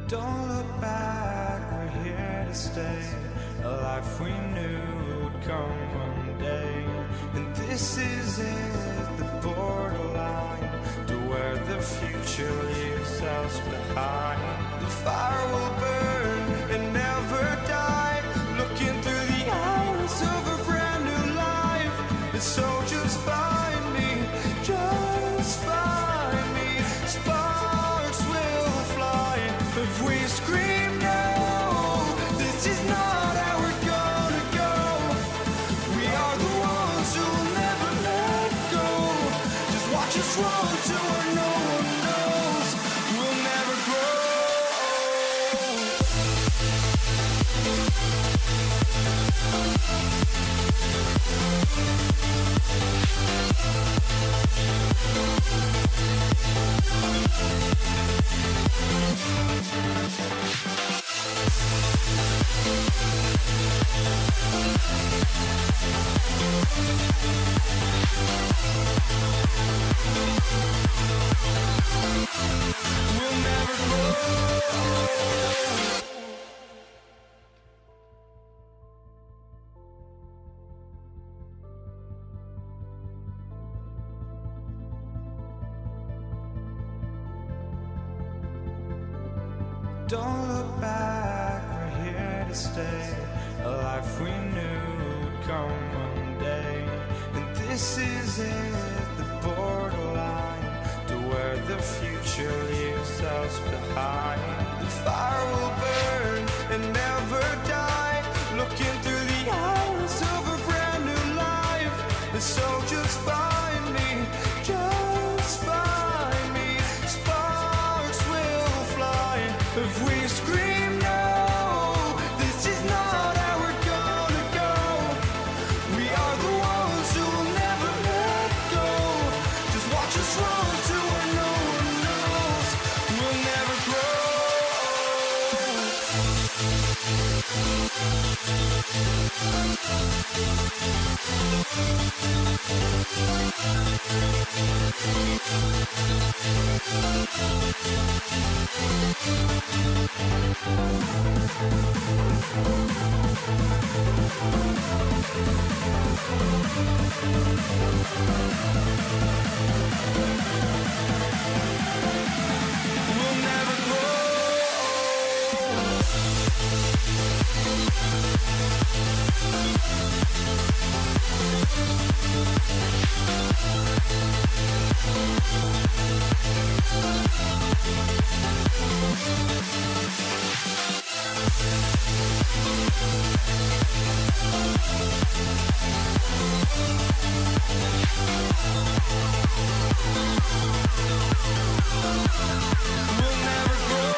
Don't look back, we're here to stay. A life we knew would come one day. And this is it, the borderline to where the future leaves us behind. The fire will burn and never die, looking through the eyes of a brand new life. And so just find me, just find me. Sparks will fly if we scream no. This is not how we're gonna go. We are the ones who will never let go. Just watch us run to where no one knows. We'll never grow. We'll never grow. Don't look back, we're here to stay. A life we knew would come one day. And this is it, the borderline to where the future leaves us behind. The fire will burn and never die, looking through the eyes of a brand new life. And so just find me, just find me. Sparks will fly if we scream no. This is not how we're gonna go. We are the ones who will never let go. Just watch us run to where no one knows. We'll never grow. We'll never grow. We'll never grow.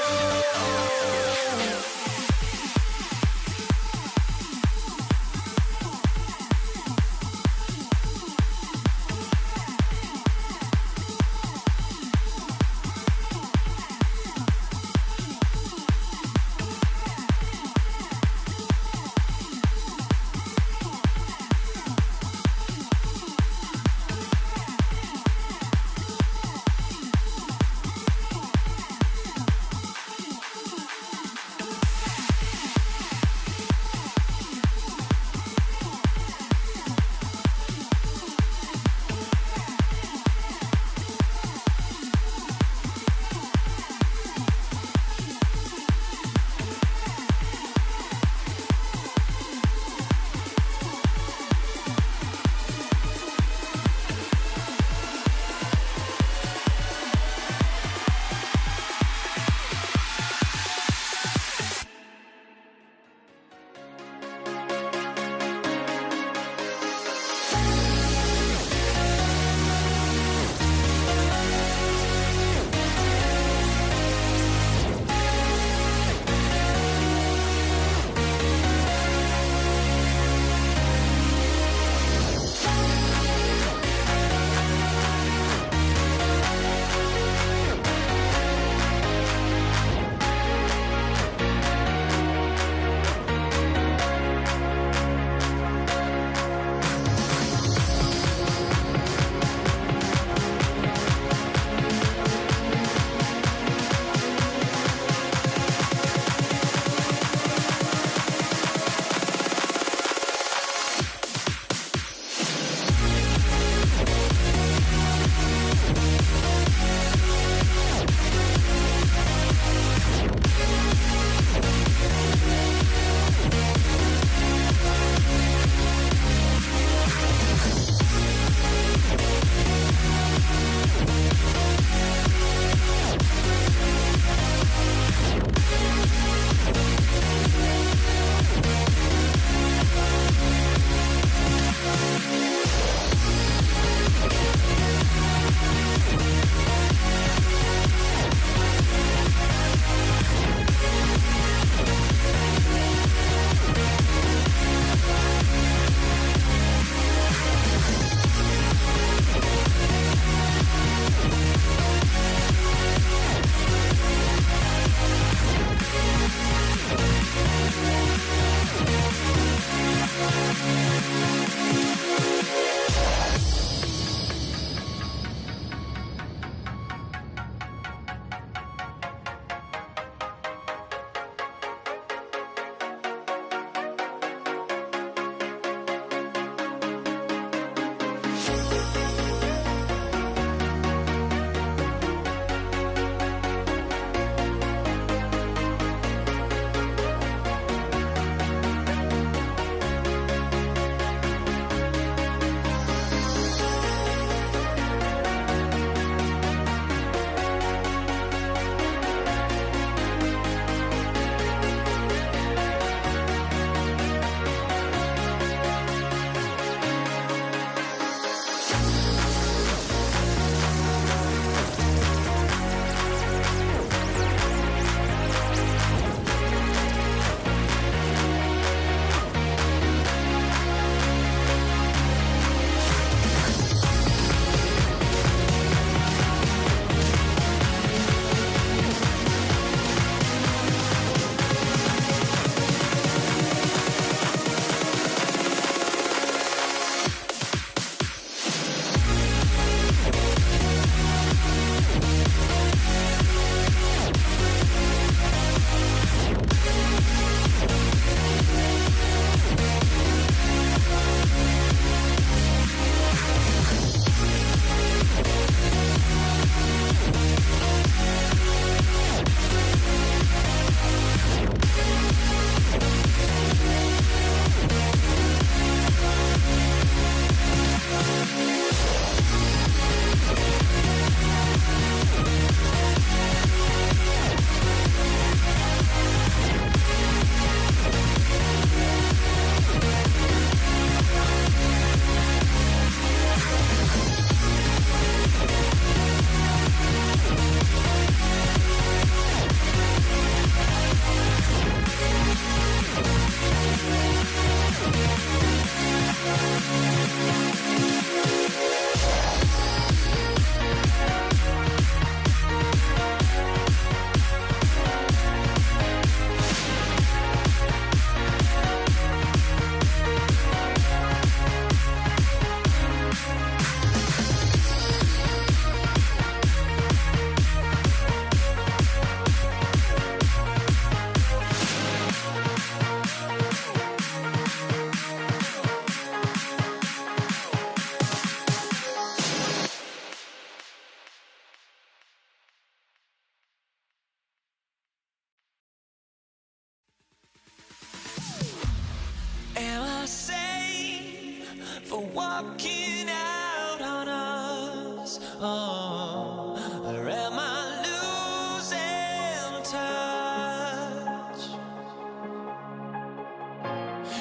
walking out on us. Oh, or am I losing touch?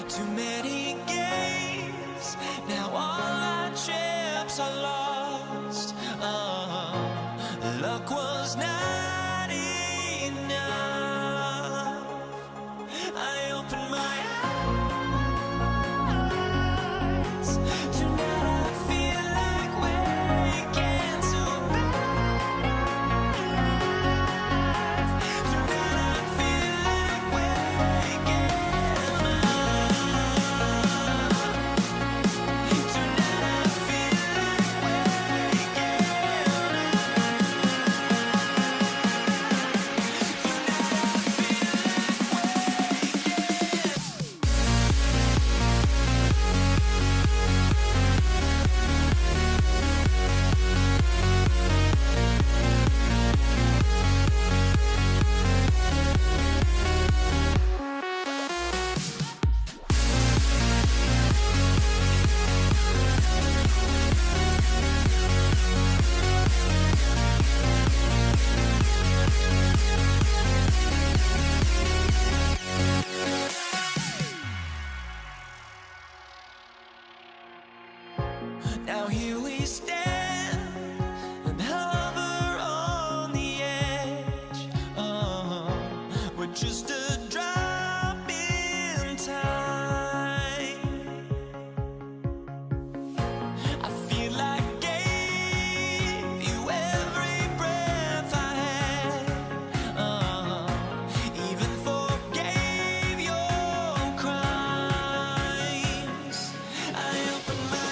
Too many games, now all our chips are lost. Oh, luck was not enough. I opened my eyes. Tonight I feel like waking to life. Tonight I feel like waking up. Tonight I feel like waking Now here we stand and hover on the edge. We're just a drop in time. I feel like I gave you every breath I had. Even forgave your crimes. I opened my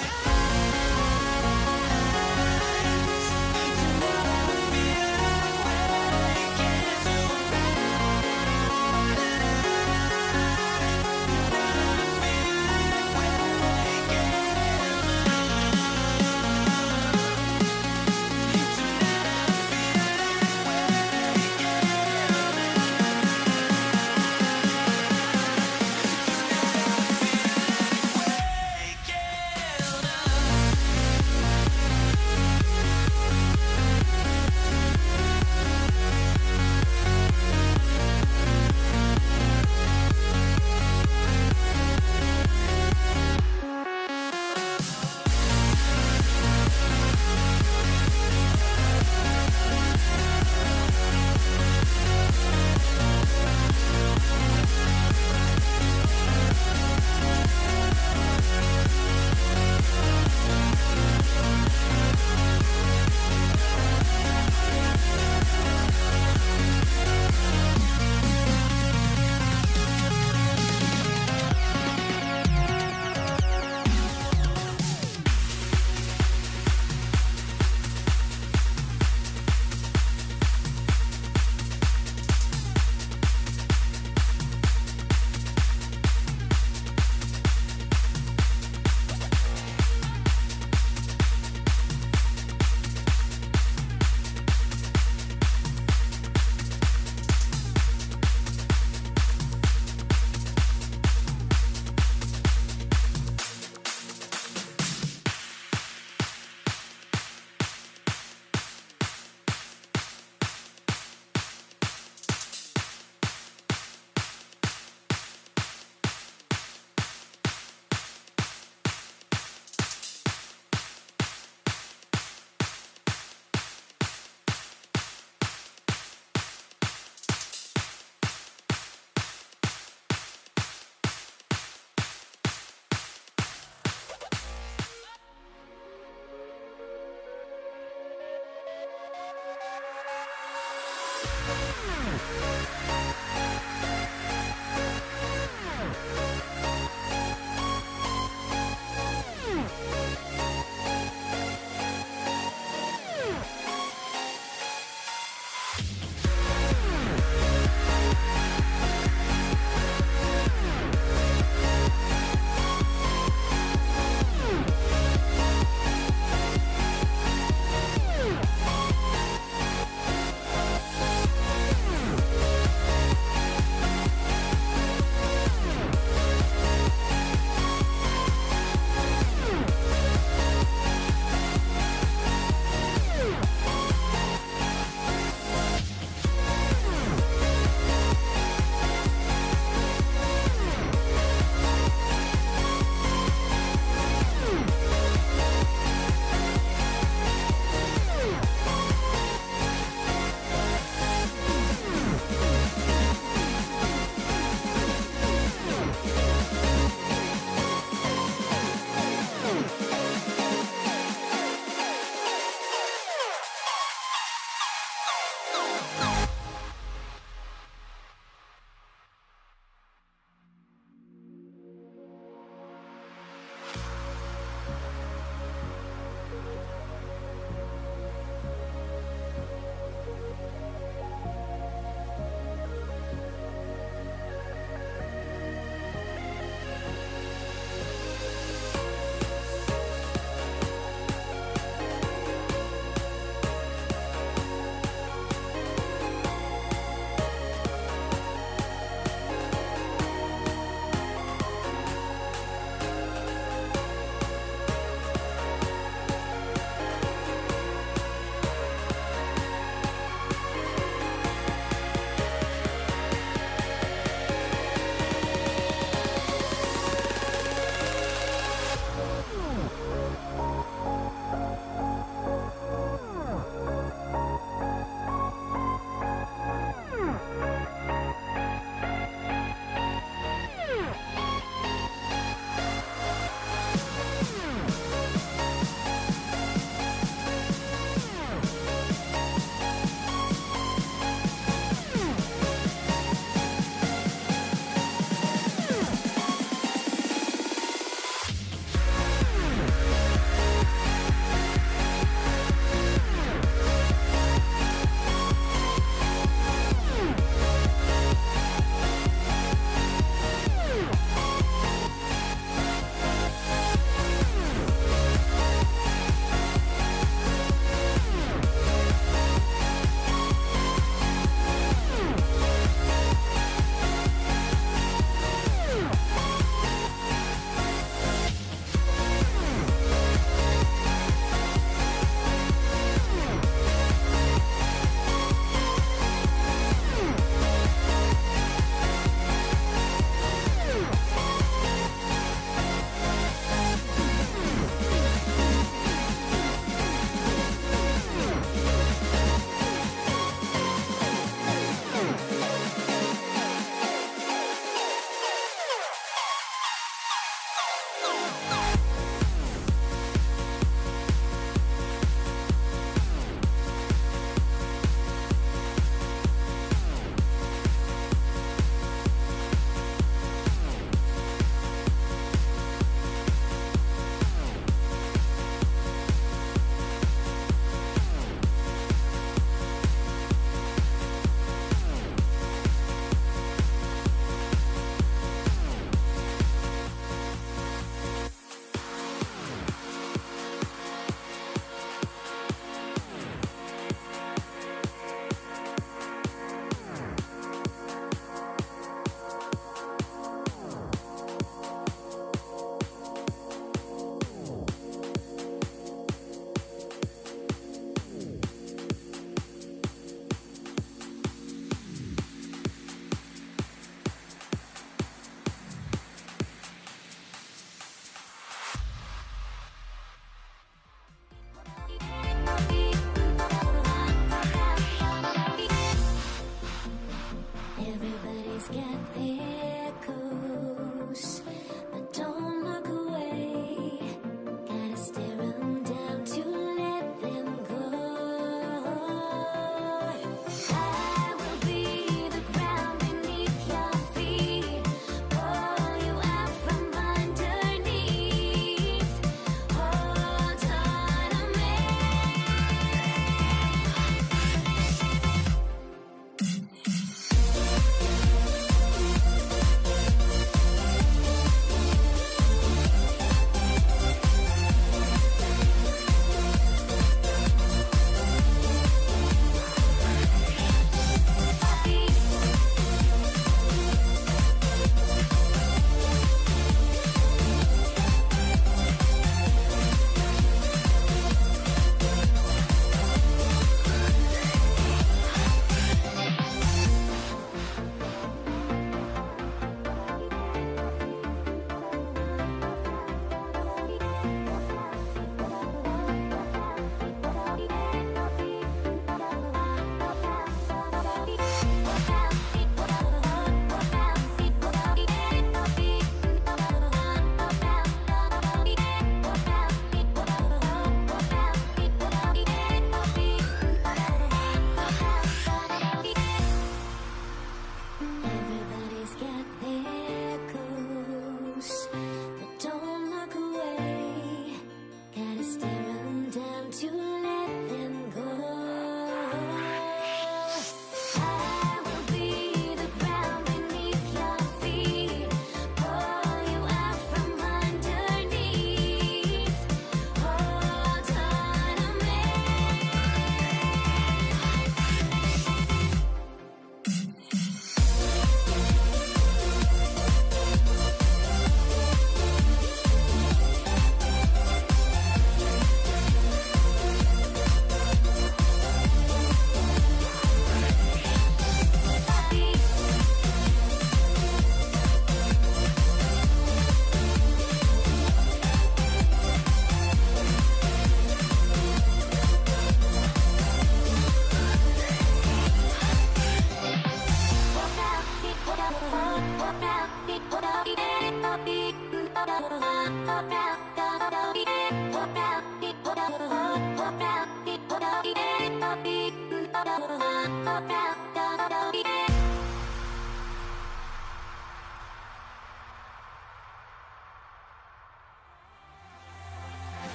down to let them go.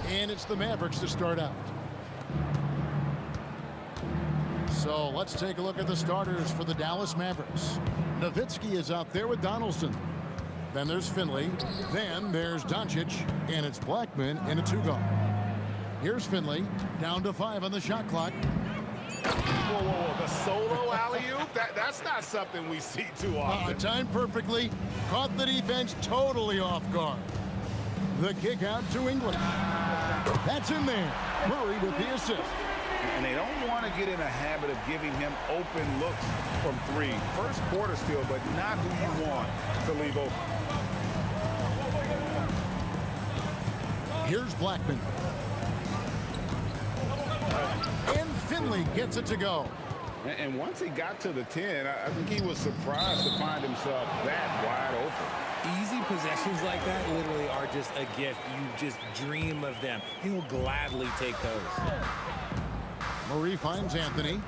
And it's the Mavericks to start out. So let's take a look at the starters for the Dallas Mavericks. Nowitzki is out there with Donaldson. Then there's Finley. Then there's Doncic. And it's Blackman in a 2-guard. Here's Finley. Down to 5 on the shot clock. Whoa, whoa, whoa. The solo alley-oop? That's not something we see too often. Timed perfectly. Caught the defense totally off guard. The kick out to England. That's in there. Murray with the assist. And they don't want to get in a habit of giving him open looks from 3. First quarter still, but not who you want to leave open. Here's Blackman. And Finley gets it to go. And once he got to the 10, I think he was surprised to find himself that wide open. Easy possessions like that literally are just a gift. You just dream of them. He'll gladly take those. Murray finds Anthony.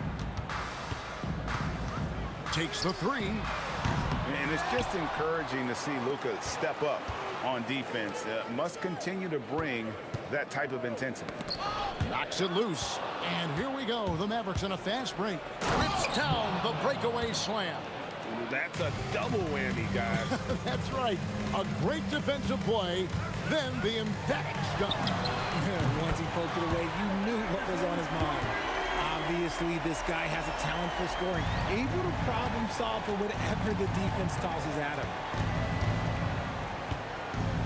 Takes the 3. And it's just encouraging to see Luka step up on defense. Must continue to bring that type of intensity. Knocks it loose. And here we go. The Mavericks in a fast break. Rips down the breakaway slam. That's a double whammy, guys. That's right. A great defensive play. Then the emphatic stop. Once he poked it away, you knew what was on his mind. Obviously, this guy has a talent for scoring. Able to problem solve for whatever the defense tosses at him.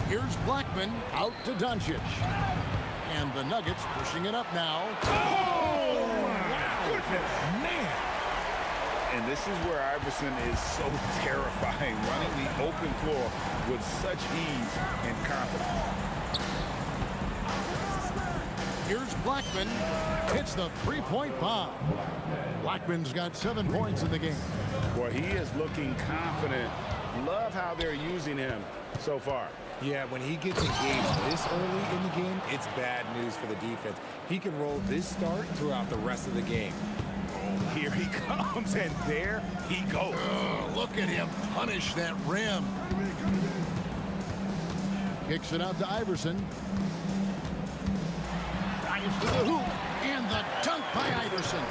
Here's Blackman out to Doncic. And the Nuggets pushing it up now. Oh, my goodness. Man. And this is where Iverson is so terrifying, running the open floor with such ease and confidence. Here's Blackman. Hits the 3-point bomb. Blackman's got 7 points in the game. Boy, he is looking confident. Love how they're using him so far. Yeah, when he gets engaged this early in the game, it's bad news for the defense. He can roll this start throughout the rest of the game. Here he comes, and there he goes. Look at him punish that rim. Kicks it out to Iverson. Drives to the hoop, and the dunk by Iverson.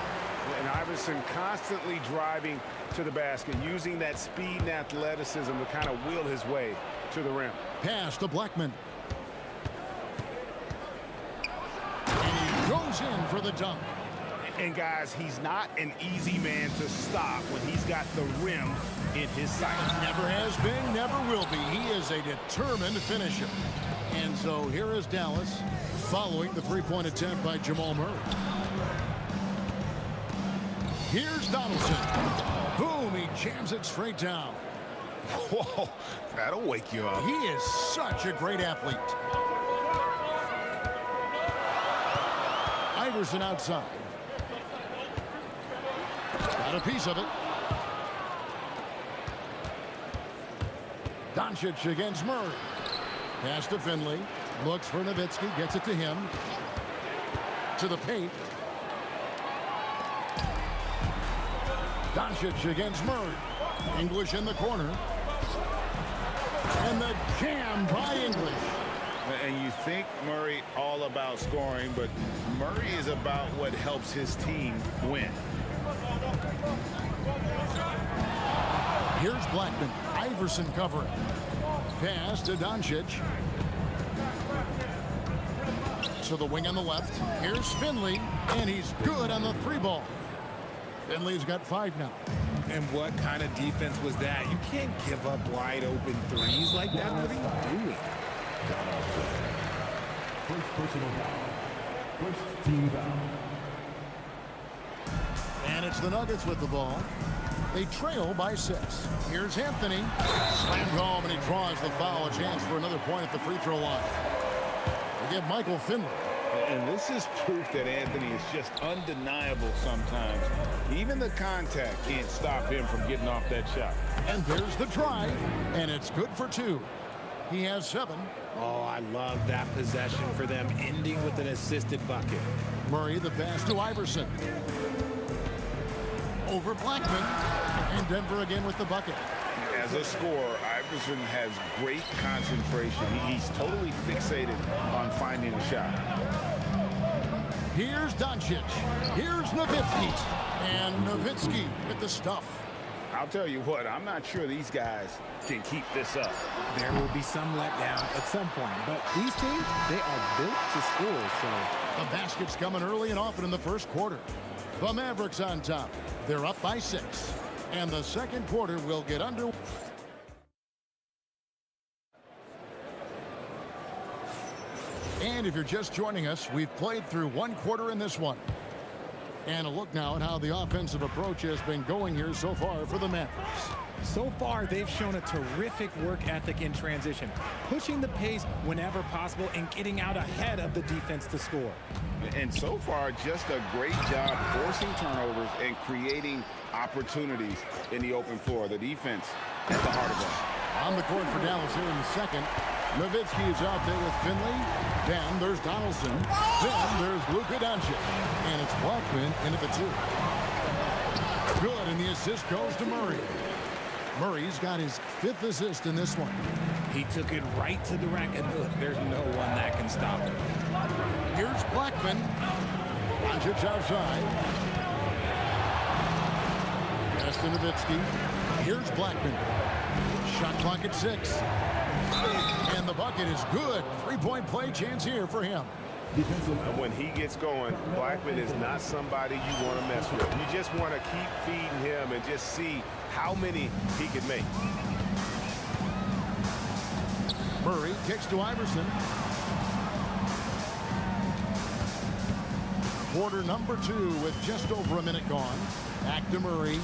And Iverson constantly driving to the basket, using that speed and athleticism to kind of wheel his way to the rim. Pass to Blackman. And he goes in for the dunk. And guys, he's not an easy man to stop when he's got the rim in his sights. Never has been, never will be. He is a determined finisher. And so here is Dallas following the 3-point attempt by Jamal Murray. Here's Donaldson. Boom, he jams it straight down. Whoa, that'll wake you up. He is such a great athlete. Iverson outside. Got a piece of it. Doncic against Murray. Pass to Finley. Looks for Nowitzki. Gets it to him. To the paint. Doncic against Murray. English in the corner. And the jam by English. And you think Murray all about scoring, but Murray is about what helps his team win. Here's Blackman. Iverson covering. Pass to Doncic. To the wing on the left. Here's Finley. And he's good on the 3-ball. Finley's got 5 now. And what kind of defense was that? You can't give up wide open threes like that. What are you doing? First personal foul. First team foul. And it's the Nuggets with the ball. They trail by 6. Here's Anthony. Slammed home, and he draws the foul. A chance for another point at the free throw line. They give Michael Finley. And this is proof that Anthony is just undeniable sometimes. Even the contact can't stop him from getting off that shot. And there's the drive, and it's good for 2. He has 7. Oh, I love that possession for them, ending with an assisted bucket. Murray, the pass to Iverson. Over Blackman, and Denver again with the bucket. As a scorer, Iverson has great concentration. He's totally fixated on finding a shot. Here's Doncic. Here's Nowitzki. And Nowitzki with the stuff. I'll tell you what, I'm not sure these guys can keep this up. There will be some letdown at some point, but these teams, they are built to score, so. The basket's coming early and often in the first quarter. The Mavericks on top. They're up by 6. And the second quarter will get under. And if you're just joining us, we've played through one quarter in this one. And a look now at how the offensive approach has been going here so far for the Mavericks. So far, they've shown a terrific work ethic in transition, pushing the pace whenever possible and getting out ahead of the defense to score. And so far, just a great job forcing turnovers and creating opportunities in the open floor. The defense at the heart of that. On the court for Dallas here in the second. Nowitzki is out there with Finley. Then there's Donaldson. Then there's Luka Doncic. And it's Blackman into the 2. Good, and the assist goes to Murray. Murray's got his 5th assist in this one. He took it right to the rack, and look, there's no one that can stop him. Here's Blackman. Doncic outside. Pass to Nowitzki. Here's Blackman. Shot clock at 6. And the bucket is good. 3-point play chance here for him. And when he gets going, Blackman is not somebody you want to mess with. You just want to keep feeding him and just see how many he can make. Murray kicks to Iverson. Quarter number 2 with just over a minute gone. Back to Murray.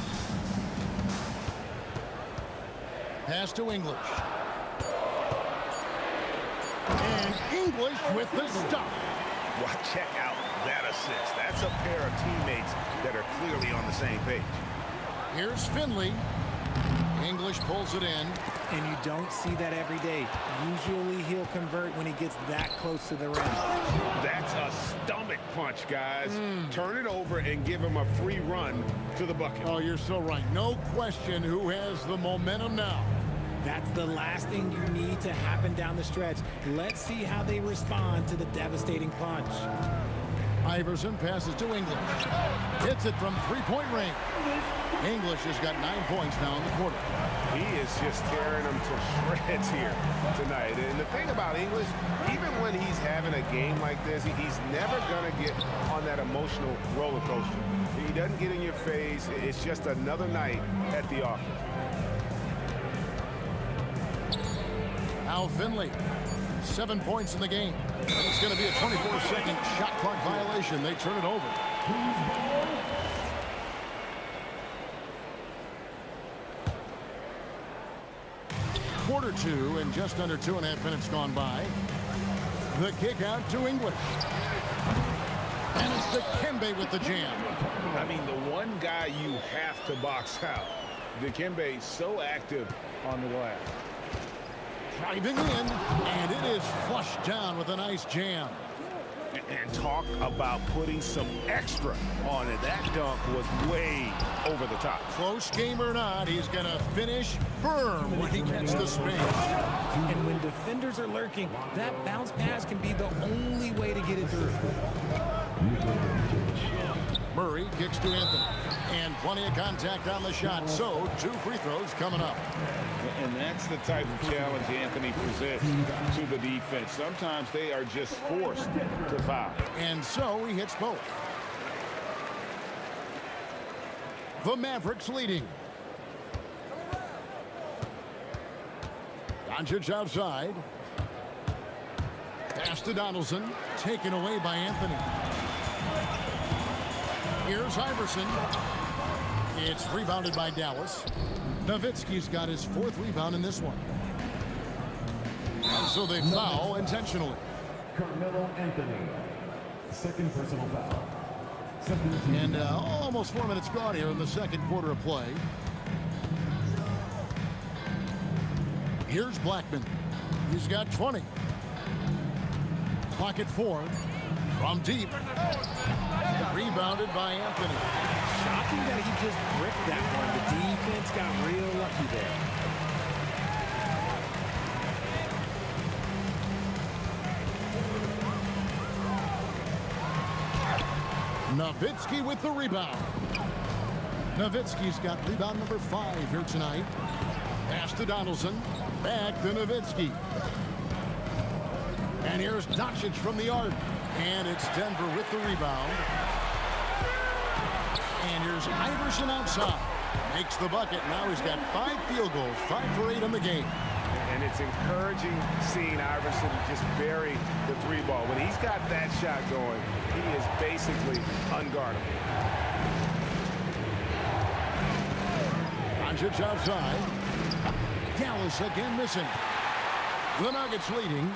Pass to English. And English with the stuff. Well, check out that assist. That's a pair of teammates that are clearly on the same page. Here's Finley. English pulls it in. And you don't see that every day. Usually he'll convert when he gets that close to the rim. That's a stomach punch, guys. Turn it over and give him a free run to the bucket. Oh, you're so right. No question who has the momentum now. That's the last thing you need to happen down the stretch. Let's see how they respond to the devastating punch. Iverson passes to English. Hits it from 3-point range. English has got 9 points now in the quarter. He is just tearing them to shreds here tonight. And the thing about English, even when he's having a game like this, he's never going to get on that emotional roller coaster. He doesn't get in your face. It's just another night at the office. Now Finley, 7 points in the game. It's going to be a 24-second shot clock violation. They turn it over. Quarter 2 and just under 2.5 minutes gone by. The kick out to English. And it's Dikembe with the jam. I mean, the one guy you have to box out. Dikembe so active on the glass. Driving in, and it is flushed down with a nice jam. And talk about putting some extra on it. That dunk was way over the top. Close game or not, he's going to finish firm when he gets the space. And when defenders are lurking, that bounce pass can be the only way to get it through. Murray kicks to Anthony. And plenty of contact on the shot. So 2 free throws coming up. And that's the type of challenge Anthony presents to the defense. Sometimes they are just forced to foul. And so he hits both. The Mavericks leading. Doncic outside. Pass to Donaldson. Taken away by Anthony. Here's Iverson. It's rebounded by Dallas. Nowitzki's got his 4th rebound in this one. And so they foul intentionally. Carmelo Anthony, 2nd personal foul. And almost 4 minutes gone here in the second quarter of play. Here's Blackman. He's got 20. Clock at 4. From deep. Rebounded by Anthony. Shocking that he just bricked that one. The defense got real lucky there. Nowitzki with the rebound. Nowitzki's got rebound number 5 here tonight. Pass to Donaldson. Back to Nowitzki. And here's Doncic from the arc. And it's Denver with the rebound. And here's Iverson outside. Makes the bucket. Now he's got 5 field goals, 5 for 8 in the game. And it's encouraging seeing Iverson just bury the 3 ball. When he's got that shot going, he is basically unguardable. Doncic outside. Dallas again missing. The Nuggets leading.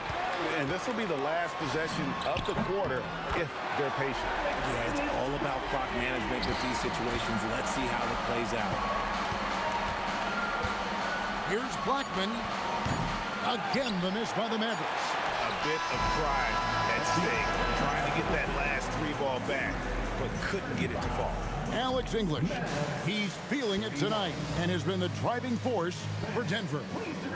And this will be the last possession of the quarter if they're patient. Yeah, it's all about clock management with these situations. Let's see how it plays out. Here's Blackman. Again, the miss by the Mavericks. A bit of pride at stake, trying to get that last 3 ball back, but couldn't get it to fall. Alex English. He's feeling it tonight and has been the driving force for Denver.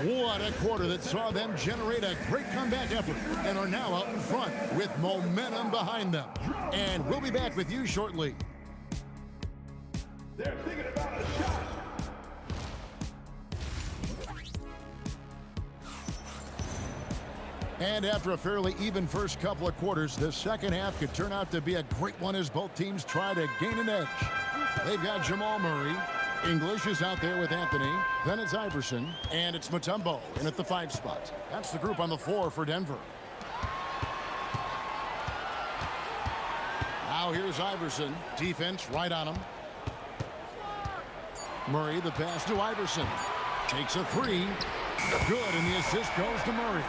What a quarter that saw them generate a great comeback effort and are now out in front with momentum behind them. And we'll be back with you shortly. They're thinking about a shot. And after a fairly even first couple of quarters, the second half could turn out to be a great one as both teams try to gain an edge. They've got Jamal Murray. English is out there with Anthony. Then it's Iverson. And it's Mutombo in at the 5 spot. That's the group on the floor for Denver. Now here's Iverson. Defense right on him. Murray, the pass to Iverson. Takes a 3. Good, and the assist goes to Murray.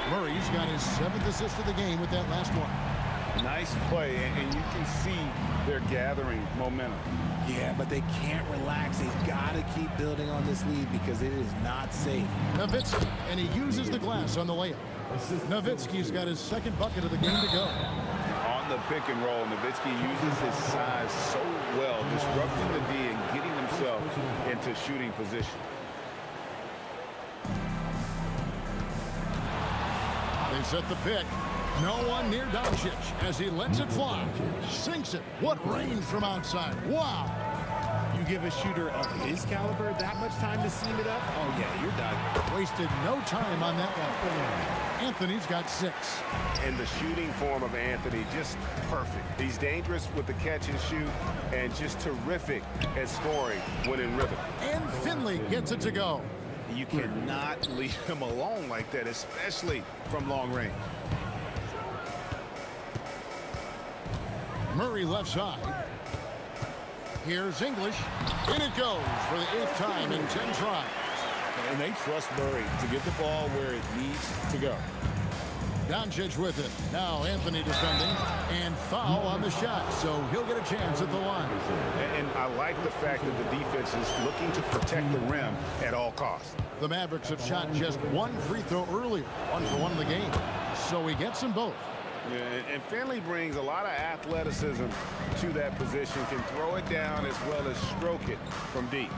Murray's got his 7th assist of the game with that last one. Nice play, and you can see they're gathering momentum. Yeah, but they can't relax. They've got to keep building on this lead because it is not safe. Nowitzki, and he uses the glass on the layup. Nowitzki's got his 2nd bucket of the game to go. On the pick and roll, Nowitzki uses his size so well, disrupting the D and getting himself into shooting position. They set the pick. No one near Doncic as he lets it fly. Sinks it. What range from outside. Wow. You give a shooter of his caliber that much time to seam it up? Oh, yeah, you're done. Wasted no time on that one. Anthony's got 6. And the shooting form of Anthony, just perfect. He's dangerous with the catch and shoot and just terrific at scoring when in rhythm. And Finley gets it to go. You cannot leave him alone like that, especially from long range. Murray left side. Here's English. In it goes for the 8th time in 10 tries. And they trust Murray to get the ball where it needs to go. Doncic with it. Now Anthony defending. And foul on the shot, so he'll get a chance at the line. And I like the fact that the defense is looking to protect the rim at all costs. The Mavericks have shot just 1 free throw earlier. 1 for 1 in the game. So he gets them both. Yeah, and Finley brings a lot of athleticism to that position, can throw it down as well as stroke it from deep.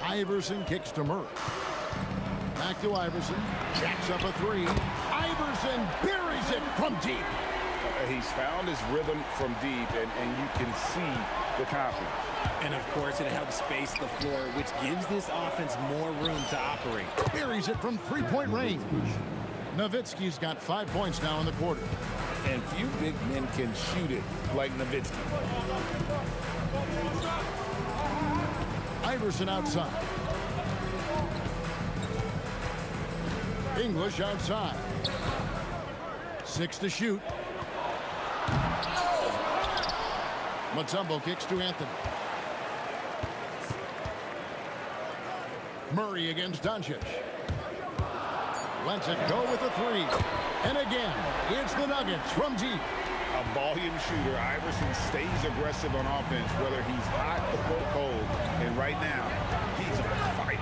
Iverson kicks to Murray. Back to Iverson. Jacks up a 3. Iverson buries it from deep. He's found his rhythm from deep, and you can see the confidence. And, of course, it helps space the floor, which gives this offense more room to operate. Buries it from 3-point range. Nowitzki's got 5 points now in the quarter. And few big men can shoot it like Nowitzki. Iverson outside. English outside. 6 to shoot. Mutombo kicks to Anthony. Murray against Doncic. Lets it go with a 3. And again, it's the Nuggets from deep. A volume shooter, Iverson stays aggressive on offense, whether he's hot or cold. And right now, he's on fire.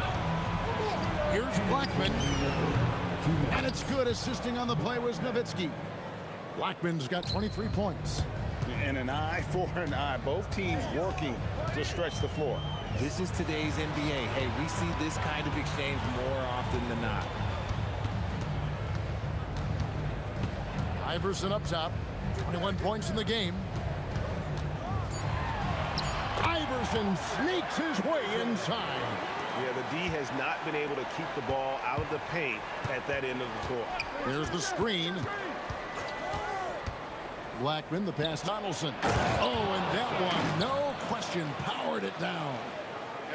Here's Blackman. And it's good. Assisting on the play was Nowitzki. Blackman's got 23 points. And an eye for an eye. Both teams working to stretch the floor. This is today's NBA. Hey, we see this kind of exchange more often than not. Iverson up top. 21 points in the game. Iverson sneaks his way inside. Yeah, the D has not been able to keep the ball out of the paint at that end of the court. There's the screen. Blackman, the pass, Donaldson. Oh, and that one, no question, powered it down.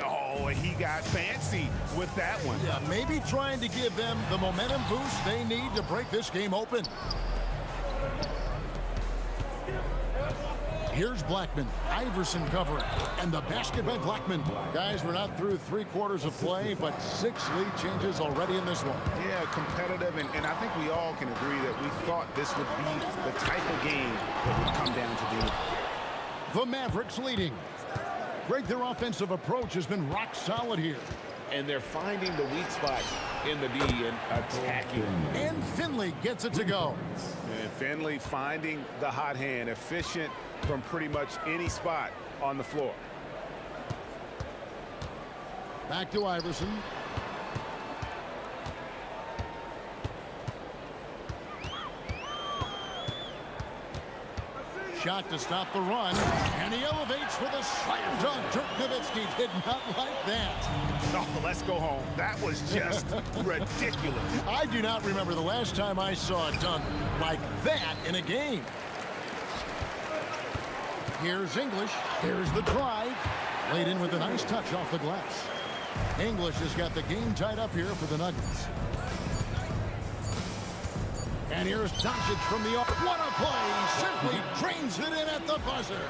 Oh, he got fancy with that one. Yeah, maybe trying to give them the momentum boost they need to break this game open. Here's Blackman. Iverson covering. And the basket by Blackman. Guys, we're not through 3/4 of play, but 6 lead changes already in this one. Yeah, competitive, and I think we all can agree that we thought this would be the type of game that would come down to the end. The Mavericks leading. Greg, their offensive approach has been rock solid here. And they're finding the weak spots in the D and attacking. And Finley gets it to go. And Finley finding the hot hand, efficient from pretty much any spot on the floor. Back to Iverson. Shot to stop the run, and he elevates for the slam dunk. Dirk Nowitzki did not like that. Oh, let's go home. That was just ridiculous. I do not remember the last time I saw a dunk like that in a game. Here's English. Here's the drive. Laid in with a nice touch off the glass. English has got the game tied up here for the Nuggets. And here's Doncic from the off. What a play! Simply drains it in at the buzzer.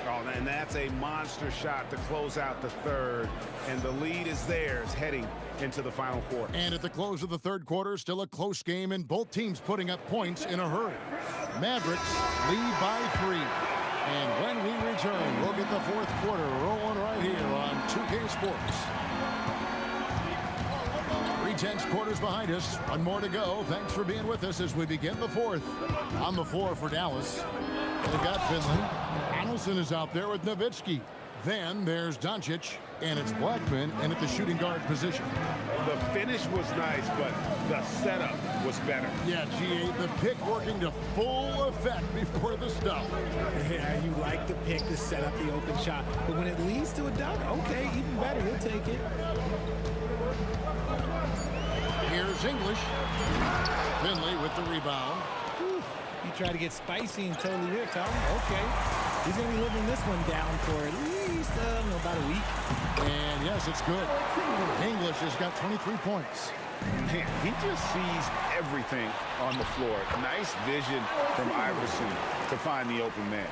Oh, and that's a monster shot to close out the third. And the lead is theirs heading into the final quarter. And at the close of the third quarter, still a close game, and both teams putting up points in a hurry. Mavericks lead by 3. And when we return, we'll get the fourth quarter rolling right here on 2K Sports. 3/10 quarters behind us. One more to go. Thanks for being with us as we begin the fourth. On the floor for Dallas. They've got Finley. Donaldson is out there with Nowitzki. Then there's Doncic, and it's Blackman, and at the shooting guard position. The finish was nice, but the setup was better. Yeah, GA, the pick working to full effect before the stuff. Yeah, you like the pick to set up the open shot, but when it leads to a dunk, okay, even better, he'll take it. Here's English. Finley with the rebound. Whew. You try to get spicy and totally ripped, huh? Okay. He's going to be living this one down for at least about a week. And yes, it's good. English has got 23 points. Man, he just sees everything on the floor. Nice vision from Iverson to find the open man.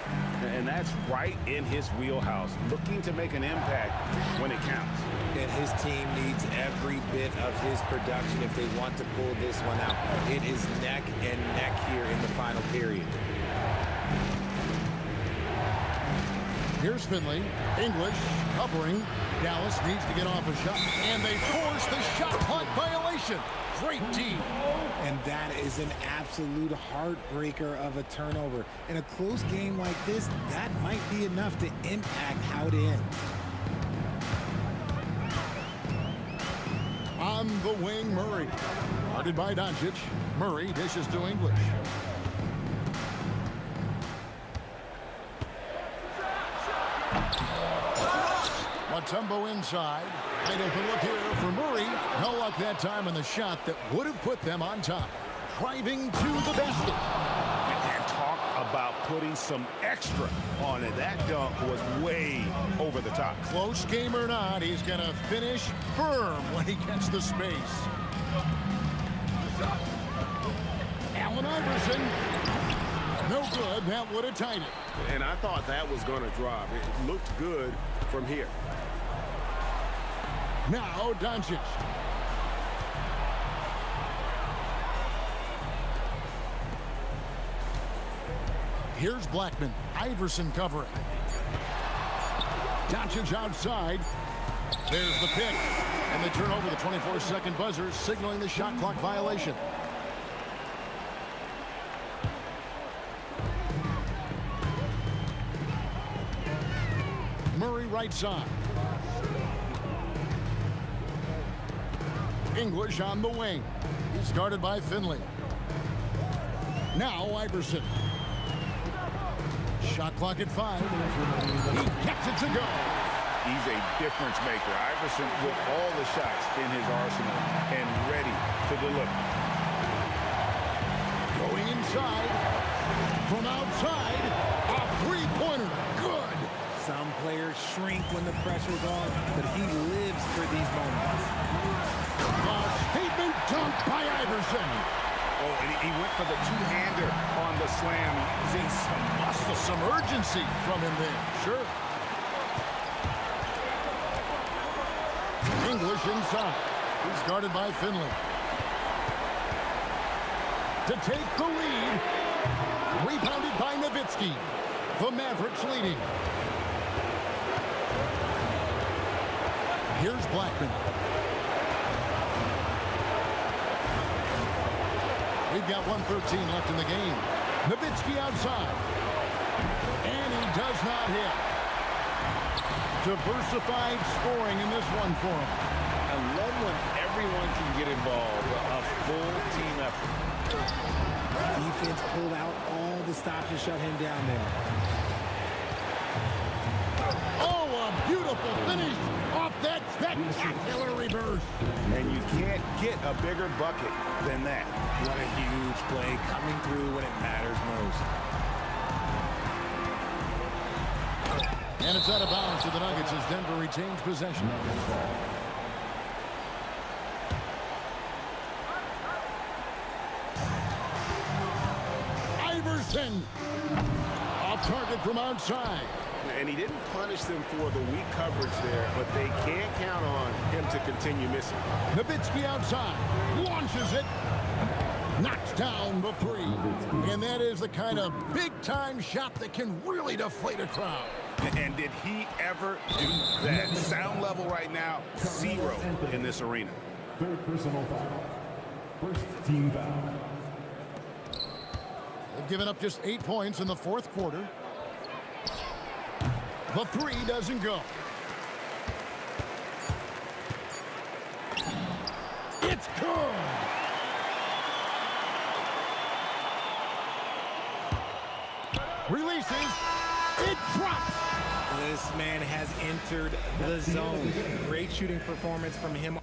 And that's right in his wheelhouse, looking to make an impact when it counts. And his team needs every bit of his production if they want to pull this one out. It is neck and neck here in the final period. Here's Finley. English covering. Dallas needs to get off a shot. And they force the shot clock violation. Great team. And that is an absolute heartbreaker of a turnover. In a close game like this, that might be enough to impact how it ends. On the wing, Murray. Guarded by Doncic. Murray dishes to English. Mutombo inside. Wide open look here for Murray. No luck that time on the shot that would have put them on top. Driving to the basket. And talk about putting some extra on it. That dunk was way over the top. Close game or not, he's going to finish firm when he gets the space. Allen Iverson. No good. That would have tied it. And I thought that was going to drop. It looked good from here. Now Doncic. Here's Blackman. Iverson covering. Doncic outside. There's the pick. And they turn over the 24-second buzzer, signaling the shot clock violation. Murray right side. English on the wing. He's guarded by Finley. Now Iverson. Shot clock at 5. He gets it to go. He's a difference maker. Iverson with all the shots in his arsenal and ready to deliver. Going inside. From outside. A three-pointer. Good. Some players shrink when the pressure's on, but he lives for these moments. A statement dunk by Iverson. Oh, and he went for the two-hander on the slam, using some muscle. Some urgency from him there. Sure. English inside. He's guarded by Finley. To take the lead. Rebounded by Nowitzki. The Mavericks leading. Here's Blackman. We've got 1:13 left in the game. Nowitzki outside. And he does not hit. Diversified scoring in this one for him. I love when everyone can get involved. A full team effort. Defense pulled out all the stops to shut him down there. Oh, a beautiful finish off that spectacular reverse. And you can't get a bigger bucket than that. What a huge play coming through when it matters most. And it's out of bounds to the Nuggets as Denver retains possession. Iverson. Off target from outside. And he didn't punish them for the weak coverage there, but they can't count on him to continue missing. Nowitzki outside. Launches it. Knocks down the three. And that is the kind of big-time shot that can really deflate a crowd. And did he ever do that? Sound level right now, 0 in this arena. Third personal foul. First team foul. They've given up just 8 points in the fourth quarter. The three doesn't go. It's good. Releases. It drops. This man has entered the zone. Great shooting performance from him.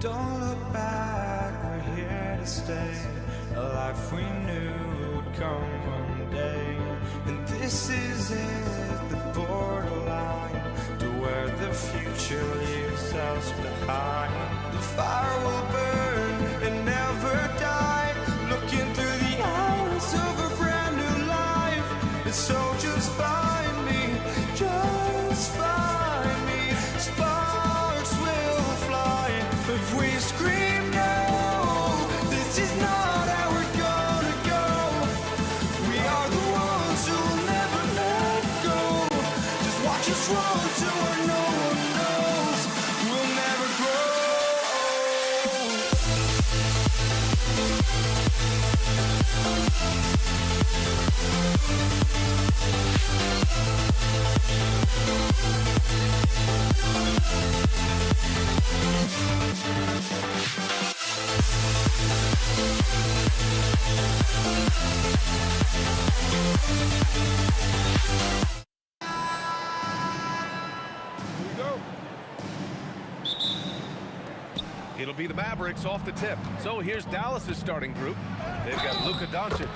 don't look back, we're here to stay. A life we knew would come one day. And this is it, the borderline to where the future leaves us behind. The fire will burn and never die, looking through the eyes of a brand new life. And so just find me, just find me. Sparks will fly if we scream no. This is not how we're gonna go. We are the ones who'll never let go. Just watch us run to where no one knows. We'll never grow. It'll be the Mavericks off the tip. So here's Dallas's starting group. They've got Luka Doncic,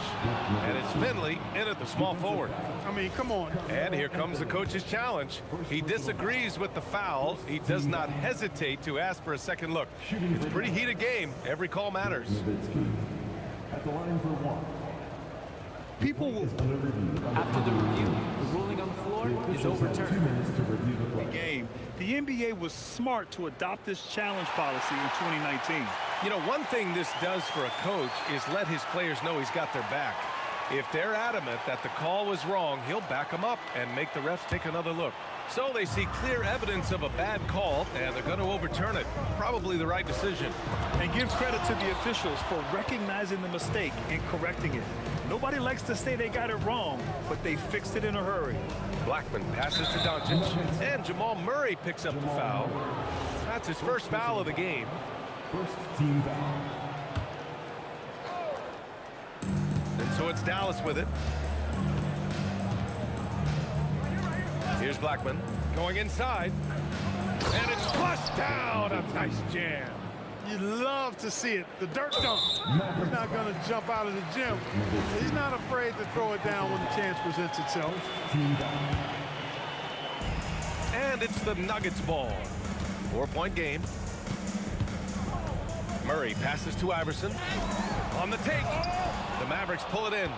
and it's Finley in at the small forward. I mean, come on. And here comes the coach's challenge. He disagrees with the foul. He does not hesitate to ask for a second look. It's a pretty heated game. Every call matters. At the line for one. People will, after the review, the ruling on the floor is overturned. 2 minutes to review the play. Game. The NBA was smart to adopt this challenge policy in 2019. You know, one thing this does for a coach is let his players know he's got their back. If they're adamant that the call was wrong, he'll back them up and make the refs take another look. So they see clear evidence of a bad call, and they're going to overturn it. Probably the right decision. And give credit to the officials for recognizing the mistake and correcting it. Nobody likes to say they got it wrong, but they fixed it in a hurry. Blackman passes to Doncic, and Jamal Murray picks up the foul. That's his first foul of the game. First team foul. And so it's Dallas with it. Here's Blackman going inside, and it's flushed down. A nice jam. You love to see it. The dirt dunk. He's not going to jump out of the gym. He's not afraid to throw it down when the chance presents itself. Team foul. And it's the Nuggets ball. 4-point game. Murray passes to Iverson. On the take. The Mavericks pull it in.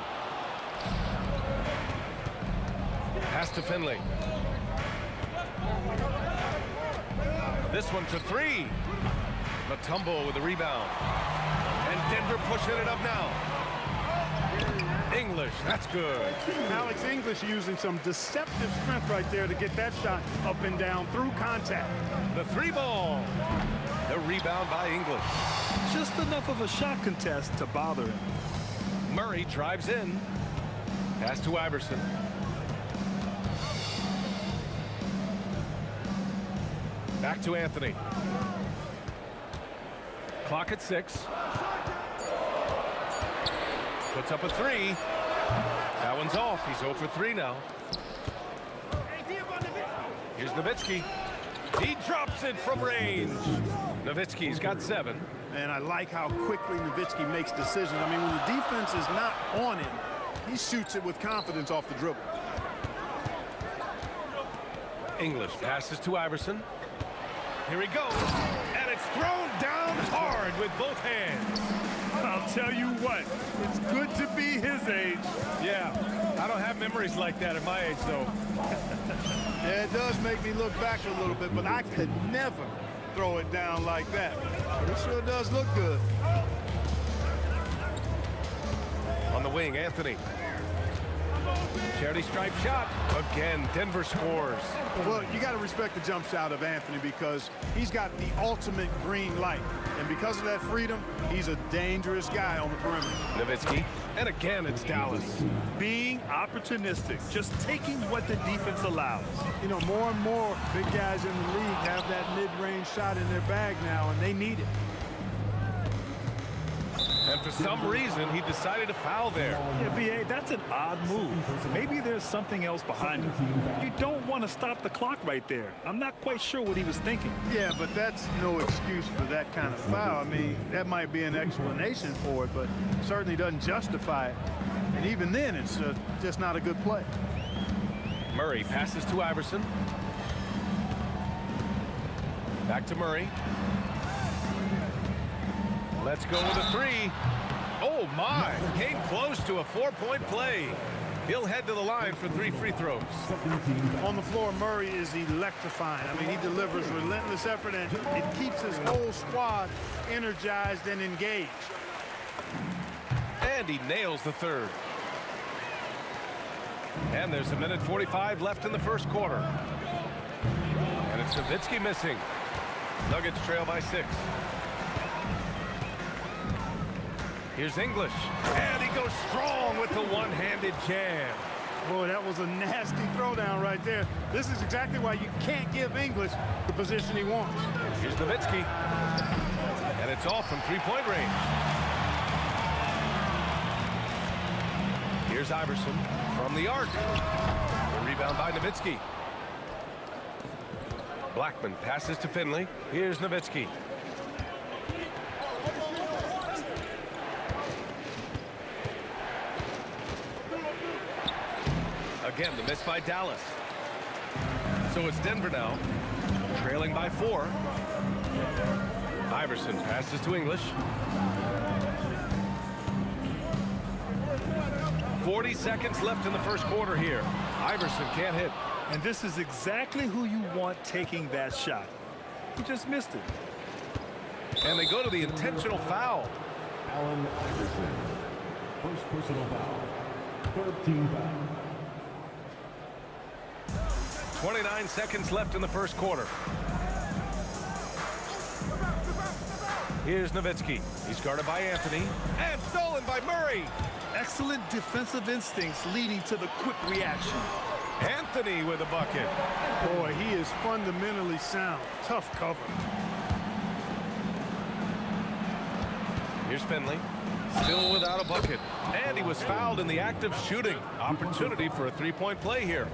Pass to Finley. This one to three. Mutombo with the rebound. And Denver pushing it up now. English, that's good. Alex English using some deceptive strength right there to get that shot up and down through contact. The three ball. The rebound by English. Just enough of a shot contest to bother him. Murray drives in. Pass to Iverson. Back to Anthony. Clock at 6. Puts up a three. That one's off. He's 0 for 3 now. Here's Nowitzki. He drops it from range. Nowitzki's got 7. And I like how quickly Nowitzki makes decisions. I mean, when the defense is not on him, he shoots it with confidence off the dribble. English passes to Iverson. Here he goes. And it's thrown down hard with both hands. I'll tell you what, it's good to be his age. Yeah, I don't have memories like that at my age, though. Yeah, it does make me look back a little bit, but I could never throw it down like that. But it sure does look good. On the wing, Anthony. Charity stripe shot. Again, Denver scores. Well, you got to respect the jump shot of Anthony because he's got the ultimate green light. And because of that freedom, he's a dangerous guy on the perimeter. Nowitzki. And again, it's Dallas. Being opportunistic, just taking what the defense allows. You know, more and more big guys in the league have that mid-range shot in their bag now, and they need it. And for some reason, he decided to foul there. Yeah, B.A., that's an odd move. Maybe there's something else behind it. You don't want to stop the clock right there. I'm not quite sure what he was thinking. Yeah, but that's no excuse for that kind of foul. I mean, that might be an explanation for it, but certainly doesn't justify it. And even then, it's just not a good play. Murray passes to Iverson. Back to Murray. Let's go with a three. Oh, my. Came close to a 4-point play. He'll head to the line for 3 free throws. On the floor, Murray is electrifying. I mean, he delivers relentless effort, and it keeps his whole squad energized and engaged. And he nails the third. And there's 1:45 left in the first quarter. And it's Nowitzki missing. Nuggets trail by 6. Here's English. And he goes strong with the one-handed jam. Boy, that was a nasty throwdown right there. This is exactly why you can't give English the position he wants. Here's Nowitzki. And it's off from 3-point range. Here's Iverson from the arc. The rebound by Nowitzki. Blackman passes to Finley. Here's Nowitzki. Again, the miss by Dallas. So it's Denver now, trailing by 4. Iverson passes to English. 40 seconds left in the first quarter here. Iverson can't hit. And this is exactly who you want taking that shot. He just missed it. And they go to the intentional foul. Allen Iverson. First personal foul. Third team foul. 29 seconds left in the first quarter. Here's Nowitzki. He's guarded by Anthony. And stolen by Murray. Excellent defensive instincts leading to the quick reaction. Anthony with a bucket. Boy, he is fundamentally sound. Tough cover. Here's Finley. Still without a bucket. And he was fouled in the act of shooting. Opportunity for a 3-point play here.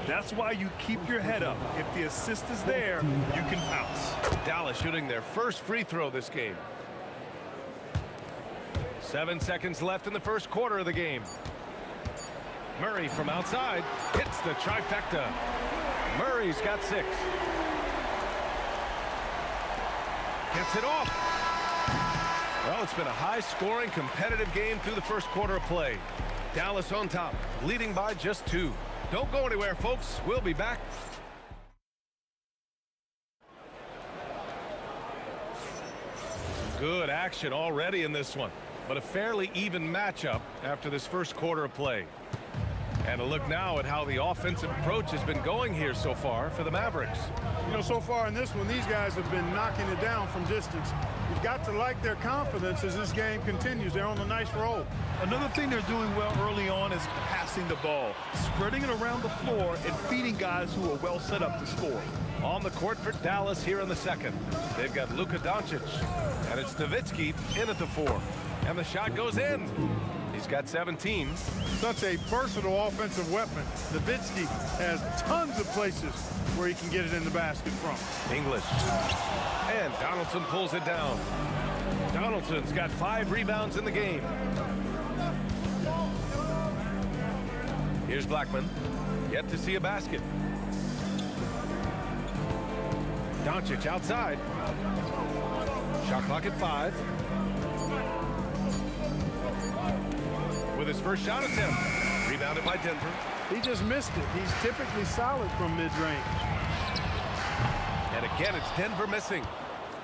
That's why you keep your head up. If the assist is there, you can pounce. Dallas shooting their first free throw this game. 7 seconds left in the first quarter of the game. Murray from outside hits the trifecta. Murray's got 6. Gets it off. Well, it's been a high-scoring, competitive game through the first quarter of play. Dallas on top, leading by just 2. Don't go anywhere, folks. We'll be back. Some good action already in this one, but a fairly even matchup after this first quarter of play. And a look now at how the offensive approach has been going here so far for the Mavericks. You know, so far in this one, these guys have been knocking it down from distance. You've got to like their confidence as this game continues. They're on a nice roll. Another thing they're doing well early on is passing the ball, spreading it around the floor and feeding guys who are well set up to score. On the court for Dallas here in the second. They've got Luka Doncic, and it's Nowitzki in at the 4. And the shot goes in. He's got 17. Such a versatile offensive weapon. Nowitzki has tons of places where he can get it in the basket from. English. And Donaldson pulls it down. Donaldson's got 5 rebounds in the game. Here's Blackman. Yet to see a basket. Doncic outside. Shot clock at 5. With his first shot attempt. Rebounded by Denver. He just missed it. He's typically solid from mid-range. And again, it's Denver missing.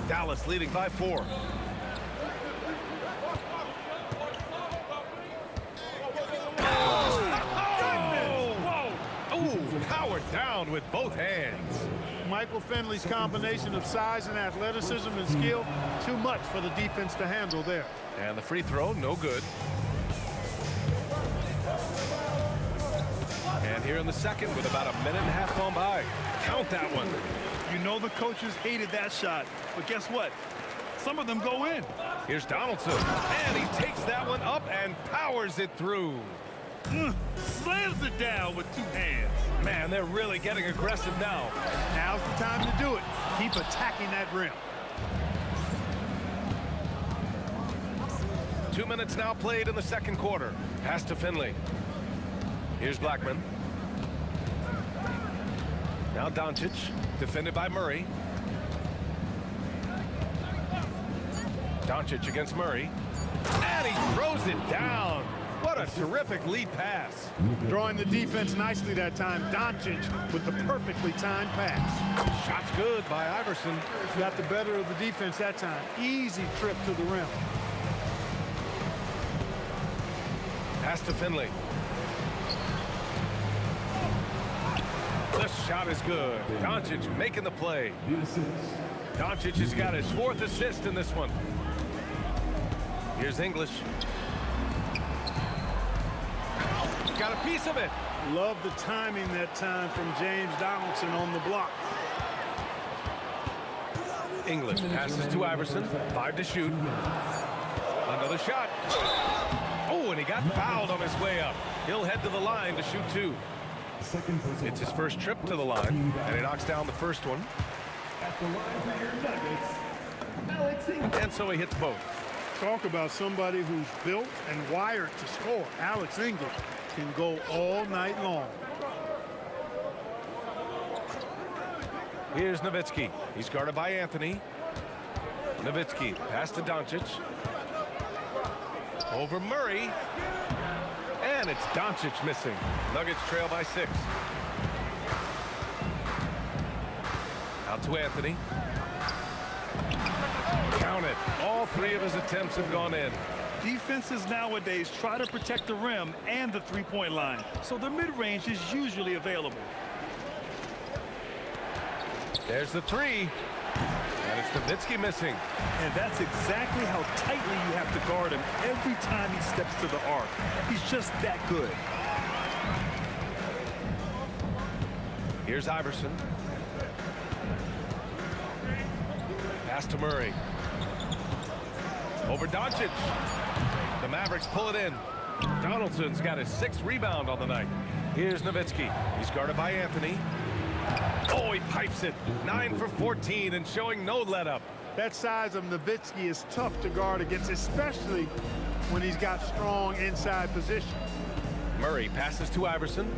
Dallas leading by 4. Powered down with both hands. Michael Finley's combination of size and athleticism and skill, too much for the defense to handle there. And the free throw, no good. And here in the second with about a minute and a half gone by. Count that one. You know the coaches hated that shot, but guess what? some of them go in. Here's Donaldson, and he takes that one up and powers it through. Slams it down with two hands. Man, they're really getting aggressive now. Now's the time to do it. Keep attacking that rim. 2 minutes now played in the second quarter. Pass to Finley. Here's Blackman. Now Doncic, defended by Murray. Doncic against Murray. And he throws it down. What a terrific lead pass. Drawing the defense nicely that time. Doncic with the perfectly timed pass. Shot's good by Iverson. Got the better of the defense that time. Easy trip to the rim. Pass to Finley. The shot is good. Doncic making the play. Doncic has got his 4th assist in this one. Here's English. Got a piece of it. Love the timing that time from James Donaldson on the block. English passes to Iverson. 5 to shoot. Another shot. Oh, and he got fouled on his way up. He'll head to the line to shoot 2. It's his first trip to the line, and he knocks down the first one. And so he hits both. Talk about somebody who's built and wired to score. Alex English can go all night long. Here's Nowitzki. He's guarded by Anthony. Nowitzki, pass to Doncic. Over Murray. And it's Doncic missing. Nuggets trail by 6. Out to Anthony. Count it. All 3 of his attempts have gone in. Defenses nowadays try to protect the rim and the three-point line, so the mid-range is usually available. There's the 3. And it's Nowitzki missing. And that's exactly how tightly you have to guard him every time he steps to the arc. He's just that good. Here's Iverson. Pass to Murray. Over Doncic. The Mavericks pull it in. Donaldson's got his 6th rebound on the night. Here's Nowitzki. He's guarded by Anthony. Oh, he pipes it. 9 for 14 and showing no let-up. That size of Nowitzki is tough to guard against, especially when he's got strong inside position. Murray passes to Iverson.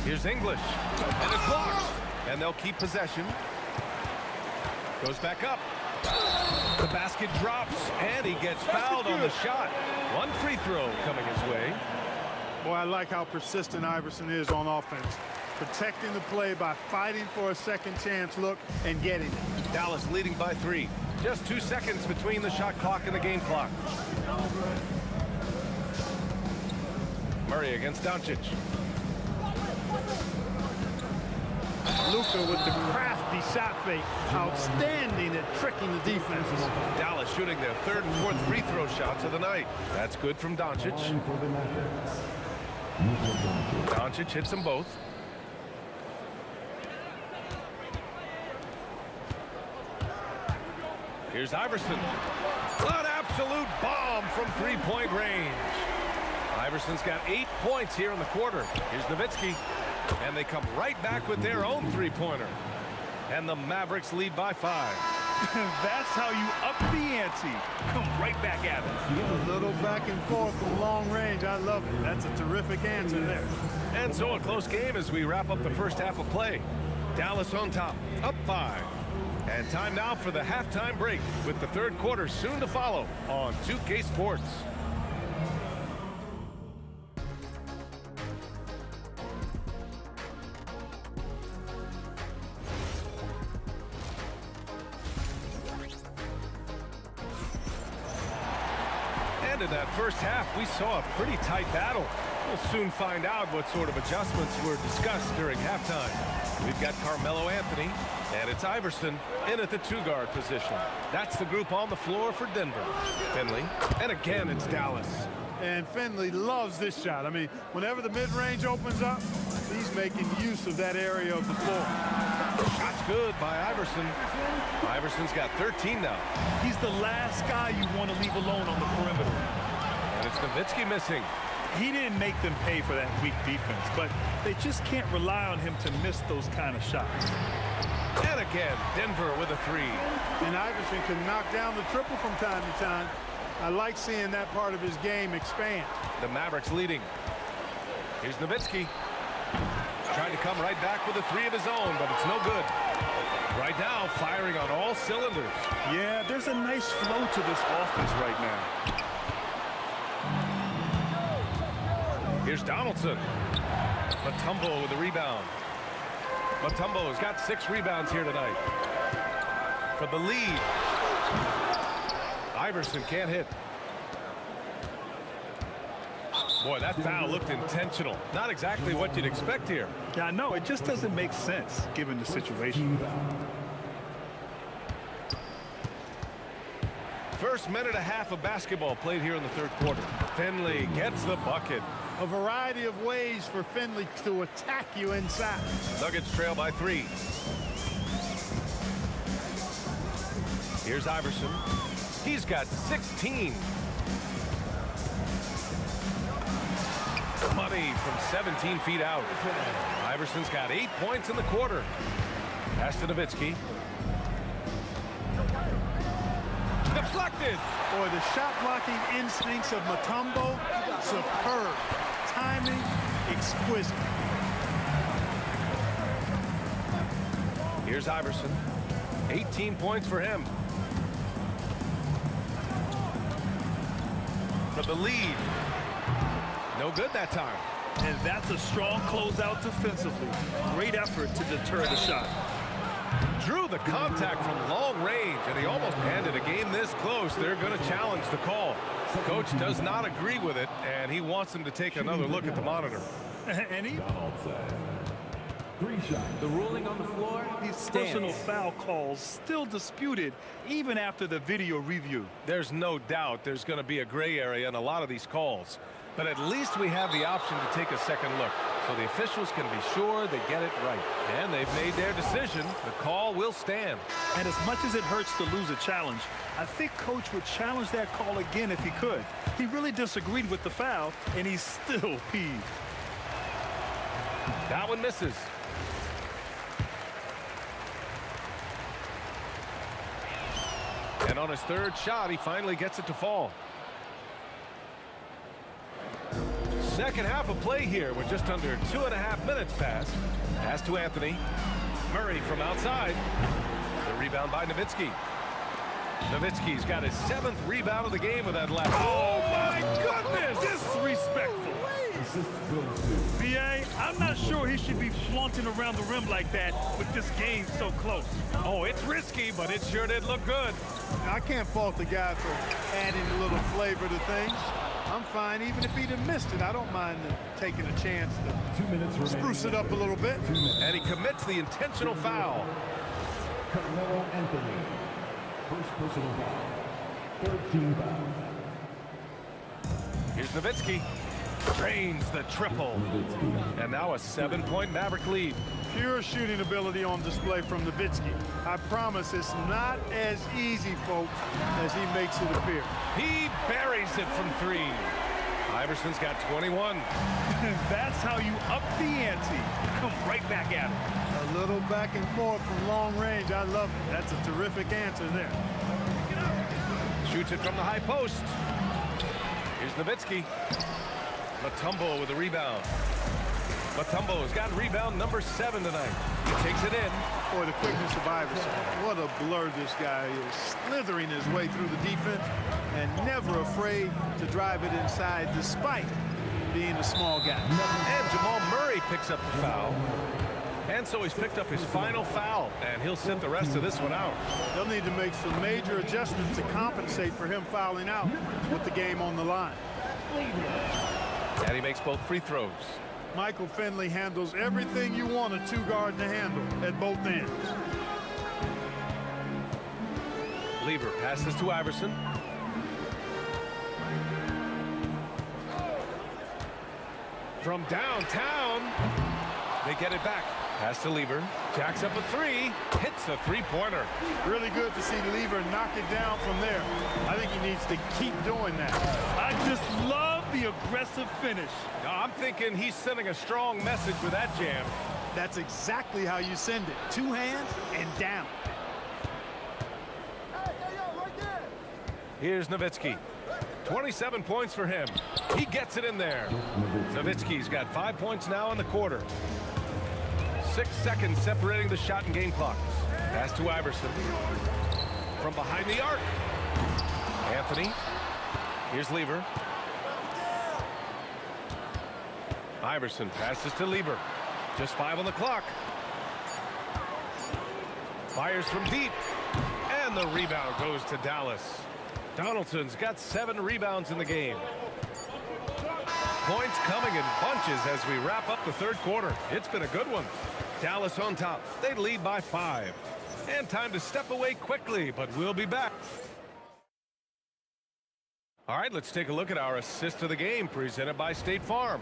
Here's English. And it's blocked. And they'll keep possession. Goes back up. The basket drops, and he gets fouled on the shot. 1 free throw coming his way. Boy, I like how persistent Iverson is on offense. Protecting the play by fighting for a second chance look and getting it. Dallas leading by 3. Just 2 seconds between the shot clock and the game clock. Murray against Doncic. Luka with the crafty shot fake. Outstanding at tricking the defense. Dallas shooting their 3rd and 4th free throw shots of the night. That's good from Doncic. Doncic hits them both. Here's Iverson. An absolute bomb from 3-point range. Iverson's got 8 points here in the quarter. Here's Nowitzki. And they come right back with their own 3-pointer. And the Mavericks lead by 5. That's how you up the ante. Come right back at it. A little back and forth from long range. I love it. That's a terrific answer there. And so a close game as we wrap up the first half of play. Dallas on top, up 5. And time now for the halftime break with the 3rd quarter soon to follow on 2K Sports. In that first half, we saw a pretty tight battle. We'll soon find out what sort of adjustments were discussed during halftime. We've got Carmelo Anthony, and it's Iverson in at the 2-guard position. That's the group on the floor for Denver. Finley, and again, it's Dallas. And Finley loves this shot. I mean, whenever the mid-range opens up, he's making use of that area of the floor. Shot's good by Iverson. Iverson's got 13 now. He's the last guy you want to leave alone on the perimeter. And it's Nowitzki missing. He didn't make them pay for that weak defense, but they just can't rely on him to miss those kind of shots. And again, Denver with a three. And Iverson can knock down the triple from time to time. I like seeing that part of his game expand. The Mavericks leading. Here's Nowitzki. Trying to come right back with a three of his own, but it's no good. Right now, firing on all cylinders. Yeah, there's a nice flow to this offense right now. Here's Donaldson. Mutombo with the rebound. Mutombo's got 6 rebounds here tonight. For the lead. Iverson can't hit. Boy, that foul looked intentional. Not exactly what you'd expect here. Yeah, I know. It just doesn't make sense given the situation. First minute and a half of basketball played here in the third quarter. Finley gets the bucket. A variety of ways for Finley to attack you inside. Nuggets trail by 3. Here's Iverson. He's got 16. Money from 17 feet out. Iverson's got 8 points in the quarter. Pass to Nowitzki. Deflected. Boy, the shot blocking instincts of Mutombo, superb. Timing, exquisite. Here's Iverson. 18 points for him. For the lead. No good that time. And that's a strong closeout defensively. Great effort to deter the shot. Drew the contact from long range, and he almost ended a game this close. They're going to challenge the call. Coach does not agree with it, and he wants him to take another look at the monitor. And he... The ruling on the floor These personal foul calls still disputed even after the video review. There's no doubt there's going to be a gray area in a lot of these calls. But at least we have the option to take a second look, so the officials can be sure they get it right. And they've made their decision. The call will stand. And as much as it hurts to lose a challenge, I think Coach would challenge that call again if he could. He really disagreed with the foul, and he's still peeved. That one misses. And on his third shot, he finally gets it to fall. Second half of play here with just under 2.5 minutes passed. Pass to Anthony. Murray from outside. The rebound by Nowitzki. Nowitzki's got his 7th rebound of the game with that last. Oh my goodness! Disrespectful. B.A., I'm not sure he should be flaunting around the rim like that with this game so close. Oh, it's risky, but it sure did look good. I can't fault the guy for adding a little flavor to things. I'm fine, even if he'd have missed it. I don't mind taking a chance to spruce it up a little bit. And he commits the intentional foul. Carmelo Anthony. First personal foul. 13 fouls. Here's Nowitzki. Drains the triple. And now a 7-point Maverick lead. Pure shooting ability on display from Nowitzki. I promise it's not as easy, folks, as he makes it appear. He buries it from 3. Iverson's got 21. That's how you up the ante. Come right back at him. A little back and forth from long range. I love it. That's a terrific answer there. Shoots it from the high post. Here's Nowitzki. Mutombo with the rebound. Mutombo's got rebound number 7 tonight. He takes it in. Boy, the quickness of Iverson. What a blur this guy is. Slithering his way through the defense and never afraid to drive it inside despite being a small guy. And Jamal Murray picks up the foul. And so he's picked up his final foul, and he'll sit the rest of this one out. They'll need to make some major adjustments to compensate for him fouling out with the game on the line. And he makes both free throws. Michael Finley handles everything you want a 2-guard to handle at both ends. Lever passes to Iverson. From downtown, they get it back. Pass to Lever. Jacks up a three. Hits a three-pointer. Really good to see Lever knock it down from there. I think he needs to keep doing that. I just love the aggressive finish. I'm thinking he's sending a strong message with that jam. That's exactly how you send it. Two hands and down. Here's Nowitzki. 27 points for him. He gets it in there. Nowitzki's got 5 points now in the quarter. 6 seconds separating the shot and game clocks. Pass to Iverson. From behind the arc. Anthony. Here's Lever. Iverson passes to Lever. Just 5 on the clock. Fires from deep. And the rebound goes to Dallas. Donaldson's got 7 rebounds in the game. Points coming in bunches as we wrap up the third quarter. It's been a good one. Dallas on top. They lead by 5. And time to step away quickly, but we'll be back. All right, let's take a look at our assist of the game presented by State Farm.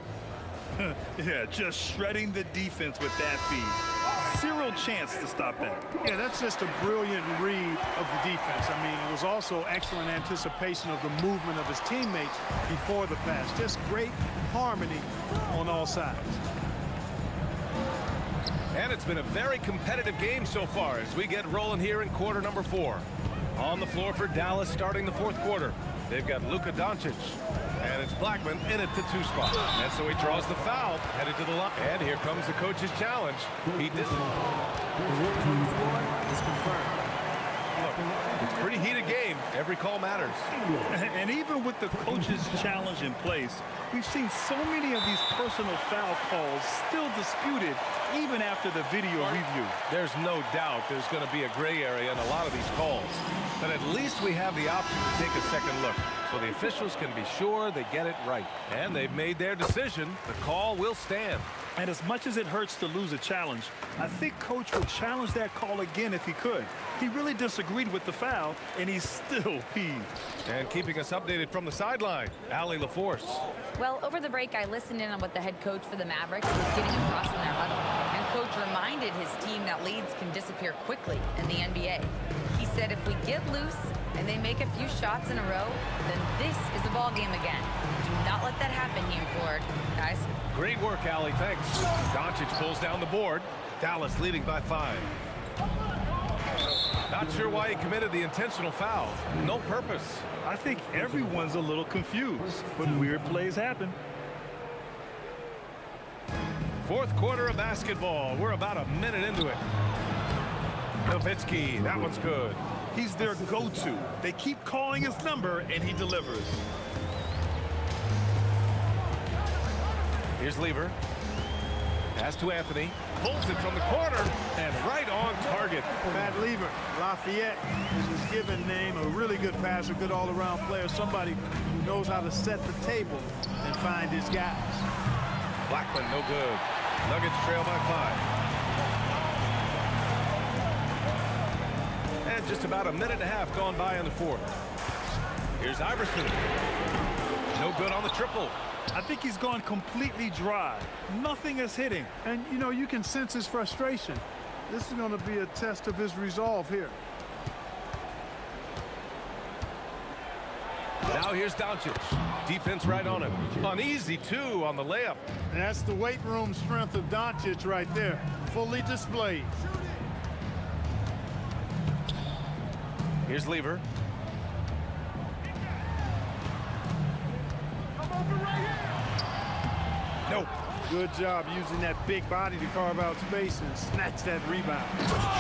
Yeah, just shredding the defense with that feed. Zero chance to stop that. Yeah, that's just a brilliant read of the defense. I mean, it was also excellent anticipation of the movement of his teammates before the pass. Just great harmony on all sides. And it's been a very competitive game so far as we get rolling here in quarter number 4. On the floor for Dallas starting the fourth quarter. They've got Luka Doncic. And it's Blackman in at the 2 spot. And so he draws the foul, headed to the line. And here comes the coach's challenge. He did. Is confirmed. Look, it's a pretty heated game. Every call matters. And even with the coach's challenge in place, we've seen so many of these personal foul calls still disputed even after the video review. There's no doubt there's going to be a gray area in a lot of these calls. But at least we have the option to take a second look, so the officials can be sure they get it right. And they've made their decision. The call will stand. And as much as it hurts to lose a challenge, I think Coach would challenge that call again if he could. He really disagreed with the foul, and he's still peeved. And keeping us updated from the sideline, Allie LaForce. Well, over the break, I listened in on what the head coach for the Mavericks was getting across in their huddle. And Coach reminded his team that leads can disappear quickly in the NBA. He said if we get loose and they make a few shots in a row, then this is a ball game again. Do not let that happen, he implored. Guys. Great work, Allie. Thanks. Doncic pulls down the board. Dallas leading by 5. Not sure why he committed the intentional foul. No purpose. I think everyone's a little confused, but weird plays happen. Fourth quarter of basketball. We're about a minute into it. Nowitzki, that one's good. He's their go-to. They keep calling his number, and he delivers. Here's Lever. Pass to Anthony. Pulls it from the corner and right on target. Pat Lever, Lafayette is his given name. A really good passer, good all-around player. Somebody who knows how to set the table and find his guys. Blackman, no good. Nuggets trail by 5. And just about a minute and a half gone by in the fourth. Here's Iverson. No good on the triple. I think he's gone completely dry. Nothing is hitting. And, you know, you can sense his frustration. This is going to be a test of his resolve here. Now here's Doncic. Defense right on him. An easy 2 on the layup. And that's the weight room strength of Doncic right there. Fully displayed. Here's Lever. Nope. Good job using that big body to carve out space and snatch that rebound.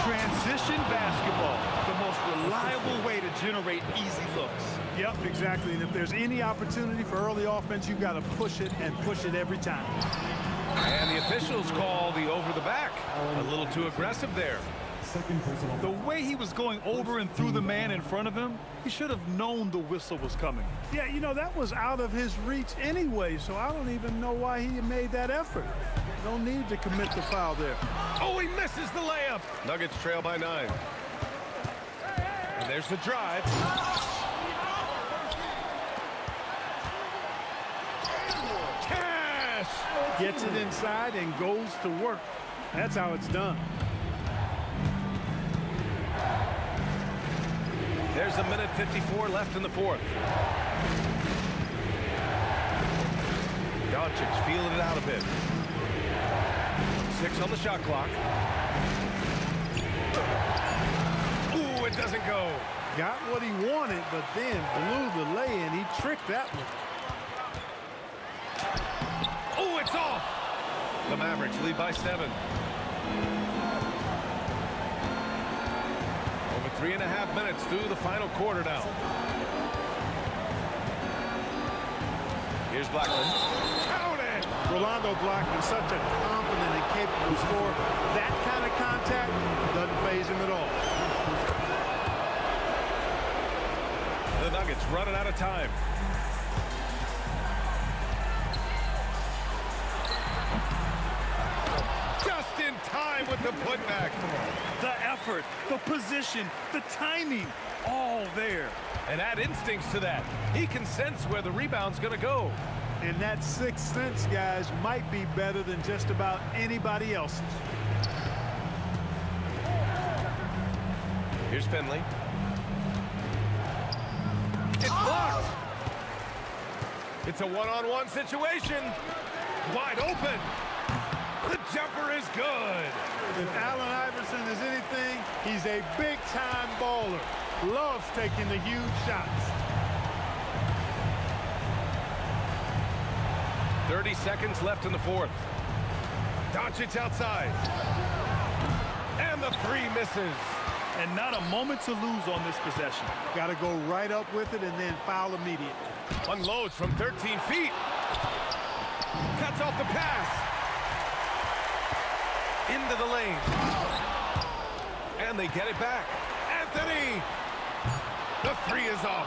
Transition basketball, the most reliable way to generate easy looks. Yep, exactly. And if there's any opportunity for early offense, you've got to push it and push it every time. And the officials call the over the back. A little too aggressive there. The way he was going over and through the man in front of him, he should have known the whistle was coming. Yeah, you know, that was out of his reach anyway, so I don't even know why he made that effort. No need to commit the foul there. Oh, he misses the layup. Nuggets trail by 9. And there's the drive. Cash! Gets it inside and goes to work. That's how it's done. There's a minute 54 left in the fourth. Doncic feeling it out a bit. 6 on the shot clock. Ooh, it doesn't go. Got what he wanted, but then blew the lay-in. He tricked that one. Oh, it's off. The Mavericks lead by 7. Over 3.5 minutes through the final quarter now. Here's Blackman. Count it! Rolando Blackman, such a confident and capable scorer. That kind of contact doesn't faze him at all. The Nuggets running out of time. Just in time with the putback. The effort, the position, the timing, all there. And add instincts to that. He can sense where the rebound's going to go. And that sixth sense, guys, might be better than just about anybody else's. Here's Finley. It's blocked. It's a one-on-one situation. Wide open. The jumper is good. If Allen Iverson is anything, he's a big-time baller. Loves taking the huge shots. 30 seconds left in the fourth. Doncic outside. And the three misses. And not a moment to lose on this possession. Got to go right up with it and then foul immediately. Unloads from 13 feet. Cuts off the pass. Into the lane. And they get it back. Anthony. The three is off.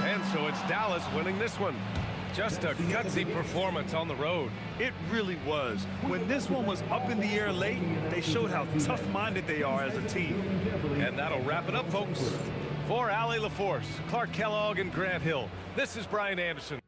And so it's Dallas winning this one. Just a gutsy performance on the road. It really was. When this one was up in the air late, they showed how tough-minded they are as a team. And that'll wrap it up, folks. For Allie LaForce, Clark Kellogg, and Grant Hill, this is Brian Anderson.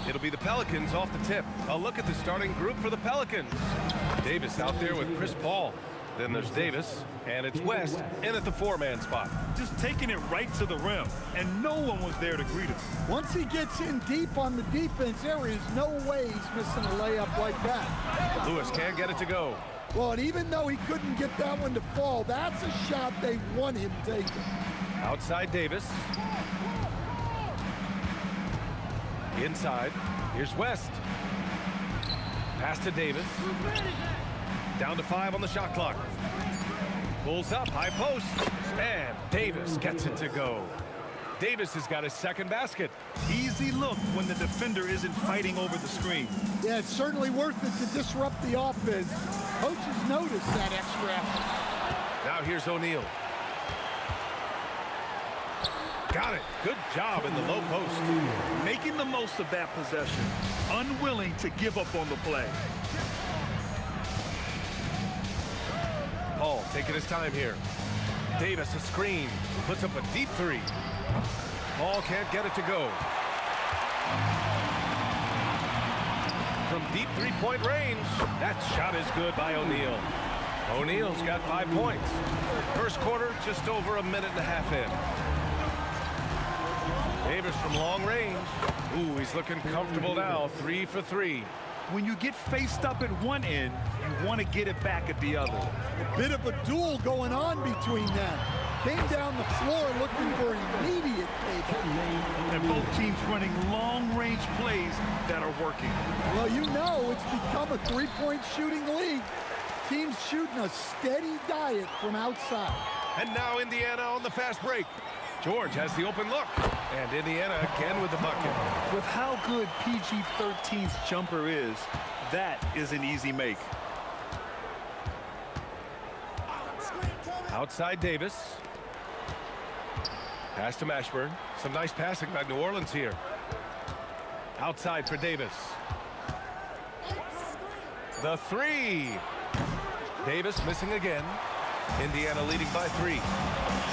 It'll be the Pelicans off the tip. A look at the starting group for the Pelicans. Davis out there with Chris Paul. Then there's Davis, and it's West in at the four-man spot. Just taking it right to the rim, and no one was there to greet him. Once he gets in deep on the defense, there is no way he's missing a layup like that. Lewis can't get it to go. Well, and even though he couldn't get that one to fall, that's a shot they want him taking. Outside Davis. Inside, here's West. Pass to Davis. Down to 5 on the shot clock. Pulls up, high post, and Davis gets it to go. Davis has got his second basket. Easy look when the defender isn't fighting over the screen. Yeah, it's certainly worth it to disrupt the offense. Coaches notice that extra effort. Now here's O'Neal. Got it. Good job in the low post. Making the most of that possession. Unwilling to give up on the play. Paul taking his time here. Davis a screen. Puts up a deep three. Paul can't get it to go. From from deep three-point range. That shot is good by O'Neal. O'Neal's got 5 points. First quarter, just over a minute and a half in. Davis from long range. Ooh, he's looking comfortable now. 3 for 3. When you get faced up at one end, you want to get it back at the other. A bit of a duel going on between them. Came down the floor looking for immediate payback. And both teams running long-range plays that are working. Well, you know it's become a three-point shooting league. Teams shooting a steady diet from outside. And now Indiana on the fast break. George has the open look. And Indiana again with the bucket. With how good PG-13's jumper is, that is an easy make. Outside Davis. Pass to Mashburn. Some nice passing by New Orleans here. Outside for Davis. The three. Davis missing again. Indiana leading by 3.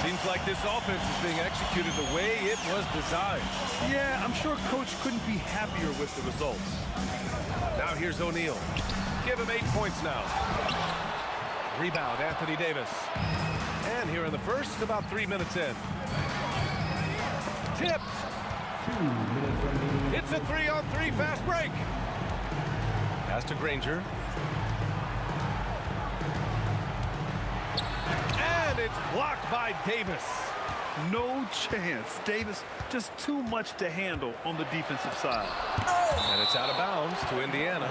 Seems like this offense is being executed the way it was designed. Yeah, I'm sure Coach couldn't be happier with the results. Now here's O'Neal. Give him 8 points now. Rebound, Anthony Davis. And here in the first, about 3 minutes in. Tipped. It's a 3-on-3 fast break. Pass to Granger. And it's blocked by Davis. No chance. Davis just too much to handle on the defensive side. And it's out of bounds to Indiana.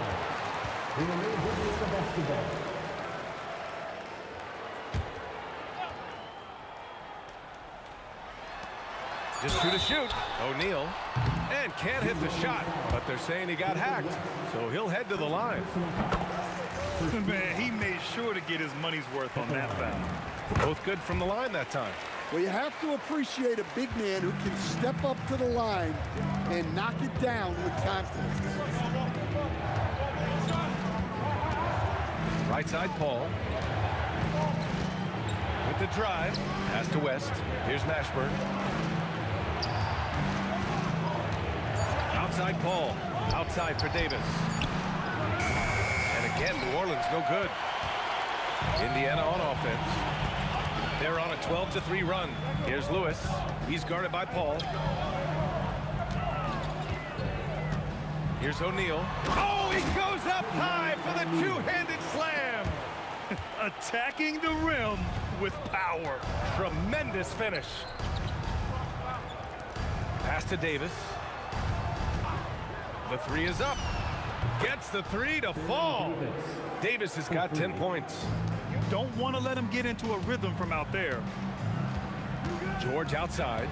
Just 2 to shoot. O'Neal. And can't hit the shot, but they're saying he got hacked, so he'll head to the line. Man, he made sure to get his money's worth on that foul. Both good from the line that time. Well, you have to appreciate a big man who can step up to the line and knock it down with confidence. Right side, Paul. With the drive. Pass to West. Here's Mashburn. Outside Paul. Outside for Davis. And again, New Orleans no good. Indiana on offense. They're on a 12-3 run. Here's Lewis. He's guarded by Paul. Here's O'Neal. Oh, he goes up high for the two-handed slam. Attacking the rim with power. Tremendous finish. Pass to Davis. The three is up. Gets the three to fall. Davis has got 10 points. You don't want to let him get into a rhythm from out there. George outside.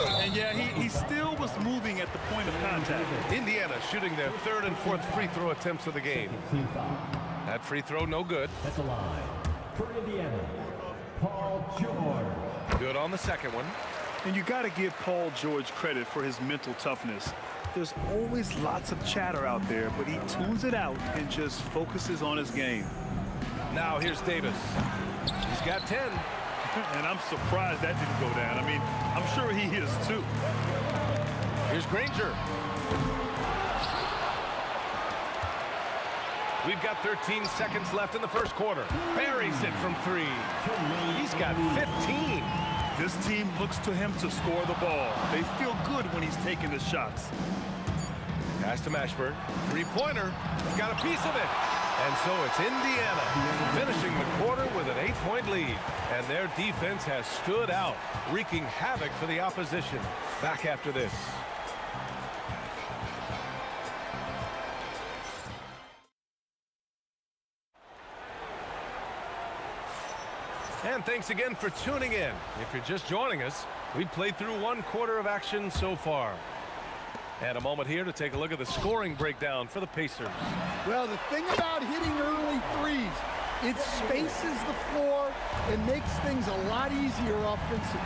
And yeah, he still was moving at the point of contact. Indiana shooting their 3rd and 4th free throw attempts of the game. That free throw no good. At the line for Indiana, Paul George. Good on the second one. And you got to give Paul George credit for his mental toughness. There's always lots of chatter out there, but he tunes it out and just focuses on his game. Now here's Davis. He's got 10. And I'm surprised that didn't go down. I mean, I'm sure he is too. Here's Granger. We've got 13 seconds left in the first quarter. Buries it from 3. He's got 15. This team looks to him to score the ball. They feel good when he's taking the shots. Pass to Mashburn. Three-pointer. He's got a piece of it. And so it's Indiana finishing the quarter with an 8-point lead. And their defense has stood out, wreaking havoc for the opposition. Back after this. And thanks again for tuning in. If you're just joining us, we played through 1 quarter of action so far. And a moment here to take a look at the scoring breakdown for the Pacers. Well, the thing about hitting early threes, it spaces the floor and makes things a lot easier offensively.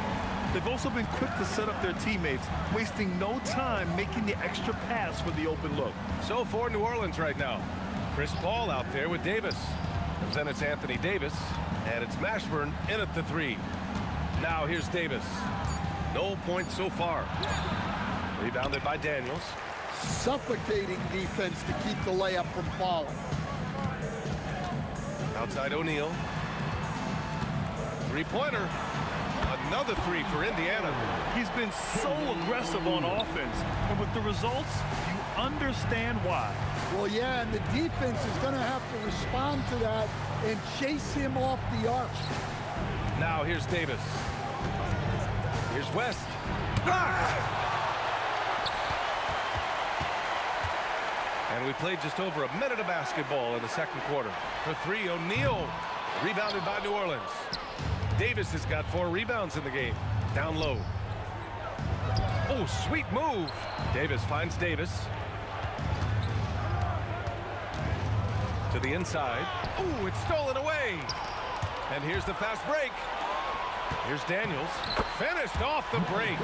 They've also been quick to set up their teammates, wasting no time making the extra pass for the open look. So for New Orleans right now, Chris Paul out there with Davis. And then it's Anthony Davis, and it's Mashburn in at the 3. Now here's Davis. No points so far. Rebounded by Daniels. Suffocating defense to keep the layup from falling. Outside O'Neal. Three-pointer. Another three for Indiana. He's been so aggressive on offense, and with the results, you understand why. Well, yeah, and the defense is going to have to respond to that and chase him off the arc. Now here's Davis. Here's West. Blocked! And we played just over a minute of basketball in the second quarter. For three, O'Neal. Rebounded by New Orleans. Davis has got 4 rebounds in the game. Down low. Oh, sweet move. Davis finds Davis. To the inside. Oh, it's stolen away. And here's the fast break. Here's Daniels. Finished off the break.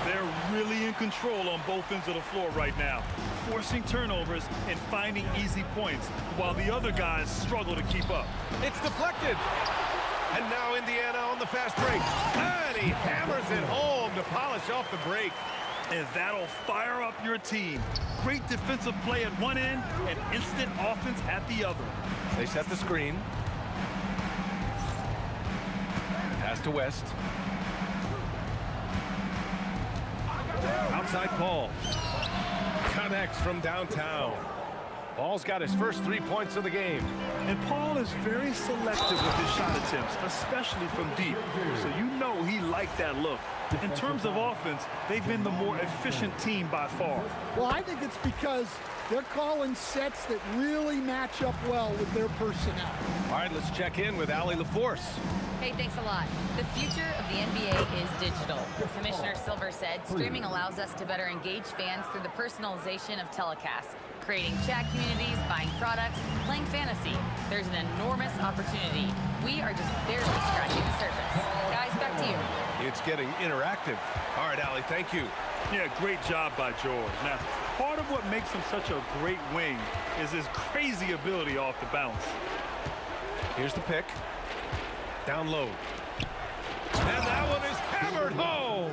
They're really in control on both ends of the floor right now, forcing turnovers and finding easy points, while the other guys struggle to keep up. It's deflected. And now Indiana on the fast break. And he hammers it home to polish off the break. And that'll fire up your team. Great defensive play at one end and instant offense at the other. They set the screen. Pass to West. Outside Paul. Connects from downtown. Paul's got his first 3 points of the game. And Paul is very selective with his shot attempts, especially from deep. So you know he liked that look. In terms of offense, they've been the more efficient team by far. Well, I think it's because they're calling sets that really match up well with their personnel. All right, let's check in with Allie LaForce. Hey, thanks a lot. The future of the NBA is digital. Commissioner Silver said streaming allows us to better engage fans through the personalization of telecasts, creating chat communities, buying products, playing fantasy. There's an enormous opportunity. We are just barely scratching the surface. Guys, back to you. It's getting interactive. All right, Allie, thank you. Yeah, great job by George. Now, part of what makes him such a great wing is his crazy ability off the bounce. Here's the pick. Down low. And that one is hammered home.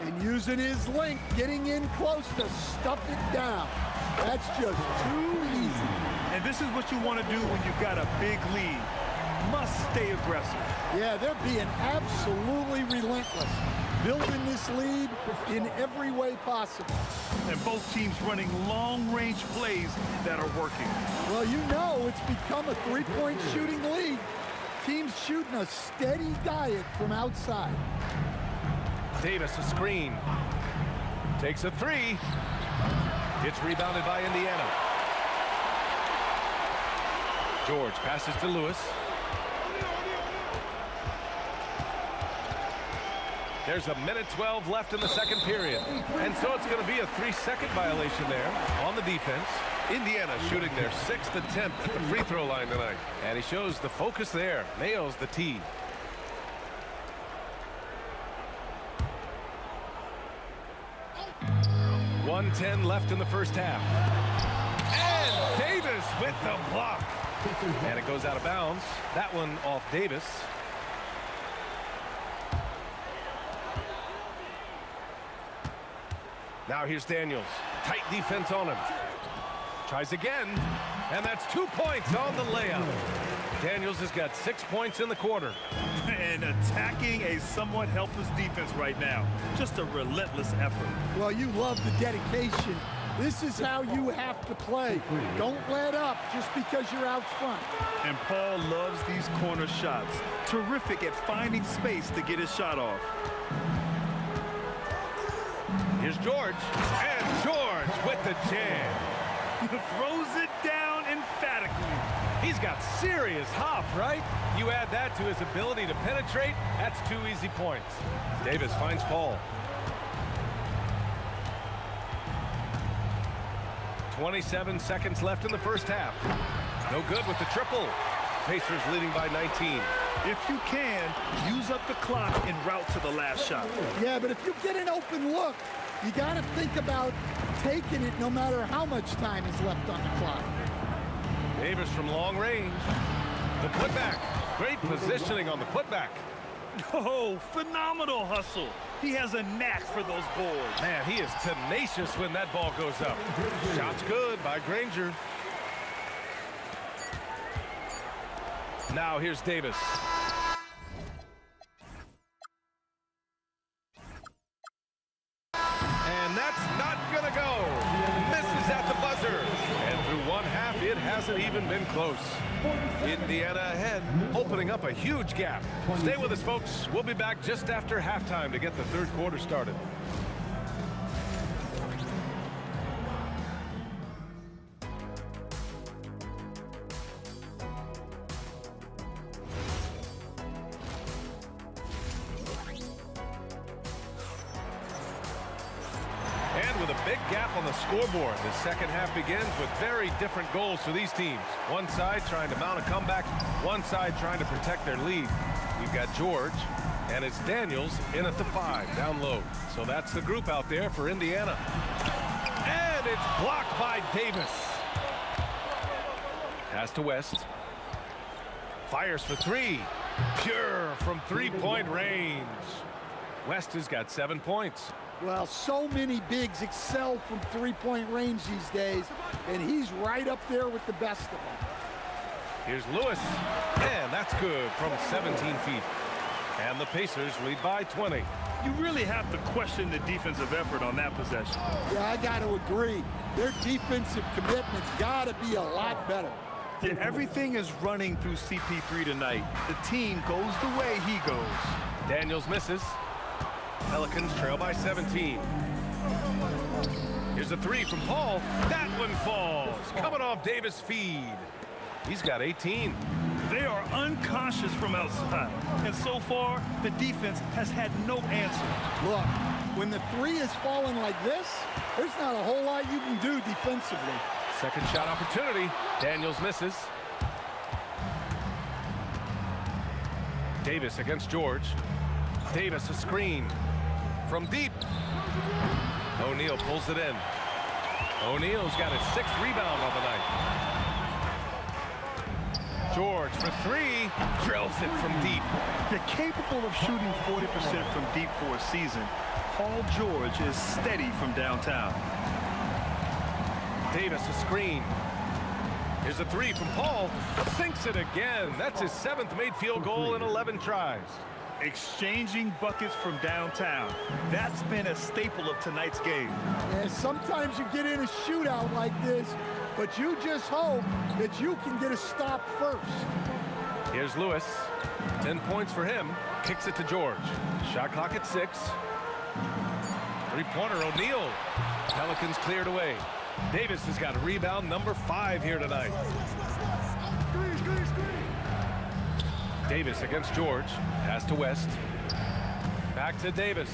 And using his length, getting in close to stuff it down. That's just too easy. And this is what you want to do when you've got a big lead. Must stay aggressive. Yeah, they're being absolutely relentless, building this lead in every way possible. And both teams running long-range plays that are working. Well, you know it's become a three-point shooting league. Teams shooting a steady diet from outside. Davis a screen. Takes a three. It's rebounded by Indiana. George passes to Lewis. There's a minute 12 left in the second period. And so it's going to be a 3-second violation there on the defense. Indiana shooting their 6th attempt at the free throw line tonight. And he shows the focus there. Nails the tee. .110 left in the first half. And Davis with the block. And it goes out of bounds. That one off Davis. Now here's Daniels. Tight defense on him. Tries again. And that's 2 points on the layup. Daniels has got 6 points in the quarter. And attacking a somewhat helpless defense right now. Just a relentless effort. Well, you love the dedication. This is how you have to play. Don't let up just because you're out front. And Paul loves these corner shots. Terrific at finding space to get his shot off. Here's George. And George with the jam. Throws it down emphatically. He's got serious hop, right? You add that to his ability to penetrate, that's 2 easy points. Davis finds Paul. 27 seconds left in the first half. No good with the triple. Pacers leading by 19. If you can, use up the clock en route to the last shot. Yeah, but if you get an open look, you got to think about taking it no matter how much time is left on the clock. Davis from long range. The putback. Great positioning on the putback. Oh, phenomenal hustle. He has a knack for those boards. Man, he is tenacious when that ball goes up. Shot's good by Granger. Now here's Davis. And that's not gonna go. Misses at the buzzer. And through one half, it hasn't even been close. Indiana ahead, opening up a huge gap. Stay with us, folks. We'll be back just after halftime to get the third quarter started. With a big gap on the scoreboard, the second half begins with very different goals for these teams. One side trying to mount a comeback, one side trying to protect their lead. You've got George, and it's Daniels in at the 5, down low. So that's the group out there for Indiana. And it's blocked by Davis. Pass to West. Fires for 3. Pure from three-point range. West has got 7 points. Well, so many bigs excel from three-point range these days, and he's right up there with the best of them. Here's Lewis, and that's good from 17 feet. And the Pacers lead by 20. You really have to question the defensive effort on that possession. Yeah, I got to agree. Their defensive commitment's got to be a lot better. Yeah, everything is running through CP3 tonight. The team goes the way he goes. Daniels misses. Pelicans trail by 17. Here's a 3 from Paul. That one falls. Coming off Davis' feed. He's got 18. They are unconscious from outside. And so far, the defense has had no answer. Look, when the 3 is falling like this, there's not a whole lot you can do defensively. Second shot opportunity. Daniels misses. Davis against George. Davis a screen. From deep. O'Neal pulls it in. O'Neal's got his 6th rebound on the night. George for 3. Drills it from deep. They're capable of shooting 40% from deep for a season. Paul George is steady from downtown. Davis a screen. Here's a 3 from Paul. Sinks it again. That's his 7th made field goal in 11 tries. Exchanging buckets from downtown. That's been a staple of tonight's game. And sometimes you get in a shootout like this, but you just hope that you can get a stop first. Here's Lewis. 10 points for him. Kicks it to George. Shot clock at 6. Three-pointer O'Neal. Pelicans cleared away. Davis has got rebound number 5 here tonight. Davis against George. Pass to West. Back to Davis.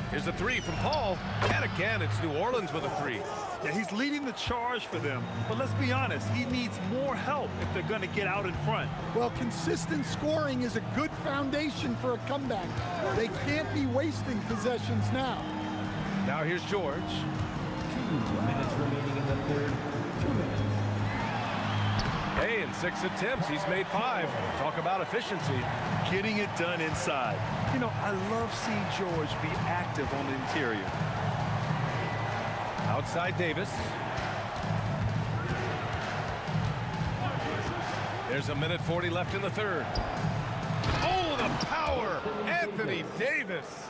Here's a 3 from Paul. And again, it's New Orleans with a 3. Yeah, he's leading the charge for them. But let's be honest, he needs more help if they're going to get out in front. Well, consistent scoring is a good foundation for a comeback. They can't be wasting possessions now. Now here's George. 2 minutes remaining in the third. 2 minutes. Hey, in 6 attempts, he's made 5. Talk about efficiency. Getting it done inside. You know, I love seeing George be active on the interior. Outside Davis. There's a minute 40 left in the third. Oh, the power! Anthony Davis.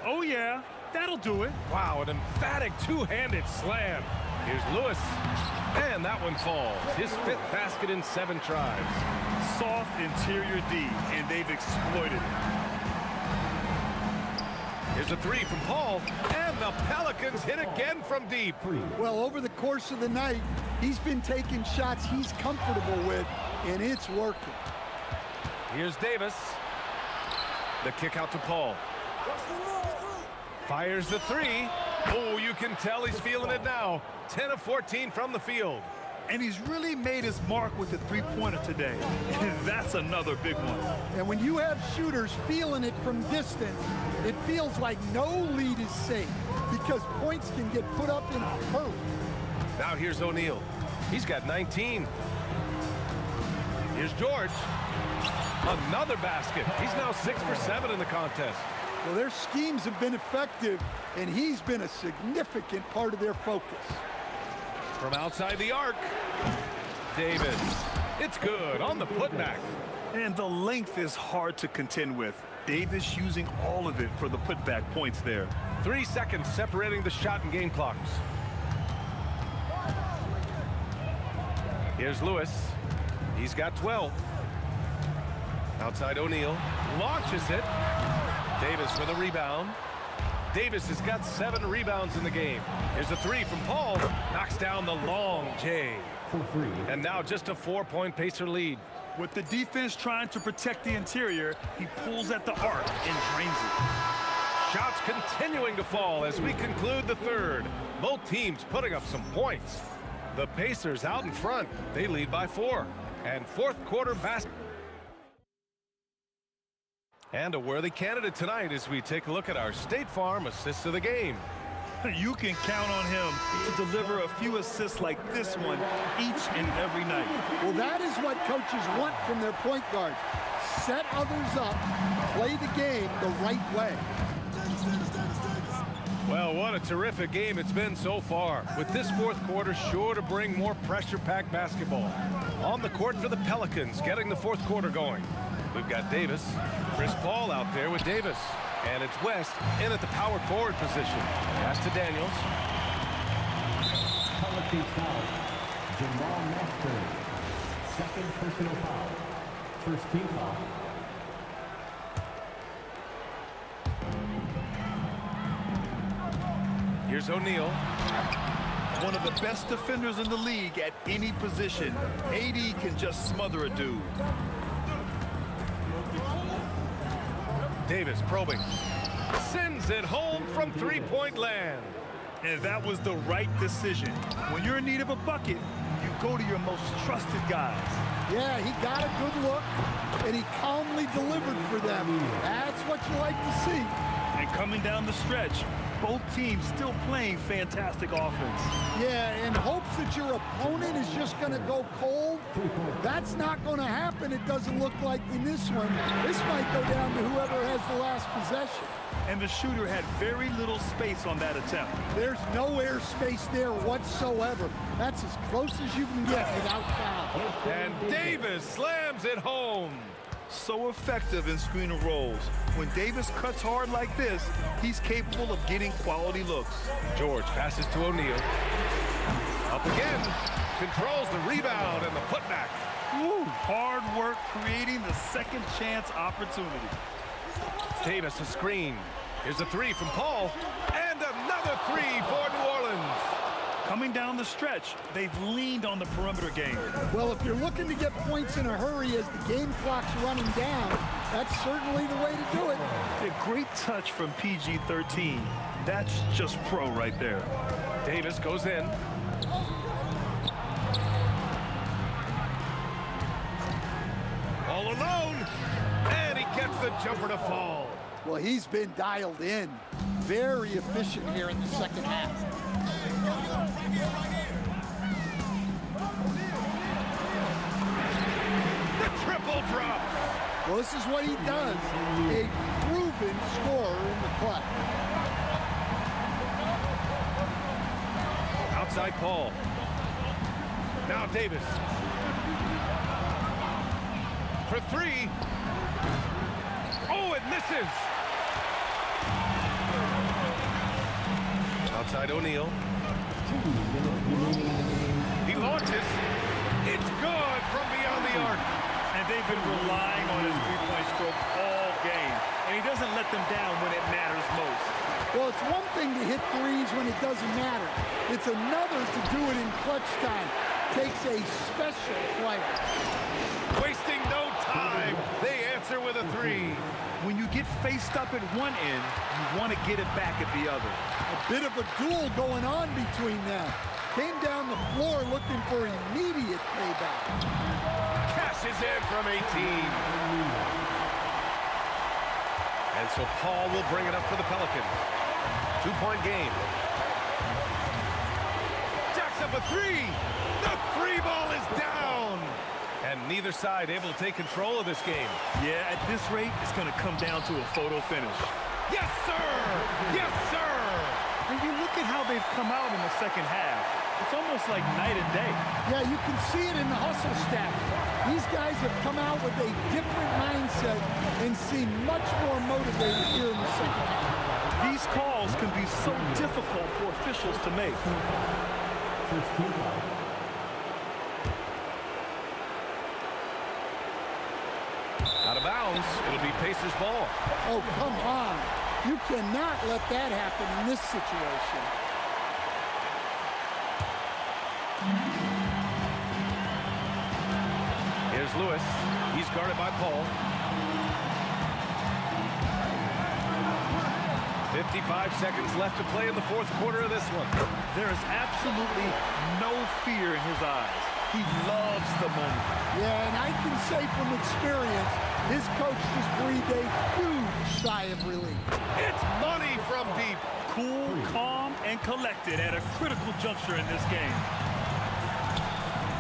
Oh, yeah. That'll do it. Wow, an emphatic two-handed slam. Here's Lewis. And that one falls. His 5th basket in 7 tries. Soft interior D, and they've exploited it. Here's a 3 from Paul. And the Pelicans hit again from deep. Well, over the course of the night, he's been taking shots he's comfortable with, and it's working. Here's Davis. The kick out to Paul. Fires the 3. Oh, you can tell he's feeling it now. 10 of 14 from the field. And he's really made his mark with the three-pointer today. That's another big one. And when you have shooters feeling it from distance, it feels like no lead is safe because points can get put up in a hurry. Now here's O'Neal. He's got 19. Here's George. Another basket. He's now 6 for 7 in the contest. Well, their schemes have been effective, and he's been a significant part of their focus. From outside the arc, Davis. It's good on the putback. And the length is hard to contend with. Davis using all of it for the putback points there. 3 seconds separating the shot and game clocks. Here's Lewis. He's got 12. Outside O'Neal. Launches it. Davis for the rebound. Davis has got 7 rebounds in the game. Here's a 3 from Paul. Knocks down the long J. And now just a 4-point Pacer lead. With the defense trying to protect the interior, he pulls at the arc and drains it. Shots continuing to fall as we conclude the third. Both teams putting up some points. The Pacers out in front. They lead by 4. And fourth quarter basketball. And a worthy candidate tonight as we take a look at our State Farm assists of the game. You can count on him to deliver a few assists like this one each and every night. Well, that is what coaches want from their point guards. Set others up, play the game the right way. Well, what a terrific game it's been so far, with this fourth quarter sure to bring more pressure-packed basketball. On the court for the Pelicans, getting the fourth quarter going. We've got Davis, Chris Paul out there with Davis. And it's West in at the power forward position. Pass to Daniels. Pelicans foul. Jamal Masters. Second personal foul. First team foul. Here's O'Neal. One of the best defenders in the league at any position. AD can just smother a dude. Davis probing. Sends it home from three-point land. And that was the right decision. When you're in need of a bucket, you go to your most trusted guys. Yeah, he got a good look, and he calmly delivered for them. That's what you like to see. And coming down the stretch, both teams still playing fantastic offense. Yeah, in hopes that your opponent is just going to go cold. That's not going to happen, it doesn't look like in this one. This might go down to whoever has the last possession. And the shooter had very little space on that attempt. There's no air space there whatsoever. That's as close as you can get without foul. And Davis slams it home. So effective in screen and rolls. When Davis cuts hard like this, he's capable of getting quality looks. George passes to O'Neal. Up again. Controls the rebound and the putback. Woo, hard work creating the second chance opportunity. Davis a screen. Here's a 3 from Paul. And another 3 for New Orleans. Coming down the stretch, they've leaned on the perimeter game. Well, if you're looking to get points in a hurry as the game clock's running down, that's certainly the way to do it. A great touch from PG-13. That's just pro right there. Davis goes in. All alone. And he gets the jumper to fall. Well, he's been dialed in. Very efficient here in the second half. The triple drops. Well, this is what he does. A proven scorer in the clutch. Outside Paul. Now Davis. For 3. Oh, it misses. Outside O'Neal. He launches. It's good from beyond the arc. And they've been relying on his three-point stroke all game. And he doesn't let them down when it matters most. Well, it's one thing to hit threes when it doesn't matter. It's another to do it in clutch time. Takes a special player. Wasting no time. They answer with a 3. When you get faced up at one end, you want to get it back at the other. A bit of a duel going on between them. Came down the floor looking for immediate payback. Cashes in from 18. And so Paul will bring it up for the Pelicans. 2-point game. Jacks up a 3. The 3 ball is down. And neither side able to take control of this game. Yeah, at this rate, it's going to come down to a photo finish. Yes, sir! Yes, sir! And you look at how they've come out in the second half. It's almost like night and day. Yeah, you can see it in the hustle stats. These guys have come out with a different mindset and seem much more motivated here in the second half. These calls can be so difficult for officials to make. First team foul. Out of bounds. It'll be Pacers ball. Oh, come on. You cannot let that happen in this situation. Here's Lewis. He's guarded by Paul. 55 seconds left to play in the fourth quarter of this one. There is absolutely no fear in his eyes. He loves the moment. Yeah, and I can say from experience, his coach just breathed a huge sigh of relief. It's money from deep. Cool, calm, and collected at a critical juncture in this game.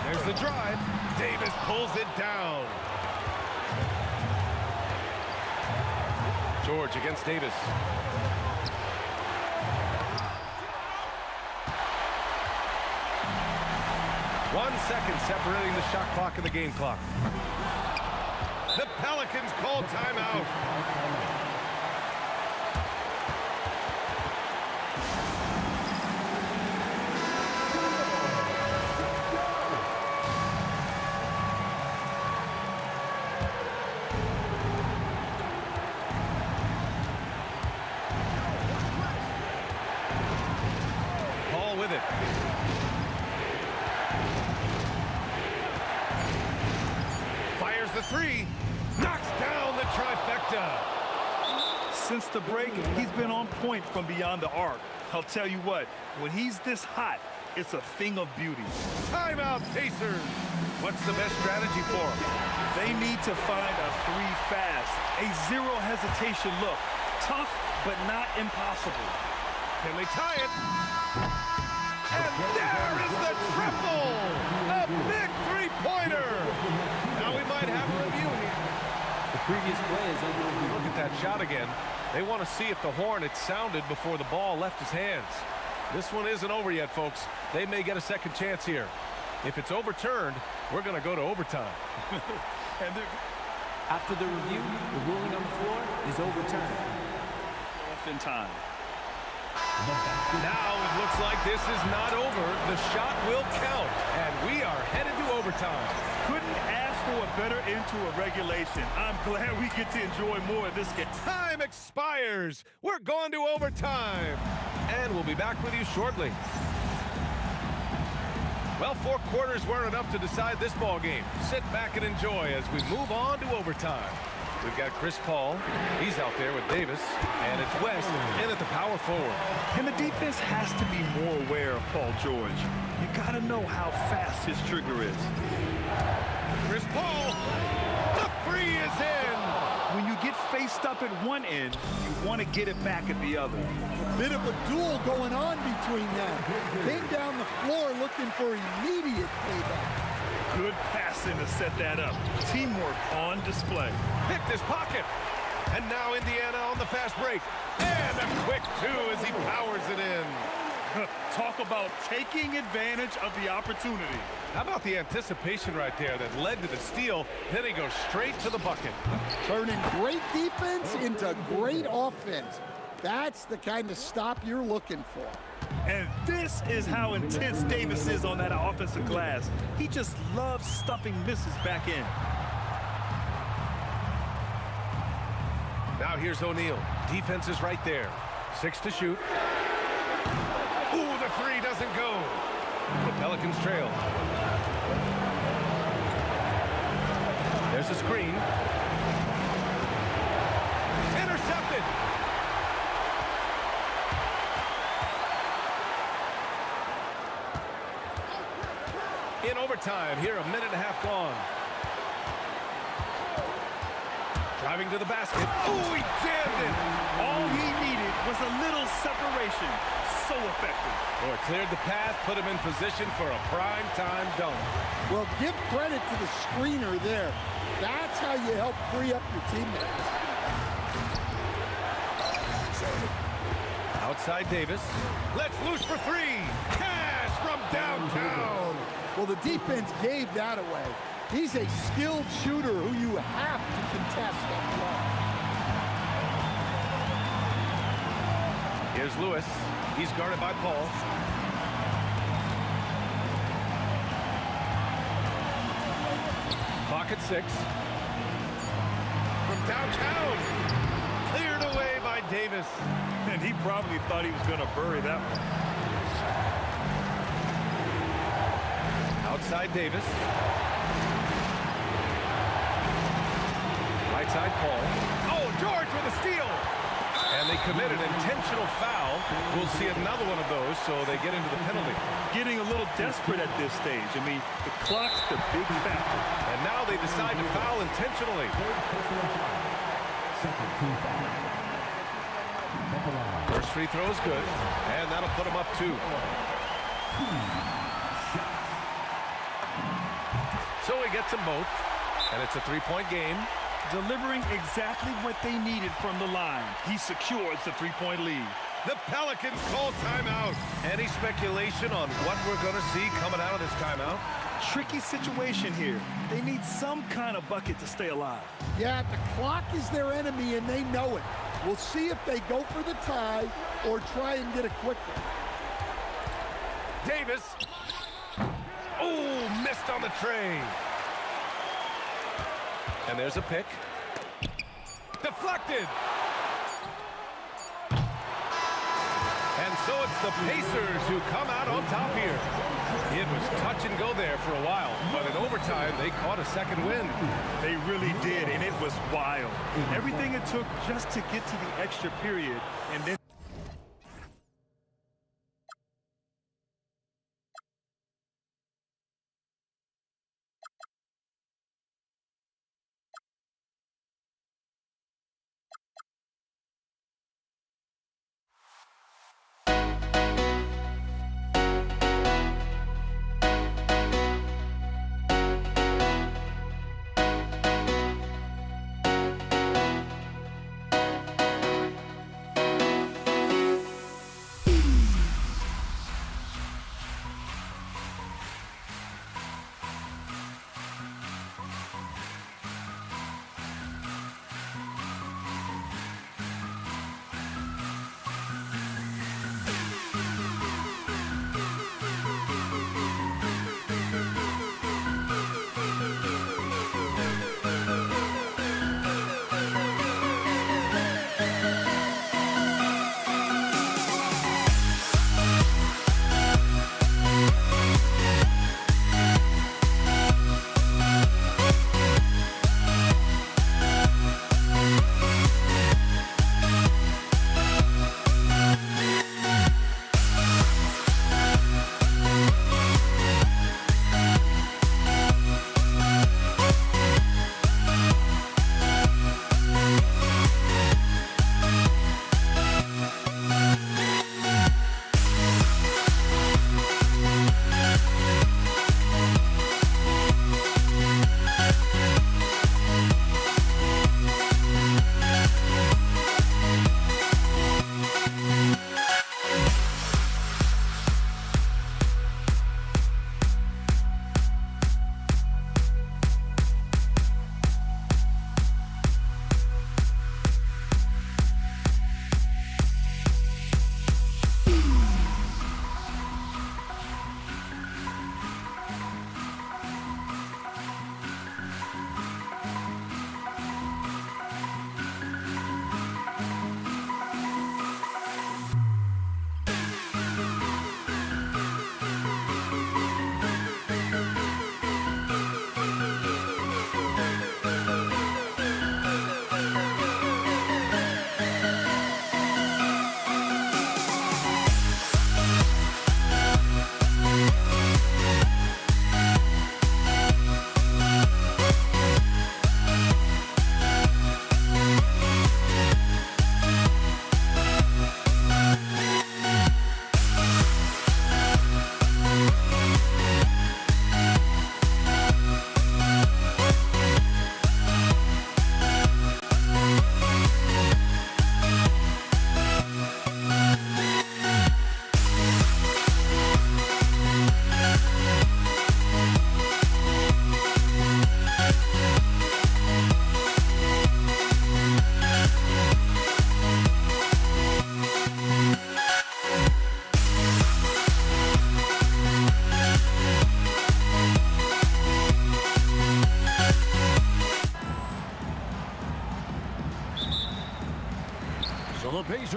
There's the drive. Davis pulls it down. George against Davis. One second separating the shot clock and the game clock. The Pelicans call timeout. Paul with it. Fires the three. Knocks down the trifecta. Since the break, he's been on point from beyond the arc. I'll tell you what, when he's this hot, it's a thing of beauty. Timeout, Pacers. What's the best strategy for them? They need to find a three fast, a zero hesitation look. Tough, but not impossible. Can they tie it? And there is the triple! A big three-pointer! Now we might have a review here. The previous play is under review. Look at that shot again. They want to see if the horn had sounded before the ball left his hands. This one isn't over yet, folks. They may get a second chance here. If it's overturned, we're going to go to overtime. After the review, the ruling on the floor is overturned. Off in time. Now it looks like this is not over. The shot will count, and we are headed to overtime. Couldn't ask for a better end to a regulation. I'm glad we get to enjoy more of this game. Time expires. We're going to overtime. And we'll be back with you shortly. Well, 4 quarters weren't enough to decide this ball game. Sit back and enjoy as we move on to overtime. We've got Chris Paul. He's out there with Davis. And it's West in at the power forward. And the defense has to be more aware of Paul George. You got to know how fast his trigger is. Chris Paul. The three is in. When you get faced up at one end, you want to get it back at the other. A bit of a duel going on between them. Came down the floor looking for immediate payback. Good passing to set that up. Teamwork on display. Picked his pocket. And now Indiana on the fast break. And a quick two as he powers it in. Talk about taking advantage of the opportunity. How about the anticipation right there that led to the steal? Then he goes straight to the bucket. Turning great defense into great offense. That's the kind of stop you're looking for. And this is how intense Davis is on that offensive glass. He just loves stuffing misses back in. Now here's O'Neal. Defense is right there. 6 to shoot. Ooh, the three doesn't go. The Pelicans trail. There's a screen. Intercepted. In overtime, here a minute and a half gone. Driving to the basket. Oh, he jammed it. All he needed was a little separation. So effective. Or cleared the path, put him in position for a prime-time dunk. Well, give credit to the screener there. That's how you help free up your teammates. Outside Davis. Let's loose for three. Cash from downtown. Well, the defense gave that away. He's a skilled shooter who you have to contest up front. Here's Lewis. He's guarded by Paul. Clock at 6. From downtown. Cleared away by Davis. And he probably thought he was going to bury that one. Outside Davis. Right side Paul. Oh, George with a steal. And they commit an intentional foul. We'll see another one of those, so they get into the penalty. Getting a little desperate at this stage. I mean, the clock's the big factor. And now they decide to foul intentionally. First free throw is good, and that'll put them up 2. So he gets them both, and it's a 3-point game. Delivering exactly what they needed from the line. He secures the 3-point lead. The Pelicans call timeout. Any speculation on what we're going to see coming out of this timeout? Tricky situation here. They need some kind of bucket to stay alive. Yeah, the clock is their enemy, and they know it. We'll see if they go for the tie or try and get a quick one. Davis. Oh, missed on the tray. And there's a pick. Deflected. And so it's the Pacers who come out on top here. It was touch and go there for a while, but in overtime, they caught a second win. They really did, and it was wild. Everything it took just to get to the extra period, and then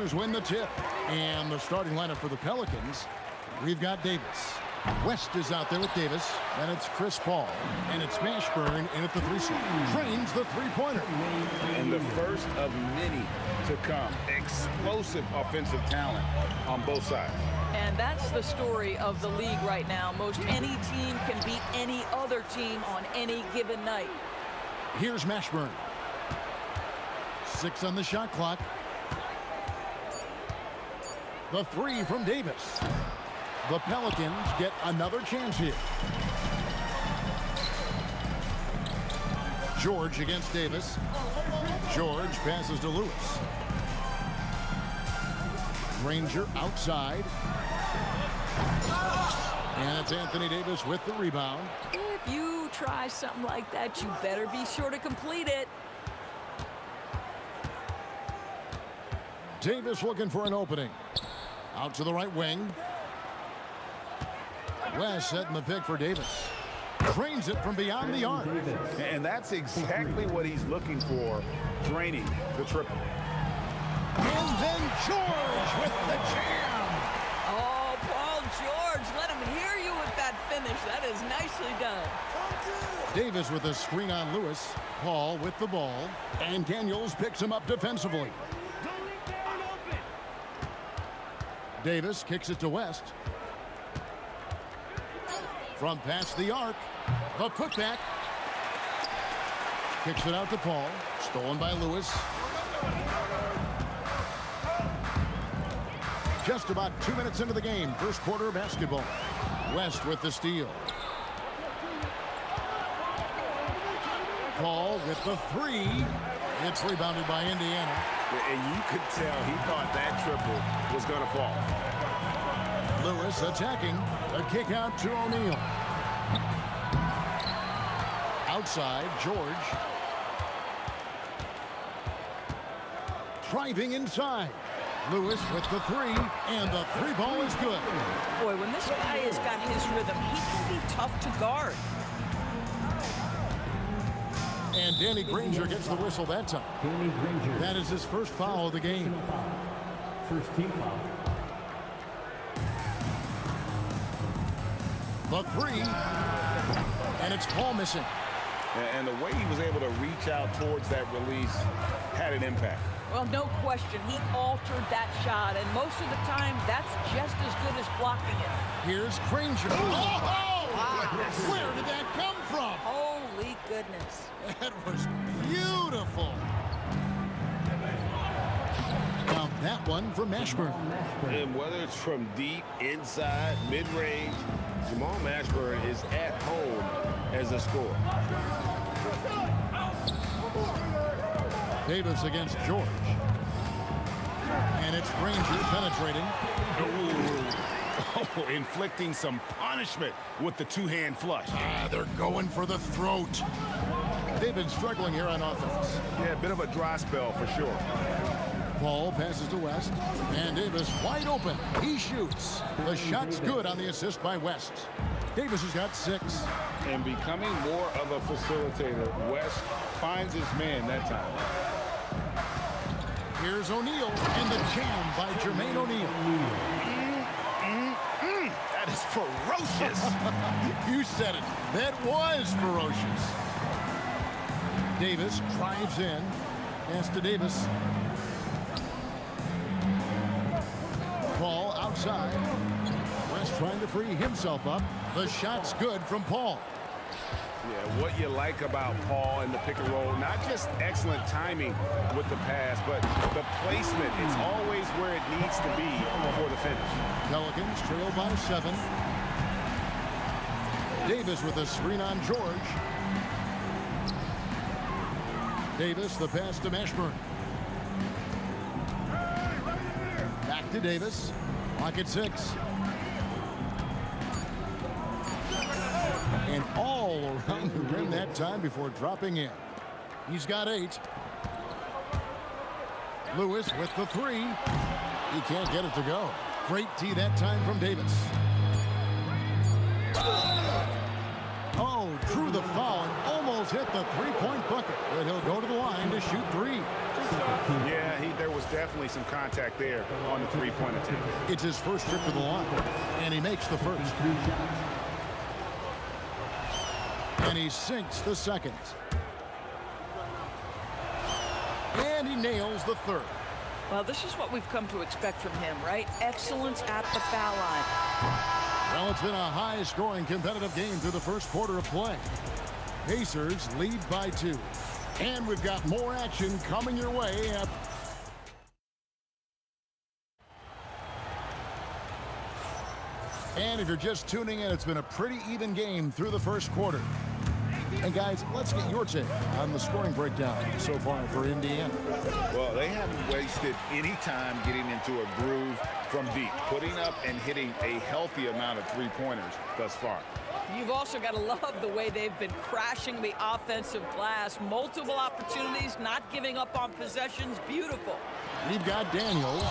Mariners win the tip. And the starting lineup for the Pelicans, we've got Davis. West is out there with Davis. Then it's Chris Paul. And it's Mashburn in at the 3 slot. Trains the three-pointer. And the first of many to come. Explosive offensive talent on both sides. And that's the story of the league right now. Most any team can beat any other team on any given night. Here's Mashburn. 6 on the shot clock. The 3 from Davis. The Pelicans get another chance here. George against Davis. George passes to Lewis. Granger outside. And it's Anthony Davis with the rebound. If you try something like that, you better be sure to complete it. Davis looking for an opening. Out to the right wing. West setting the pick for Davis. Trains it from beyond the arc. And that's exactly what he's looking for, draining the triple. And then George with the jam. Oh, Paul George, let him hear you with that finish. That is nicely done. Davis with a screen on Lewis. Paul with the ball. And Daniels picks him up defensively. Davis kicks it to West. From past the arc, the putback. Kicks it out to Paul. Stolen by Lewis. Just about 2 minutes into the game. First quarter basketball. West with the steal. Paul with the 3. It's rebounded by Indiana. And you could tell he thought that triple was going to fall. Lewis attacking. A kick out to O'Neal. Outside, George. Driving inside. Lewis with the 3, and the 3 ball is good. Boy, when this guy has got his rhythm, he can be tough to guard. And Danny Granger gets the whistle that time. Danny Granger. That is his first foul of the game. First team foul. The 3, and it's Paul missing. And the way he was able to reach out towards that release had an impact. Well, no question, he altered that shot, and most of the time, that's just as good as blocking it. Here's Granger. Oh! Where did that come from? Holy goodness. That was beautiful. Now that one for Mashburn. And whether it's from deep, inside, mid-range, Jamal Mashburn is at home as a scorer. Davis against George. And it's Granger penetrating. Oh, inflicting some punishment with the two-hand flush. They're going for the throat. They've been struggling here on offense. Yeah, a bit of a dry spell for sure. Paul passes to West. And Davis wide open. He shoots. The shot's good on the assist by West. Davis has got 6. And becoming more of a facilitator, West finds his man that time. Here's O'Neal, and the jam by Jermaine O'Neal. That is ferocious. You said it. That was ferocious. Davis drives in. Pass to Davis. Paul outside. West trying to free himself up. The shot's good from Paul. Yeah, what you like about Paul in the pick and roll, not just excellent timing with the pass, but the placement. It's always where it needs to be for the finish. Pelicans trail by 7. Davis with a screen on George. Davis, the pass to Mashburn. Back to Davis. Clock at 6. And all around the rim that time before dropping in. He's got 8. Lewis with the 3. He can't get it to go. Great tee that time from Davis. Oh, drew the foul and almost Daniels hit the three-point bucket, but he'll go to the line to shoot three. Yeah, there was definitely some contact there on the three-point attempt. It's his first trip to the line, and he makes the first. And he sinks the second. And he nails the third. Well, this is what we've come to expect from him, right? Excellence at the foul line. Well, it's been a high-scoring competitive game through the first quarter of play. Pacers lead by 2. And we've got more action coming your way. And if you're just tuning in, it's been a pretty even game through the first quarter. And guys, let's get your take on the scoring breakdown so far for Indiana. Well, they haven't wasted any time getting into a groove from deep, putting up and hitting a healthy amount of three-pointers thus far. You've also got to love the way they've been crashing the offensive glass. Multiple opportunities, not giving up on possessions. Beautiful. We've got Daniels.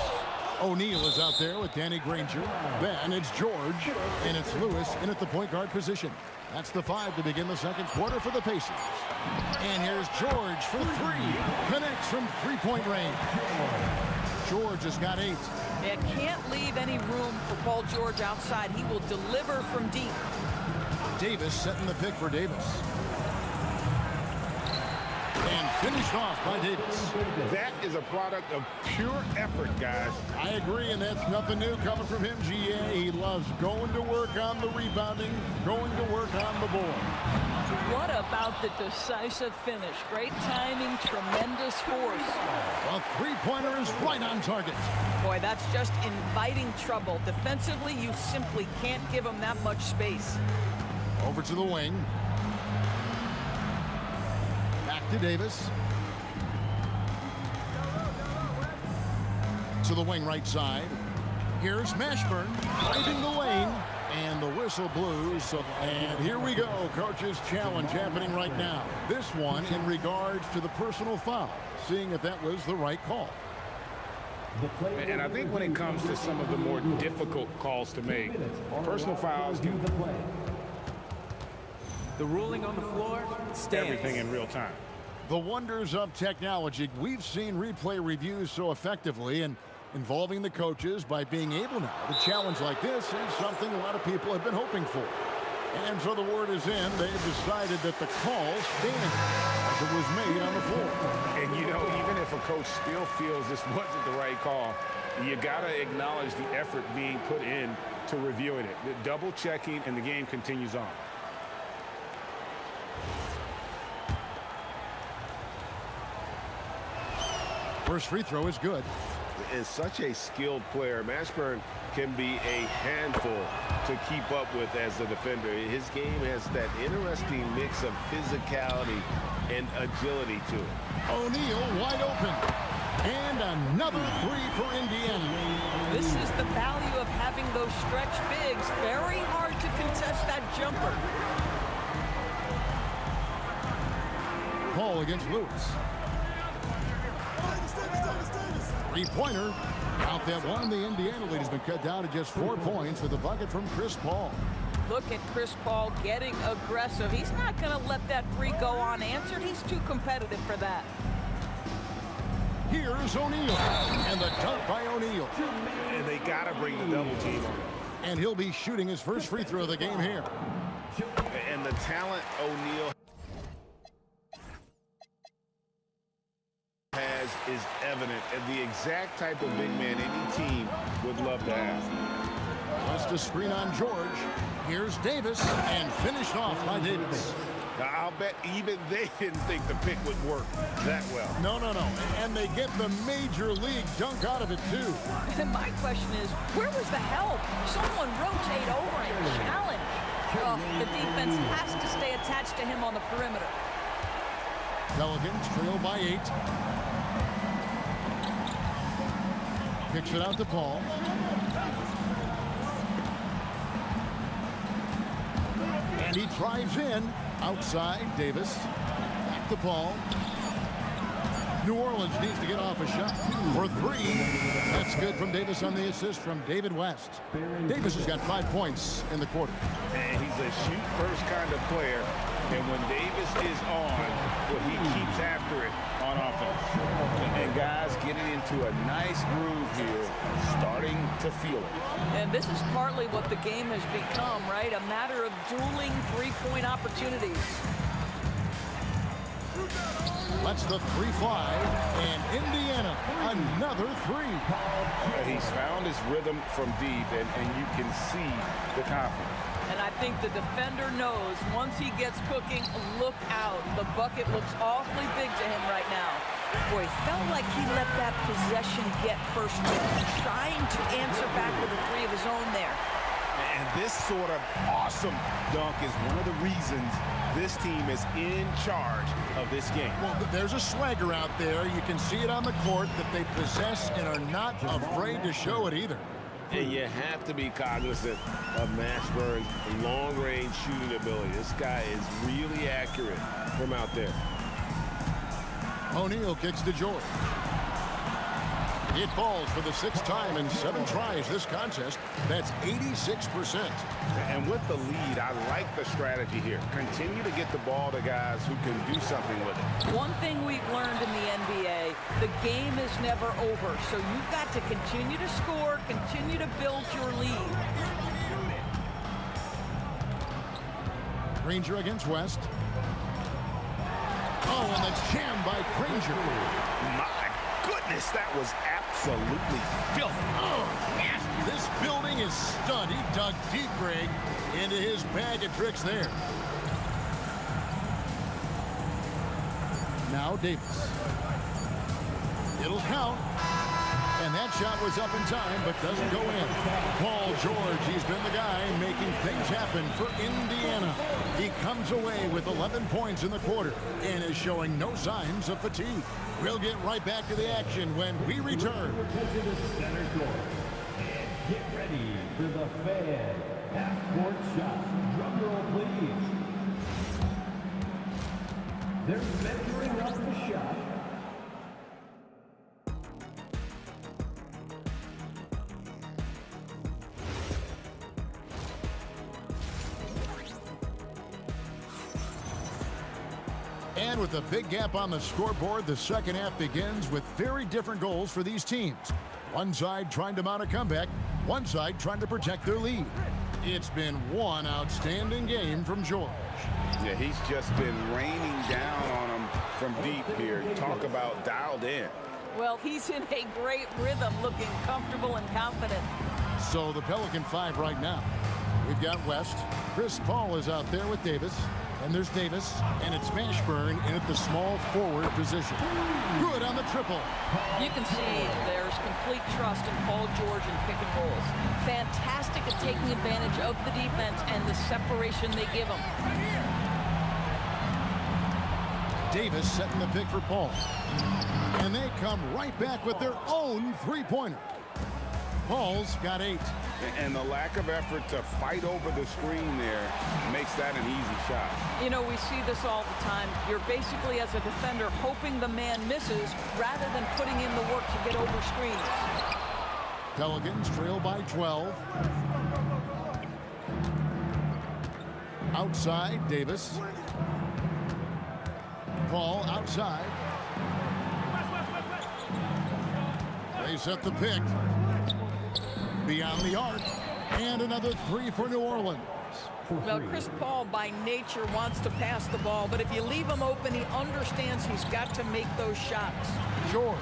O'Neal is out there with Danny Granger. Then it's George, and it's Lewis in at the point guard position. That's the 5 to begin the second quarter for the Pacers. And here's George for 3. Connects from three-point range. George has got 8. They can't leave any room for Paul George outside. He will deliver from deep. Davis setting the pick for Davis. And finished off by Davis. That is a product of pure effort, guys. I agree, and that's nothing new coming from him, GA. He loves going to work on the rebounding, going to work on the board. What about the decisive finish? Great timing, tremendous force. A three-pointer is right on target. Boy, that's just inviting trouble. Defensively, you simply can't give him that much space. Over to the wing. Back to Davis. To the wing right side. Here's Mashburn driving the lane. And the whistle blew. And here we go. Coach's challenge happening right now. This one in regards to the personal foul. Seeing if that was the right call. And I think when it comes to some of the more difficult calls to make, personal fouls can... The ruling on the floor stands. Everything in real time. The wonders of technology. We've seen replay reviews so effectively, and involving the coaches by being able now to challenge like this is something a lot of people have been hoping for. And so the word is in. They've decided that the call stands as it was made on the floor. And, you know, even if a coach still feels this wasn't the right call, you got to acknowledge the effort being put in to reviewing it. The double checking, and the game continues on. First free throw is good. Is such a skilled player. Mashburn can be a handful to keep up with as a defender. His game has that interesting mix of physicality and agility to it. O'Neal wide open. And another 3 for Indiana. This is the value of having those stretch bigs. Very hard to contest that jumper. Paul against Lewis. Three-pointer. Out that one. The Indiana lead has been cut down to just 4 points with a bucket from Chris Paul. Look at Chris Paul getting aggressive. He's not going to let that 3 go unanswered. He's too competitive for that. Here's O'Neal. And the dunk by O'Neal. And they got to bring the double team on him. And he'll be shooting his first free throw of the game here. And the talent O'Neal has is evident, and the exact type of big man any team would love to have. Just a screen on George. Here's Davis, and finished off by Davis. Now, I'll bet even they didn't think the pick would work that well. No. And they get the major league dunk out of it, too. And my question is, where was the help? Someone rotate over and challenge. Oh, the defense has to stay attached to him on the perimeter. Pelicans trail by 8. Kicks it out to Paul. And he drives in. Outside, Davis. Back to Paul. New Orleans needs to get off a shot for 3. That's good from Davis on the assist from David West. Davis has got 5 points in the quarter. And he's a shoot-first kind of player. And when Davis is on, well, he keeps after it on offense. And guys getting into a nice groove here, starting to feel it. And this is partly what the game has become, right? A matter of dueling three-point opportunities. Lets the three fly, and Indiana, another three. He's found his rhythm from deep, and you can see the confidence. And I think the defender knows once he gets cooking, look out. The bucket looks awfully big to him right now. Boy, felt like he let that possession get first, trying to answer back with a three of his own there. And this sort of awesome dunk is one of the reasons this team is in charge of this game. Well, there's a swagger out there. You can see it on the court that they possess and are not afraid to show it either. And you have to be cognizant of Mashburn's long-range shooting ability. This guy is really accurate from out there. O'Neal kicks to George. It falls for the sixth time in 7 tries this contest. That's 86%. And with the lead, I like the strategy here. Continue to get the ball to guys who can do something with it. One thing we've learned in the NBA, the game is never over. So you've got to continue to score, continue to build your lead. Granger against West. Oh, and the jam by Granger. My goodness, that was absolutely filthy. Oh, nasty. This building is stunned. He dug deep, Greg, into his bag of tricks there. Now Davis. It'll count. And that shot was up in time, but doesn't go in. Paul George, he's been the guy making things happen for Indiana. He comes away with 11 points in the quarter and is showing no signs of fatigue. We'll get right back to the action when we return. To the center court. And get ready for the fan half-court shot. Drum roll, please. They're measuring up the shot. And with a big gap on the scoreboard, the second half begins with very different goals for these teams. One side trying to mount a comeback, one side trying to protect their lead. It's been one outstanding game from George. Yeah, he's just been raining down on him from deep here. Talk about dialed in. Well, he's in a great rhythm, looking comfortable and confident. So the Pelican 5 right now. We've got West. Chris Paul is out there with Davis. And there's Davis, and it's Mashburn in at the small forward position. Good on the triple. You can see there's complete trust in Paul George in pick and rolls. Fantastic at taking advantage of the defense and the separation they give him. Davis setting the pick for Paul. And they come right back with their own three-pointer. Paul's got 8. And the lack of effort to fight over the screen there makes that an easy shot. You know, we see this all the time. You're basically, as a defender, hoping the man misses rather than putting in the work to get over screens. Pelicans trail by 12. Outside, Davis. Paul outside. They set the pick. Beyond the arc, and another 3 for New Orleans. Well, Chris Paul by nature wants to pass the ball, but if you leave him open, he understands he's got to make those shots. George.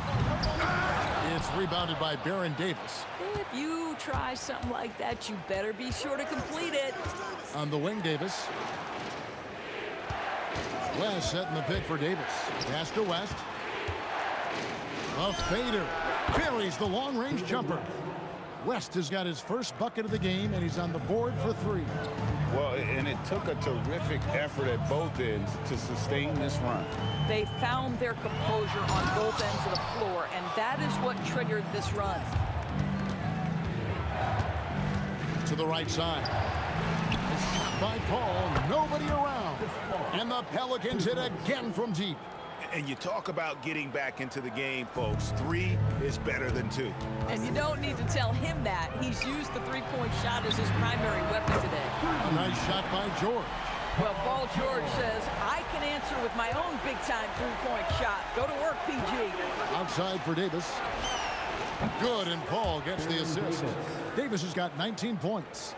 It's rebounded by Baron Davis. If you try something like that, you better be sure to complete it. On the wing, Davis. West setting the pick for Davis. Pass to West. A fader. Buries the long-range jumper. West has got his first bucket of the game, and he's on the board for 3. Well, and it took a terrific effort at both ends to sustain this run. They found their composure on both ends of the floor, and that is what triggered this run. To the right side. Shot by Paul, nobody around. And the Pelicans hit again from deep. And you talk about getting back into the game, folks. 3 is better than 2. And you don't need to tell him that. He's used the three-point shot as his primary weapon today. A nice shot by George. Well, Paul George says, I can answer with my own big-time three-point shot. Go to work, PG. Outside for Davis. Good, and Paul gets the assist. Davis has got 19 points.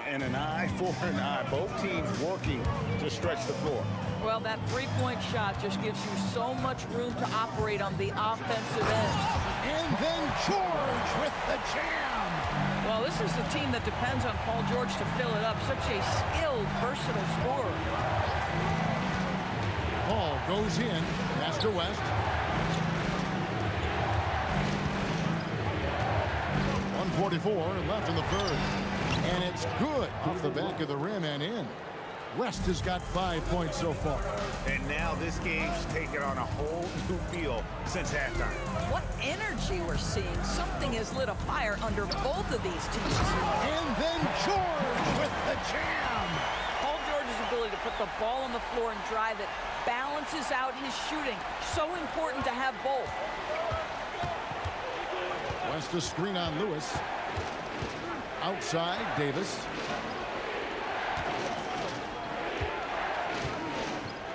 And an eye for an eye. Both teams working to stretch the floor. Well, that three-point shot just gives you so much room to operate on the offensive end. And then George with the jam. Well, this is a team that depends on Paul George to fill it up. Such a skilled, versatile scorer. Paul goes in. Pass to West. 1:44 left in the third. And it's good off the back of the rim and in. West has got 5 points so far. And now this game's taken on a whole new feel since halftime. What energy we're seeing. Something has lit a fire under both of these teams. And then George with the jam. Paul George's ability to put the ball on the floor and drive it balances out his shooting. So important to have both. West a screen on Lewis. Outside, Davis.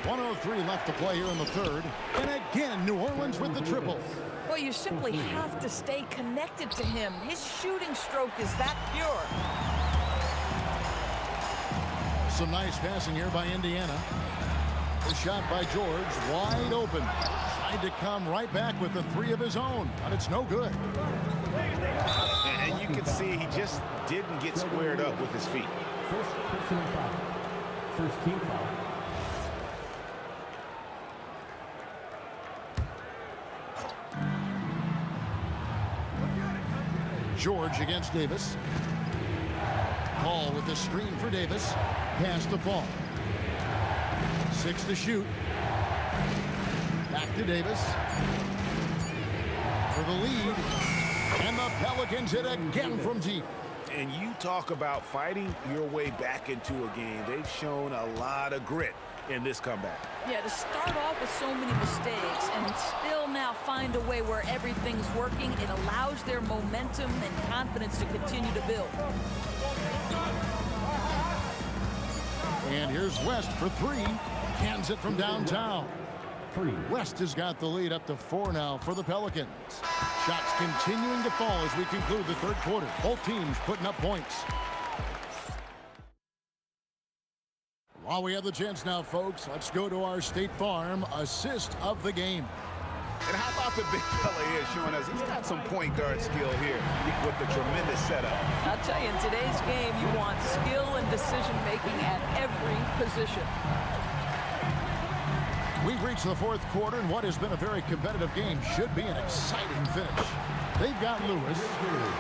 1:03 left to play here in the third. And again, New Orleans with the triple. Well, you simply have to stay connected to him. His shooting stroke is that pure. Some nice passing here by Indiana. The shot by George, wide open. Tried to come right back with the three of his own, but it's no good. And you can see he just didn't get squared up with his feet. First personal foul. First team foul. George against Davis. Paul with the screen for Davis. Pass to Paul. 6 to shoot. Back to Davis. For the lead. And the Pelicans hit again from deep. And you talk about fighting your way back into a game. They've shown a lot of grit in this comeback. Yeah, to start off with so many mistakes and still now find a way where everything's working, it allows their momentum and confidence to continue to build. And here's West for three. Cans it from downtown. West has got the lead up to 4 now for the Pelicans. Shots continuing to fall as we conclude the third quarter. Both teams putting up points. While we have the chance now, folks, let's go to our State Farm assist of the game. And how about the big fella here showing us he's got some point guard skill here with the tremendous setup. I'll tell you, in today's game, you want skill and decision-making at every position. We've reached the fourth quarter, and what has been a very competitive game should be an exciting finish. They've got Lewis,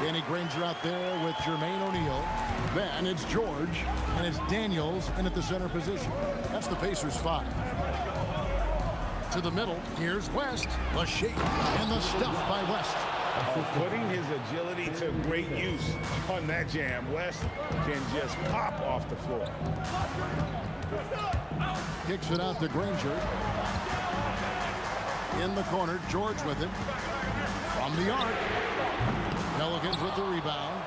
Danny Granger out there with Jermaine O'Neal. Then it's George, and it's Daniels in at the center position. That's the Pacers' 5. To the middle, here's West. The shake and the stuff by West. Putting his agility to great use on that jam. West can just pop off the floor. Kicks it out to Granger. In the corner, George with it. From the arc. Pelicans with the rebound.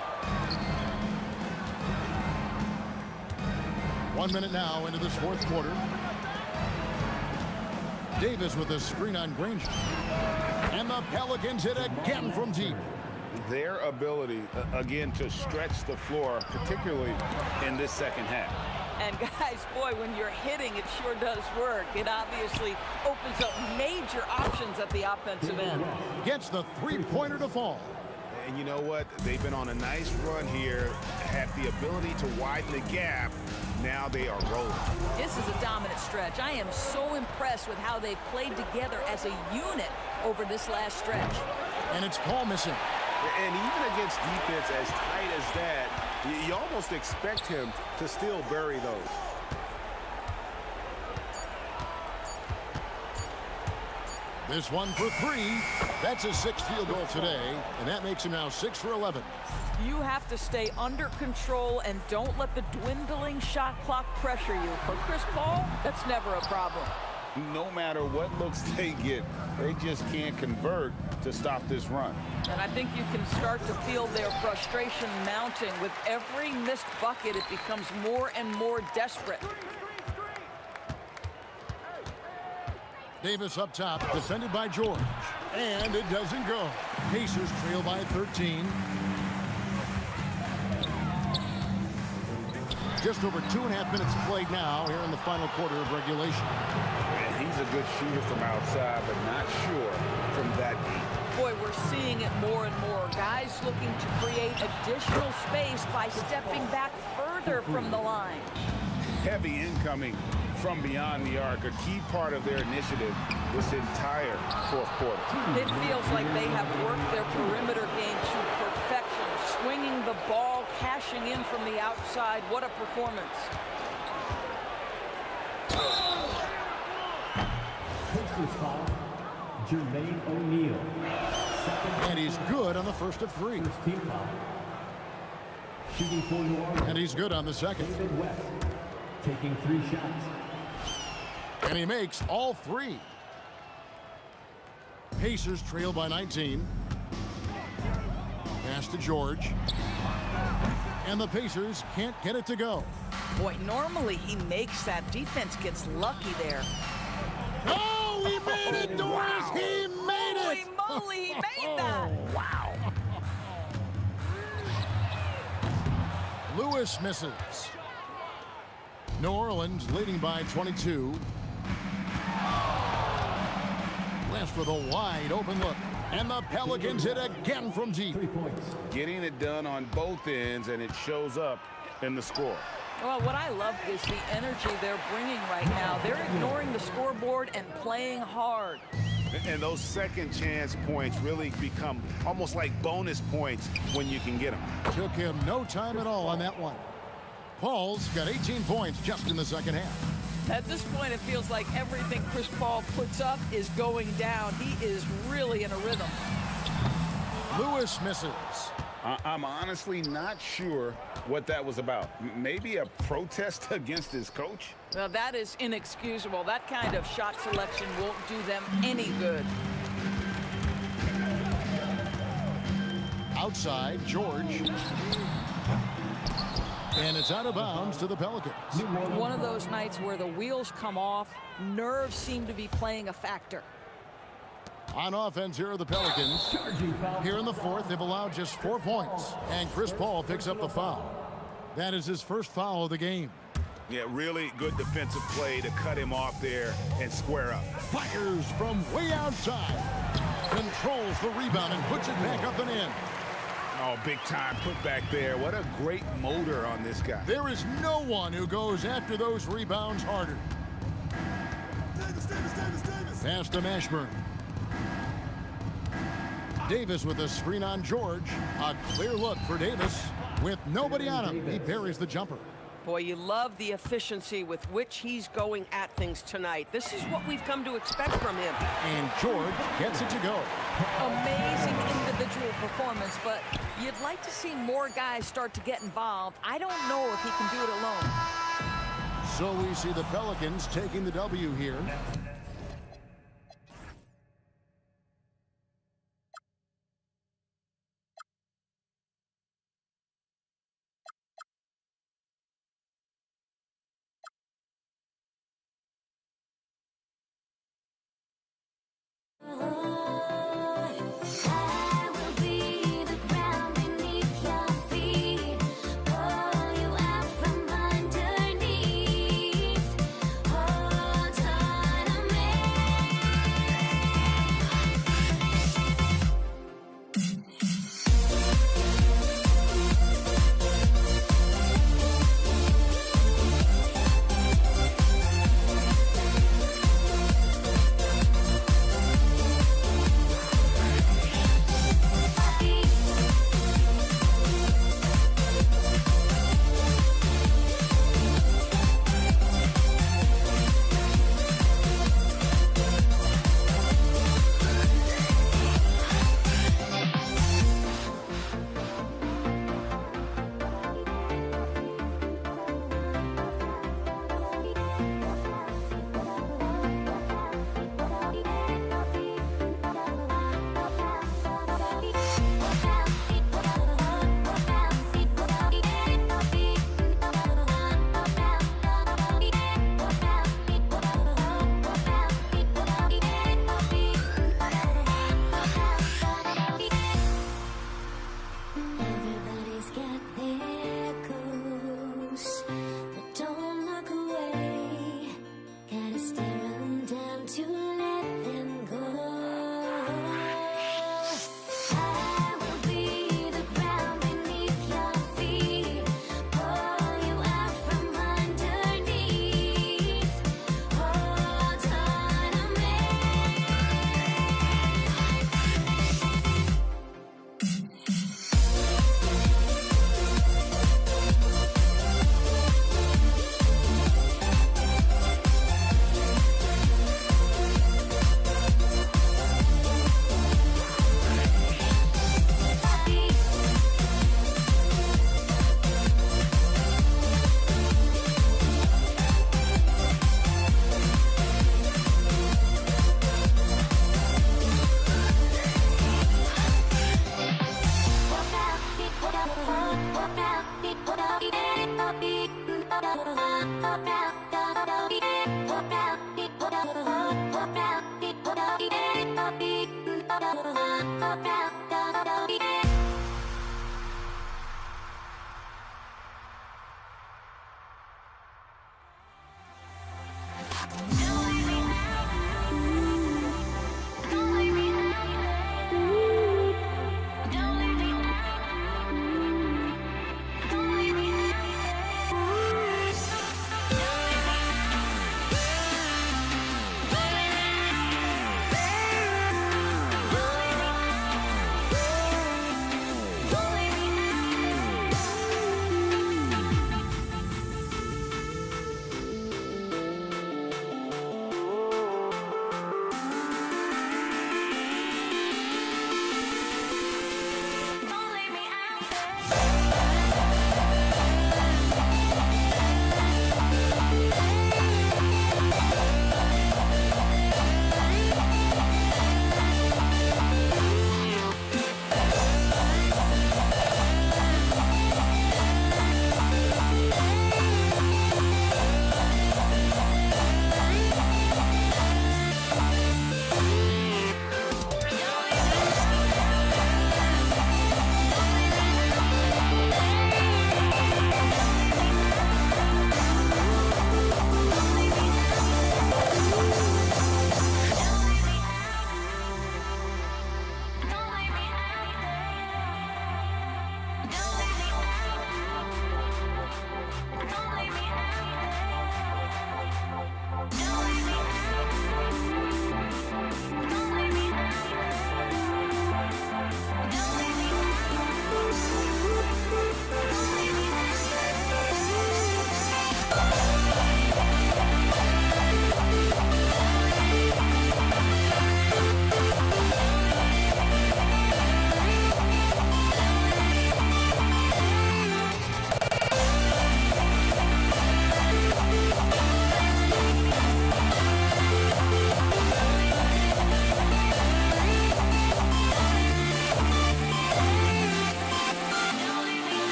1 minute now into this fourth quarter. Davis with a screen on Granger. And the Pelicans hit again from deep. Their ability, again, to stretch the floor, particularly in this second half. And guys, boy, when you're hitting, it sure does work. It obviously opens up major options at the offensive end. Gets the three-pointer to fall. And you know what? They've been on a nice run here, have the ability to widen the gap. Now they are rolling. This is a dominant stretch. I am so impressed with how they've played together as a unit over this last stretch. And it's Paul missing. And even against defense as tight as that, you almost expect him to still bury those. This one for three. That's his 6th field goal today, and that makes him now 6 for 11. You have to stay under control and don't let the dwindling shot clock pressure you. For Chris Paul, that's never a problem. No matter what looks they get, they just can't convert to stop this run. And I think you can start to feel their frustration mounting. With every missed bucket, it becomes more and more desperate. Davis up top, defended by George. And it doesn't go. Pacers trail by 13. Just over 2.5 minutes played now here in the final quarter of regulation. And he's a good shooter from outside, but not sure from that deep. Boy, we're seeing it more and more. Guys looking to create additional space by stepping back further from the line. Heavy incoming from beyond the arc, a key part of their initiative this entire fourth quarter. It feels like they have worked their perimeter game to perfection, swinging the ball, cashing in from the outside. What a performance. Pacers foul, Jermaine O'Neal. And he's good on the first of 3. First team foul. Shooting for New Orleans. And he's good on the second. David West, taking 3 shots. And he makes all 3. Pacers trail by 19. Pass to George. And the Pacers can't get it to go. Boy, normally he makes that. Defense gets lucky there. Oh, he made it, Doris! Wow. He made it! Holy moly, he made that! Wow. Lewis misses. New Orleans leading by 22. West with a wide open look. And the Pelicans hit again from deep. 3 points. Getting it done on both ends, and it shows up in the score. Well, what I love is the energy they're bringing right now. They're ignoring the scoreboard and playing hard. And those second chance points really become almost like bonus points when you can get them. Took him no time at all on that one. Paul's got 18 points just in the second half. At this point, it feels like everything Chris Paul puts up is going down. He is really in a rhythm. Lewis misses. I'm honestly not sure what that was about. Maybe a protest against his coach? Well, that is inexcusable. That kind of shot selection won't do them any good. Outside, George. And it's out of bounds to the Pelicans. One of those nights where the wheels come off, nerves seem to be playing a factor. On offense, here are the Pelicans. Here in the fourth, they've allowed just 4 points. And Chris Paul picks up the foul. That is his first foul of the game. Yeah, really good defensive play to cut him off there and square up. Fires from way outside. Controls the rebound and puts it back up and in. Oh, big time put back there. What a great motor on this guy. There is no one who goes after those rebounds harder. Davis. Pass to Mashburn. Davis with a screen on George. A clear look for Davis. With nobody on him, he parries the jumper. Boy, you love the efficiency with which he's going at things tonight. This is what we've come to expect from him. And George gets it to go. Amazing individual performance, but you'd like to see more guys start to get involved. I don't know if he can do it alone. So we see the Pelicans taking the W here.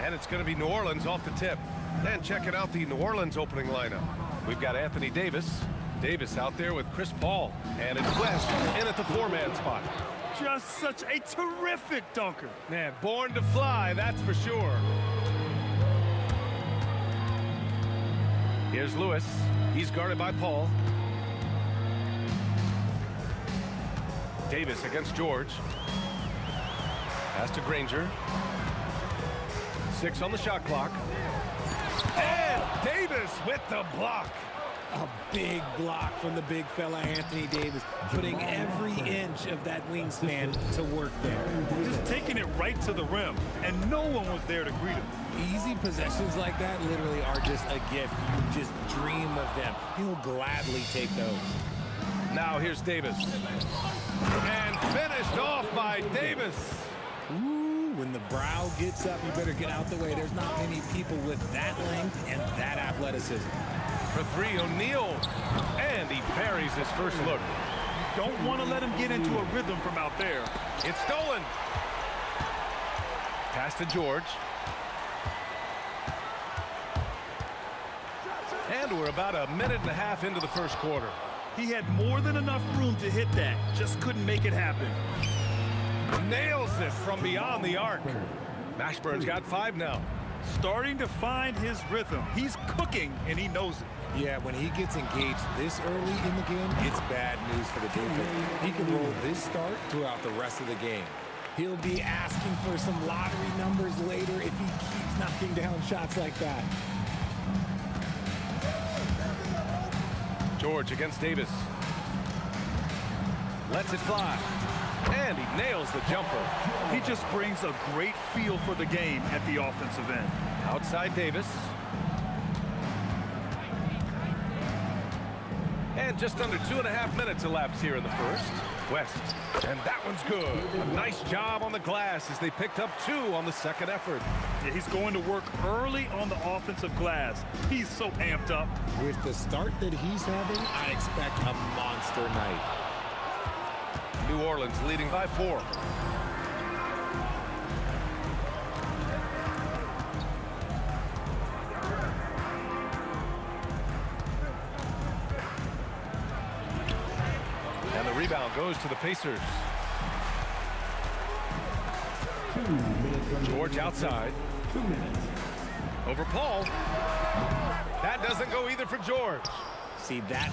And it's going to be New Orleans off the tip. And checking out the New Orleans opening lineup. We've got Anthony Davis. Davis out there with Chris Paul. And it's West in at the 4-man spot. Just such a terrific dunker. Man, born to fly, that's for sure. Here's Lewis. He's guarded by Paul. Davis against George. Pass to Granger. 6 on the shot clock. And Davis with the block. A big block from the big fella Anthony Davis, putting every inch of that wingspan to work there. Just taking it right to the rim, and no one was there to greet him. Easy possessions like that literally are just a gift. You just dream of them. He'll gladly take those. Now here's Davis. And finished off by Davis. Ooh, when the brow gets up, you better get out the way. There's not many people with that length and that athleticism. For 3, O'Neal. And he buries his first look. You don't want to let him get into a rhythm from out there. It's stolen. Pass to George. And we're about a minute and a half into the first quarter. He had more than enough room to hit that. Just couldn't make it happen. Nails it from beyond the arc. Mashburn's got 5 now. Starting to find his rhythm. He's cooking, and he knows it. Yeah, when he gets engaged this early in the game, it's bad news for the defense. He can roll this start throughout the rest of the game. He'll be asking for some lottery numbers later if he keeps knocking down shots like that. George against Davis. Lets it fly. And he nails the jumper. He just brings a great feel for the game at the offensive end. Outside Davis. And just under 2.5 minutes elapsed here in the first. West. And that one's good. A nice job on the glass as they picked up 2 on the second effort. Yeah, he's going to work early on the offensive glass. He's so amped up. With the start that he's having, I expect a monster night. New Orleans leading by 4. And the rebound goes to the Pacers. George outside. 2 minutes. Over Paul. That doesn't go either for George. See that?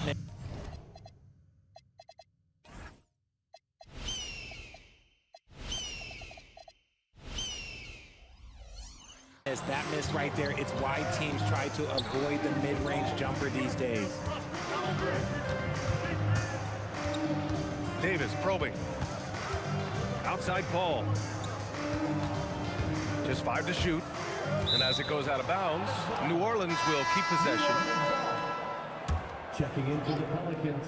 That miss right there, it's why teams try to avoid the mid-range jumper these days. Davis probing. Outside Paul. Just 5 to shoot. And as it goes out of bounds, New Orleans will keep possession. Checking in for the Pelicans.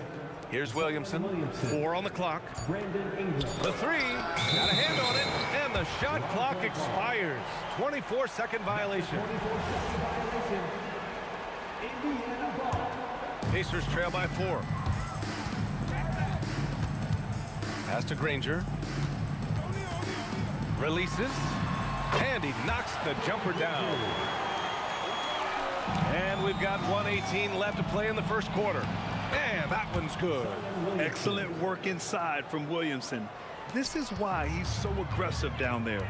Here's Williamson. 4 on the clock. The 3. Got a hand on it. And the shot clock expires. 24-second violation. Pacers trail by 4. Pass to Granger. Releases. And he knocks the jumper down. And we've got 1:18 left to play in the first quarter. And that one's good. Excellent work inside from Williamson. This is why he's so aggressive down there.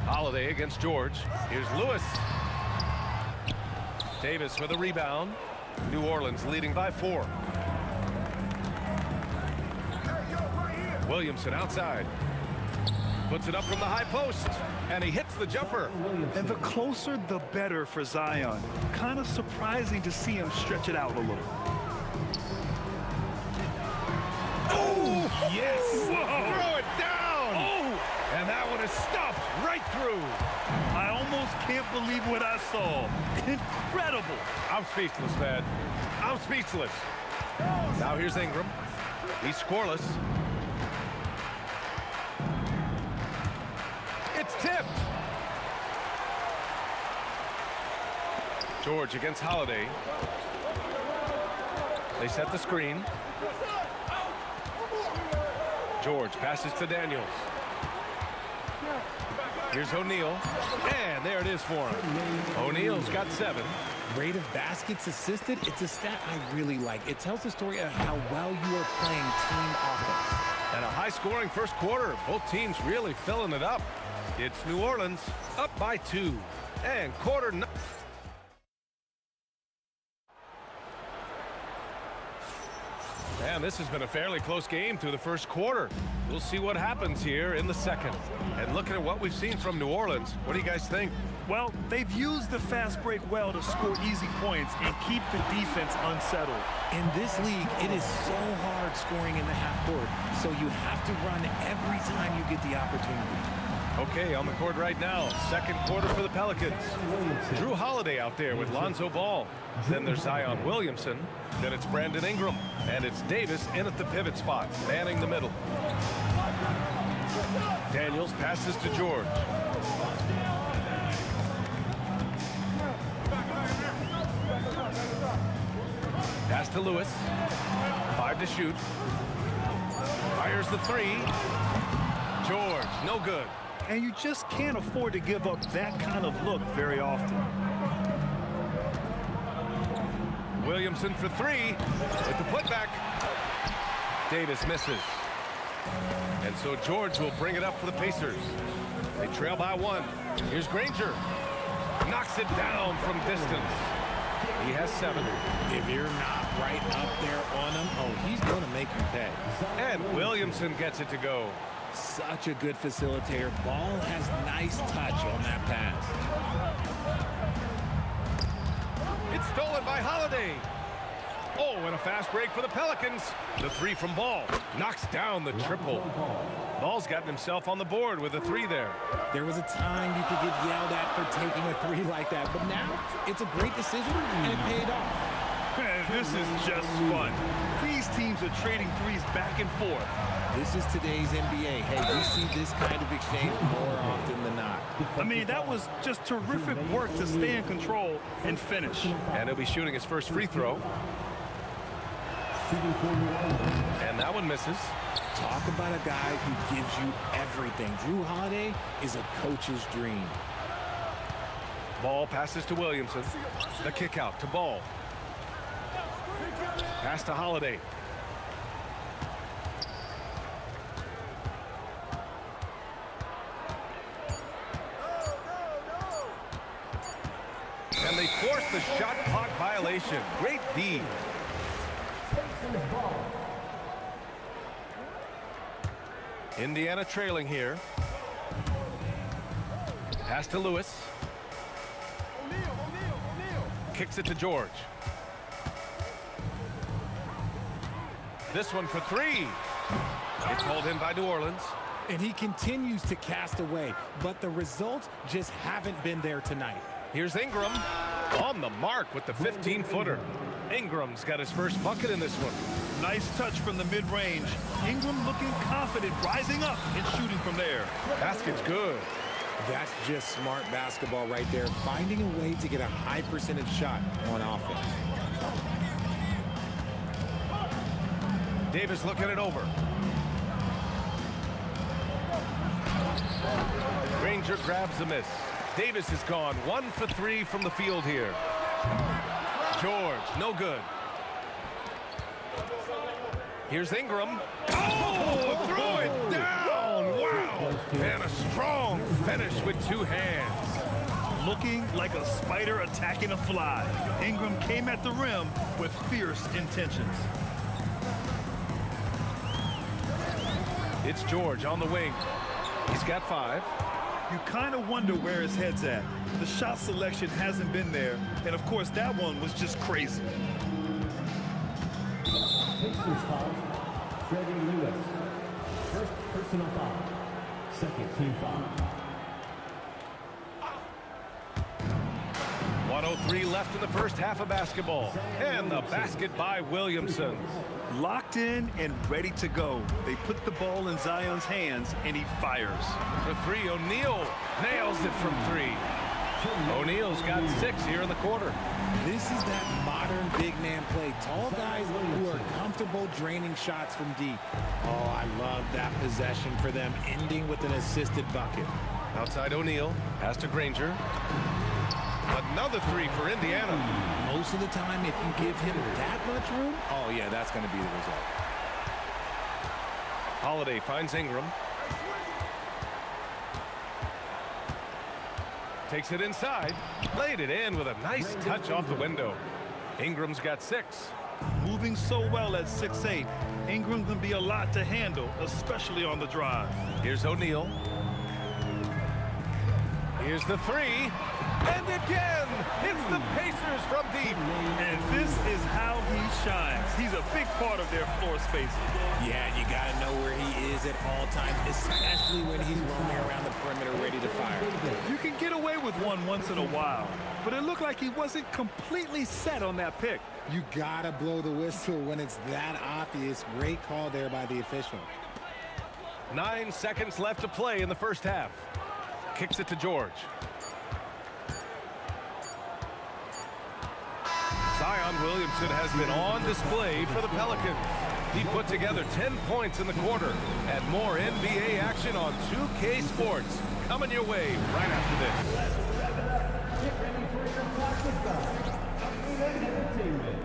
Holiday against George. Here's Lewis. Davis with a rebound. New Orleans leading by 4. Williamson outside. Puts it up from the high post. And he hits the jumper. And the closer, the better for Zion. Kind of surprising to see him stretch it out a little. Oh, yes. Whoa. Throw it down. Oh. And that one is stuffed right through. I almost can't believe what I saw. Incredible. I'm speechless, man. I'm speechless. Now here's Ingram. He's scoreless. It's tipped. George against Holiday. They set the screen. George passes to Daniels. Here's O'Neal, and there it is for him. O'Neal's got 7. Rate of baskets assisted, it's a stat I really like. It tells the story of how well you are playing team offense. And a high-scoring first quarter. Both teams really filling it up. It's New Orleans up by 2. And quarter... And this has been a fairly close game through the first quarter. We'll see what happens here in the second. And looking at what we've seen from New Orleans, what do you guys think? Well, they've used the fast break well to score easy points and keep the defense unsettled. In this league, it is so hard scoring in the half court, so you have to run every time you get the opportunity. Okay, on the court right now, second quarter for the Pelicans. Drew Holiday out there with Lonzo Ball. Then there's Zion Williamson. Then it's Brandon Ingram. And it's Davis in at the pivot spot, manning the middle. Daniels passes to George. Pass to Lewis. 5 to shoot. Fires the 3. George, no good. And you just can't afford to give up that kind of look very often. Williamson for 3 with the putback. Davis misses. And so George will bring it up for the Pacers. They trail by 1. Here's Granger. Knocks it down from distance. He has 7. If you're not right up there on him, oh, he's going to make you pay. And Williamson gets it to go. Such a good facilitator. Ball has nice touch on that pass. It's stolen by Holiday. Oh, and a fast break for the Pelicans. The 3 from Ball. Knocks down the triple. Ball's gotten himself on the board with a 3 there. There was a time you could get yelled at for taking a 3 like that, but now it's a great decision and it paid off. This is just fun. These teams are trading threes back and forth. This is today's NBA. Hey, we see this kind of exchange more often than not. I mean, that was just terrific work to stay in control and finish. And he'll be shooting his first free throw. And that one misses. Talk about a guy who gives you everything. Drew Holiday is a coach's dream. Ball passes to Williamson. The kick out to Ball. Pass to Holiday. And they force the shot clock violation. Great D. Indiana trailing here. Pass to Lewis. Kicks it to George. This one for 3. It's hauled in by New Orleans. And he continues to cast away, but the results just haven't been there tonight. Here's Ingram on the mark with the 15-footer. Ingram's got his first bucket in this one. Nice touch from the mid-range. Ingram looking confident, rising up and shooting from there. Basket's good. That's just smart basketball right there, finding a way to get a high percentage shot on offense. Davis looking it over. Granger grabs the miss. Davis is gone 1 for 3 from the field here. George, no good. Here's Ingram. Oh, throw it down. Wow. And a strong finish with 2 hands. Looking like a spider attacking a fly. Ingram came at the rim with fierce intentions. It's George on the wing. He's got 5. You kind of wonder where his head's at. The shot selection hasn't been there, and of course that one was just crazy. Pacers foul. Freddie Lewis. First personal foul. Second team foul. 1:03 left in the first half of basketball. And the basket by Williamson. Locked in and ready to go. They put the ball in Zion's hands, and he fires. For 3, O'Neal nails it from 3. O'Neal's got 6 here in the quarter. This is that modern big man play. Tall guys who are comfortable draining shots from deep. Oh, I love that possession for them, ending with an assisted bucket. Outside O'Neal. Pass to Granger. Another three for Indiana. Most of the time, if you give him that much room, oh, yeah, that's going to be the result. Holiday finds Ingram. Takes it inside. Laid it in with a nice touch off the window. Ingram's got 6. Moving so well at 6'8", Ingram can be a lot to handle, especially on the drive. Here's O'Neal. Here's the 3. And again, it's the Pacers from deep. And this is how he shines. He's a big part of their floor spacing. Yeah, you got to know where he is at all times, especially when he's roaming around the perimeter ready to fire. You can get away with one once in a while, but it looked like he wasn't completely set on that pick. You got to blow the whistle when it's that obvious. Great call there by the official. 9 seconds left to play in the first half. Kicks it to George. Zion Williamson has been on display for the Pelicans. He put together 10 points in the quarter. And more NBA action on 2K Sports coming your way right after this. Get ready for your practice time. Entertainment.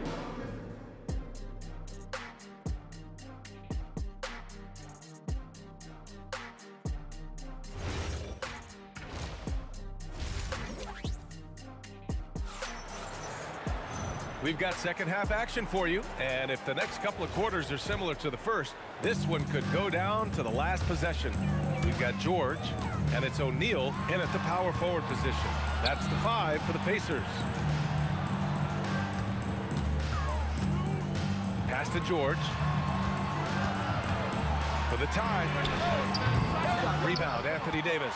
We've got second half action for you, and if the next couple of quarters are similar to the first, this one could go down to the last possession. We've got George, and it's O'Neal in at the power forward position. That's the 5 for the Pacers. Pass to George. For the tie. Rebound, Anthony Davis.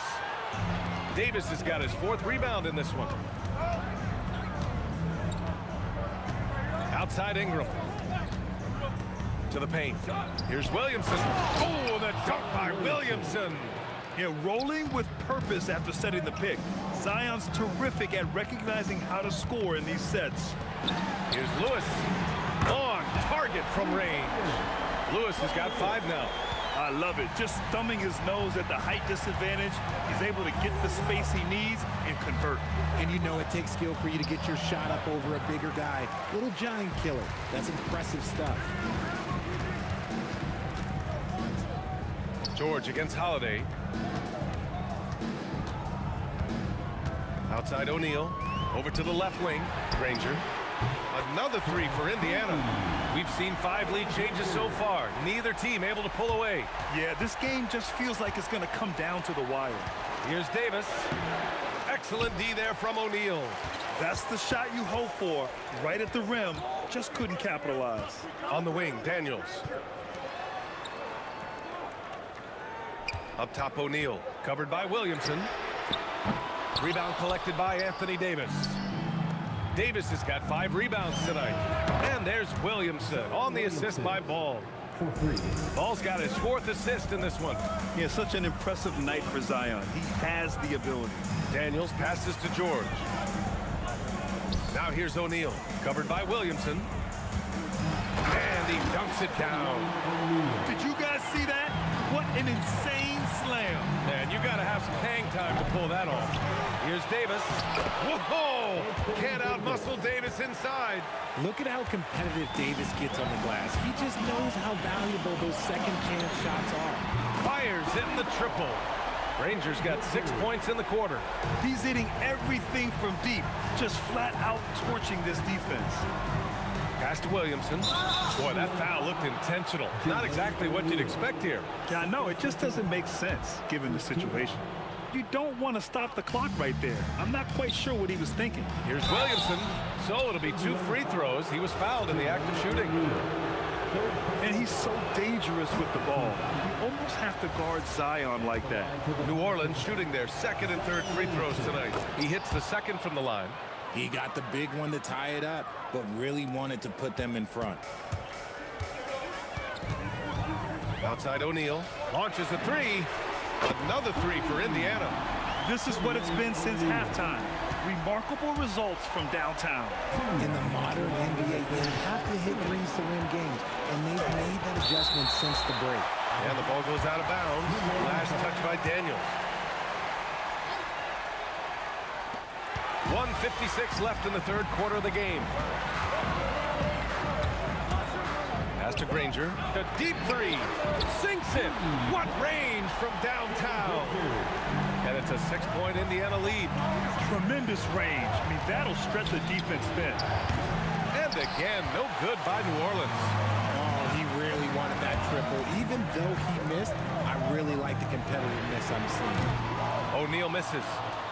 Davis has got his 4th rebound in this one. Outside Ingram. To the paint. Here's Williamson. Oh, the dunk by Williamson. Yeah, rolling with purpose after setting the pick. Zion's terrific at recognizing how to score in these sets. Here's Lewis. On target from range. Lewis has got 5 now. I love it. Just thumbing his nose at the height disadvantage. He's able to get the space he needs and convert. And you know it takes skill for you to get your shot up over a bigger guy. Little giant killer. That's impressive stuff. George against Holiday. Outside O'Neal. Over to the left wing. Granger. Another 3 for Indiana. We've seen 5 lead changes so far. Neither team able to pull away. Yeah, this game just feels like it's going to come down to the wire. Here's Davis. Excellent D there from O'Neal. That's the shot you hope for. Right at the rim. Just couldn't capitalize. On the wing, Daniels. Up top, O'Neal. Covered by Williamson. Rebound collected by Anthony Davis. Davis has got 5 rebounds tonight. And there's Williamson on the assist by Ball. Ball's got his 4th assist in this one. Yeah, such an impressive night for Zion. He has the ability. Daniels passes to George. Now here's O'Neal, covered by Williamson. And he dunks it down. Did you guys see that? What an insane slam. Man, you got to have some hang time to pull that off. Here's Davis. Whoa! Can't outmuscle Davis inside. Look at how competitive Davis gets on the glass. He just knows how valuable those second chance shots are. Fires in the triple. Rangers got 6 points in the quarter. He's hitting everything from deep, just flat out torching this defense. Pass to Williamson. Boy, that foul looked intentional. Not exactly what you'd expect here. Yeah, I know. It just doesn't make sense, given the situation. You don't want to stop the clock right there. I'm not quite sure what he was thinking. Here's Williamson. So it'll be 2 free throws. He was fouled in the act of shooting. And he's so dangerous with the ball. You almost have to guard Zion like that. New Orleans shooting their 2nd and 3rd free throws tonight. He hits the 2nd from the line. He got the big one to tie it up, but really wanted to put them in front. Outside O'Neal. Launches a 3. Another 3 for Indiana. This is what it's been since halftime. Remarkable results from downtown. In the modern NBA, you have to hit threes to win games, and they've made that adjustment since the break. And the ball goes out of bounds. Last touch by Daniels. 1:56 left in the third quarter of the game. Pass to Granger. A deep three. Sinks it. What range from downtown. And it's a 6-point Indiana lead. Tremendous range. I mean, that'll stretch the defense thin. And again, no good by New Orleans. Oh, he really wanted that triple. Even though he missed, I really like the competitiveness I'm seeing. O'Neal misses.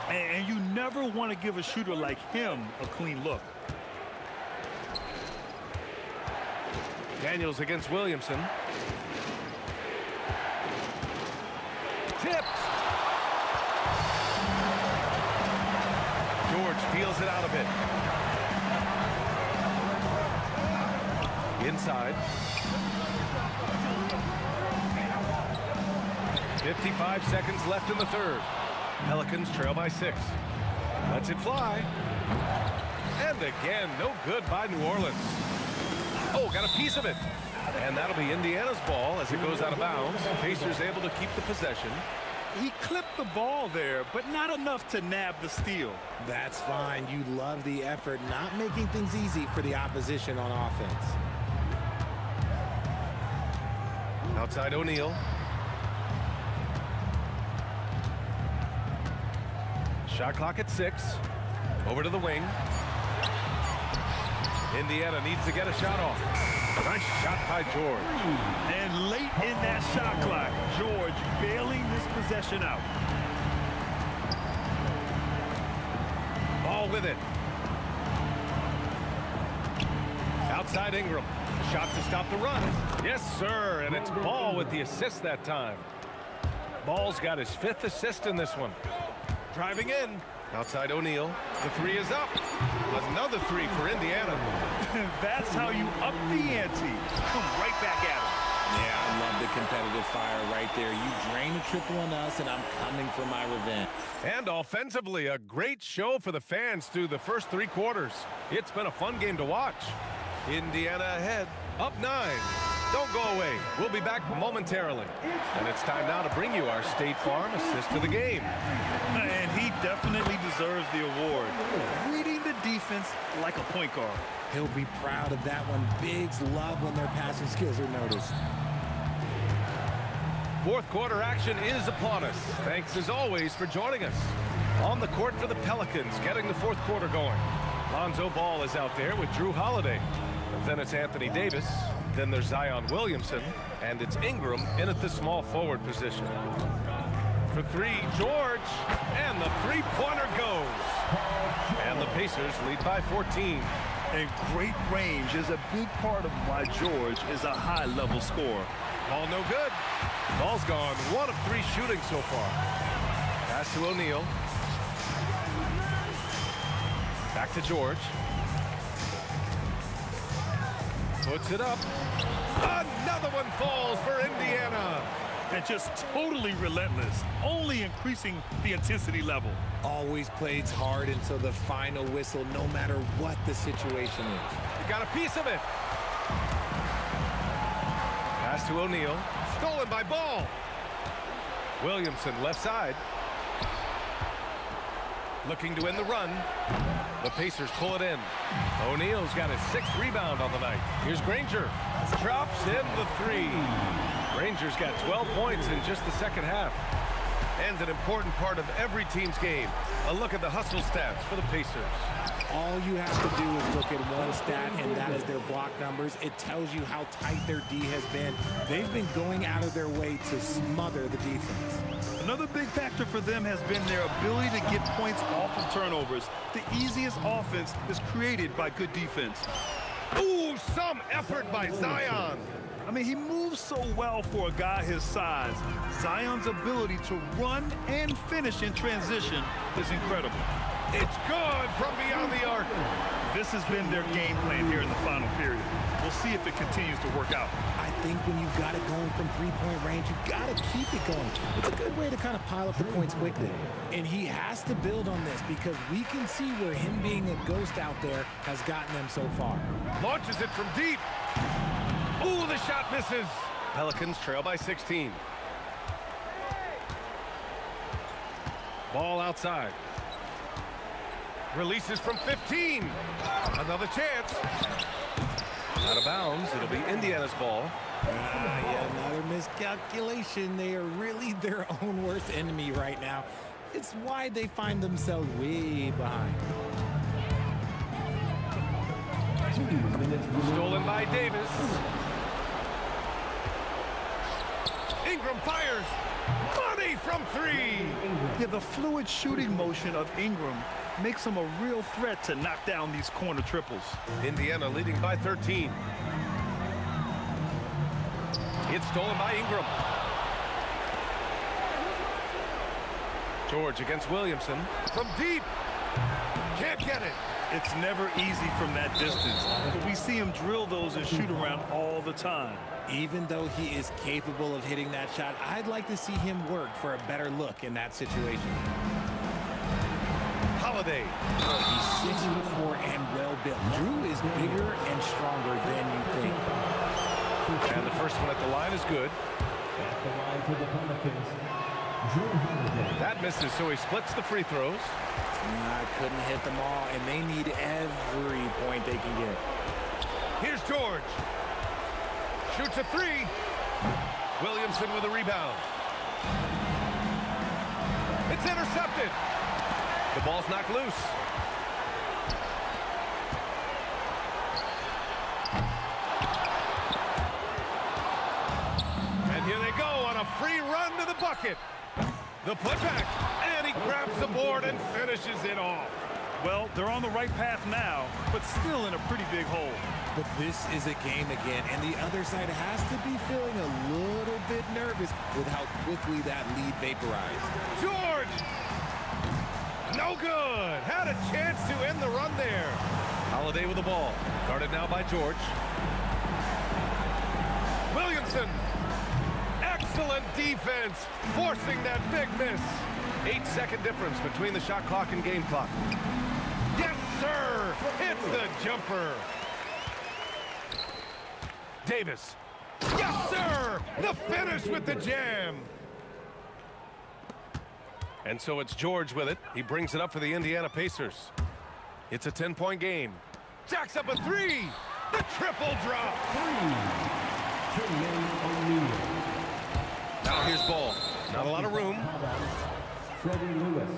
And you never want to give a shooter like him a clean look. Daniels against Williamson. Tipped. George feels it out a bit. Inside. 55 seconds left in the third. Pelicans trail by 6. Lets it fly. And again, no good by New Orleans. Oh, got a piece of it. And that'll be Indiana's ball as it goes out of bounds. Pacers able to keep the possession. He clipped the ball there, but not enough to nab the steal. That's fine. You love the effort, not making things easy for the opposition on offense. Outside O'Neal. Shot clock at 6. Over to the wing. Indiana needs to get a shot off. Nice shot by George. And late in that shot clock, George bailing this possession out. Ball with it. Outside Ingram. Shot to stop the run. Yes, sir. And it's Ball with the assist that time. Ball's got his 5th assist in this one. Driving in. Outside O'Neal. The 3 is up. Another 3 for Indiana. That's how you up the ante. Come right back at him. Yeah, I love the competitive fire right there. You drain a triple on us, and I'm coming for my revenge. And offensively, a great show for the fans through the first 3 quarters. It's been a fun game to watch. Indiana ahead, up 9. Don't go away. We'll be back momentarily. And it's time now to bring you our State Farm assist of the game. And he definitely deserves the award. Reading the defense like a point guard. He'll be proud of that one. Bigs love when their passing skills are noticed. Fourth quarter action is upon us. Thanks as always for joining us. On the court for the Pelicans, getting the fourth quarter going. Lonzo Ball is out there with Drew Holiday. Then it's Anthony Davis. Then there's Zion Williamson. And it's Ingram in at the small forward position. For 3, George. And the three-pointer goes. And the Pacers lead by 14. And great range is a big part of why George is a high-level scorer. Ball no good. Ball's gone 1 of 3 shooting so far. Pass to O'Neal. Back to George. Puts it up. Another one falls for Indiana. And just totally relentless, only increasing the intensity level. Always plays hard until the final whistle, no matter what the situation is. You got a piece of it. Pass to O'Neal. Stolen by Ball. Williamson left side. Looking to win the run. The Pacers pull it in. O'Neal's got his 6th rebound on the night. Here's Granger. Drops in the 3. Granger's got 12 points in just the second half. And an important part of every team's game. A look at the hustle stats for the Pacers. All you have to do is look at one stat, and that is their block numbers. It tells you how tight their D has been. They've been going out of their way to smother the defense. Another big factor for them has been their ability to get points off of turnovers. The easiest offense is created by good defense. Ooh, some effort by Zion. I mean, he moves so well for a guy his size. Zion's ability to run and finish in transition is incredible. It's good from beyond the arc. This has been their game plan here in the final period. We'll see if it continues to work out. I think when you've got it going from three-point range, you've got to keep it going. It's a good way to kind of pile up the points quickly. And he has to build on this because we can see where him being a ghost out there has gotten them so far. Launches it from deep. Ooh, the shot misses. Pelicans trail by 16. Ball outside. Releases from 15. Another chance. Out of bounds. It'll be Indiana's ball. Yeah, another miscalculation. They are really their own worst enemy right now. It's why they find themselves way behind. Stolen by Davis. Ingram fires. Money from 3. Yeah, the fluid shooting motion of Ingram makes him a real threat to knock down these corner triples. Indiana leading by 13. It's stolen by Ingram. George against Williamson. From deep. Can't get it. It's never easy from that distance, but we see him drill those and shoot around all the time. Even though he is capable of hitting that shot, I'd like to see him work for a better look in that situation. Holiday. He's 6'4" and well-built. Drew is bigger and stronger than you think. And the first one at the line is good. At the line for the Pelicans, Drew Holiday. That misses, so he splits the free throws. I couldn't hit them all, and they need every point they can get. Here's George. Shoots a 3. Williamson with a rebound. It's intercepted. The ball's knocked loose. And here they go on a free run to the bucket. The putback, and he grabs the board and finishes it off. Well, they're on the right path now, but still in a pretty big hole. But this is a game again, and the other side has to be feeling a little bit nervous with how quickly that lead vaporized. George! No good. Had a chance to end the run there. Holiday with the ball. Guarded now by George. Williamson. Excellent defense. Forcing that big miss. 8-second difference between the shot clock and game clock. Yes, sir. Hits the jumper. Davis. Yes, sir. The finish with the jam. And so it's George with it. He brings it up for the Indiana Pacers. It's a 10-point game. Jacks up a 3. The triple drop. 3. O'Neal. Now here's ball. Not a lot of room. Freddie Lewis.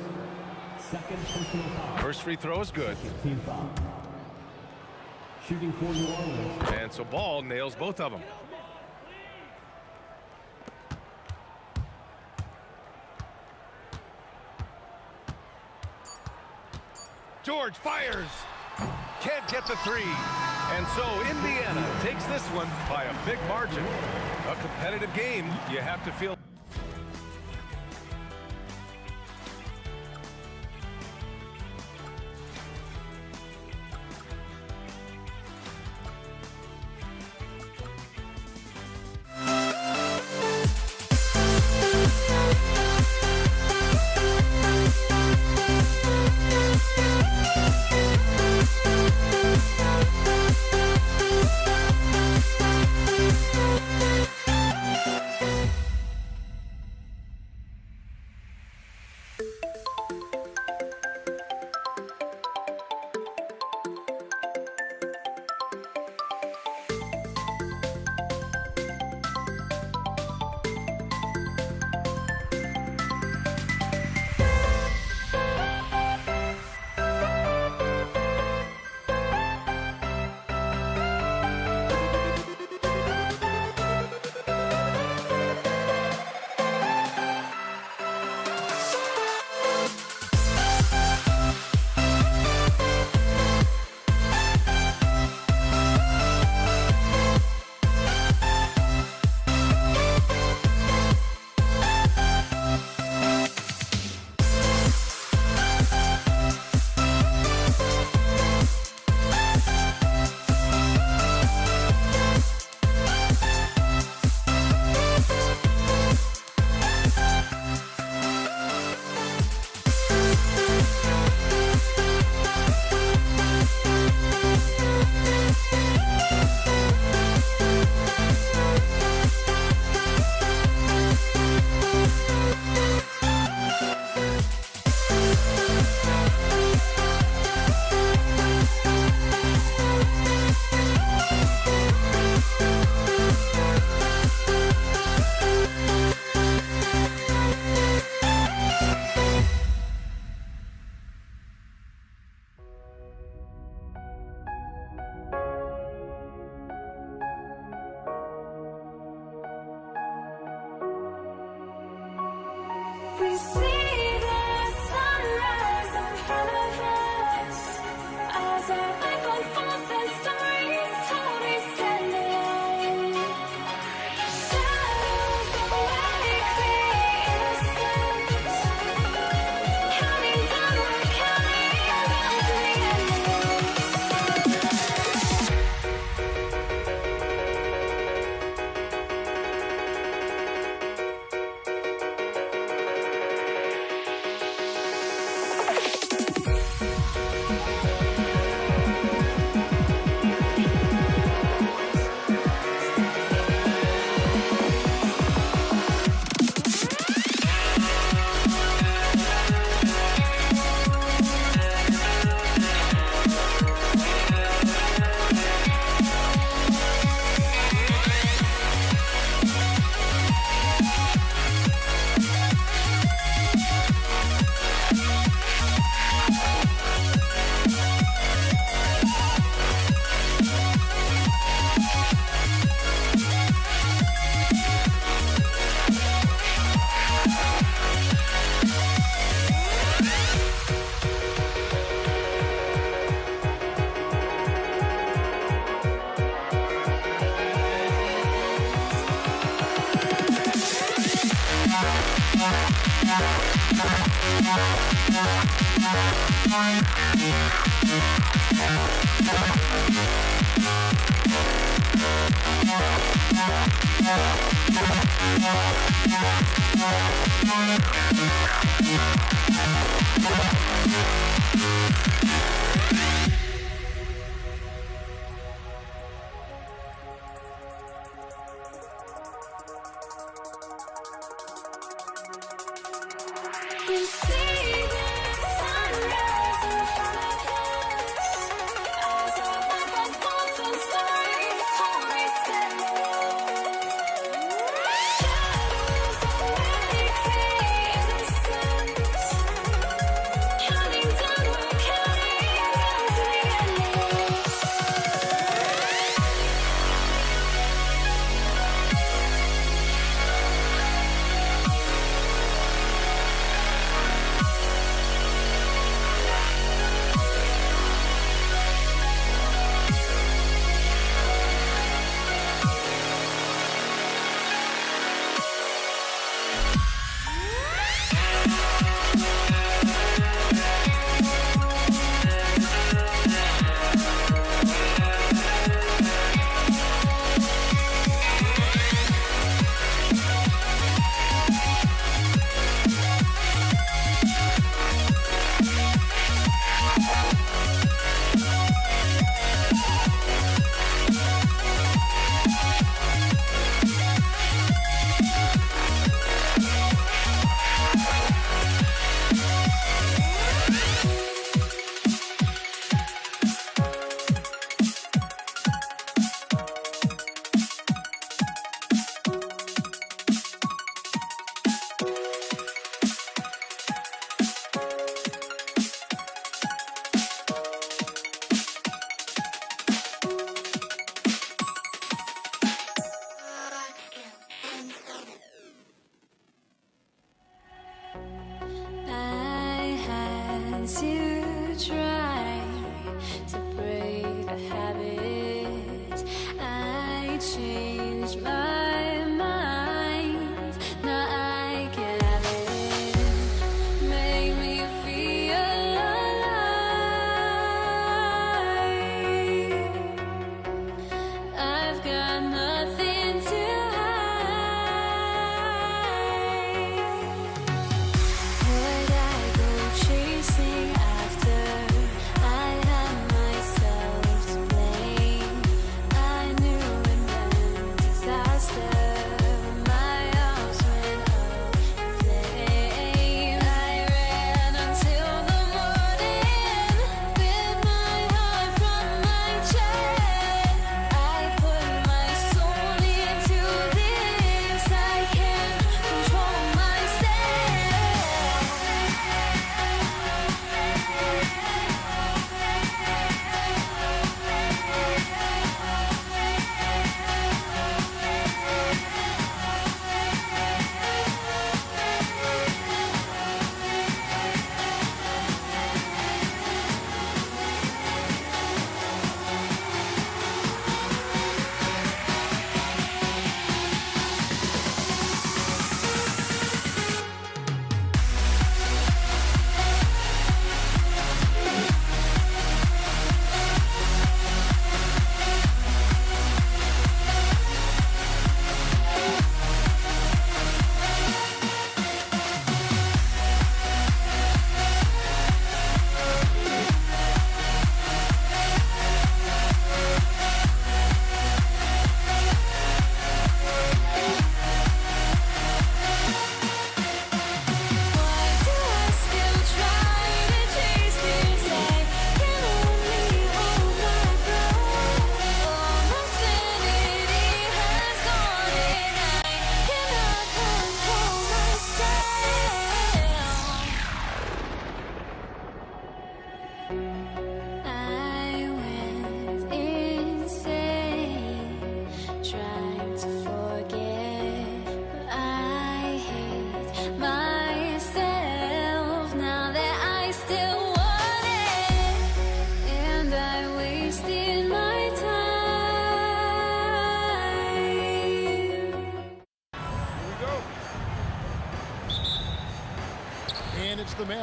Second personal foul. First free throw is good. Team foul. Shooting for New Orleans. And so Ball nails both of them. George fires. Can't get the 3. And so Indiana takes this one by a big margin. A competitive game, you have to feel.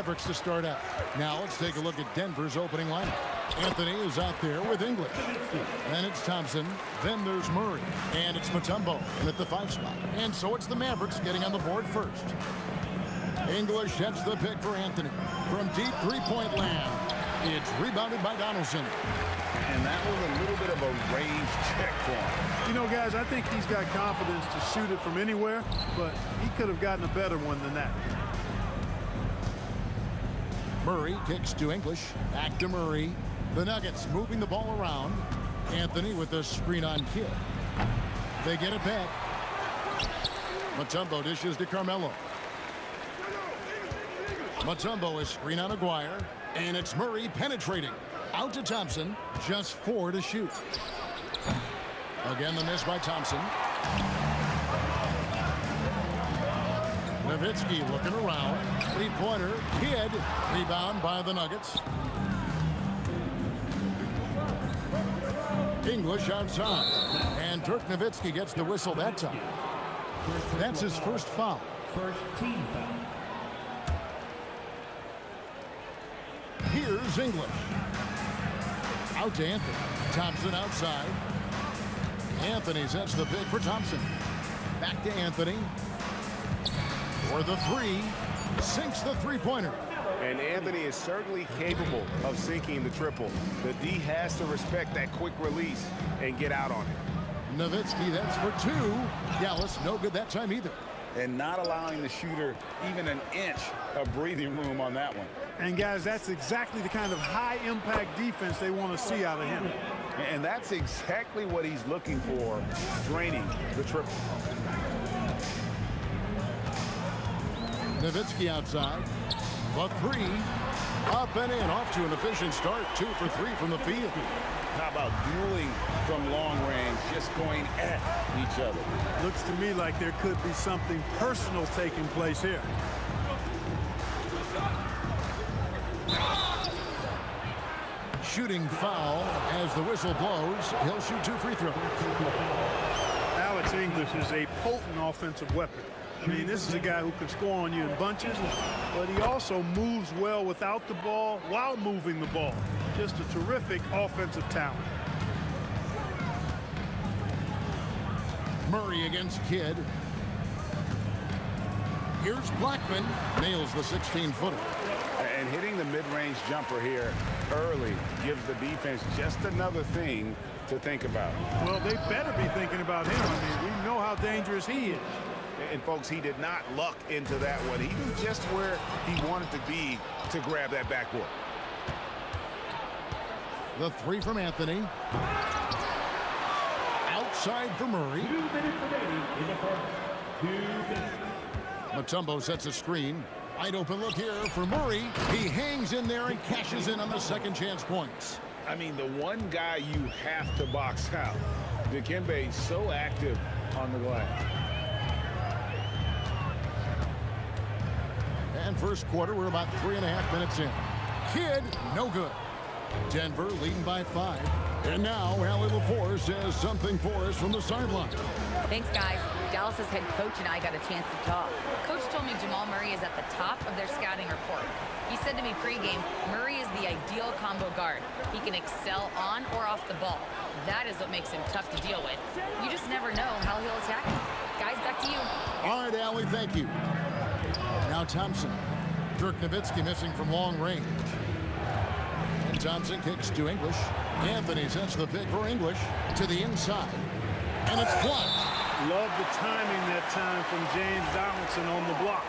Mavericks to start out. Now let's take a look at Denver's opening lineup. Anthony is out there with English. Then it's Thompson. Then there's Murray. And it's Mutombo at the 5 spot. And so it's the Mavericks getting on the board first. English gets the pick for Anthony. From deep three-point land, it's rebounded by Donaldson. And that was a little bit of a range check for him. You know, guys, I think he's got confidence to shoot it from anywhere, but he could have gotten a better one than that. Murray kicks to English. Back to Murray. The Nuggets moving the ball around. Anthony with the screen on Kidd. They get it back. Mutombo dishes to Carmelo. Mutombo is screen on Aguirre. And it's Murray penetrating. Out to Thompson. Just 4 to shoot. Again, the miss by Thompson. Nowitzki looking around. Three-pointer. Kidd. Rebound by the Nuggets. English outside. And Dirk Nowitzki gets the whistle that time. That's his first foul. First team foul. Here's English. Out to Anthony. Thompson outside. Anthony sets the pick for Thompson. Back to Anthony. For the 3. Sinks the three-pointer. And Anthony is certainly capable of sinking the triple. The D has to respect that quick release and get out on it. Nowitzki, that's for 2. Dallas, no good that time either. And not allowing the shooter even an inch of breathing room on that one. And, guys, that's exactly the kind of high-impact defense they want to see out of him. And that's exactly what he's looking for, draining the triple. Nowitzki outside. The 3. Up and in. Off to an efficient start. 2 for 3 from the field. How about dueling from long range, just going at each other? Looks to me like there could be something personal taking place here. Shooting foul as the whistle blows. He'll shoot 2 free throws. Alex English is a potent offensive weapon. I mean, this is a guy who can score on you in bunches, but he also moves well without the ball while moving the ball. Just a terrific offensive talent. Murray against Kidd. Here's Blackman. Nails the 16-footer. And hitting the mid-range jumper here early gives the defense just another thing to think about. Well, they better be thinking about him. I mean, we know how dangerous he is. And, folks, he did not luck into that one. He was just where he wanted to be to grab that backboard. The 3 from Anthony. Outside for Murray. 2 minutes remaining in the first. 2 minutes. Mutombo sets a screen. Wide open look here for Murray. He hangs in there and cashes in on the second chance points. I mean, the one guy you have to box out. Dikembe so active on the glass. And first quarter, we're about 3.5 minutes in. Kidd, no good. Denver leading by 5. And now, Allie LaForce says something for us from the sideline. Thanks, guys. Dallas's head coach and I got a chance to talk. Coach told me Jamal Murray is at the top of their scouting report. He said to me pregame, Murray is the ideal combo guard. He can excel on or off the ball. That is what makes him tough to deal with. You just never know how he'll attack you. Guys, back to you. All right, Allie, thank you. Now Thompson. Dirk Nowitzki missing from long range. And Thompson kicks to English. Anthony sets the pick for English to the inside. And it's blocked. Love the timing that time from James Donaldson on the block.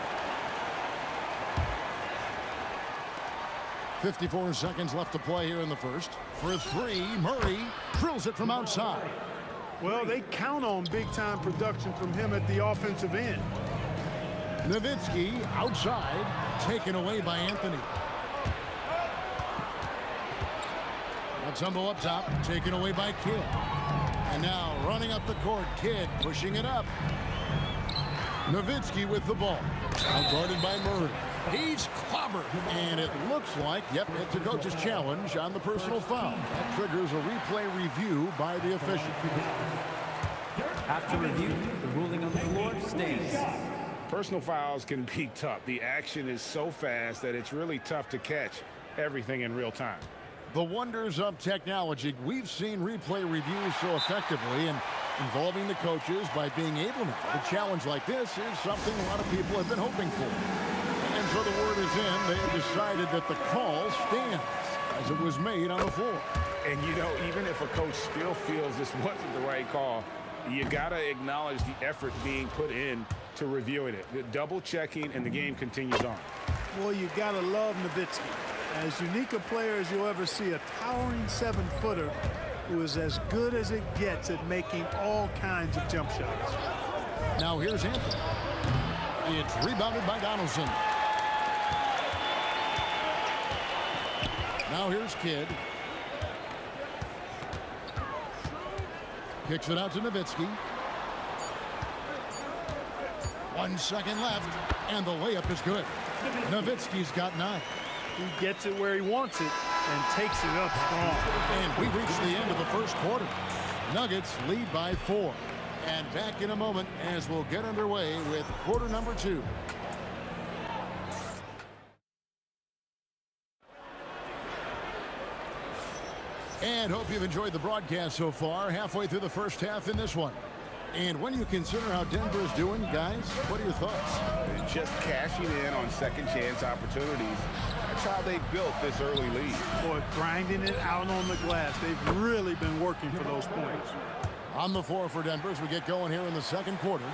54 seconds left to play here in the first. For 3, Murray drills it from outside. Well, they count on big-time production from him at the offensive end. Nowitzki outside, taken away by Anthony. Mutombo up top, taken away by Kidd. And now running up the court, Kidd pushing it up. Nowitzki with the ball. Outguarded by Murray. He's clobbered. And it looks like, yep, it's a coach's challenge on the personal foul. That triggers a replay review by the official. After review, the ruling on the floor stands. Personal fouls can be tough. The action is so fast that it's really tough to catch everything in real time. The wonders of technology. We've seen replay reviews so effectively and involving the coaches by being able to. A challenge like this is something a lot of people have been hoping for. And so the word is in. They have decided that the call stands as it was made on the floor. And, you know, even if a coach still feels this wasn't the right call, you got to acknowledge the effort being put in to reviewing it. The double checking, and the game continues on. Boy, you got to love Nowitzki. As unique a player as you'll ever see, a towering 7-footer who is as good as it gets at making all kinds of jump shots. Now here's Anthony. It's rebounded by Donaldson. Now here's Kidd. Kicks it out to Nowitzki. 1 second left, and the layup is good. Nowitzki's got 9. He gets it where he wants it and takes it up strong. And we reach the end of the first quarter. Nuggets lead by 4. And back in a moment as we'll get underway with quarter number 2. And hope you've enjoyed the broadcast so far. Halfway through the first half in this one. And when you consider how Denver is doing, guys, what are your thoughts? Just cashing in on second chance opportunities. That's how they built this early lead. Boy, grinding it out on the glass. They've really been working for those points. On the floor for Denver as we get going here in the second quarter.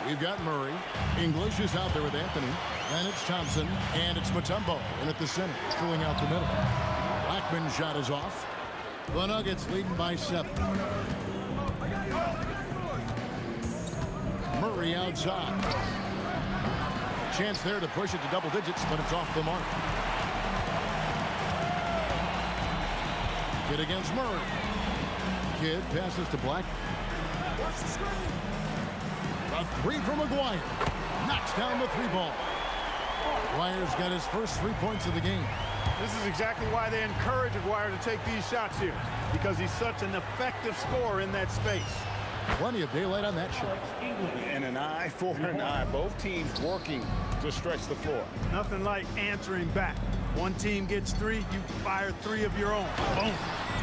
We've got Murray. English is out there with Anthony. Then it's Thompson. And it's Mutombo in at the center, filling out the middle. Blackman's shot is off. The Nuggets leading by 7. Murray outside. Chance there to push it to double digits, but it's off the mark. Kidd against Murray. Kidd passes to Black. A 3 from McGuire. Knocks down the 3 ball. McGuire's got his first 3 points of the game. This is exactly why they encourage McGuire to take these shots here, because he's such an effective scorer in that space. Plenty of daylight on that shot. And an eye for an eye. Both teams working to stretch the floor. Nothing like answering back. One team gets 3, you fire 3 of your own. Boom.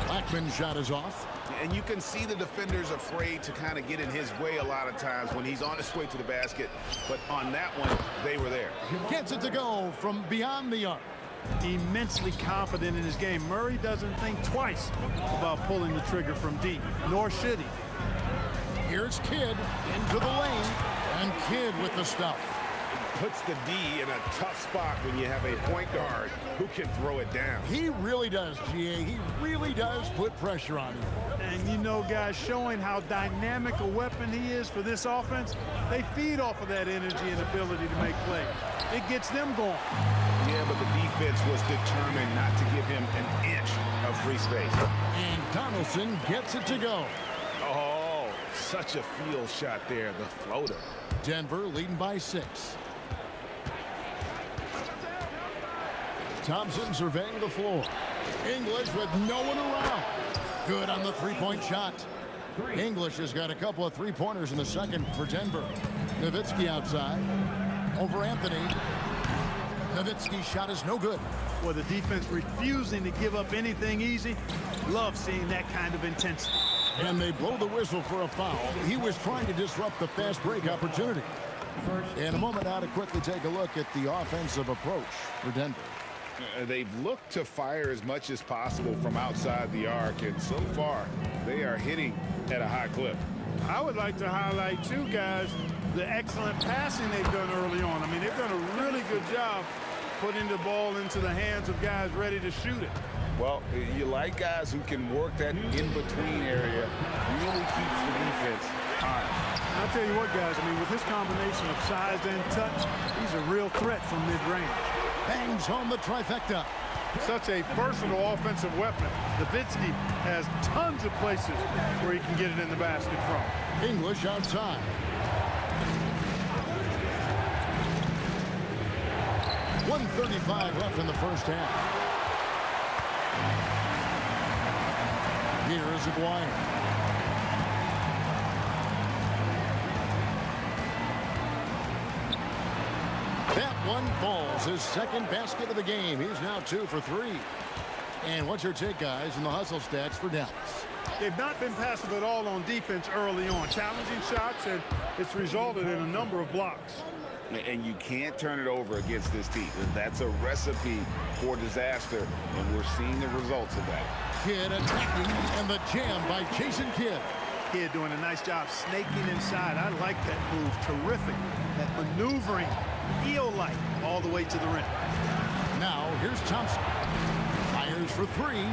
Blackman's shot is off. And you can see the defenders afraid to kind of get in his way a lot of times when he's on his way to the basket. But on that one, they were there. Gets it to go from beyond the arc. Immensely confident in his game. Murray doesn't think twice about pulling the trigger from deep, nor should he. Here's Kidd into the lane, and Kidd with the stuff. Puts the D in a tough spot when you have a point guard who can throw it down. He really does, GA. He really does put pressure on him. And you know, guys, showing how dynamic a weapon he is for this offense, they feed off of that energy and ability to make plays. It gets them going. Yeah, but the defense was determined not to give him an inch of free space. And Donaldson gets it to go. Oh, such a field shot there, the floater. Denver leading by 6. Thompson surveying the floor. English with no one around. Good on the 3-point shot. English has got a couple of 3-pointers in the second for Denver. Nowitzki outside. Over Anthony. Nowitzki's shot is no good. Well, the defense refusing to give up anything easy. Love seeing that kind of intensity. And they blow the whistle for a foul. He was trying to disrupt the fast break opportunity. In a moment now to quickly take a look at the offensive approach for Denver. They've looked to fire as much as possible from outside the arc, and so far they are hitting at a high clip. I would like to highlight, too, guys, the excellent passing they've done early on. I mean, they've done a really good job putting the ball into the hands of guys ready to shoot it. Well, you like guys who can work that in-between area. Really keeps the defense honest. I'll tell you what, guys, I mean, with this combination of size and touch, he's a real threat from mid-range. Bangs home the trifecta. Such a versatile offensive weapon. Nowitzki has tons of places where he can get it in the basket from. English outside. .135 left in the first half. Here is Aguirre. That one falls. His second basket of the game. He's now 2 for 3. And what's your take, guys, in the hustle stats for Dallas? They've not been passive at all on defense early on. Challenging shots, and it's resulted in a number of blocks. And you can't turn it over against this team. That's a recipe for disaster, and we're seeing the results of that. Kidd attacking, and the jam by Jason Kidd. Kidd doing a nice job snaking inside. I like that move. Terrific. That maneuvering, eel-like, all the way to the rim. Now, here's Thompson. Fires for 3.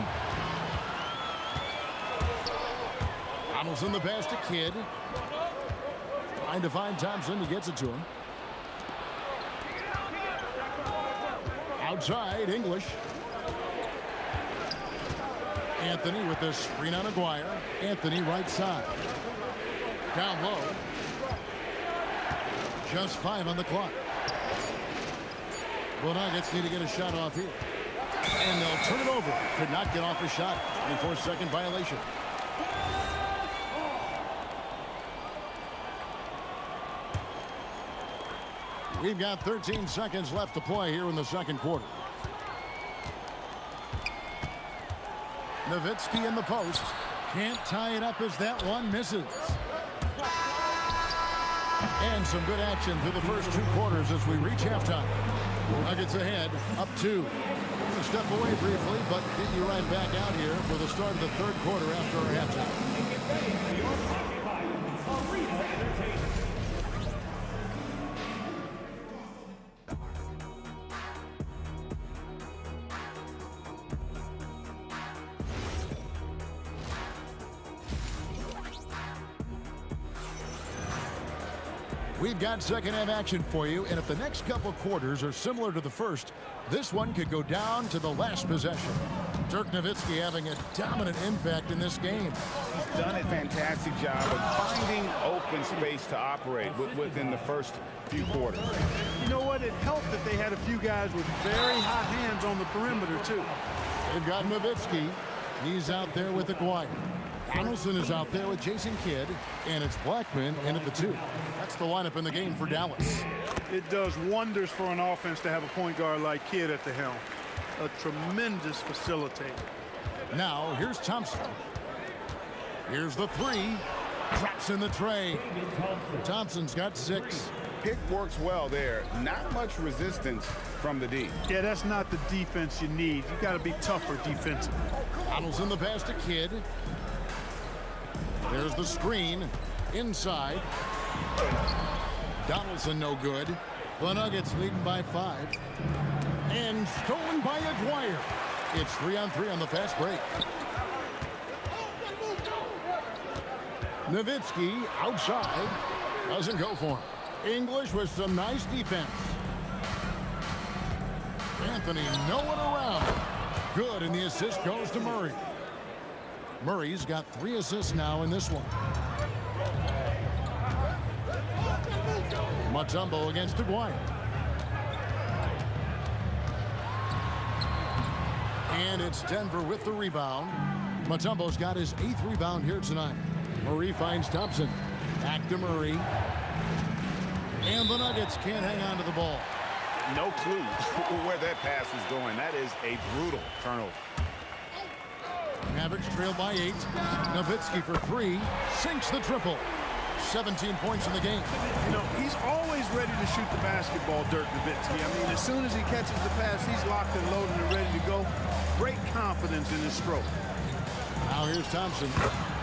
Donaldson the pass to Kidd. Trying to find Thompson. He gets it to him. Outside, English. Anthony with the screen on Aguirre. Anthony right side. Down low. Just 5 on the clock. Well, Nuggets need to get a shot off here. And they'll turn it over. Could not get off a shot. 24-second violation. We've got 13 seconds left to play here in the second quarter. Nowitzki in the post. Can't tie it up as that one misses. And some good action through the first 2 quarters as we reach halftime. Nuggets ahead, up 2. We're going to step away briefly, but get you right back out here for the start of the third quarter after our halftime. We've got second half action for you, and if the next couple quarters are similar to the first, this one could go down to the last possession. Dirk Nowitzki having a dominant impact in this game. He's done a fantastic job of finding open space to operate within the first few quarters. You know what? It helped that they had a few guys with very hot hands on the perimeter, too. They've got Nowitzki. He's out there with Aguirre. Donaldson is out there with Jason Kidd, and it's Blackman in at the 2. That's the lineup in the game for Dallas. It does wonders for an offense to have a point guard like Kidd at the helm. A tremendous facilitator. Now, here's Thompson. Here's the 3. Drops in the tray. Thompson's got 6. Pick works well there. Not much resistance from the D. Yeah, that's not the defense you need. You got to be tougher defensively. Donaldson the pass to Kidd. There's the screen. Inside. Donaldson no good. The Nuggets leading by 5. And stolen by Aguirre. It's 3-on-3 on the fast break. Nowitzki outside. Doesn't go for him. English with some nice defense. Anthony no one around. Good, and the assist goes to Murray. Murray's got 3 assists now in this one. Mutombo against Aguirre. And it's Denver with the rebound. Mutombo's got his 8th rebound here tonight. Murray finds Thompson. Back to Murray. And the Nuggets can't hang on to the ball. No clue where that pass was going. That is a brutal turnover. Mavericks trail by 8. Nowitzki for 3. Sinks the triple. 17 points in the game. You know, he's always ready to shoot the basketball, Dirk Nowitzki. I mean, as soon as he catches the pass, he's locked and loaded and ready to go. Great confidence in his stroke. Now here's Thompson.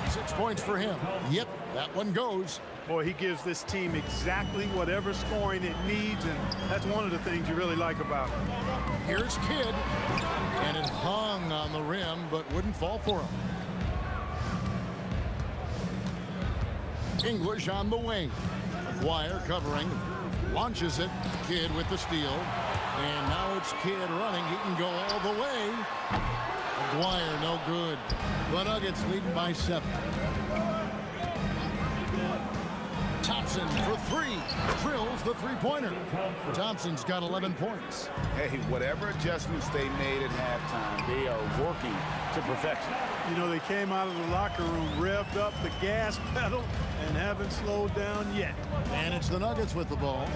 6 points for him. Yep, that one goes. Boy, he gives this team exactly whatever scoring it needs, and that's one of the things you really like about him. Here's Kidd, and it hung on the rim, but wouldn't fall for him. English on the wing. Aguirre covering, launches it. Kidd with the steal, and now it's Kidd running. He can go all the way. Aguirre no good. The Nuggets leading by 7. Thompson for three. Drills the three-pointer. Thompson's got 11 points. Hey, whatever adjustments they made at halftime, they are working to perfection. You know, they came out of the locker room, revved up the gas pedal, and haven't slowed down yet. And it's the Nuggets with the ball,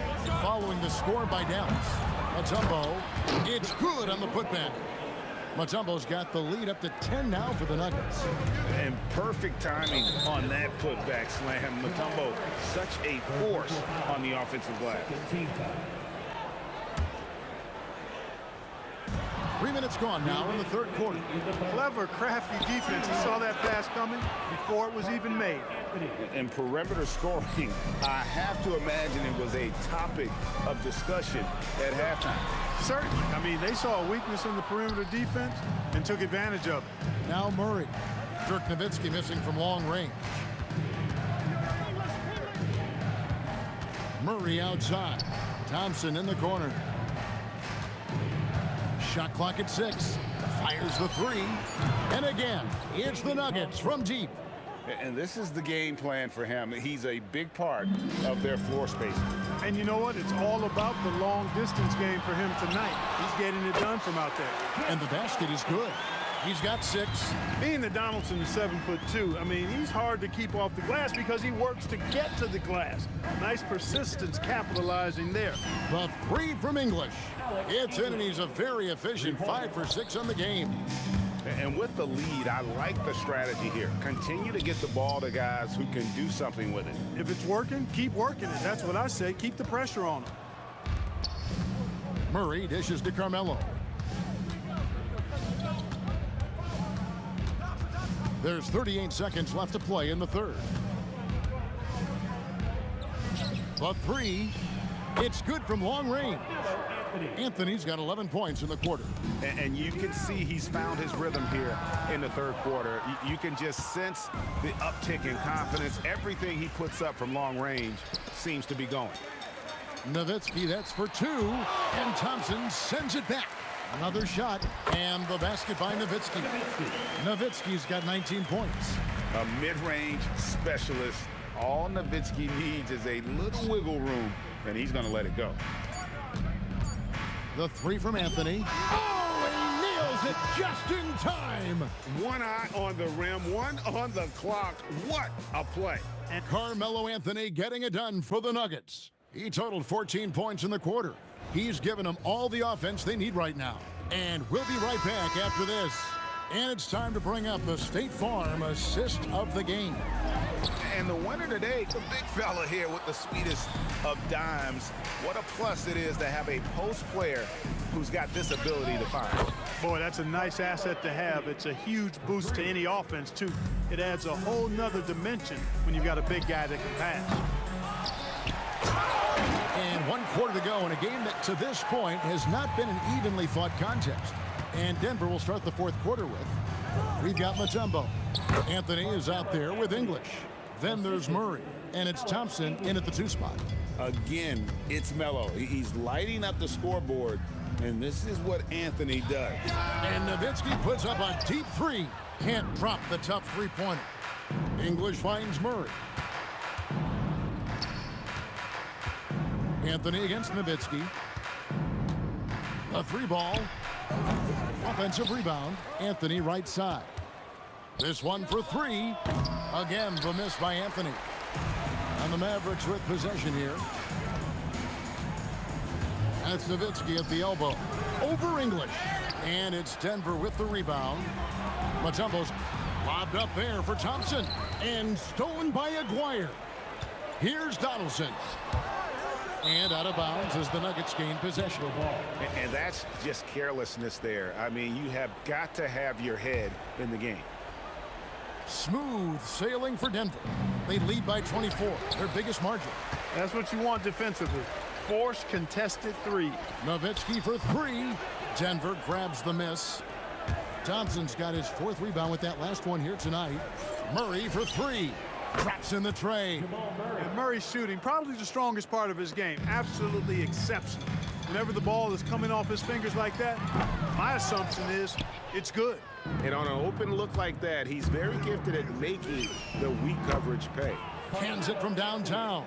following the score by Dallas. Mutombo, it's good on the putback. Mutombo's got the lead up to 10 now for the Nuggets. And perfect timing on that putback slam. Mutombo, such a force on the offensive glass. 3 minutes gone now in the third quarter. Clever, crafty defense. He saw that pass coming before it was even made. And perimeter scoring, I have to imagine it was a topic of discussion at halftime. Certainly. I mean, they saw a weakness in the perimeter defense and took advantage of it. Now Murray. Dirk Nowitzki missing from long range. Murray outside. Thompson in the corner. Shot clock at 6. Fires the three. And again, it's the Nuggets from deep. And this is the game plan for him. He's a big part of their floor spacing. And you know what? It's all about the long distance game for him tonight. He's getting it done from out there. And the basket is good. He's got 6. Being that Donaldson is 7'2", I mean, he's hard to keep off the glass because he works to get to the glass. Nice persistence capitalizing there. The three from English. It's in, and he's a very efficient 5 for 6 on the game. And with the lead, I like the strategy here. Continue to get the ball to guys who can do something with it. If it's working, keep working it. That's what I say. Keep the pressure on him. Murray dishes to Carmelo. There's 38 seconds left to play in the third. The three, it's good from long range. Anthony's got 11 points in the quarter. And you can see he's found his rhythm here in the third quarter. You can just sense the uptick in confidence. Everything he puts up from long range seems to be going. Nowitzki, that's for 2, and Thompson sends it back. Another shot, and the basket by Nowitzki. Nowitzki's got 19 points. A mid-range specialist. All Nowitzki needs is a little wiggle room, and he's going to let it go. The three from Anthony. Oh, he nails it just in time. One eye on the rim, one on the clock. What a play. And Carmelo Anthony getting it done for the Nuggets. He totaled 14 points in the quarter. He's given them all the offense they need right now. And we'll be right back after this. And it's time to bring up the State Farm assist of the game. And the winner today, the big fella here with the sweetest of dimes. What a plus it is to have a post player who's got this ability to find. Boy, that's a nice asset to have. It's a huge boost to any offense, too. It adds a whole nother dimension when you've got a big guy that can pass. And 1 quarter to go in a game that to this point has not been an evenly fought contest. And Denver will start the fourth quarter with. We've got Mutombo. Anthony is out there with English. Then there's Murray. And it's Thompson in at the 2 spot. Again, it's Melo. He's lighting up the scoreboard. And this is what Anthony does. And Nowitzki puts up a deep 3. Can't drop the tough 3-pointer. English finds Murray. Anthony against Nowitzki. A 3 ball. Offensive rebound. Anthony right side. This one for 3. Again, the miss by Anthony. And the Mavericks with possession here. That's Nowitzki at the elbow. Over English. And it's Denver with the rebound. Mutombo's lobbed up there for Thompson. And stolen by Aguirre. Here's Donaldson. And out of bounds as the Nuggets gain possession. And that's just carelessness there. I mean, you have got to have your head in the game. Smooth sailing for Denver. They lead by 24, their biggest margin. That's what you want defensively. Force contested 3. Nowitzki for 3. Denver grabs the miss. Thompson's got his 4th rebound with that last one here tonight. Murray for 3. Traps in the tray. And Murray's shooting, probably the strongest part of his game. Absolutely exceptional. Whenever the ball is coming off his fingers like that, my assumption is it's good. And on an open look like that, he's very gifted at making the weak coverage pay. Hands it from downtown.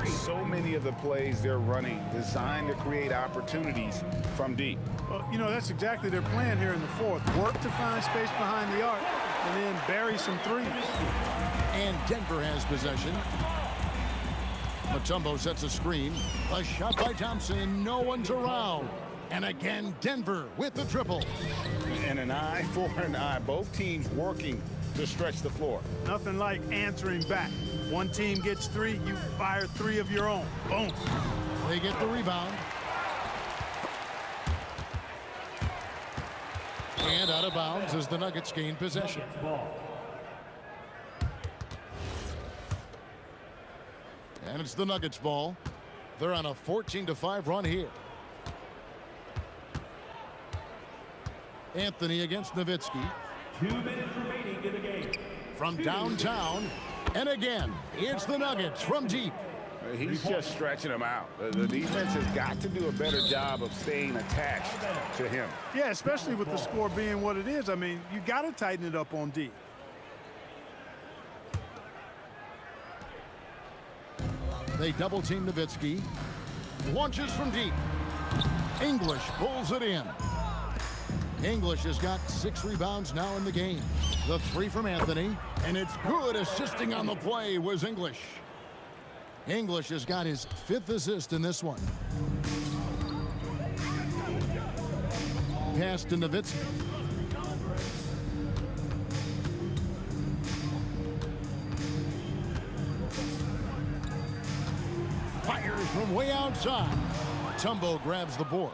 So many of the plays they're running designed to create opportunities from deep. Well, you know, that's exactly their plan here in the fourth. Work to find space behind the arc and then bury some threes. And Denver has possession. Mutombo sets a screen. A shot by Thompson. No one's around. And again, Denver with the triple. And an eye for an eye. Both teams working to stretch the floor. Nothing like answering back. One team gets three, you fire three of your own. Boom. They get the rebound. And out of bounds as the Nuggets gain possession. And it's the Nuggets ball. They're on a 14-5 run here. Anthony against Nowitzki. 2 minutes remaining in the game. From downtown. And again, it's the Nuggets from deep. He's just stretching them out. The defense has got to do a better job of staying attached to him. Yeah, especially with the score being what it is. I mean, you got to tighten it up on D. They double team Nowitzki. Launches from deep. English pulls it in. English has got 6 rebounds now in the game. The 3 from Anthony, and it's good. Assisting on the play was English. English has got his 5th assist in this one. Pass to Nowitzki. Fires from way outside. Mutombo grabs the board.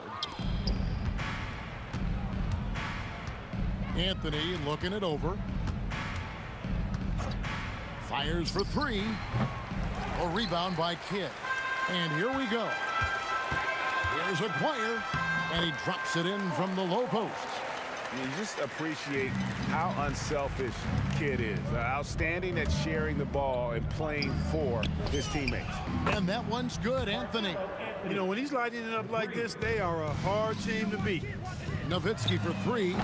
Anthony looking it over. Fires for 3. A rebound by Kidd. And here we go. Here's Aguirre, and he drops it in from the low post. You just appreciate how unselfish Kidd is. Outstanding at sharing the ball and playing for his teammates. And that one's good, Anthony. You know, when he's lighting it up like this, they are a hard team to beat. Nowitzki for 3.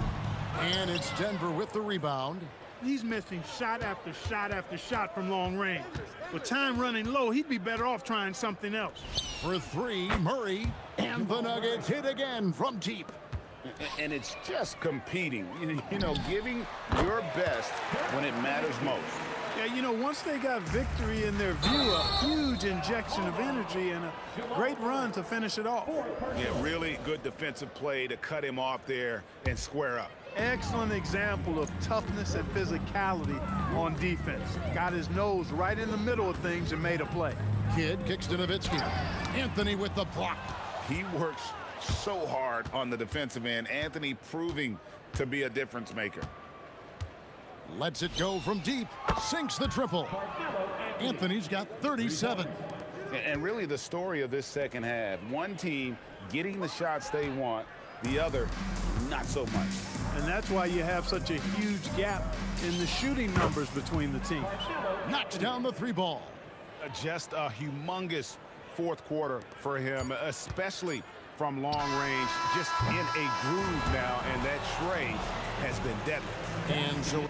And it's Denver with the rebound. He's missing shot after shot after shot from long range. With time running low, he'd be better off trying something else. For 3, Murray. And the Nuggets hit again from deep. And it's just competing, you know, giving your best when it matters most. Yeah, you know, once they got victory in their view, a huge injection of energy and a great run to finish it off. Yeah, really good defensive play to cut him off there and square up. Excellent example of toughness and physicality on defense. Got his nose right in the middle of things and made a play. Kidd kicks to Nowitzki. Anthony with the block. He works so hard on the defensive end. Anthony proving to be a difference maker. Lets it go from deep. Sinks the triple. Anthony's got 37. And really the story of this second half, one team getting the shots they want, the other not so much. And that's why you have such a huge gap in the shooting numbers between the teams. Knocks down the 3 ball. Just a humongous fourth quarter for him, especially from long range, just in a groove now, and that trade has been deadly. And so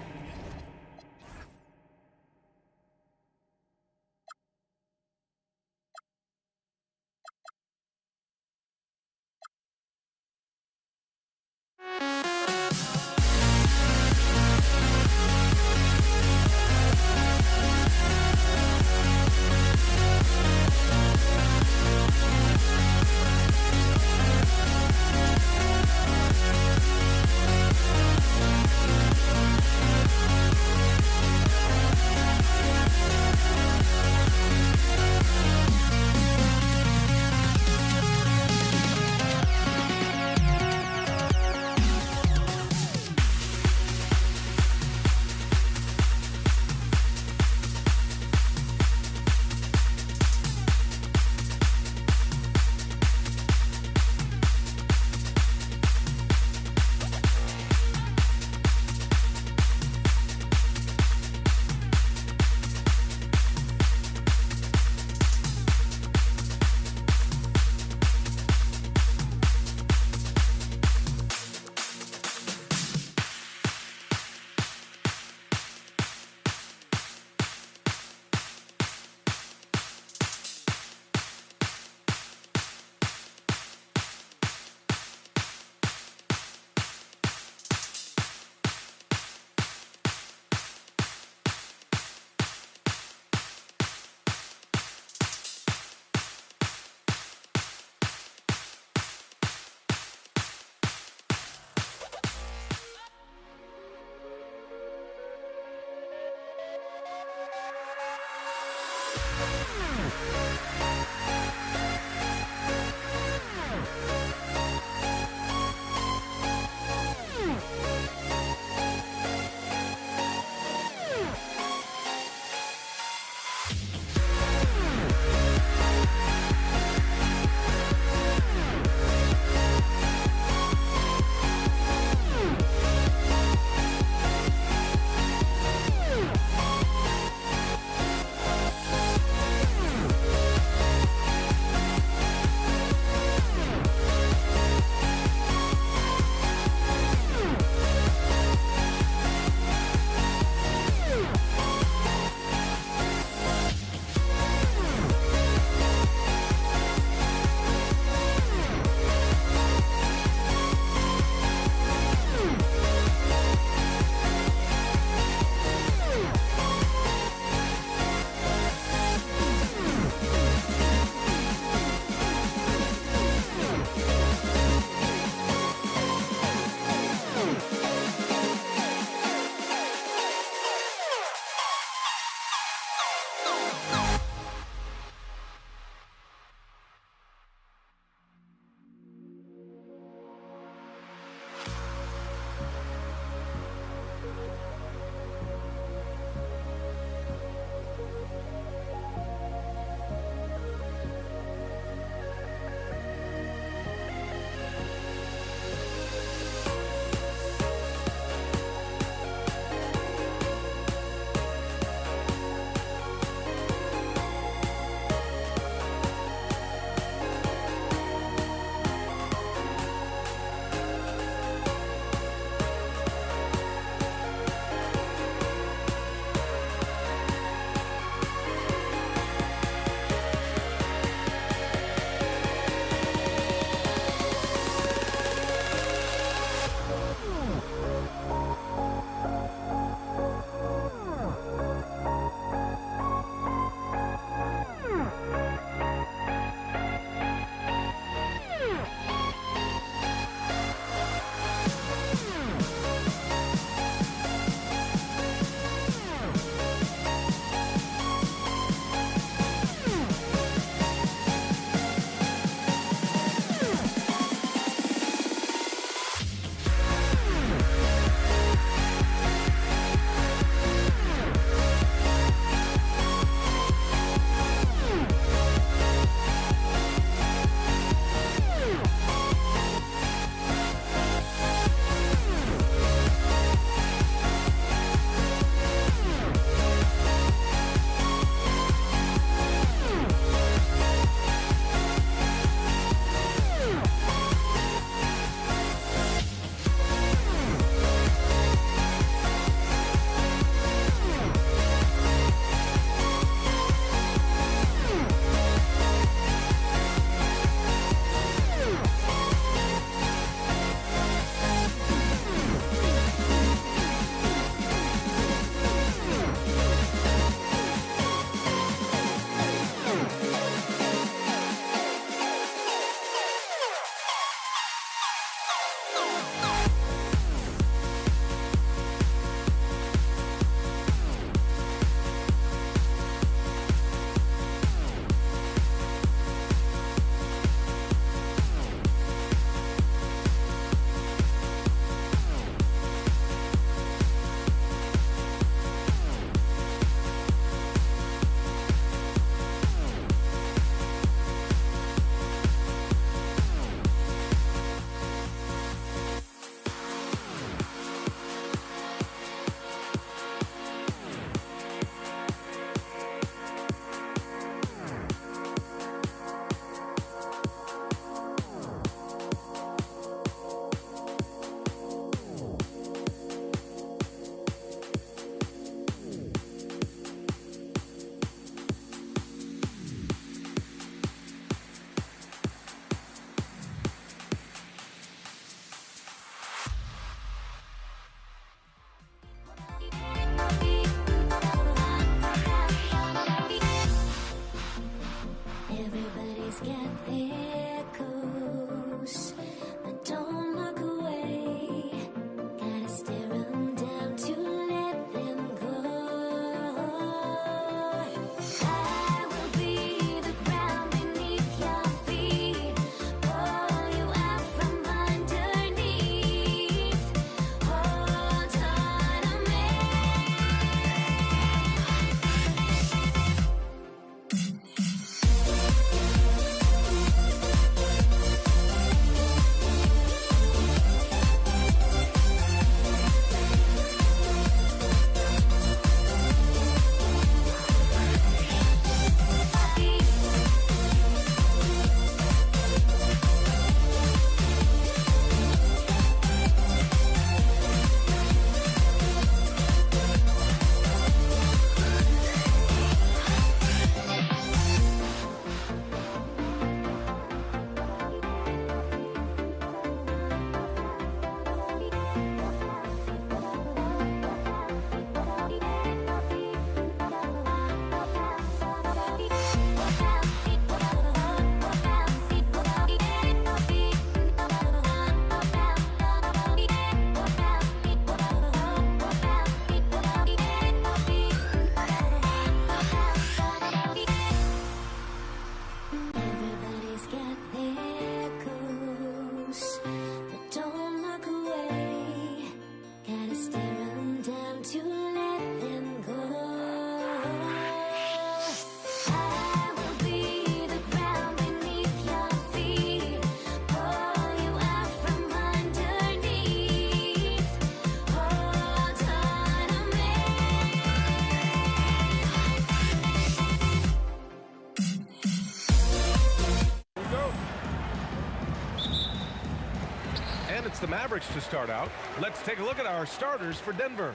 Mavericks to start out. Let's take a look at our starters for Denver.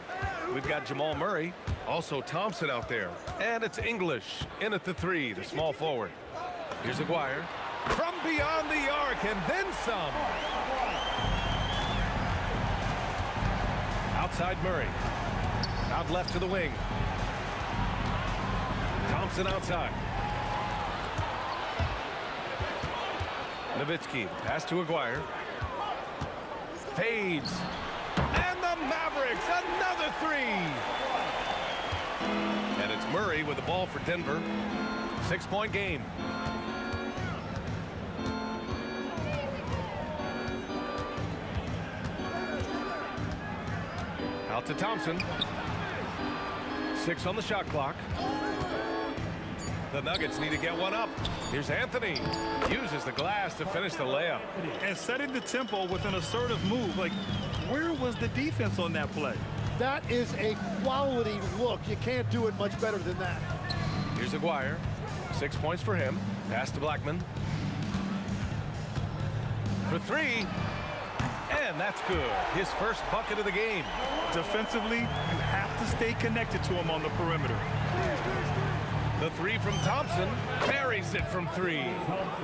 We've got Jamal Murray, also Thompson out there. And it's English in at the 3, the small forward. Here's Aguirre from beyond the arc and then some. Outside Murray. Out left to the wing. Thompson outside. Nowitzki, pass to Aguirre. Fades. And the Mavericks, another 3. And it's Murray with the ball for Denver. 6-point game. Out to Thompson. 6 on the shot clock. The Nuggets need to get one up. Here's Anthony. Uses the glass to finish the layup. And setting the tempo with an assertive move. Like, where was the defense on that play? That is a quality look. You can't do it much better than that. Here's Aguirre. 6 points for him. Pass to Blackman. For 3. And that's good. His first bucket of the game. Defensively, you have to stay connected to him on the perimeter. The 3 from Thompson. Buries it from 3.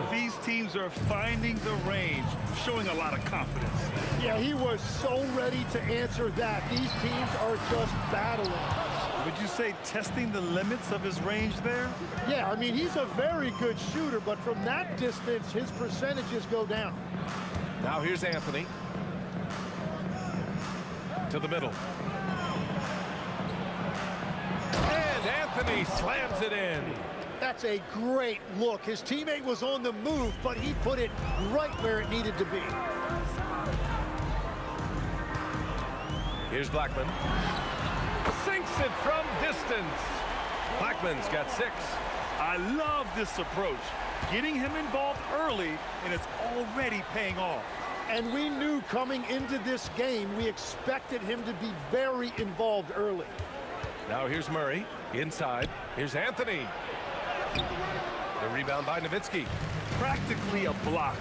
These teams are finding the range, showing a lot of confidence. Yeah, he was so ready to answer that. These teams are just battling. Would you say testing the limits of his range there? Yeah, I mean, he's a very good shooter, but from that distance, his percentages go down. Now here's Anthony. To the middle. And Anthony slams it in. That's a great look. His teammate was on the move, but he put it right where it needed to be. Here's Blackman. Sinks it from distance. Blackman's got 6. I love this approach. Getting him involved early, and it's already paying off. And we knew coming into this game, we expected him to be very involved early. Now here's Murray. Inside. Here's Anthony. The rebound by Nowitzki. Practically a block.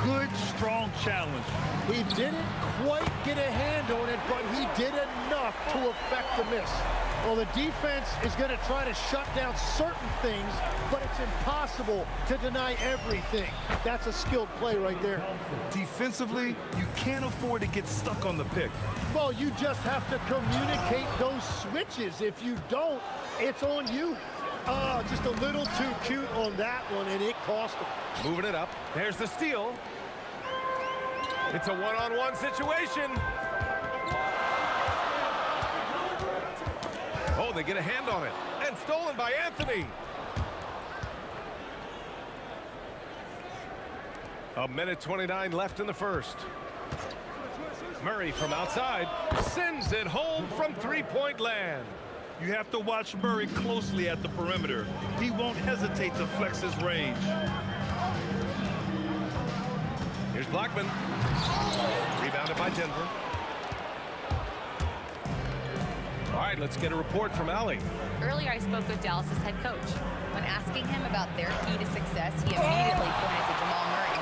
Good, strong challenge. He didn't quite get a hand on it, but he did enough to affect the miss. Well, the defense is going to try to shut down certain things, but it's impossible to deny everything. That's a skilled play right there. Defensively, you can't afford to get stuck on the pick. Well, you just have to communicate those switches. If you don't, it's on you. Just a little too cute on that one, and it cost him. Moving it up. There's the steal. It's a one-on-one situation. Oh, they get a hand on it. And stolen by Anthony. A minute 29 left in the first. Murray from outside sends it home from three-point land. You have to watch Murray closely at the perimeter. He won't hesitate to flex his range. Here's Blackman. Rebounded by Denver. All right, let's get a report from Allie. Earlier, I spoke with Dallas's head coach. When asking him about their key to success, he immediately pointed to Jamal Murray.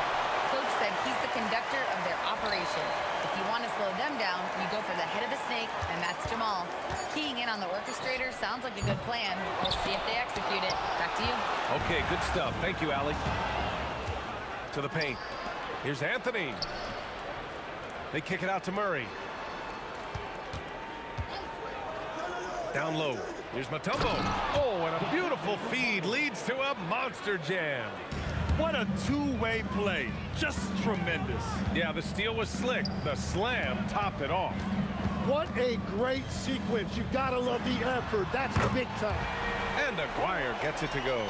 Coach said he's the conductor of their operation. If you want to slow them down, you go for the head of the snake, and that's Jamal. Keying in on the orchestrator sounds like a good plan. We'll see if they execute it. Back to you. Okay, good stuff. Thank you, Allie. To the paint. Here's Anthony. They kick it out to Murray. Down low. Here's Mutombo. Oh, and a beautiful feed leads to a monster jam. What a two-way play. Just tremendous. Yeah, the steal was slick. The slam topped it off. What a great sequence. You gotta love the effort. That's big time. And Aguirre gets it to go.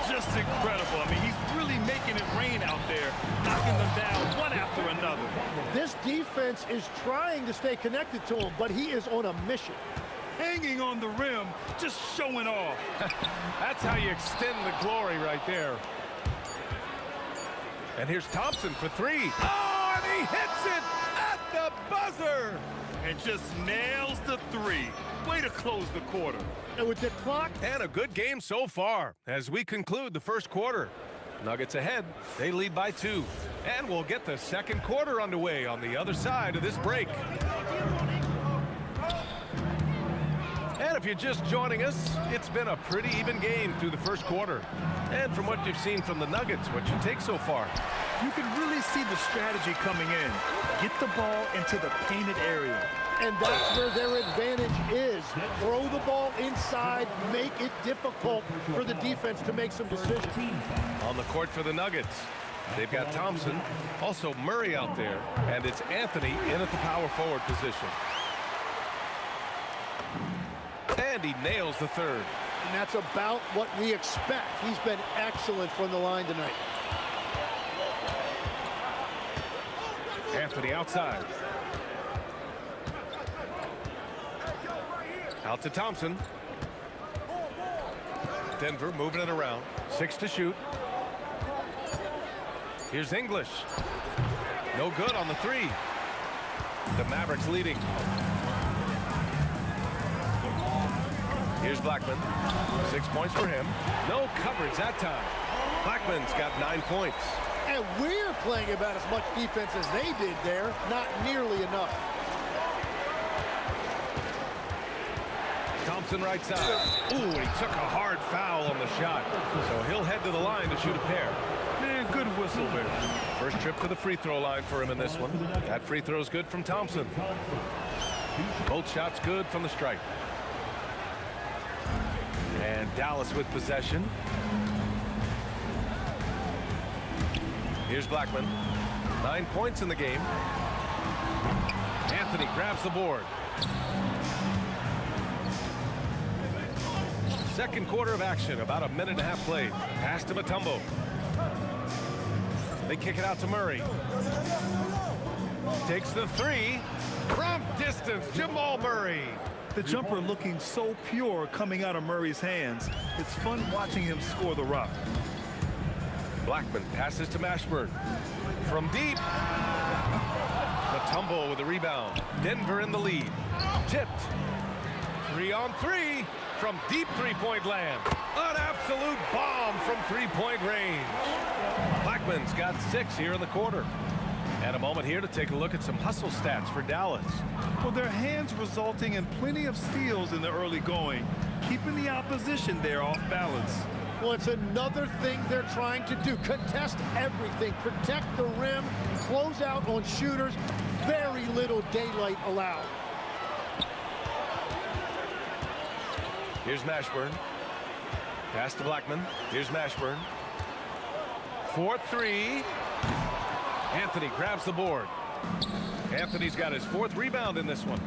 Just incredible. I mean, he's really making it rain out there, knocking them down one after another. This defense is trying to stay connected to him, but he is on a mission. Hanging on the rim, just showing off. That's how you extend the glory right there. And here's Thompson for 3. Oh, and he hits it at the buzzer. And just nails the 3. Way to close the quarter. And with the clock. And a good game so far as we conclude the first quarter. Nuggets ahead. They lead by 2. And we'll get the second quarter underway on the other side of this break. And if you're just joining us, it's been a pretty even game through the first quarter. And from what you've seen from the Nuggets, what you take so far? You can really see the strategy coming in. Get the ball into the painted area. And that's where their advantage is. Throw the ball inside, make it difficult for the defense to make some decisions. On the court for the Nuggets, they've got Thompson, also Murray out there, and it's Anthony in at the power forward position. And he nails the third. And that's about what we expect. He's been excellent from the line tonight. Anthony outside. Out to Thompson. Denver moving it around. 6 to shoot. Here's English. No good on the three. The Mavericks leading. Here's Blackman. 6 points for him. No coverage that time. Blackman's got 9 points. And we're playing about as much defense as they did there. Not nearly enough. Thompson right side. Ooh, he took a hard foul on the shot. So he'll head to the line to shoot a pair. Man, good whistle there. First trip to the free throw line for him in this one. That free throw's good from Thompson. Both shots good from the stripe. And Dallas with possession. Here's Blackman. 9 points in the game. Anthony grabs the board. Second quarter of action, about a minute and a half played. Pass to Mutombo. They kick it out to Murray. Takes the three from distance. Jamal Murray. The jumper looking so pure coming out of Murray's hands. It's fun watching him score the rock. Blackman passes to Mashburn. From deep. Mutombo with the rebound. Denver in the lead. Tipped. 3 on 3 from deep three-point land. An absolute bomb from three-point range. Blackman's got 6 here in the quarter. And a moment here to take a look at some hustle stats for Dallas. Well, their hands resulting in plenty of steals in the early going, keeping the opposition there off balance. Well, it's another thing they're trying to do. Contest everything. Protect the rim. Close out on shooters. Very little daylight allowed. Here's Mashburn. Pass to Blackman. Here's Mashburn. 4-3. Anthony grabs the board. Anthony's got his 4th rebound in this one.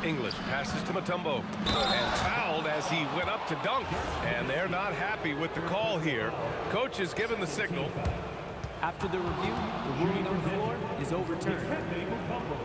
English passes to Mutombo. And fouled as he went up to dunk. And they're not happy with the call here. Coach has given the signal. After the review, the ruling on the floor is overturned.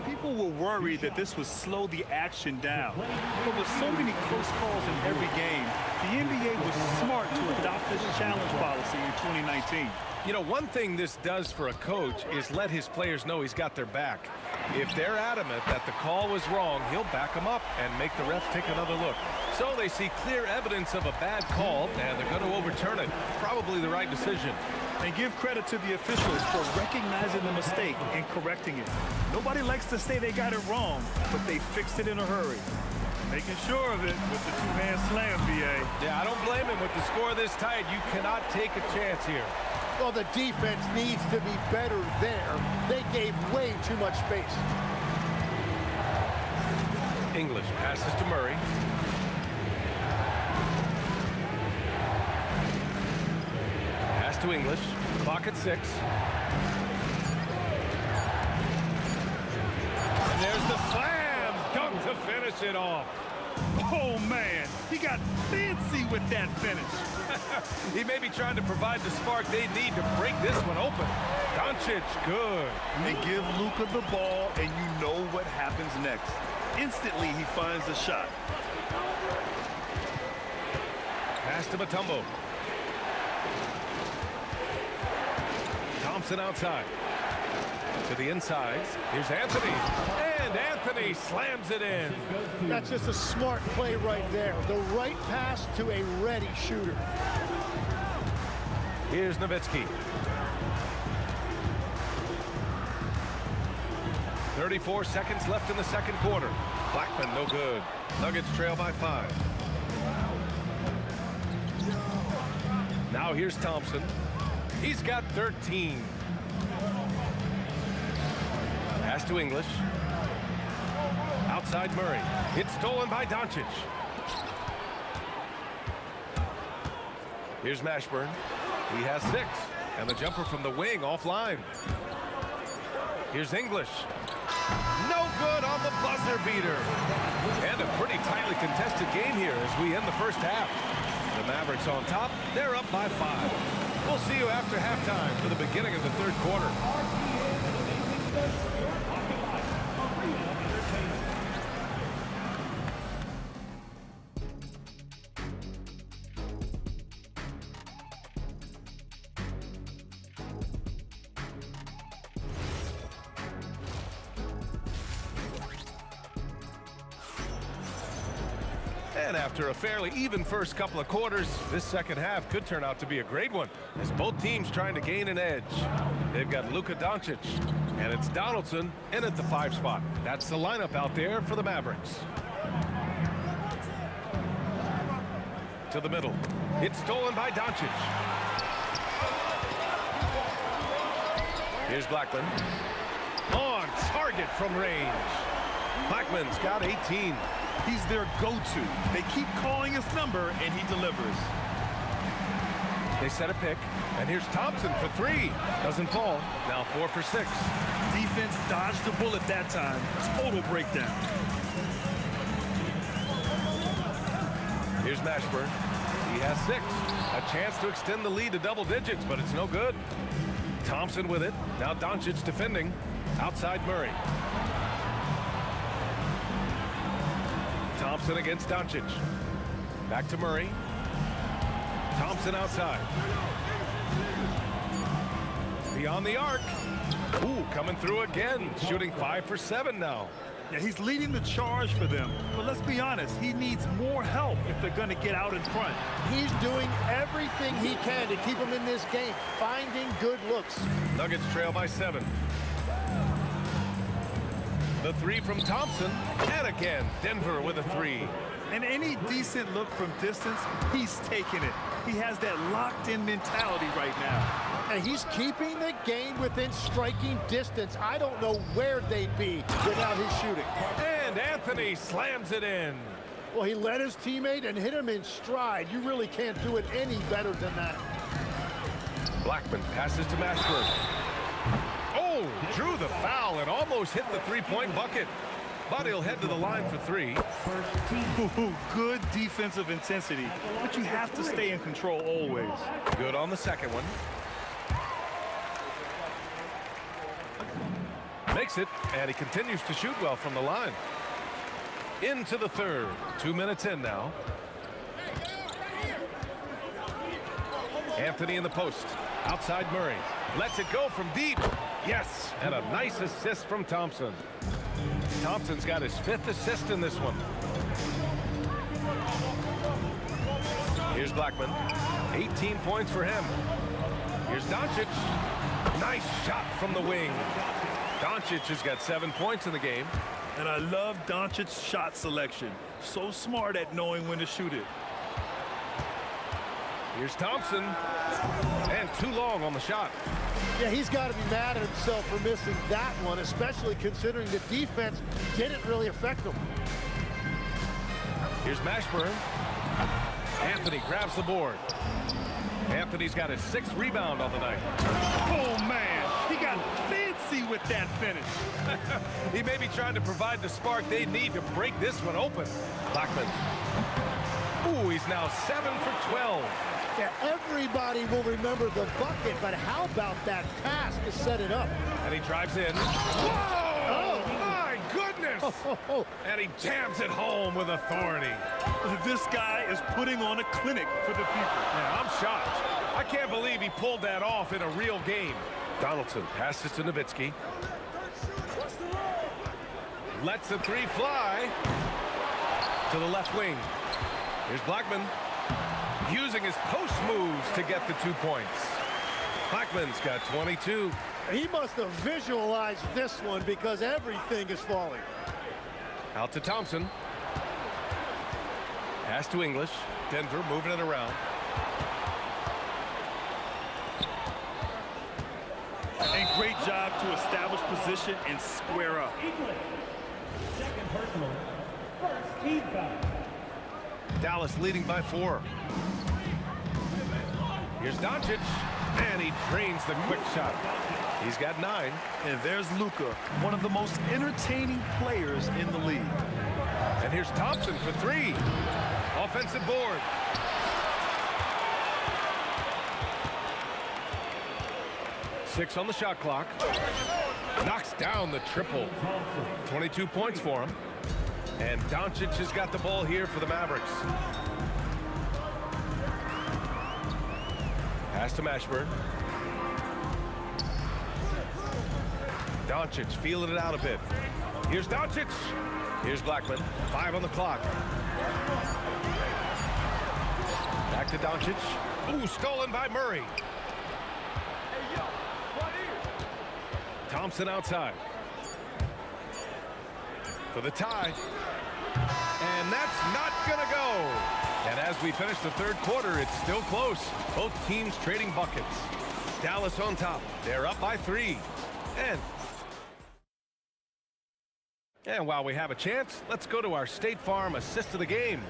People were worried that this would slow the action down. But with so many close calls in every game, the NBA was smart to adopt this challenge policy in 2019. You know, one thing this does for a coach is let his players know he's got their back. If they're adamant that the call was wrong, he'll back them up and make the refs take another look. So they see clear evidence of a bad call, and they're going to overturn it. Probably the right decision. And give credit to the officials for recognizing the mistake and correcting it. Nobody likes to say they got it wrong, but they fixed it in a hurry. Making sure of it with the two-hand slam, BA. Yeah, I don't blame him. With the score this tight, you cannot take a chance here. Well, the defense needs to be better there. They gave way too much space. English passes to Murray. Pass to English. Clock at 6. And there's the slam. Dunk to finish it off. Oh, man. He got fancy with that finish. He may be trying to provide the spark they need to break this one open. Doncic, good. And give Luka the ball, and you know what happens next. Instantly, he finds the shot. Pass to Mutombo. Thompson outside. To the inside. Here's Anthony. And Anthony slams it in. That's just a smart play right there. The right pass to a ready shooter. Here's Nowitzki. 34 seconds left in the second quarter. Blackman, no good. Nuggets trail by 5. Now here's Thompson. He's got 13. Pass to English. Outside Murray. It's stolen by Doncic. Here's Mashburn. He has 6. And the jumper from the wing offline. Here's English. No good on the buzzer beater. And a pretty tightly contested game here as we end the first half. The Mavericks on top. They're up by 5. We'll see you after halftime for the beginning of the third quarter. And after a fairly even first couple of quarters, this second half could turn out to be a great one as both teams trying to gain an edge. They've got Luka Doncic, and it's Donaldson in at the 5 spot. That's the lineup out there for the Mavericks. To the middle. It's stolen by Doncic. Here's Blackman. On target from range. Blackman's got 18. He's their go-to. They keep calling his number, and he delivers. They set a pick, and here's Thompson for 3. Doesn't fall. Now 4 for 6. Defense dodged the bullet that time. Total breakdown. Here's Mashburn. He has 6. A chance to extend the lead to double digits, but it's no good. Thompson with it. Now Doncic defending. Outside Murray. Thompson against Doncic. Back to Murray. Thompson outside. Beyond the arc. Ooh, coming through again. Shooting 5 for 7 now. Yeah, he's leading the charge for them. But let's be honest, he needs more help if they're going to get out in front. He's doing everything he can to keep them in this game, finding good looks. Nuggets trail by 7. The 3 from Thompson, and again, Denver with a 3. And any decent look from distance, he's taking it. He has that locked-in mentality right now. And he's keeping the game within striking distance. I don't know where they'd be without his shooting. And Anthony slams it in. Well, he led his teammate and hit him in stride. You really can't do it any better than that. Blackman passes to Mashburn. Oh, drew the foul and almost hit the 3-point bucket. But he'll head to the line for 3. Good defensive intensity, but you have to stay in control always. Good on the second one. Makes it, and he continues to shoot well from the line. Into the third. 2 minutes in now. Anthony in the post. Outside Murray. Lets it go from deep. Yes, and a nice assist from Thompson. Thompson's got his 5th assist in this one. Here's Blackman. 18 points for him. Here's Doncic. Nice shot from the wing. Doncic has got 7 points in the game. And I love Doncic's shot selection. So smart at knowing when to shoot it. Here's Thompson. And too long on the shot. Yeah, he's got to be mad at himself for missing that one, especially considering the defense didn't really affect him. Here's Mashburn. Anthony grabs the board. Anthony's got his 6th rebound on the night. Oh, man. He got fancy with that finish. He may be trying to provide the spark they need to break this one open. Blackman. Ooh, he's now 7 for 12. Yeah, everybody will remember the bucket, but how about that pass to set it up? And he drives in. Whoa! Oh, my goodness! And he jams it home with authority. This guy is putting on a clinic for the people. Yeah, I'm shocked. I can't believe he pulled that off in a real game. Donaldson passes to Nowitzki. Lets the 3 fly. To the left wing. Here's Blackman. Using his post moves to get the 2 points. Blackman's got 22. He must have visualized this one because everything is falling. Out to Thompson. Pass to English. Denver moving it around. And great job to establish position and square up. Second personal. First team foul. Dallas leading by 4. Here's Doncic, and he drains the quick shot. He's got 9. And there's Luka, one of the most entertaining players in the league. And here's Thompson for 3. Offensive board. Six on the shot clock. Knocks down the triple. 22 points for him. And Doncic has got the ball here for the Mavericks. Pass to Mashburn. Doncic feeling it out a bit. Here's Doncic. Here's Blackman. 5 on the clock. Back to Doncic. Ooh, stolen by Murray. Thompson outside. For the tie. And that's not gonna go. And as we finish the third quarter, it's still close. Both teams trading buckets. Dallas on top. They're up by 3. And while we have a chance, let's go to our State Farm assist of the game.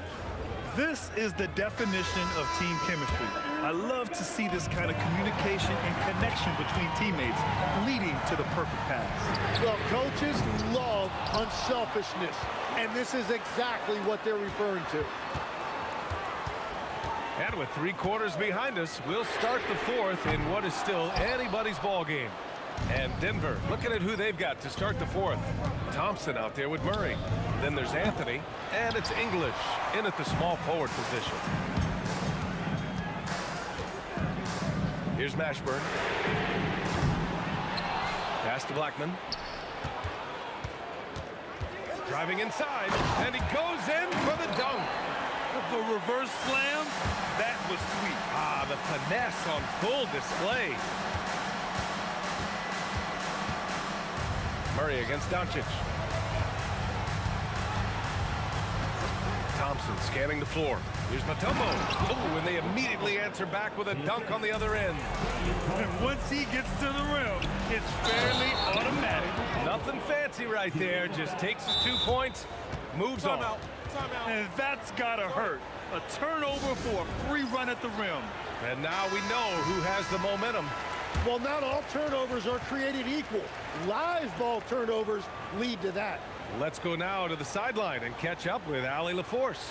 This is the definition of team chemistry. I love to see this kind of communication and connection between teammates leading to the perfect pass. Well, coaches love unselfishness, and this is exactly what they're referring to. And with 3 quarters behind us, we'll start the fourth in what is still anybody's ball game. And Denver looking at who they've got to start the fourth. Thompson out there with Murray. Then there's Anthony, and it's English in at the small forward position. Here's Mashburn. Pass to Blackman. Driving inside, and he goes in for the dunk. The reverse slam, that was sweet. Ah, the finesse on full display. Murray against Doncic. Thompson scanning the floor. Here's Mutombo. Oh, and they immediately answer back with a dunk on the other end. And once he gets to the rim, it's fairly automatic. Nothing fancy right there. Just takes his 2 points, moves on. Timeout. And that's gotta hurt. A turnover for a free run at the rim. And now we know who has the momentum. Well, not all turnovers are created equal. Live ball turnovers lead to that. Let's go now to the sideline and catch up with Allie LaForce.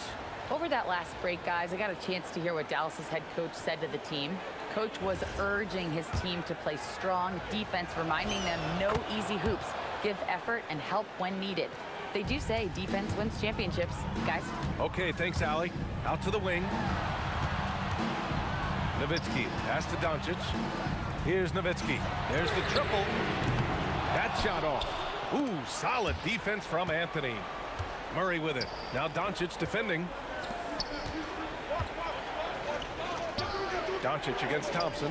Over that last break, guys, I got a chance to hear what Dallas's head coach said to the team. Coach was urging his team to play strong defense, reminding them no easy hoops, give effort and help when needed. They do say defense wins championships, guys. Okay, thanks, Allie. Out to the wing. Nowitzki, pass to Doncic. Here's Nowitzki. There's the triple. That shot off. Ooh, solid defense from Anthony. Murray with it. Now Doncic defending. Doncic against Thompson.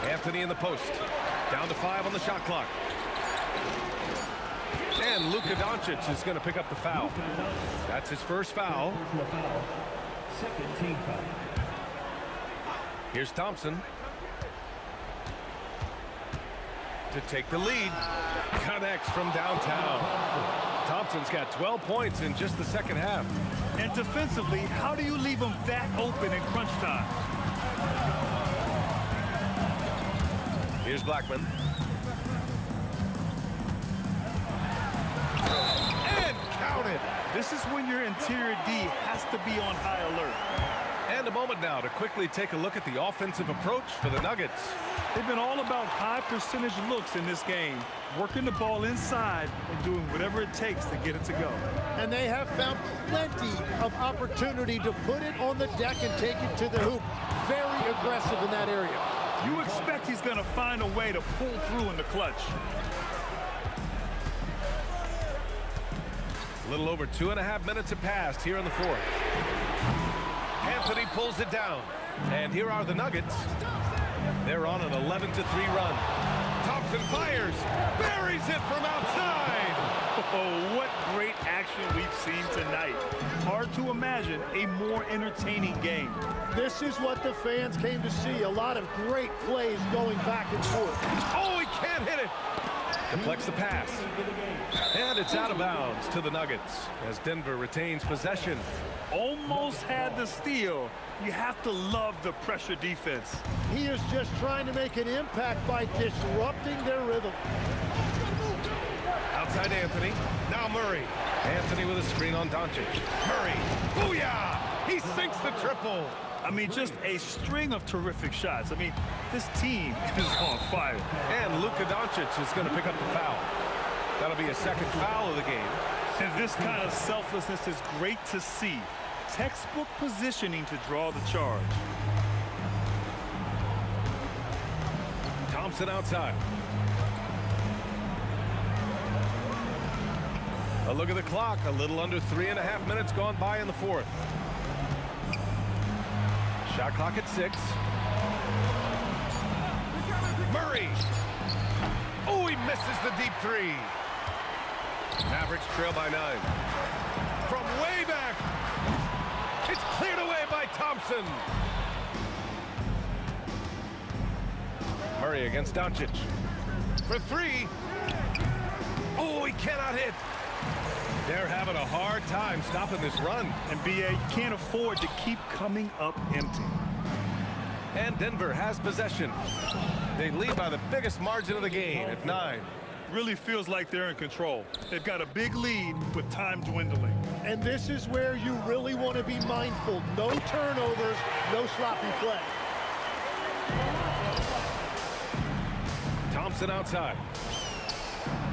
Anthony in the post. Down to 5 on the shot clock. And Luka Doncic is going to pick up the foul. That's his first foul. Second team foul. Here's Thompson to take the lead. Connects from downtown. Thompson's got 12 points in just the second half. And defensively, how do you leave them that open in crunch time? Here's Blackman. And count it. This is when your interior D has to be on high alert. And a moment now to quickly take a look at the offensive approach for the Nuggets. They've been all about high percentage looks in this game, working the ball inside and doing whatever it takes to get it to go. And they have found plenty of opportunity to put it on the deck and take it to the hoop. Very aggressive in that area. You expect he's going to find a way to pull through in the clutch. A little over 2.5 minutes have passed here in the fourth. Anthony pulls it down. And here are the Nuggets. They're on an 11-3 run. Thompson fires, buries it from outside. Oh, what great action we've seen tonight. Hard to imagine a more entertaining game. This is what the fans came to see. A lot of great plays going back and forth. Oh, he can't hit it. Deflects the pass. And it's out of bounds to the Nuggets as Denver retains possession. Almost had the steal. You have to love the pressure defense. He is just trying to make an impact by disrupting their rhythm. Outside Anthony. Now Murray. Anthony with a screen on Doncic. Murray. Booyah! He sinks the triple. I mean, just a string of terrific shots. I mean, this team is on fire. And Luka Doncic is going to pick up the foul. That'll be a second foul of the game. And this kind of selflessness is great to see. Textbook positioning to draw the charge. Thompson outside. A look at the clock. A little under 3.5 minutes gone by in the fourth. Shot clock at 6. Murray. Oh, he misses the deep three. Mavericks trail by 9. From way back. It's cleared away by Thompson. Murray against Doncic. For 3. Oh, he cannot hit. They're having a hard time stopping this run. And BA, you can't afford to keep coming up empty. And Denver has possession. They lead by the biggest margin of the game at 9. Really feels like they're in control. They've got a big lead with time dwindling. And this is where you really want to be mindful. No turnovers, no sloppy play. Thompson outside.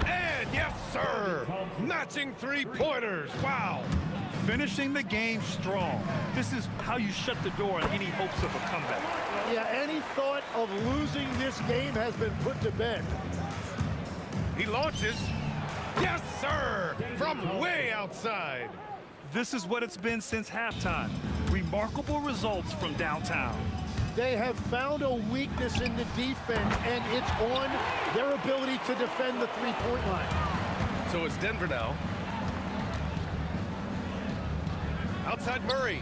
And yes, sir! Matching three-pointers. Wow! Finishing the game strong. This is how you shut the door on any hopes of a comeback. Yeah, any thought of losing this game has been put to bed. He launches. Yes, sir! From way outside. This is what it's been since halftime. Remarkable results from downtown. They have found a weakness in the defense, and it's on their ability to defend the three-point line. So it's Denver now. Outside Murray.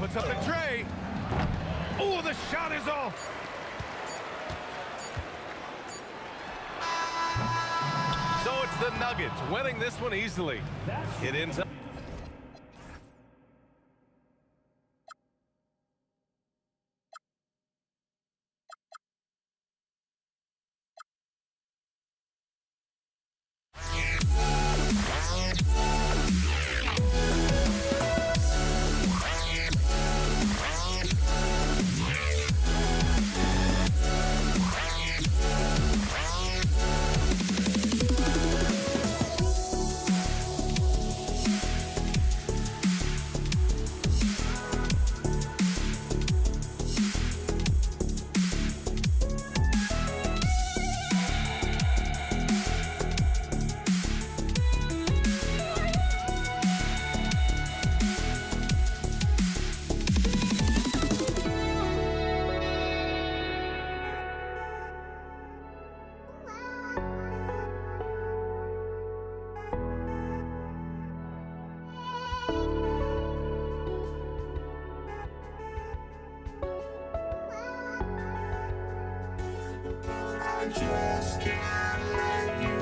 Puts up the tray. Oh, the shot is off. So it's the Nuggets winning this one easily. It ends up. Just can't let you.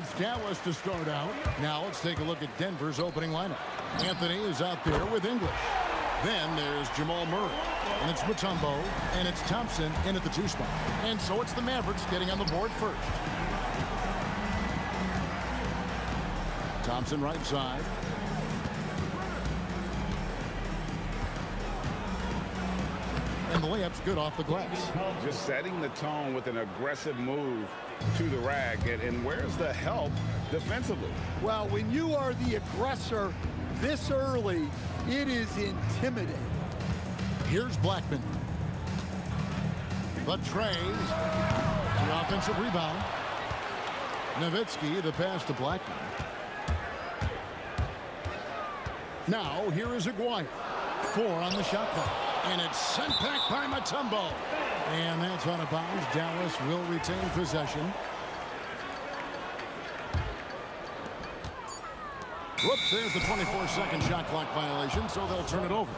it's Dallas to start out. Now let's take a look at Denver's opening lineup. Anthony is out there with English. Then there's Jamal Murray. And it's Mutombo. And it's Thompson in at the 2 spot. And so it's the Mavericks getting on the board first. Thompson right side. And the layup's good off the glass. Just setting the tone with an aggressive move to the rack. And where's the help defensively? Well, when you are the aggressor this early, it is intimidating. Here's Blackman. The tray. The offensive rebound. Nowitzki, the pass to Blackman. Now, here is Aguirre. 4 on the shot clock. And it's sent back by Mutombo. And that's out of bounds. Dallas will retain possession. Whoops, there's the 24-second shot clock violation, so they'll turn it over.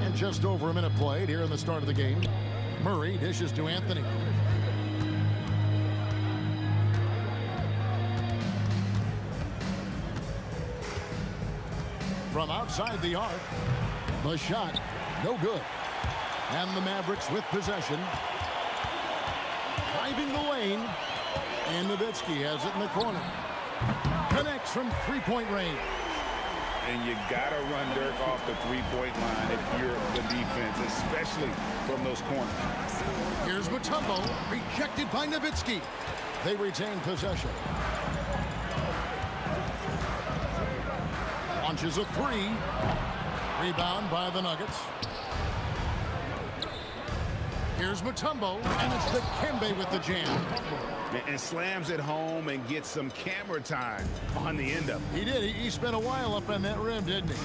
And just over a minute played here in the start of the game. Murray dishes to Anthony. From outside the arc, the shot, no good. And the Mavericks with possession. Driving the lane, and Nowitzki has it in the corner. Connects from 3-point range. And you gotta run Dirk off the 3-point line if you're the defense, especially from those corners. Here's Mutombo, rejected by Nowitzki. They retain possession. Launches a 3. Rebound by the Nuggets. Here's Mutombo, and it's Dikembe with the jam. And slams it home and gets some camera time on the end of it. He did. He spent a while up on that rim, didn't he?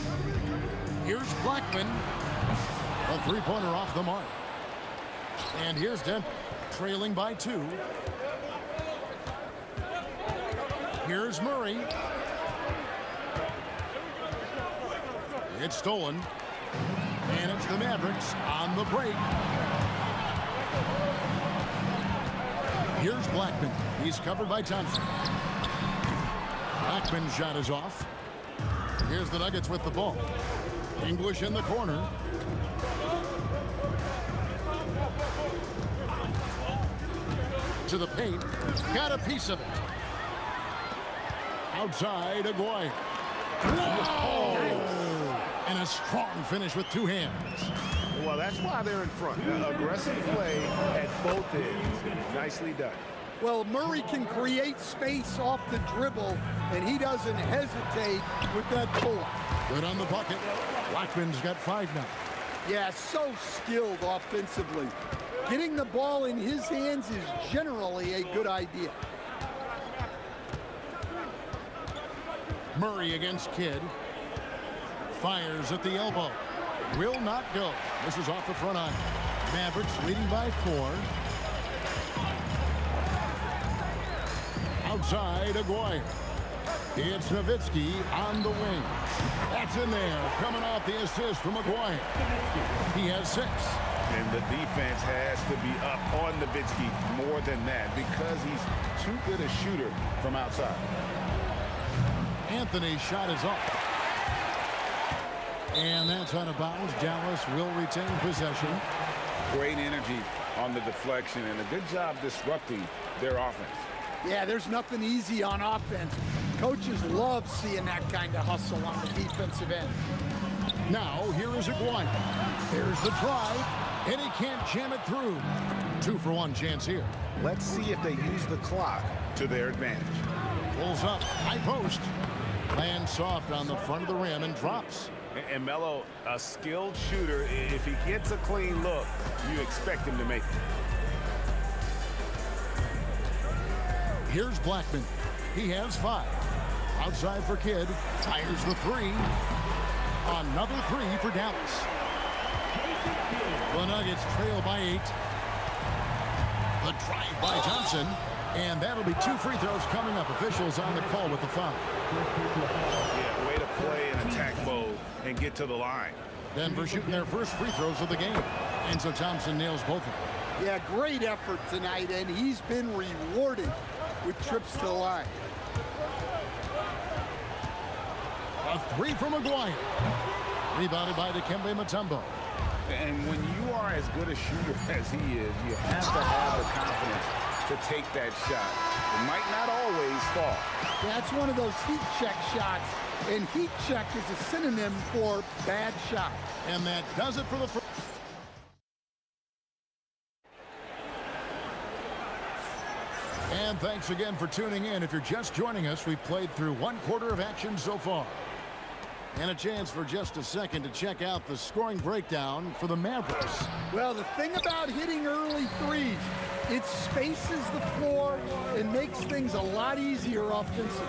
Here's Blackman. A 3-pointer off the mark. And here's Denver, trailing by 2. Here's Murray. It's stolen. And it's the Mavericks on the break. Here's Blackman. He's covered by Thompson. Blackman's shot is off. Here's the Nuggets with the ball. English in the corner. To the paint. Got a piece of it. Outside, Aguirre. Whoa! And a strong finish with 2 hands. Well, that's why they're in front. Aggressive play at both ends. Nicely done. Well, Murray can create space off the dribble, and he doesn't hesitate with that pull-up. Good on the bucket. Blackman's got 5 now. Yeah, so skilled offensively. Getting the ball in his hands is generally a good idea. Murray against Kidd. Fires at the elbow. Will not go. This is off the front iron. Mavericks leading by 4. Outside, Aguirre. It's Nowitzki on the wing. That's in there. Coming off the assist from Aguirre. He has 6. And the defense has to be up on Nowitzki more than that because he's too good a shooter from outside. Anthony's shot is off. And that's out of bounds. Dallas will retain possession. Great energy on the deflection and a good job disrupting their offense. Yeah, there's nothing easy on offense. Coaches love seeing that kind of hustle on the defensive end. Now, here is Aguirre. Here's the drive, and he can't jam it through. 2-for-1 chance here. Let's see if they use the clock to their advantage. Pulls up, high post. Lands soft on the front of the rim and drops. And Melo, a skilled shooter, if he gets a clean look, you expect him to make it. Here's Blackman. He has 5. Outside for Kidd. Fires the 3. Another 3 for Dallas. The Nuggets trail by 8. The drive by Thompson. And that'll be 2 free throws coming up. Officials on the call with the foul. Yeah, way to play in attack mode and get to the line. Denver shooting their first free throws of the game. And so Thompson nails both of them. Yeah, great effort tonight, and he's been rewarded with trips to the line. A three from Maguire. Rebounded by Dikembe Mutombo. And when you are as good a shooter as he is, you have to have the confidence to take that shot. It might not always fall. That's one of those heat check shots, and heat check is a synonym for bad shot. And that does it for the first. And thanks again for tuning in. If you're just joining us, we've played through 1/4 of action so far. And a chance for just a second to check out the scoring breakdown for the Mavericks. Well, the thing about hitting early threes, it spaces the floor and makes things a lot easier offensively.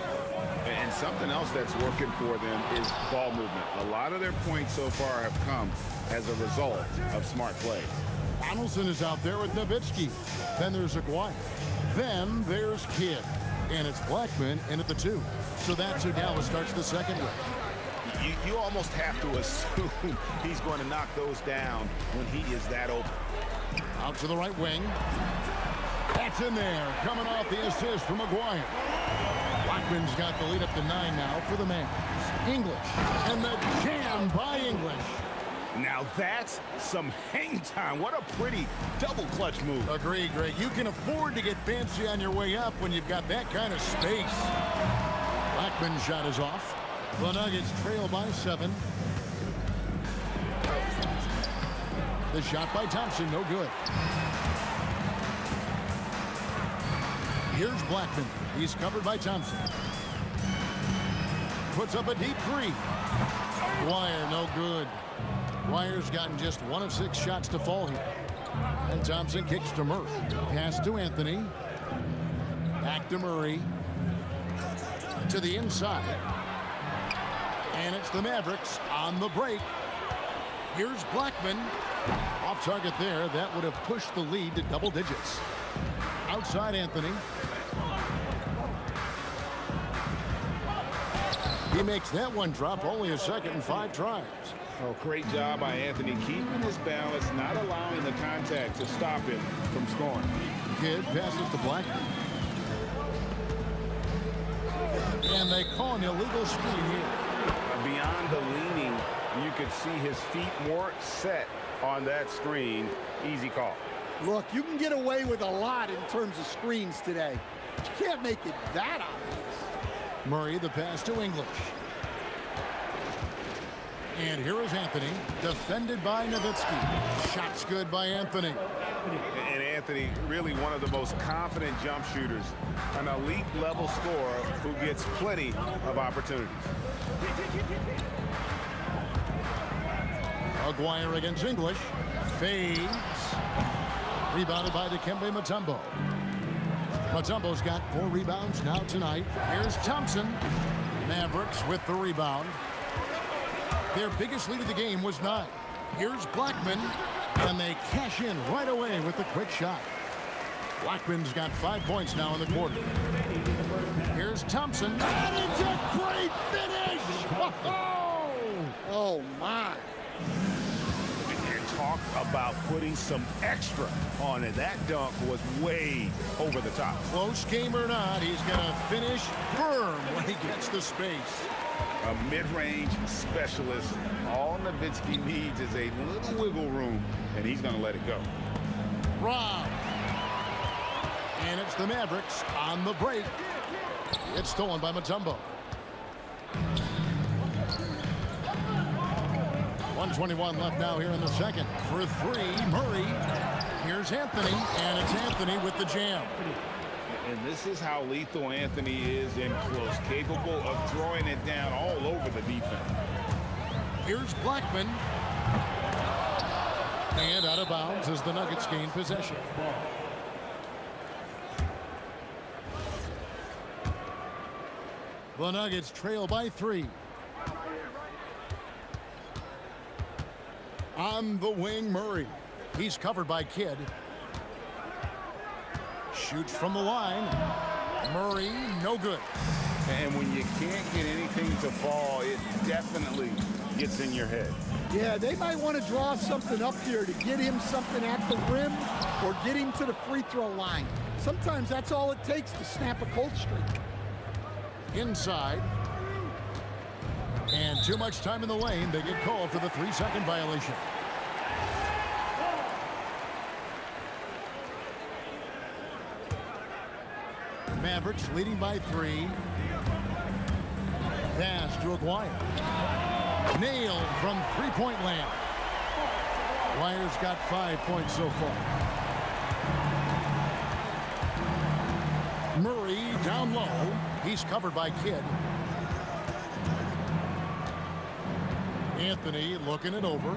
And something else that's working for them is ball movement. A lot of their points so far have come as a result of smart plays. Donaldson is out there with Nowitzki. Then there's Aguirre. Then there's Kidd. And it's Blackman in at the 2. So that's who Dallas starts the second with. You almost have to assume he's going to knock those down when he is that open. Out to the right wing. That's in there. Coming off the assist from Maguire. Blackman's got the lead up to 9 now for the Mavs. English. And the jam by English. Now that's some hang time. What a pretty double clutch move. Agreed, Greg. You can afford to get fancy on your way up when you've got that kind of space. Blackman's shot is off. The Nuggets trail by 7. The shot by Thompson, no good. Here's Blackman. He's covered by Thompson. Puts up a deep 3. Wire, no good. Wire's gotten just 1 of 6 shots to fall here. And Thompson kicks to Murray. Pass to Anthony. Back to Murray. To the inside. And it's the Mavericks on the break. Here's Blackman. Off target there. That would have pushed the lead to double digits. Outside Anthony. He makes that one drop. Only a second and 5 tries. Oh, great job by Anthony keeping his balance, not allowing the contact to stop him from scoring. Kidd passes to Blackman. And they call an illegal screen here. Beyond the leaning, you could see his feet more set on that screen. Easy call. Look, you can get away with a lot in terms of screens today. You can't make it that obvious. Murray, the pass to English. And here is Anthony, defended by Nowitzki. Shots good by Anthony. And Anthony, really one of the most confident jump shooters, an elite level scorer who gets plenty of opportunities. Aguirre against English. Fades. Rebounded by Dikembe Mutombo. Mutombo's got 4 rebounds now tonight. Here's Thompson. Mavericks with the rebound. Their biggest lead of the game was 9. Here's Blackman. And they cash in right away with the quick shot. Blackman's got 5 points now in the quarter. Here's Thompson. And it's a great finish! Oh, my. And talk about putting some extra on it. That dunk was way over the top. Close game or not, he's going to finish firm when he gets the space. A mid-range specialist. All Nowitzki needs is a little wiggle room, and he's going to let it go. Rob. And it's the Mavericks on the break. It's stolen by Mutombo. 1:21 left now here in the second. For 3, Murray. Here's Anthony, and it's Anthony with the jam. And this is how lethal Anthony is in close, capable of throwing it down all over the defense. Here's Blackman. And out of bounds as the Nuggets gain possession. The Nuggets trail by 3. On the wing, Murray. He's covered by Kidd. Shoots from the line. Murray, no good. And when you can't get anything to fall, it definitely gets in your head. Yeah, they might want to draw something up here to get him something at the rim or get him to the free throw line. Sometimes that's all it takes to snap a cold streak. Inside. And too much time in the lane. They get called for the 3-second violation. Mavericks leading by 3. Pass to Aguirre. Nailed from three-point land. Aguirre's got 5 points so far. Murray down low. He's covered by Kidd. Anthony looking it over.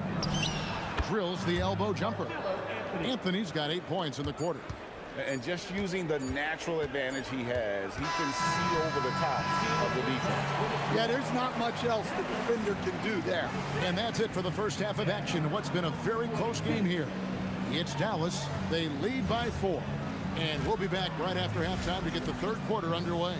Drills the elbow jumper. Anthony's got 8 points in the quarter. And just using the natural advantage he has, he can see over the top of the defense. Yeah, there's not much else the defender can do there. And that's it for the first half of action. What's been a very close game here. It's Dallas. They lead by 4. And we'll be back right after halftime to get the third quarter underway.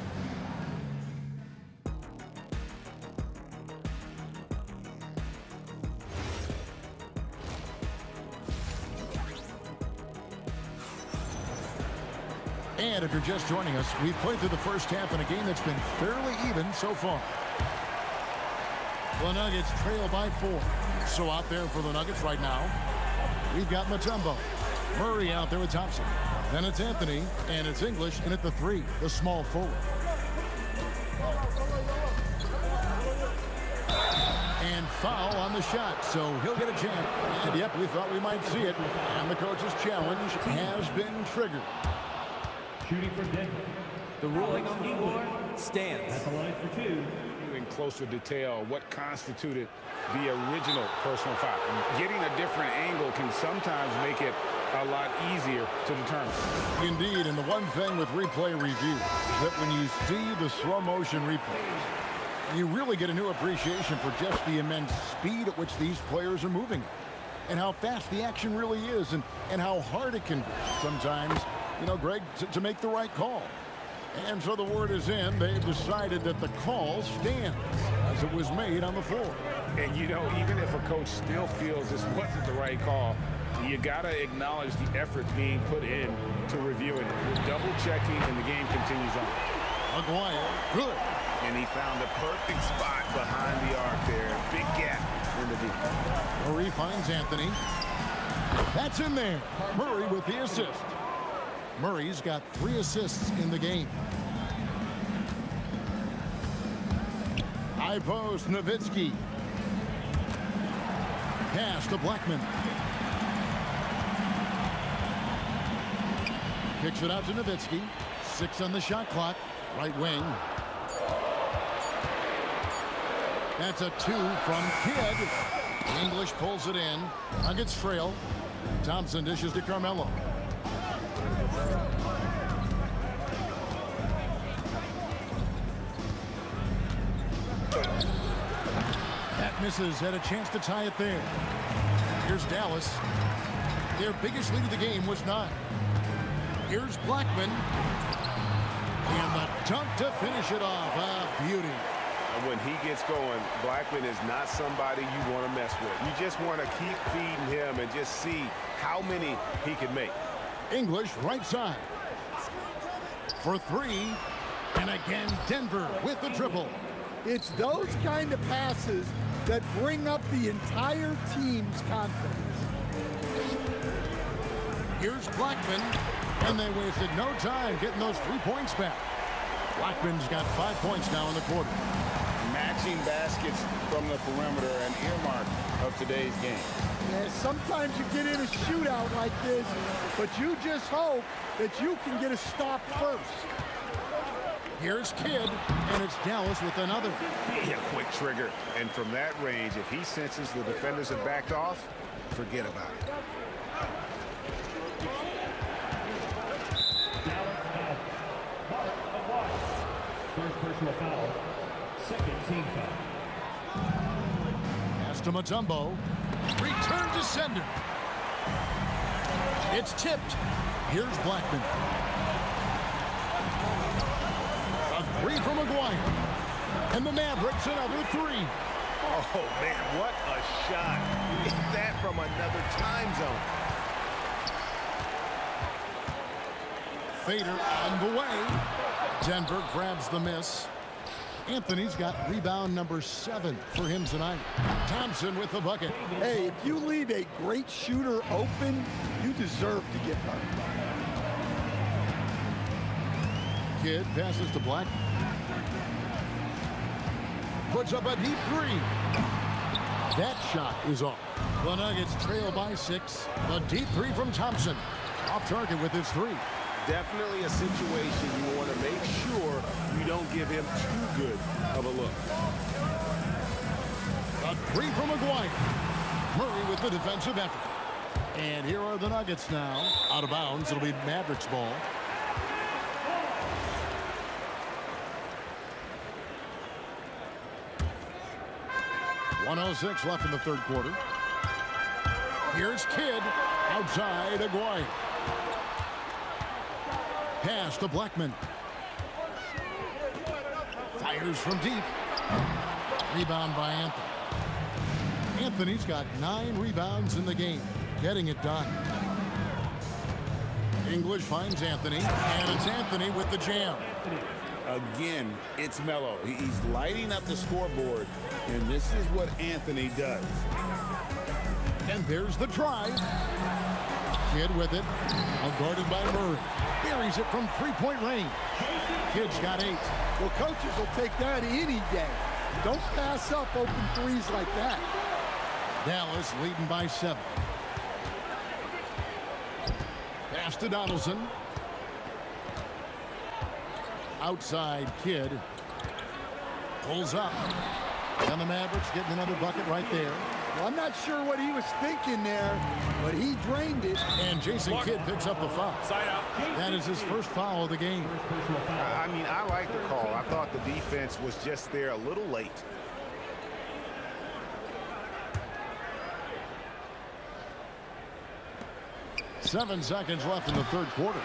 And if you're just joining us, we've played through the first half in a game that's been fairly even so far. The Nuggets trail by 4. So out there for the Nuggets right now, we've got Mutombo. Murray out there with Thompson. Then it's Anthony, and it's English in at the 3, the small forward. And foul on the shot, so he'll get a chance. And yep, we thought we might see it. And the coach's challenge has been triggered. Shooting for Denver. The ruling on the floor stands. At the line for 2. In closer detail, what constituted the original personal foul. Getting a different angle can sometimes make it a lot easier to determine. Indeed, and the one thing with replay review is that when you see the slow motion replays, you really get a new appreciation for just the immense speed at which these players are moving and how fast the action really is and how hard it can be sometimes, you know, Greg, to make the right call. And so the word is in. They've decided that the call stands as it was made on the floor. And, you know, even if a coach still feels this wasn't the right call, you got to acknowledge the effort being put in to reviewing it. We're double-checking, and the game continues on. Aguirre, good. And he found the perfect spot behind the arc there. Big gap in the defense. Murray finds Anthony. That's in there. Murray with the assist. Murray's got 3 assists in the game. High post, Nowitzki. Pass to Blackman. Kicks it out to Nowitzki. 6 on the shot clock. Right wing. That's a 2 from Kidd. English pulls it in. Nuggets trail. Thompson dishes to Carmelo. That misses. Had a chance to tie it there. Here's Dallas. Their biggest lead of the game was 9. Here's Blackman. And the dunk to finish it off. Ah, beauty. And when he gets going, Blackman is not somebody you want to mess with. You just want to keep feeding him and just see how many he can make. English right side. For 3. And again, Denver with the triple. It's those kind of passes that bring up the entire team's confidence. Here's Blackman. And they wasted no time getting those 3 points back. Blackman's got 5 points now in the quarter. Matching baskets from the perimeter, an earmark of today's game. Yeah, sometimes you get in a shootout like this, but you just hope that you can get a stop first. Here's Kidd, and it's Dallas with another. Yeah, quick trigger. And from that range, if he senses the defenders have backed off, forget about it. First personal foul. Second team foul. Pass to Mutombo. Return to sender. It's tipped. Here's Blackman. A 3 from Aguirre. And the Mavericks another 3. Oh, man, what a shot. Hit that from another time zone. Fader on the way. Denver grabs the miss. Anthony's got rebound number 7 for him tonight. Thompson with the bucket. Hey, if you leave a great shooter open, you deserve to get burned. Kidd passes to Black. Puts up a deep 3. That shot is off. The Nuggets trail by 6. The deep 3 from Thompson. Off target with his 3. Definitely a situation you want to make sure you don't give him too good of a look. A 3 from McGuire. Murray with the defensive effort. And here are the Nuggets now. Out of bounds. It'll be Mavericks ball. .106 left in the third quarter. Here's Kidd. Outside Aguirre. Pass to Blackman. Fires from deep. Rebound by Anthony. Anthony's got 9 rebounds in the game. Getting it done. English finds Anthony. And it's Anthony with the jam. Again, it's Melo. He's lighting up the scoreboard. And this is what Anthony does. And there's the drive. Kidd with it. Guarded by Murray. Buries it from 3-point range. Kidd's got 8. Well, coaches will take that any day. Don't pass up open threes like that. Dallas leading by 7. Pass to Donaldson. Outside Kidd. Pulls up. And the Mavericks getting another bucket right there. Well, I'm not sure what he was thinking there, but he drained it. And Jason Kidd picks up the foul. Side out. That is his first foul of the game. I mean, I like the call. I thought the defense was just there a little late. Seven seconds left in the third quarter.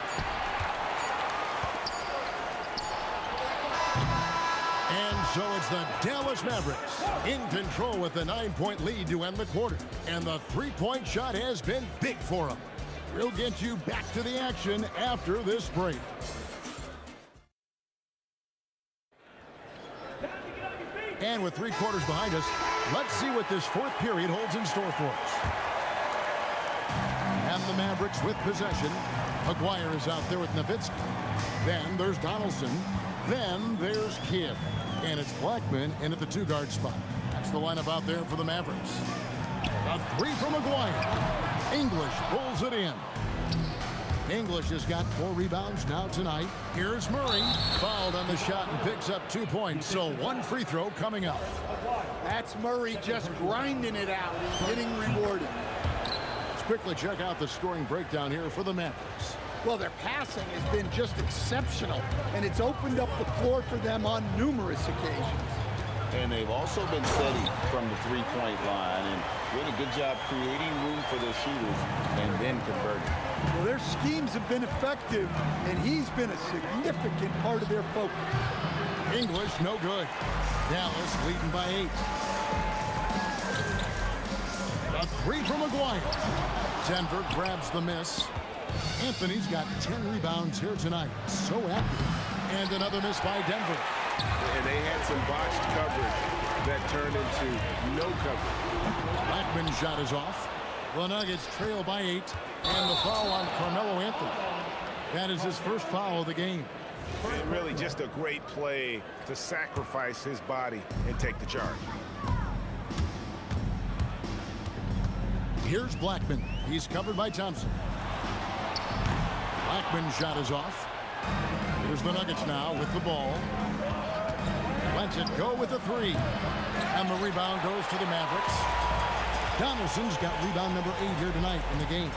And so it's the Dallas Mavericks in control with the 9-point lead to end the quarter. And the 3-point shot has been big for them. We'll get you back to the action after this break. And with 3 quarters behind us, let's see what this fourth period holds in store for us. And the Mavericks with possession. Aguirre is out there with Nowitzki. Then there's Donaldson. Then there's Kidd. And it's Blackman in at the 2-guard spot. That's the lineup out there for the Mavericks. A 3 from Aguirre. English pulls it in. English has got 4 rebounds now tonight. Here's Murray. Fouled on the shot and picks up 2 points. So 1 free throw coming up. That's Murray just grinding it out and getting rewarded. Let's quickly check out the scoring breakdown here for the Mavericks. Well, their passing has been just exceptional, and it's opened up the floor for them on numerous occasions. And they've also been steady from the 3-point line and doing a good job creating room for their shooters and then converting. Well, their schemes have been effective, and he's been a significant part of their focus. English, no good. Dallas leading by 8. A 3 from Aguirre. Denver grabs the miss. Anthony's got 10 rebounds here tonight. So active. And another miss by Denver. And they had some botched coverage that turned into no coverage. Blackman's shot is off. The Nuggets trail by 8. And the foul on Carmelo Anthony. That is his first foul of the game. And really just a great play to sacrifice his body and take the charge. Here's Blackman. He's covered by Thompson. Blackman's shot is off. Here's the Nuggets now with the ball. Lets it go with a 3. And the rebound goes to the Mavericks. Donaldson's got rebound number 8 here tonight in the game.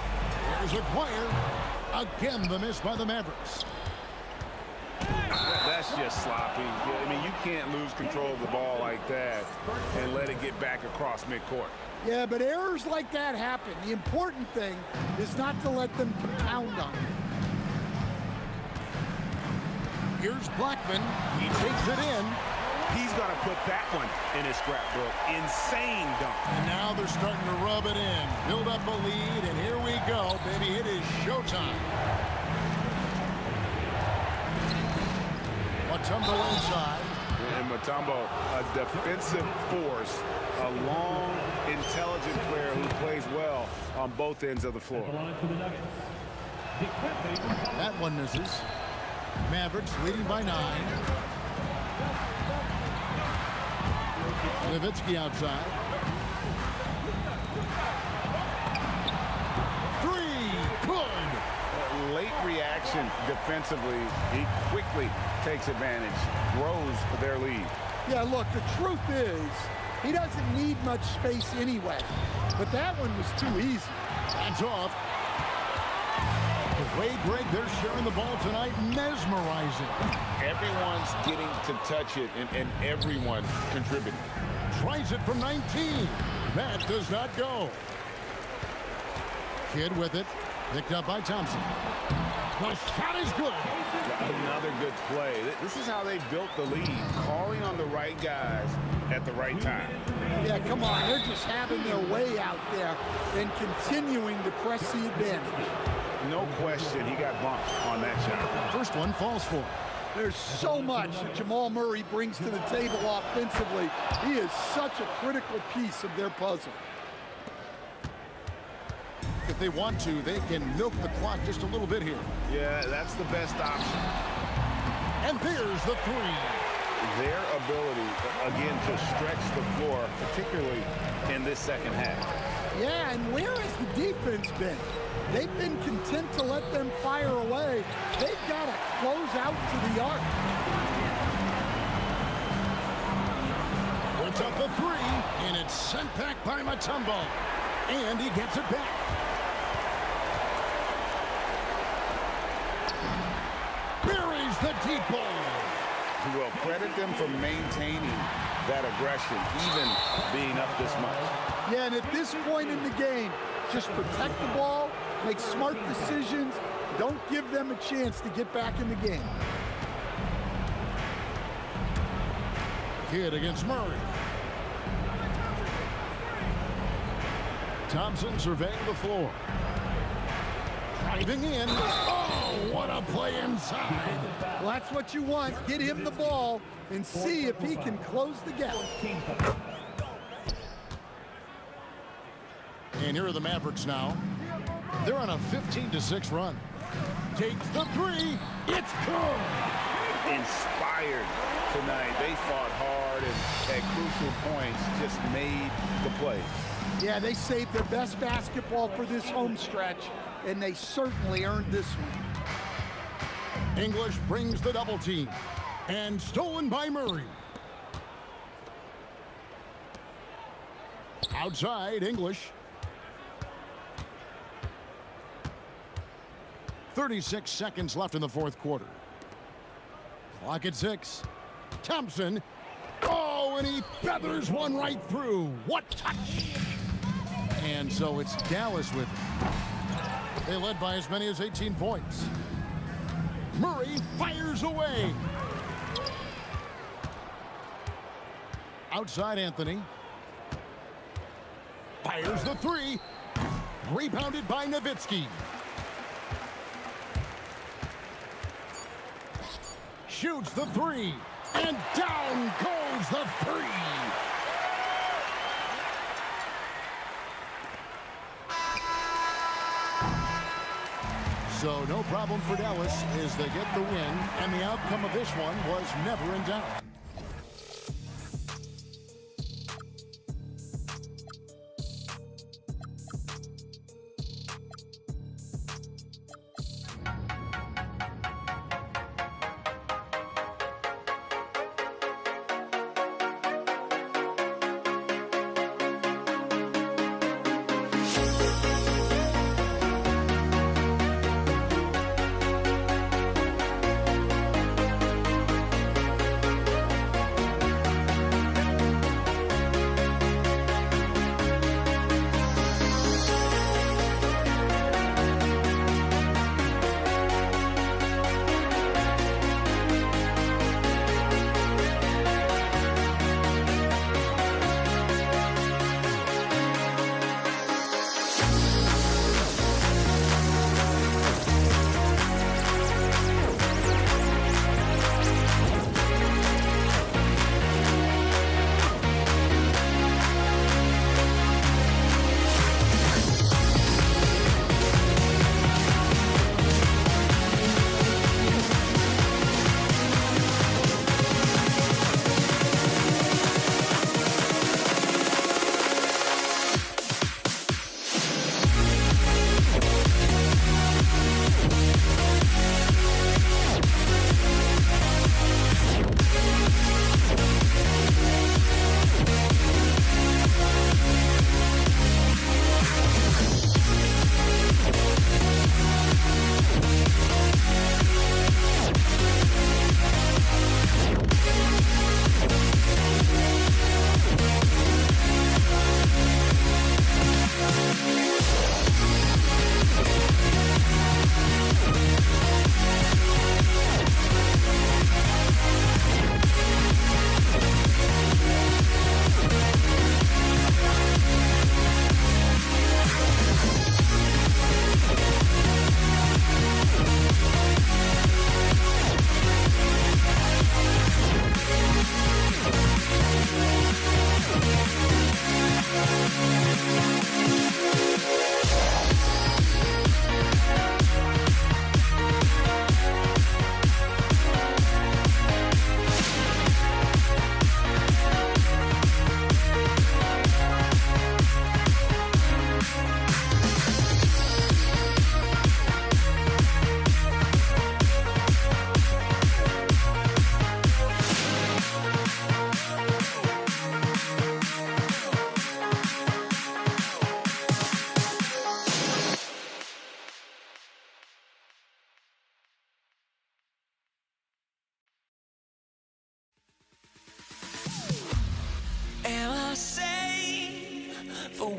Here's Aguirre. Again, the miss by the Mavericks. That's just sloppy. I mean, you can't lose control of the ball like that and let it get back across midcourt. Yeah, but errors like that happen. The important thing is not to let them compound on you. Here's Blackman. He takes it in. He's going to put that one in his scrapbook. Insane dunk. And now they're starting to rub it in. Build up a lead, and here we go, baby. It is showtime. Mutombo inside. And Mutombo, a defensive force, a long, intelligent player who plays well on both ends of the floor. That one misses. Mavericks leading by 9. Nowitzki outside. 3, good. Late reaction defensively. He quickly takes advantage, grows their lead. Yeah, look, the truth is, he doesn't need much space anyway. But that one was too easy. Hands off. The way, Greg, they're sharing the ball tonight, mesmerizing. Everyone's getting to touch it, and everyone contributing. Tries it from 19. That does not go. Kidd with it. Picked up by Thompson. The shot is good. Another good play. This is how they built the lead, calling on the right guys at the right time. Yeah, come on. They're just having their way out there and continuing to press the advantage. No question, he got bumped on that shot. First one falls for him. There's so much that Jamal Murray brings to the table offensively. He is such a critical piece of their puzzle. If they want to, they can milk the clock just a little bit here. Yeah, that's the best option. And there's the 3. Their ability, again, to stretch the floor, particularly in this second half. Yeah, and where has the defense been? They've been content to let them fire away. They've got to close out to the arc. Puts up a 3, and it's sent back by Mutombo. And he gets it back. Buries the deep ball. Well, credit them for maintaining that aggression, even being up this much. Yeah, and at this point in the game, just protect the ball, make smart decisions, don't give them a chance to get back in the game. Kidd against Murray. Thompson surveying the floor. Driving in. Oh, what a play inside. Well, that's what you want. Get him the ball and see if he can close the gap. And here are the Mavericks now. They're on a 15-6 run. Takes the 3. It's good. Inspired tonight. They fought hard and at crucial points just made the play. Yeah, they saved their best basketball for this home stretch, and they certainly earned this one. English brings the double team. And stolen by Murray. Outside, English. 36 seconds left in the fourth quarter. Clock at 6. Thompson. Oh, and he feathers one right through. What touch! And so it's Dallas with it. They led by as many as 18 points. Murray fires away. Outside Anthony. Fires the 3. Rebounded by Nowitzki. Shoots the 3. And down goes the 3. So no problem for Dallas as they get the win, and the outcome of this one was never in doubt.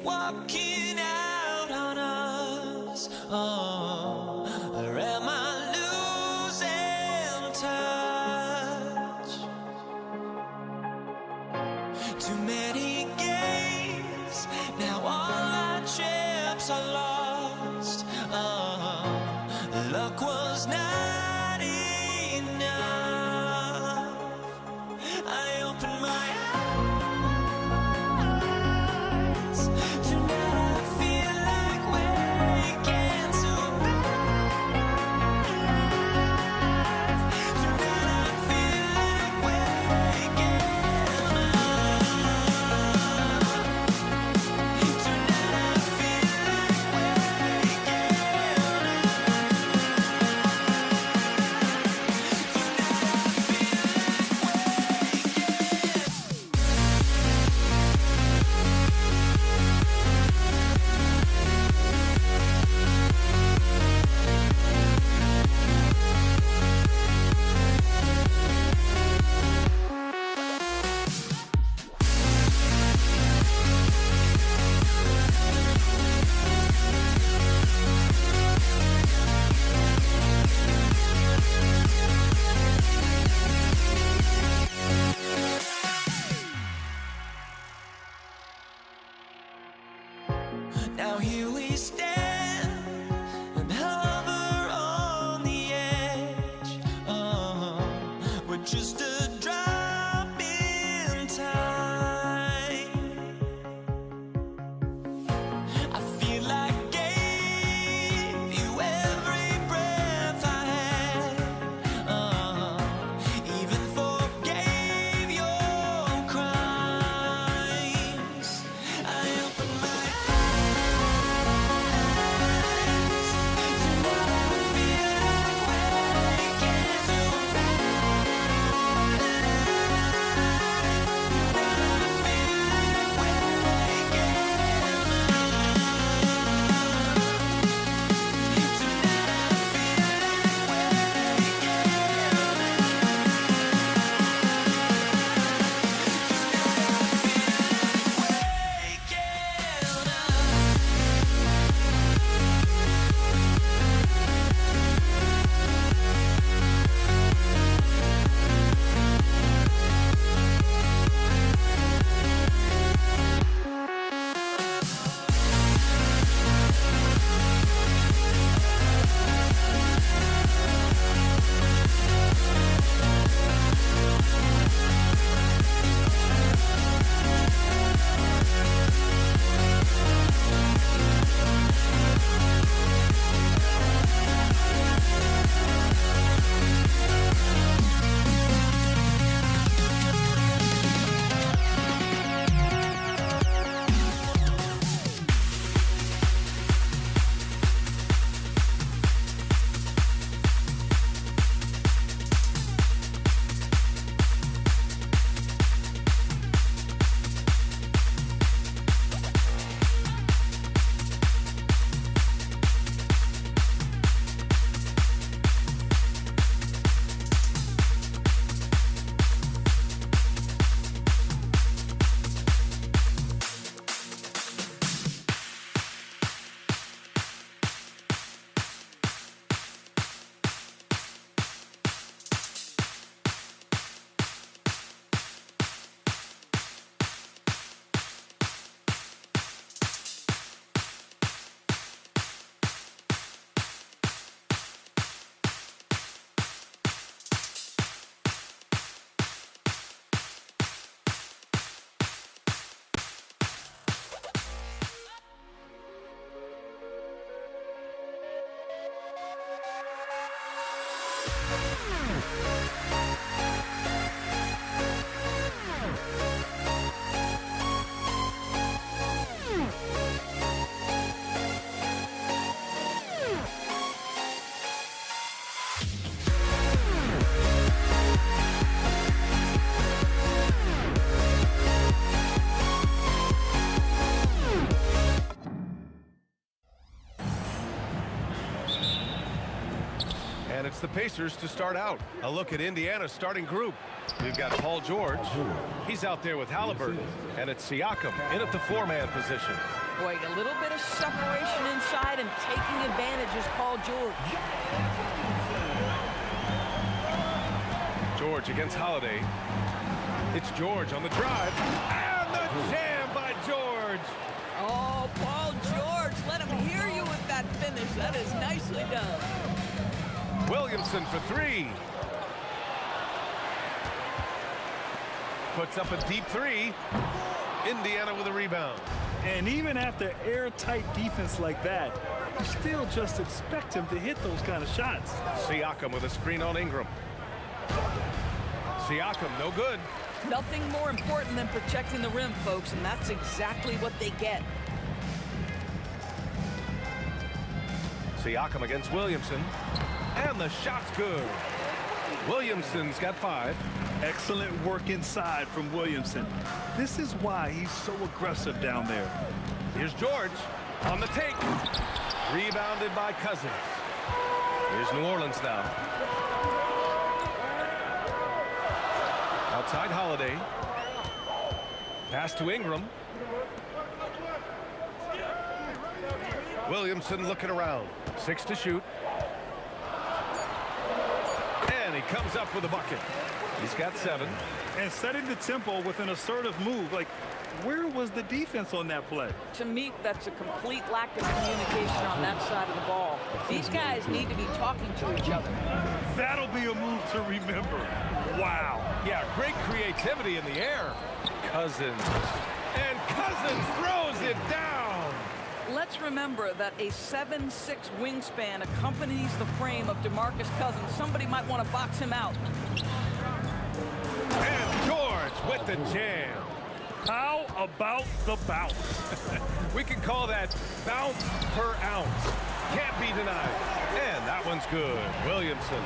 walking out on us? Oh, or am I losing touch? Too many games, now all our chips are lost. Oh, luck was not enough. I opened my eyes. Tonight I feel like waking to life. Tonight I feel like waking up. Tonight I feel like waking Now here we stand and hover on the edge. We're just a drop in time. I feel like I gave you every breath I had. Even forgave your crimes. I opened my And it's the Pacers to start out. A look at Indiana's starting group. We've got Paul George. He's out there with Halliburton. And it's Siakam in at the four-man position. Boy, a little bit of separation inside and taking advantage is Paul George. George against Holiday. It's George on the drive. And the jam by George. Oh, Paul George, let him hear you with that finish. That is nicely done. Williamson for three. Puts up a deep three. Indiana with a rebound. And even after airtight defense like that, you still just expect him to hit those kind of shots. Siakam with a screen on Ingram. Siakam, no good. Nothing more important than protecting the rim, folks, and that's exactly what they get. Siakam against Williamson. And the shot's good. Williamson's got 5. Excellent work inside from Williamson. This is why he's so aggressive down there. Here's George on the take. Rebounded by Cousins. Here's New Orleans now. Outside Holiday. Pass to Ingram. Williamson looking around. 6 to shoot. And he comes up with a bucket. He's got 7. And setting the tempo with an assertive move. Like, where was the defense on that play? To me, that's a complete lack of communication on that side of the ball. These guys need to be talking to each other. That'll be a move to remember. Wow. Yeah, great creativity in the air. Cousins. And Cousins throws it down. Let's remember that a 7'6" wingspan accompanies the frame of DeMarcus Cousins. Somebody might want to box him out. And George with the jam. How about the bounce? We can call that bounce per ounce. Can't be denied. And that one's good. Williamson.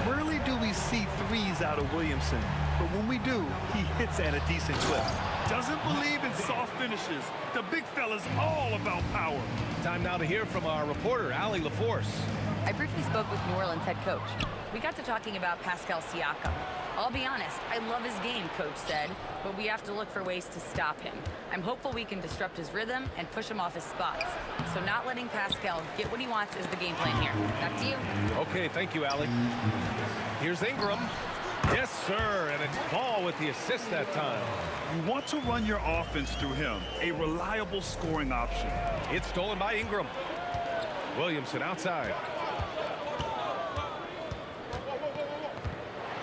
Rarely do we see threes out of Williamson, but when we do, he hits at a decent clip. Doesn't believe in soft finishes. The big fella's all about power. Time now to hear from our reporter, Allie LaForce. I briefly spoke with New Orleans head coach. We got to talking about Pascal Siakam. I'll be honest, I love his game, coach said, but we have to look for ways to stop him. I'm hopeful we can disrupt his rhythm and push him off his spots. So not letting Pascal get what he wants is the game plan here. Back to you. Okay, thank you, Allie. Here's Ingram. Yes, sir, and it's Ball with the assist that time. You want to run your offense through him, a reliable scoring option. It's stolen by Ingram. Williamson outside.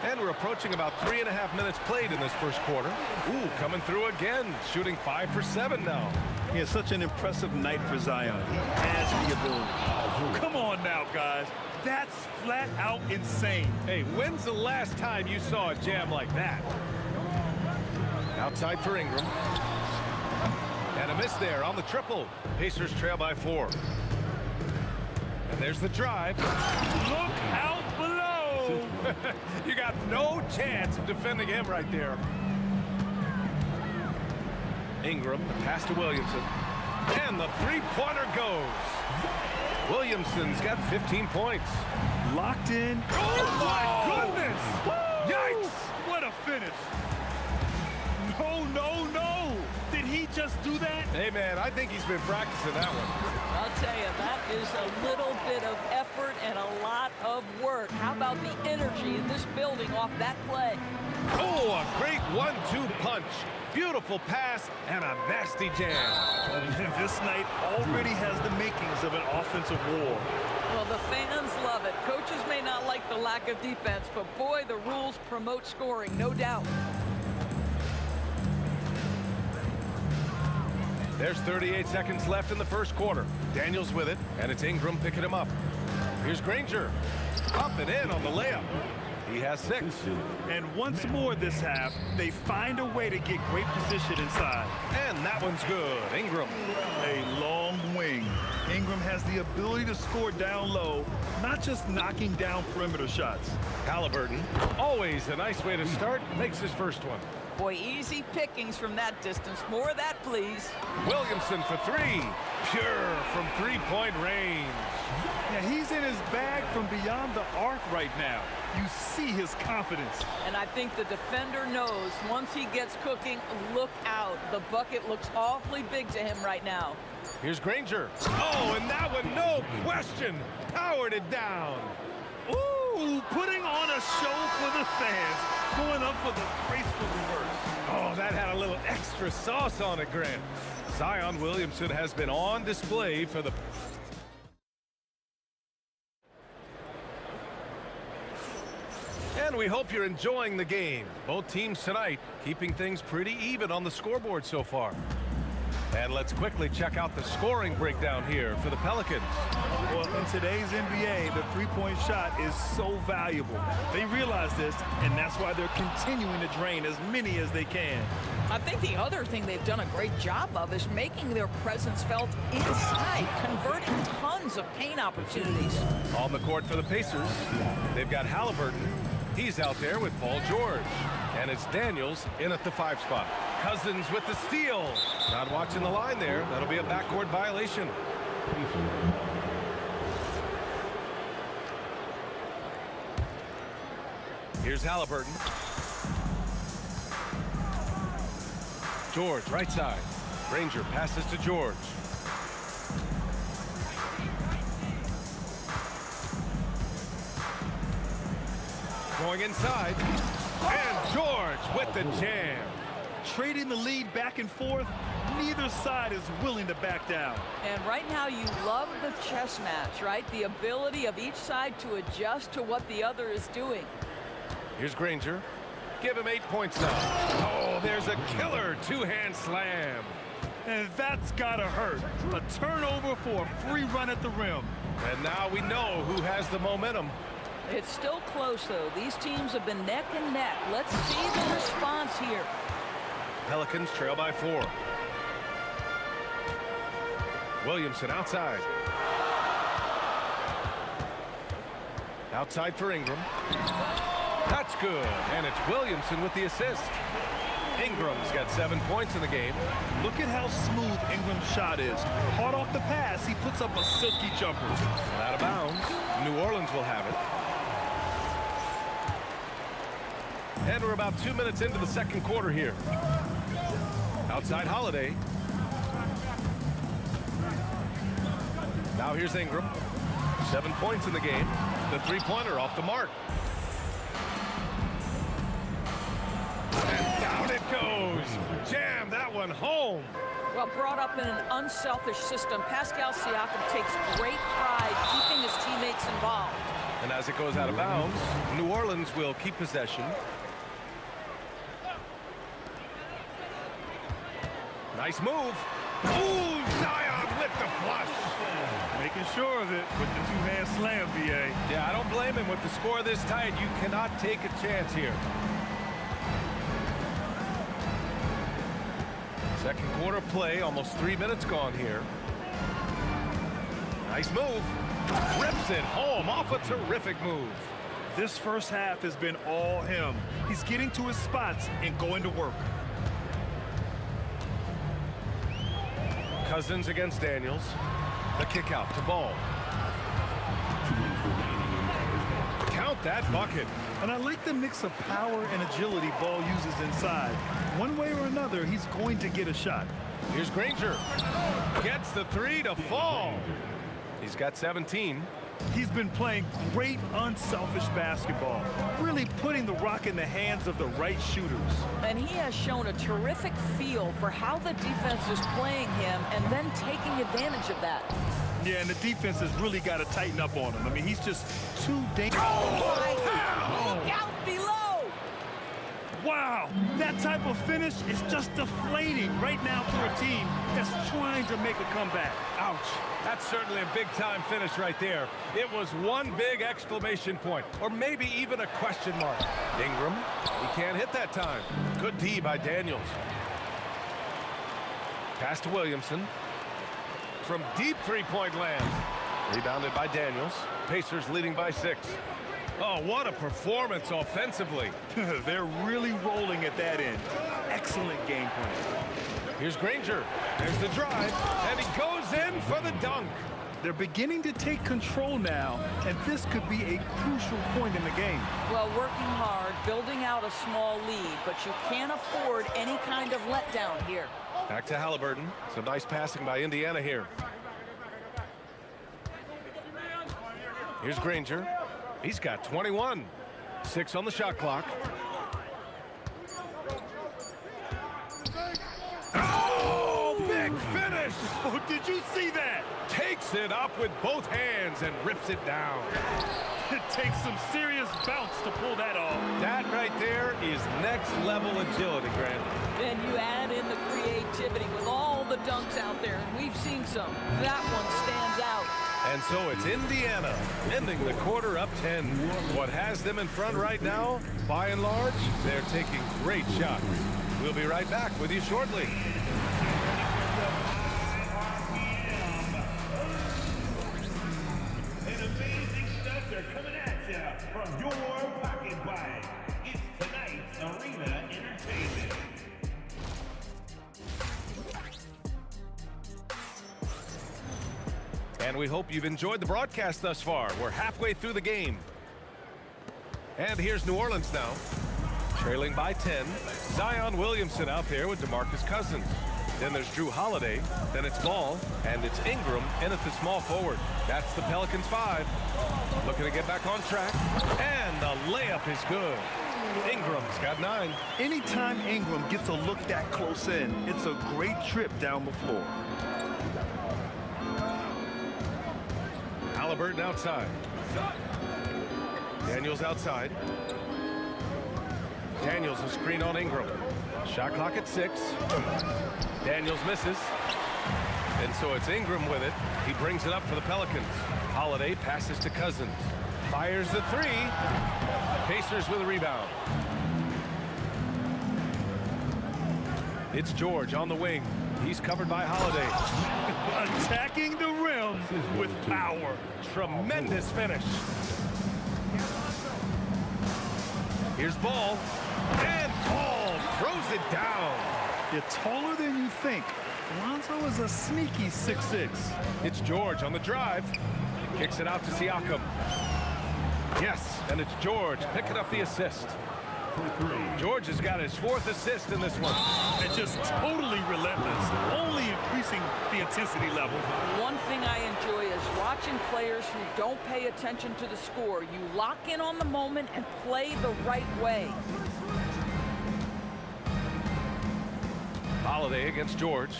And we're approaching about 3.5 minutes played in this first quarter. Ooh, coming through again, shooting 5 for 7 now. He has such an impressive night for Zion. He has the ability. Come on now, guys. That's flat out insane. Hey, when's the last time you saw a jam like that? Outside for Ingram. And a miss there on the triple. Pacers trail by 4. And there's the drive. Look out below. You got no chance of defending him right there. Ingram, the pass to Williamson. And the three-pointer goes. Williamson's got 15 points. Locked in. Oh, my goodness! Woo! Yikes! What a finish. No, no, no. Did he just do that? Hey, man, I think he's been practicing that one. I'll tell you, that is a little bit of effort and a lot of work. How about the energy in this building off that play? Oh, a great 1-2 punch. Beautiful pass and a nasty jam. This night already has the makings of an offensive war. Well, the fans love it. Coaches may not like the lack of defense, but boy, the rules promote scoring, no doubt. There's 38 seconds left in the first quarter. Daniels with it, and it's Ingram picking him up. Here's Granger. Up and in on the layup. He has 6. And once more this half, they find a way to get great position inside. And that one's good. Ingram. A long wing. Ingram has the ability to score down low, not just knocking down perimeter shots. Halliburton, always a nice way to start, makes his first one. Boy, easy pickings from that distance. More of that, please. Williamson for 3. Pure from three-point range. Yeah, he's in his bag from beyond the arc right now. You see his confidence. And I think the defender knows once he gets cooking, look out. The bucket looks awfully big to him right now. Here's Granger. Oh, and that one, no question, powered it down. Ooh, putting on a show for the fans, going up for the graceful reverse. Oh, that had a little extra sauce on it, Grant. Zion Williamson has been on display for the... And we hope you're enjoying the game. Both teams tonight keeping things pretty even on the scoreboard so far. And let's quickly check out the scoring breakdown here for the Pelicans. Well, in today's NBA, the three-point shot is so valuable. They realize this, and that's why they're continuing to drain as many as they can. I think the other thing they've done a great job of is making their presence felt inside, converting tons of paint opportunities. On the court for the Pacers, they've got Halliburton. He's out there with Paul George. And it's Daniels in at the 5 spot. Cousins with the steal. Not watching the line there. That'll be a backcourt violation. Here's Halliburton. George, right side. Granger passes to George. Going inside. And George with the jam. Trading the lead back and forth, neither side is willing to back down. And right now you love the chess match, right? The ability of each side to adjust to what the other is doing. Here's Granger. Give him 8 points now. Oh, there's a killer two-hand slam. And that's gotta hurt. A turnover for a free run at the rim. And now we know who has the momentum. It's still close, though. These teams have been neck and neck. Let's see the response here. Pelicans trail by 4. Williamson outside. Outside for Ingram. That's good. And it's Williamson with the assist. Ingram's got 7 points in the game. Look at how smooth Ingram's shot is. Hard off the pass, he puts up a silky jumper. And out of bounds. New Orleans will have it. And we're about 2 minutes into the second quarter here. Outside Holiday. Now here's Ingram. 7 points in the game. The three-pointer off the mark. And down it goes. Jam that one home. Well, brought up in an unselfish system, Pascal Siakam takes great pride keeping his teammates involved. And as it goes out of bounds, New Orleans will keep possession. Nice move. Ooh, Zion with the flush. Making sure of it with the two-hand slam, B.A. Yeah, I don't blame him. With the score this tight, you cannot take a chance here. Second quarter play, almost 3 minutes gone here. Nice move. Rips it home off a terrific move. This first half has been all him. He's getting to his spots and going to work. Cousins against Daniels. The kick out to Ball. Count that bucket. And I like the mix of power and agility Ball uses inside. One way or another, he's going to get a shot. Here's Granger. Gets the 3 to fall. He's got 17. He's been playing great unselfish basketball, really putting the rock in the hands of the right shooters. And he has shown a terrific feel for how the defense is playing him and then taking advantage of that. Yeah, and the defense has really got to tighten up on him. I mean, he's just too dangerous. Oh, look out below! Wow, that type of finish is just deflating right now for a team that's trying to make a comeback. Ouch. That's certainly a big-time finish right there. It was one big exclamation point, or maybe even a question mark. Ingram, he can't hit that time. Good D by Daniels. Pass to Williamson. From deep three-point land. Rebounded by Daniels. Pacers leading by 6. Oh, what a performance offensively. They're really rolling at that end. Excellent game plan. Here's Granger. There's the drive, and he goes in for the dunk. They're beginning to take control now, and this could be a crucial point in the game. Well, working hard, building out a small lead, but you can't afford any kind of letdown here. Back to Halliburton. Some nice passing by Indiana here. Here's Granger. He's got 21. 6 on the shot clock. Oh, big finish! Oh, did you see that? Takes it up with both hands and rips it down. It takes some serious bounce to pull that off. That right there is next level agility, Grant. Then you add in the creativity with all the dunks out there, and we've seen some. That one stands out. And so it's Indiana ending the quarter up 10. What has them in front right now, by and large, they're taking great shots. We'll be right back with you shortly. And amazing stats are coming at you from your pocket bag. It's tonight's Arena Entertainment. And we hope you've enjoyed the broadcast thus far. We're halfway through the game. And here's New Orleans now. Trailing by 10. Zion Williamson out there with DeMarcus Cousins. Then there's Drew Holiday. Then it's Ball. And it's Ingram in at the small forward. That's the Pelicans 5. Looking to get back on track. And the layup is good. Ingram's got 9. Anytime Ingram gets a look that close in, it's a great trip down the floor. Halliburton outside. Daniels outside. Daniels a screen on Ingram. Shot clock at 6. Daniels misses. And so it's Ingram with it. He brings it up for the Pelicans. Holiday passes to Cousins. Fires the 3. Pacers with a rebound. It's George on the wing. He's covered by Holiday. Attacking the rim with power. Tremendous finish. Here's Ball. And Ball throws it down. You're taller than you think. Lonzo is a sneaky 6'6". It's George on the drive. Kicks it out to Siakam. Yes, and it's George picking up the assist. George has got his 4th assist in this one. And just totally relentless, only increasing the intensity level. One thing I enjoy is watching players who don't pay attention to the score. You lock in on the moment and play the right way. Holiday against George.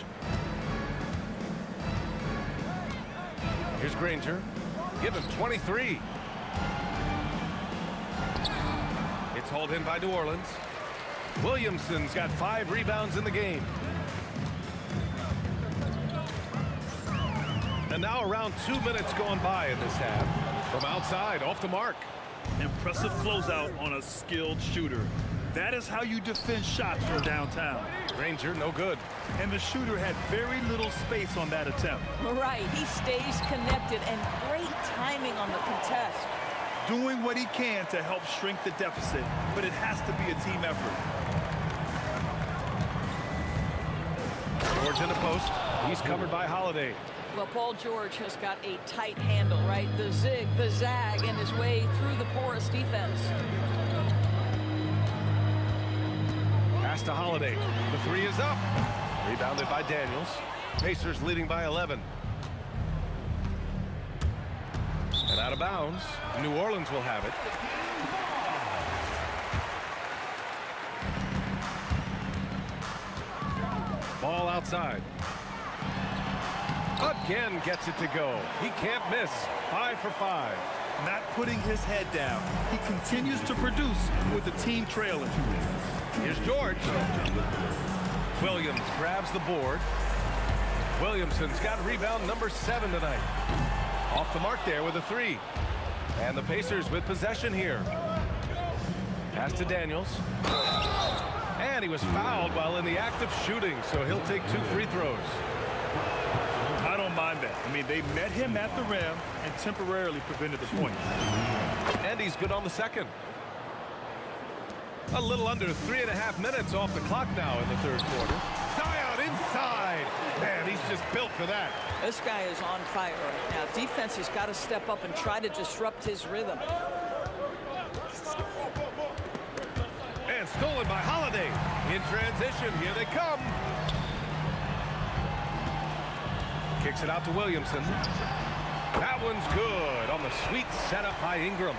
Here's Granger. Give him 23. It's hauled in by New Orleans. Williamson's got 5 rebounds in the game. And now around 2 minutes going by in this half. From outside, off the mark. Impressive closeout on a skilled shooter. That is how you defend shots from downtown. Granger, no good. And the shooter had very little space on that attempt. Right, he stays connected and great timing on the contest. Doing what he can to help shrink the deficit, but it has to be a team effort. George in the post. He's covered by Holiday. Well, Paul George has got a tight handle, right? The zig, the zag, and his way through the porous defense. Pass to Holiday. The 3 is up. Rebounded by Daniels. Pacers leading by 11. And out of bounds. New Orleans will have it. Ball outside. Again gets it to go. He can't miss. 5 for 5. Not putting his head down. He continues to produce with the team trailing. Here's George. Williams grabs the board. Williamson's got rebound number 7 tonight. Off the mark there with a 3. And the Pacers with possession here. Pass to Daniels. And he was fouled while in the act of shooting, so he'll take 2 free throws. I don't mind that. I mean, they met him at the rim and temporarily prevented the point. And he's good on the second. A little under 3.5 minutes off the clock now in the third quarter. Zion inside. Man, he's just built for that. This guy is on fire right now. Defense has got to step up and try to disrupt his rhythm. And stolen by Holiday. In transition, here they come. Kicks it out to Williamson. That one's good on the sweet setup by Ingram.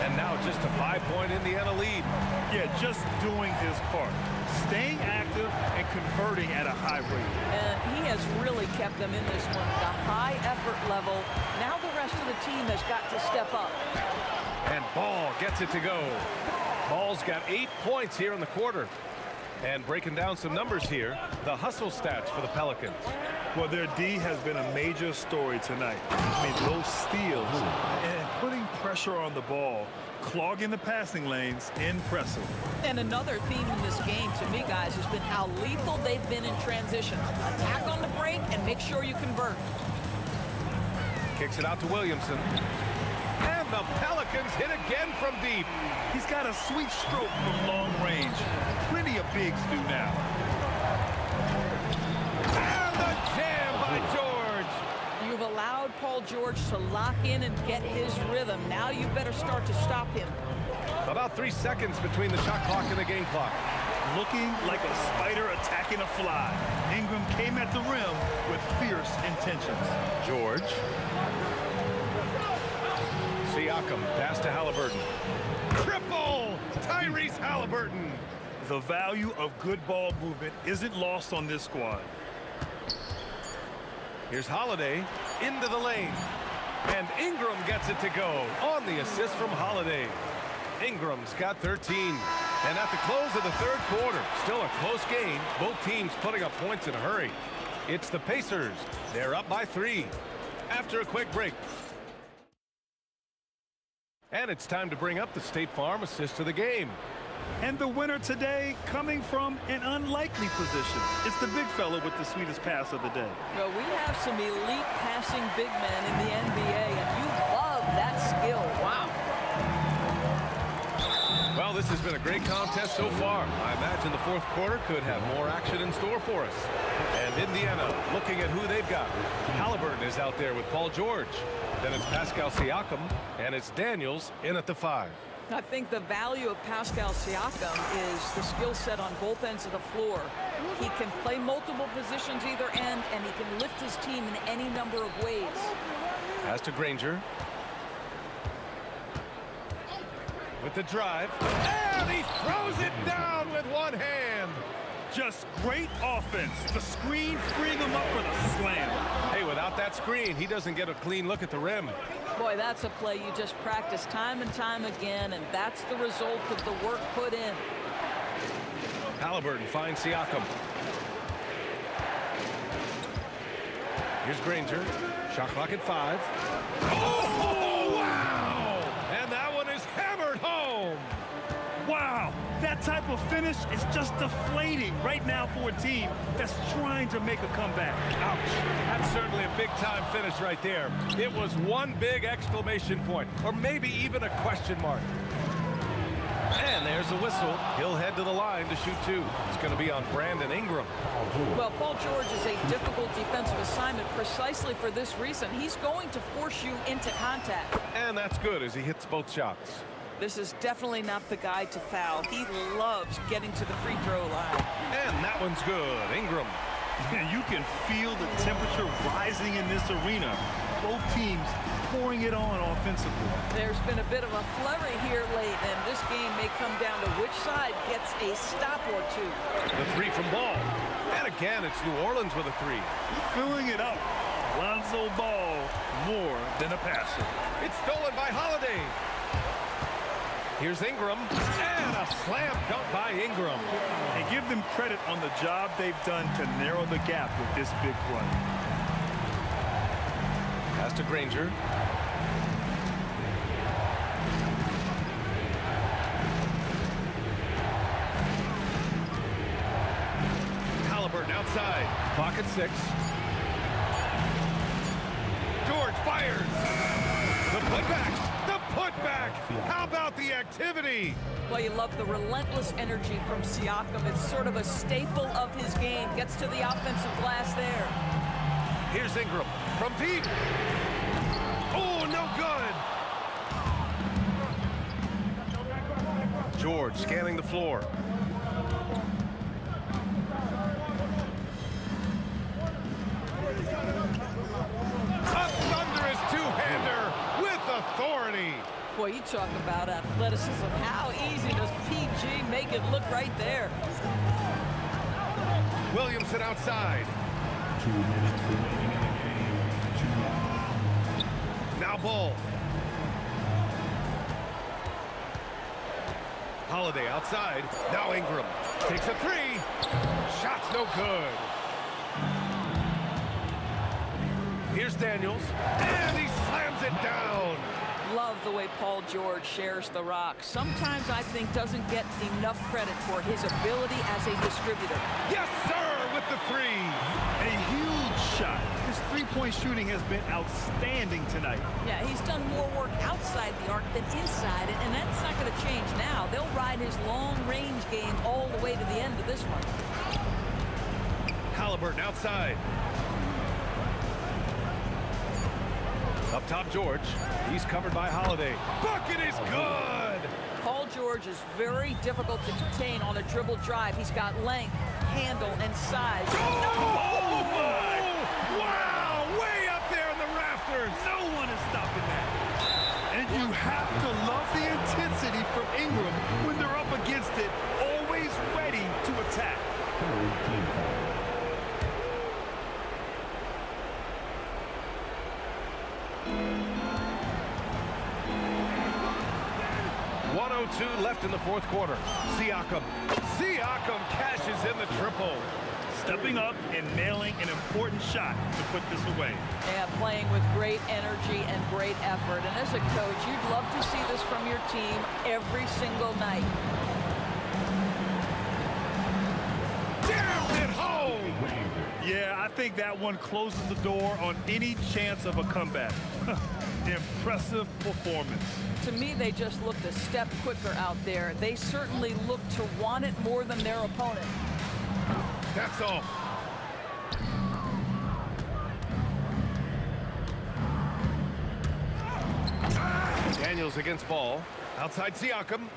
And now just a 5-point Indiana lead. Yeah, just doing his part. Staying active and converting at a high rate. And he has really kept them in this one. The high effort level. Now the rest of the team has got to step up. And Ball gets it to go. Ball's got 8 points here in the quarter. And breaking down some numbers here, the hustle stats for the Pelicans. Well, their D has been a major story tonight. I mean, those steals and putting pressure on the ball, clogging the passing lanes, impressive. And another theme in this game, to me, guys, has been how lethal they've been in transition. Attack on the break and make sure you convert. Kicks it out to Williamson. And the Pelicans hit again from deep. He's got a sweet stroke from long range. Plenty of bigs do now. And the jam by George. You've allowed Paul George to lock in and get his rhythm. Now you better start to stop him. About 3 seconds between the shot clock and the game clock. Looking like a spider attacking a fly. Ingram came at the rim with fierce intentions. George. Siakam, pass to Halliburton. Triple! Tyrese Halliburton. The value of good ball movement isn't lost on this squad. Here's Holiday into the lane. And Ingram gets it to go on the assist from Holiday. Ingram's got 13. And at the close of the third quarter, still a close game. Both teams putting up points in a hurry. It's the Pacers. They're up by 3 after a quick break. And it's time to bring up the State Farm assist of the game. And the winner today coming from an unlikely position. It's the big fella with the sweetest pass of the day. Well, we have some elite passing big men in the NBA, and you love that skill. Wow. Well, this has been a great contest so far. I imagine the fourth quarter could have more action in store for us. And Indiana looking at who they've got. Halliburton is out there with Paul George. Then it's Pascal Siakam, and it's Daniels in at the 5. I think the value of Pascal Siakam is the skill set on both ends of the floor. He can play multiple positions either end, and he can lift his team in any number of ways. Pass to Granger. With the drive. And he throws it down with one hand. Just great offense. The screen freeing him up for the slam. Hey, without that screen, he doesn't get a clean look at the rim. Boy, that's a play you just practice time and time again, and that's the result of the work put in. Halliburton finds Siakam. Here's Granger. Shot clock at 5. Oh, wow! And that one is hammered home. Wow, that type of finish is just deflating right now for a team that's trying to make a comeback. Ouch. That's certainly a big-time finish right there. It was one big exclamation point, or maybe even a question mark. And there's a whistle. He'll head to the line to shoot 2. It's going to be on Brandon Ingram. Well, Paul George is a difficult defensive assignment precisely for this reason. He's going to force you into contact. And that's good as he hits both shots. This is definitely not the guy to foul. He loves getting to the free throw line. And that one's good. Ingram. And you can feel the temperature rising in this arena. Both teams pouring it on offensively. There's been a bit of a flurry here late, and this game may come down to which side gets a stop or 2. The 3 from Ball. And again, it's New Orleans with a 3. Filling it up. Lonzo Ball, more than a passer. It's stolen by Holiday. Here's Ingram, and a slam dunk by Ingram. And give them credit on the job they've done to narrow the gap with this big play. Pass to Granger. Halliburton outside. Clock at 6. George fires. The putback. The putback. How about the activity. Well, you love the relentless energy from Siakam. It's sort of a staple of his game. Gets to the offensive glass there. Here's Ingram from deep. Oh, no good. George scanning the floor. A thunderous two-hander with authority. Boy, you talk about athleticism. How easy does PG make it look right there? Williamson outside. 2 minutes remaining in the game. 2 minutes. Now Ball. Holiday outside. Now Ingram takes a three. Shot's no good. Here's Daniels, and he slams it down. Love the way Paul George shares the rock. Sometimes I think doesn't get enough credit for his ability as a distributor. Yes, sir, with the three. A huge shot. His three-point shooting has been outstanding tonight. Yeah, he's done more work outside the arc than inside it, and that's not going to change now. They'll ride his long-range game all the way to the end of this one. Halliburton outside. Up top, George. He's covered by Holiday. Bucket is good! Paul George is very difficult to contain on a dribble drive. He's got length, handle, and size. Oh, my! Wow! Way up there in the rafters! No one is stopping that. And you have to love the intensity from Ingram when they're up against it, always ready to attack. Team foul. 1:02 left in the fourth quarter. Siakam cashes in the triple. Stepping up and nailing an important shot to put this away. Yeah, playing with great energy and great effort. And as a coach, you'd love to see this from your team every single night. Damn it home! Yeah, I think that one closes the door on any chance of a comeback. Impressive performance. To me, they just looked a step quicker out there. They certainly looked to want it more than their opponent. That's off. Daniels against Ball. Outside Siakam.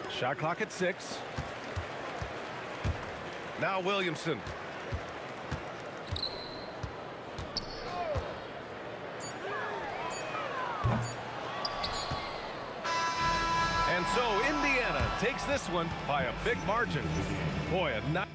Shot clock at 6. Now Williamson. And so Indiana takes this one by a big margin. Boy, a nice.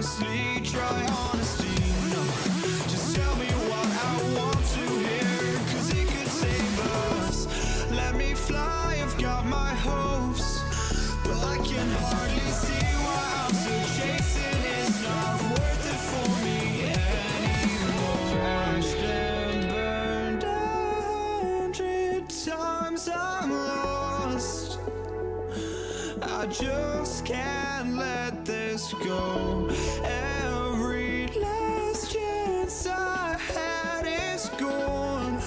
honestly, try honesty. No, just tell me what I want to hear, 'cause it could save us. Let me fly, I've got my hopes, but I can hardly see why I'm still chasing. It's not worth it for me anymore. Crashed and burned 100 times, I'm lost. I just can't let this go. Every last chance I had is gone,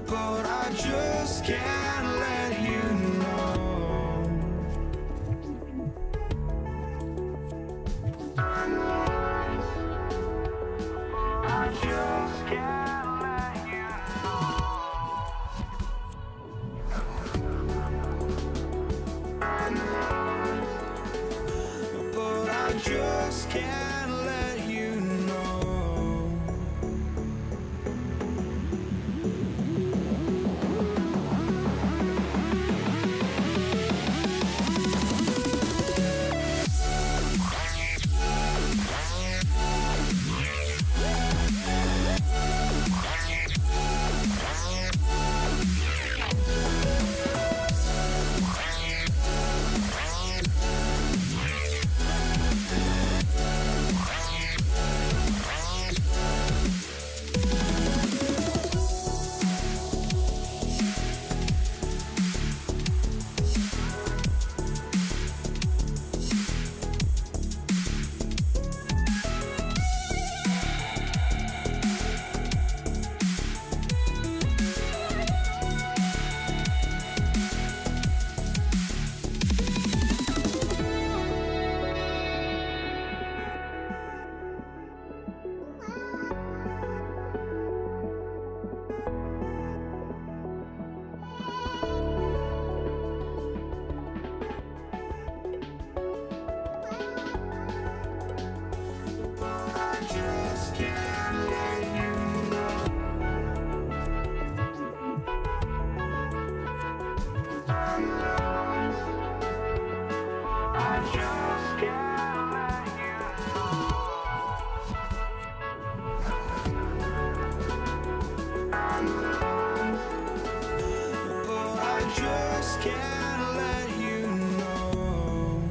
but I just can't let you know. I just can't let you know. But I just can't let you know.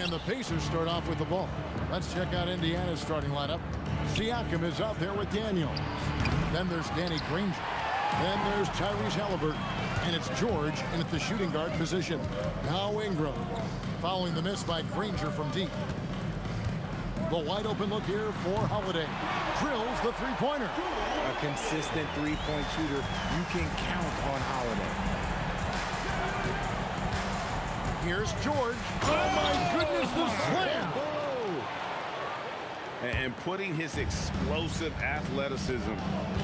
And the Pacers start off with the ball. Let's check out Indiana's starting lineup. Siakam is out there with Daniels. Then there's Danny Granger. Then there's Tyrese Halliburton. And it's George in at the shooting guard position. Now Ingram. Following the miss by Granger from deep. The wide open look here for Holiday. Drills the three-pointer. A consistent three-point shooter. You can count on Holiday. Here's George. Oh, my goodness, the slam. And putting his explosive athleticism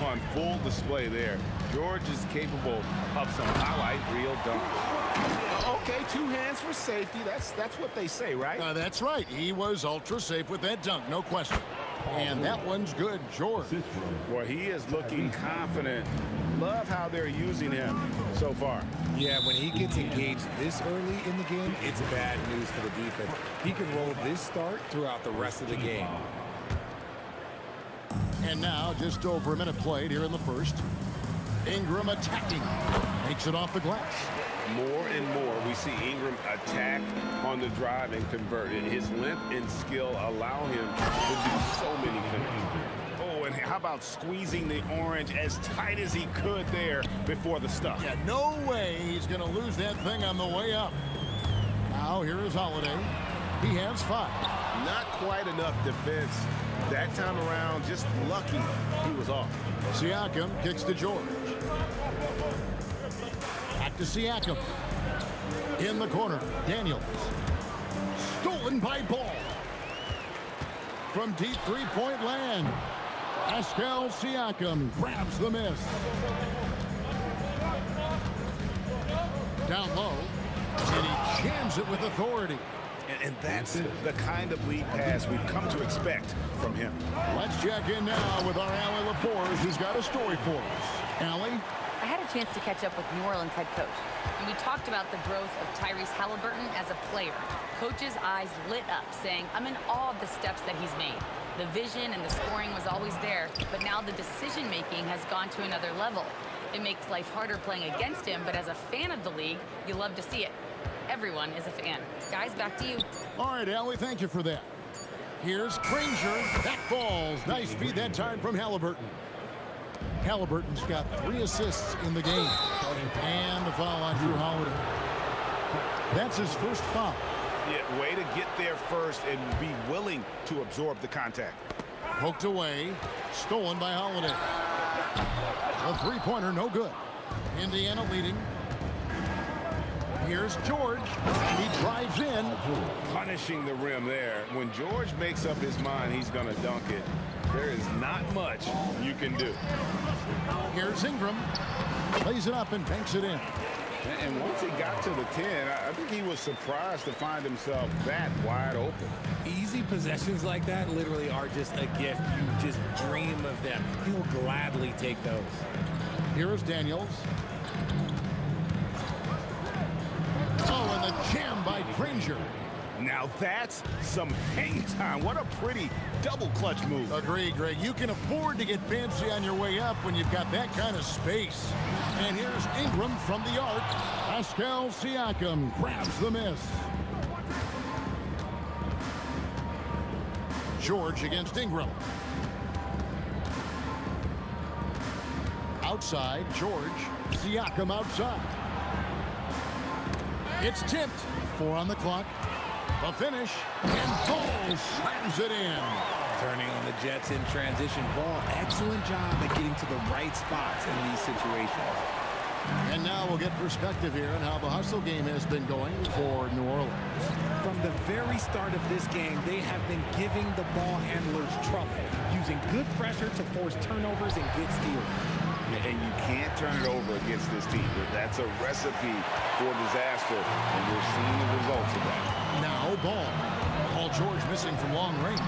on full display there. George is capable of some highlight reel dunks. Okay, 2 hands for safety. That's what they say, right? That's right. He was ultra safe with that dunk, no question. And that one's good, George. Well, he is looking confident. Love how they're using him so far. Yeah, when he gets engaged this early in the game, it's bad news for the defense. He can roll this start throughout the rest of the game. And now, just over a minute played here in the first. Ingram attacking. Makes it off the glass. More and more, we see Ingram attack on the drive and convert. His length and skill allow him to do so many things. Oh, and how about squeezing the orange as tight as he could there before the stuff? Yeah, no way he's going to lose that thing on the way up. Now, here is Holiday. He has 5. Not quite enough defense. That time around, just lucky he was off. Siakam kicks to George. Back to Siakam. In the corner, Daniels. Stolen by Ball. From deep three-point land. Pascal Siakam grabs the miss. Down low, and he jams it with authority. And that's the kind of lead pass we've come to expect from him. Let's check in now with our Allie LaForge, who's got a story for us. Allie? I had a chance to catch up with New Orleans head coach, and we talked about the growth of Tyrese Halliburton as a player. Coach's eyes lit up, saying, I'm in awe of the steps that he's made. The vision and the scoring was always there, but now the decision-making has gone to another level. It makes life harder playing against him, but as a fan of the league, you love to see it. Everyone is a fan. Guys, back to you. All right, Allie, thank you for that. Here's Granger. That falls. Nice feed that time from Halliburton. Halliburton's got 3 assists in the game. And the foul on Drew Holiday. That's his first foul. Yeah, way to get there first and be willing to absorb the contact. Poked away. Stolen by Holiday. A three-pointer, no good. Indiana leading. Here's George. He drives in. Punishing the rim there. When George makes up his mind he's going to dunk it, there is not much you can do. Here's Ingram. Plays it up and banks it in. And once he got to the 10, I think he was surprised to find himself that wide open. Easy possessions like that literally are just a gift. You just dream of them. He'll gladly take those. Here is Daniels. Oh, and the jam by Granger. Now that's some hang time. What a pretty double clutch move. Agree, Greg. You can afford to get fancy on your way up when you've got that kind of space. And here's Ingram from the arc. Pascal Siakam grabs the miss. George against Ingram. Outside, George. Siakam outside. It's tipped. 4 on the clock. The finish, and Ball slams it in. Turning on the Jets in transition. Ball, excellent job at getting to the right spots in these situations. And now we'll get perspective here on how the hustle game has been going for New Orleans. From the very start of this game, they have been giving the ball handlers trouble, using good pressure to force turnovers and get steals. And you can't turn it over against this team. That's a recipe for disaster, and we're seeing the results of that. Now Ball. Paul George missing from long range.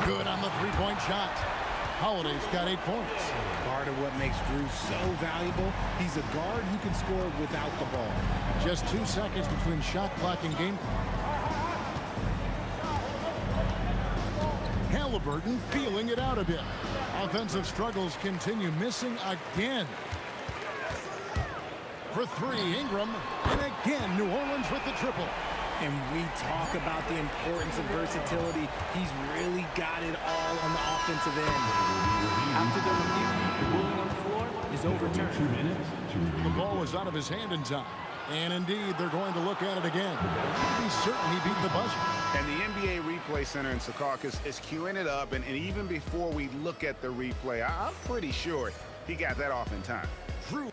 Good on the three-point shot. Holiday's got 8 points. Part of what makes Drew so valuable, he's a guard who can score without the ball. Just 2 seconds between shot clock and game clock. Halliburton feeling it out a bit. Offensive struggles continue, missing again. For 3, Ingram, and again New Orleans with the triple. And we talk about the importance of versatility. He's really got it all on the offensive end. After the review, the ruling on the floor is overturned. 2 minutes. The ball was out of his hand in time. And indeed, they're going to look at it again. He's certain he beat the buzzer. And the NBA Replay Center in Secaucus is queuing it up. And even before we look at the replay, I'm pretty sure he got that off in time. True.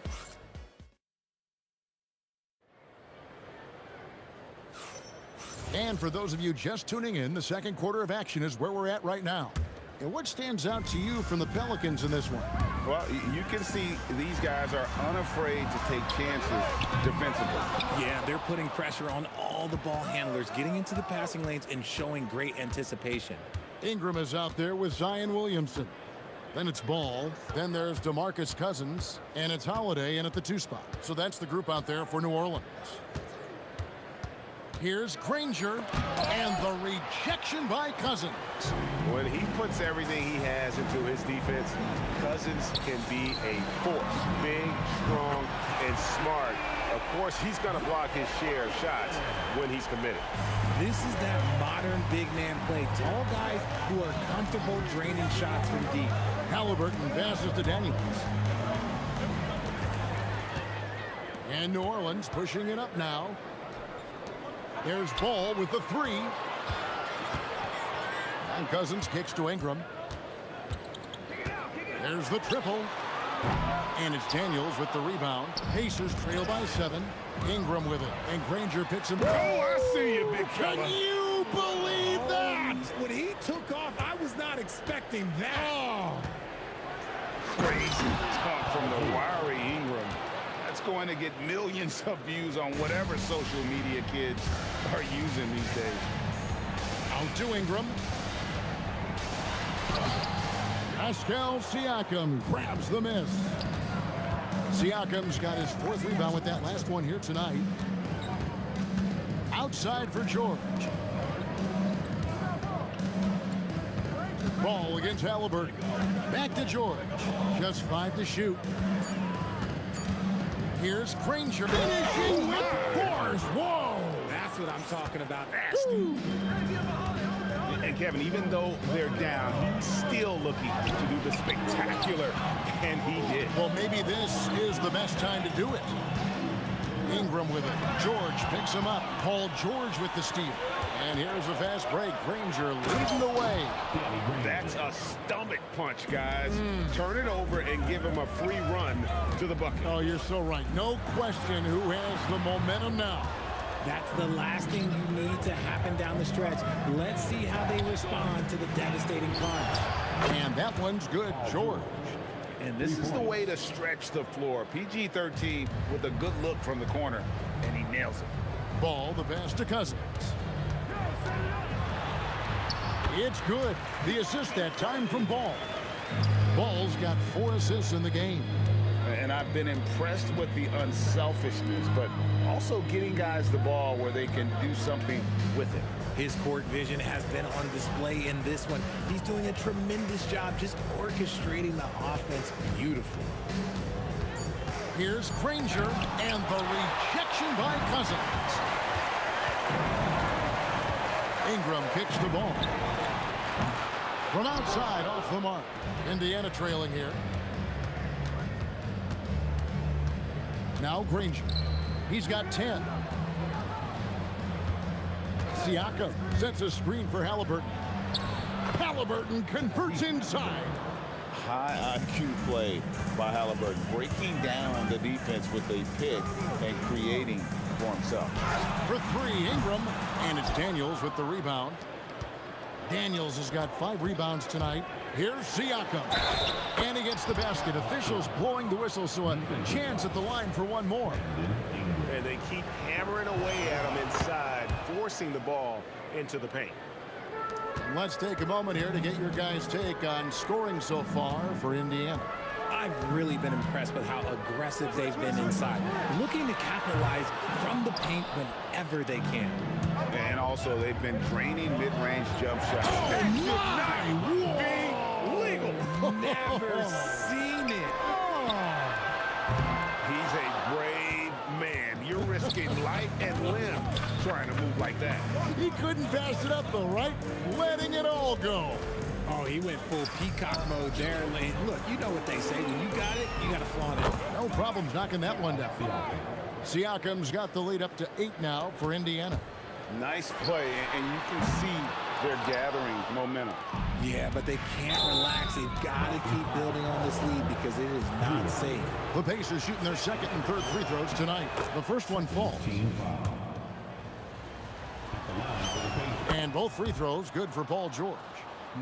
And for those of you just tuning in, the second quarter of action is where we're at right now. And what stands out to you from the Pelicans in this one? Well, you can see these guys are unafraid to take chances defensively. Yeah, they're putting pressure on all the ball handlers, getting into the passing lanes and showing great anticipation. Ingram is out there with Zion Williamson. Then it's Ball. Then there's DeMarcus Cousins. And it's Holiday in at the 2 spot. So that's the group out there for New Orleans. Here's Granger, and the rejection by Cousins. When he puts everything he has into his defense, Cousins can be a force. Big, strong, and smart. Of course, he's going to block his share of shots when he's committed. This is that modern big man play. Tall guys who are comfortable draining shots from deep. Halliburton passes to Daniels. And New Orleans pushing it up now. There's Ball with the 3. And Cousins kicks to Ingram. There's the triple. And it's Daniels with the rebound. Pacers trail by 7. Ingram with it. And Granger picks him. Oh, I see you, big fella. Can you believe that? When he took off, I was not expecting that. Oh. Crazy talk from the wiry Ingram. That's going to get millions of views on whatever social media kids are using these days. Out to Ingram. Pascal Siakam grabs the miss. Siakam's got his 4th rebound with that last one here tonight. Outside for George. Ball against Halliburton. Back to George. Just 5 to shoot. Here's Granger finishing with force. Whoa! That's what I'm talking about. And Kevin, even though they're down, he's still looking to do the spectacular, and he did. Well, maybe this is the best time to do it. Ingram with it. George picks him up. Paul George with the steal. And here's a fast break. Granger leading the way. That's a stomach punch, guys. Turn it over and give him a free run to the bucket. Oh, you're so right. No question who has the momentum now. That's the last thing you need to happen down the stretch. Let's see how they respond to the devastating punch. And that one's good, George. And this is the way to stretch the floor. PG-13 with a good look from the corner, and he nails it. Ball, the pass to Cousins. It's good. The assist that time from Ball. Ball's got 4 assists in the game. And I've been impressed with the unselfishness, but also getting guys the ball where they can do something with it. His court vision has been on display in this one. He's doing a tremendous job just orchestrating the offense beautifully. Here's Granger, and the rejection by Cousins. Ingram kicks the ball. From outside, off the mark. Indiana trailing here. Now Granger. He's got 10. Siakam sets a screen for Halliburton. Halliburton converts inside. High IQ play by Halliburton, breaking down the defense with a pick and creating for himself. For 3, Ingram, and it's Daniels with the rebound. Daniels has got 5 rebounds tonight. Here's Siakam, and he gets the basket. Officials blowing the whistle, so a chance at the line for one more. And they keep hammering away at him inside, forcing the ball into the paint. And let's take a moment here to get your guys' take on scoring so far for Indiana. I've really been impressed with how aggressive they've been inside, looking to capitalize from the paint whenever they can. And also, they've been draining mid-range jump shots. That should not be legal. Never seen it. He's a brave man. You're risking life and limb trying to move like that. He couldn't pass it up, though, right? Letting it all go. Oh, he went full peacock mode there. Look, you know what they say. When you got it, you got to flaunt it. No problems knocking that one down. Siakam's got the lead up to 8 now for Indiana. Nice play, and you can see they're gathering momentum. Yeah, but they can't relax. They've got to keep building on this lead because it is not safe. The Pacers shooting their second and third free throws tonight. The first one falls. And both free throws good for Paul George.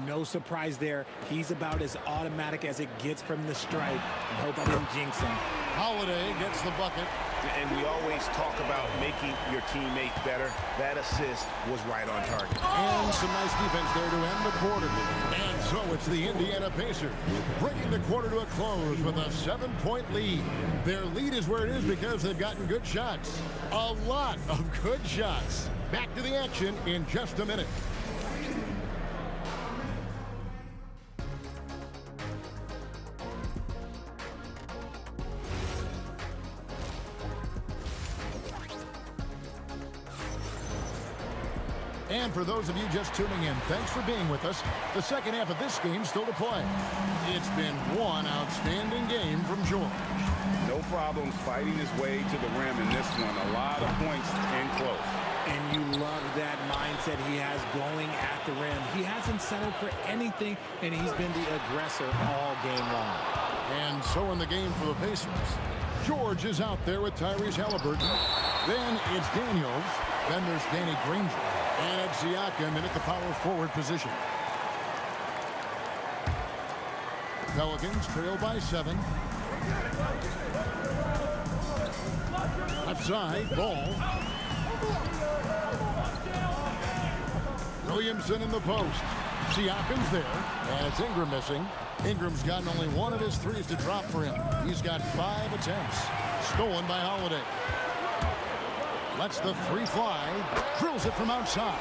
No surprise there. He's about as automatic as it gets from the stripe. I hope I didn't jinx him. Holiday gets the bucket. And we always talk about making your teammate better. That assist was right on target. And some nice defense there to end the quarter. And so it's the Indiana Pacers bringing the quarter to a close with a 7-point lead. Their lead is where it is because they've gotten good shots. A lot of good shots. Back to the action in just a minute. And for those of you just tuning in, thanks for being with us. The second half of this game still to play. It's been one outstanding game from George. No problems fighting his way to the rim in this one. A lot of points and close. And you love that mindset he has going at the rim. He hasn't settled for anything, and he's been the aggressor all game long. And so in the game for the Pacers, George is out there with Tyrese Halliburton. Then it's Daniels. Then there's Danny Granger. And it's Siakam in at the power forward position. Pelicans trail by 7. Left side, Ball. Williamson in the post. Siakam's there, and it's Ingram missing. Ingram's gotten only one of his threes to drop for him. He's got 5 attempts. Stolen by Holiday. Lets the 3 fly. Drills it from outside.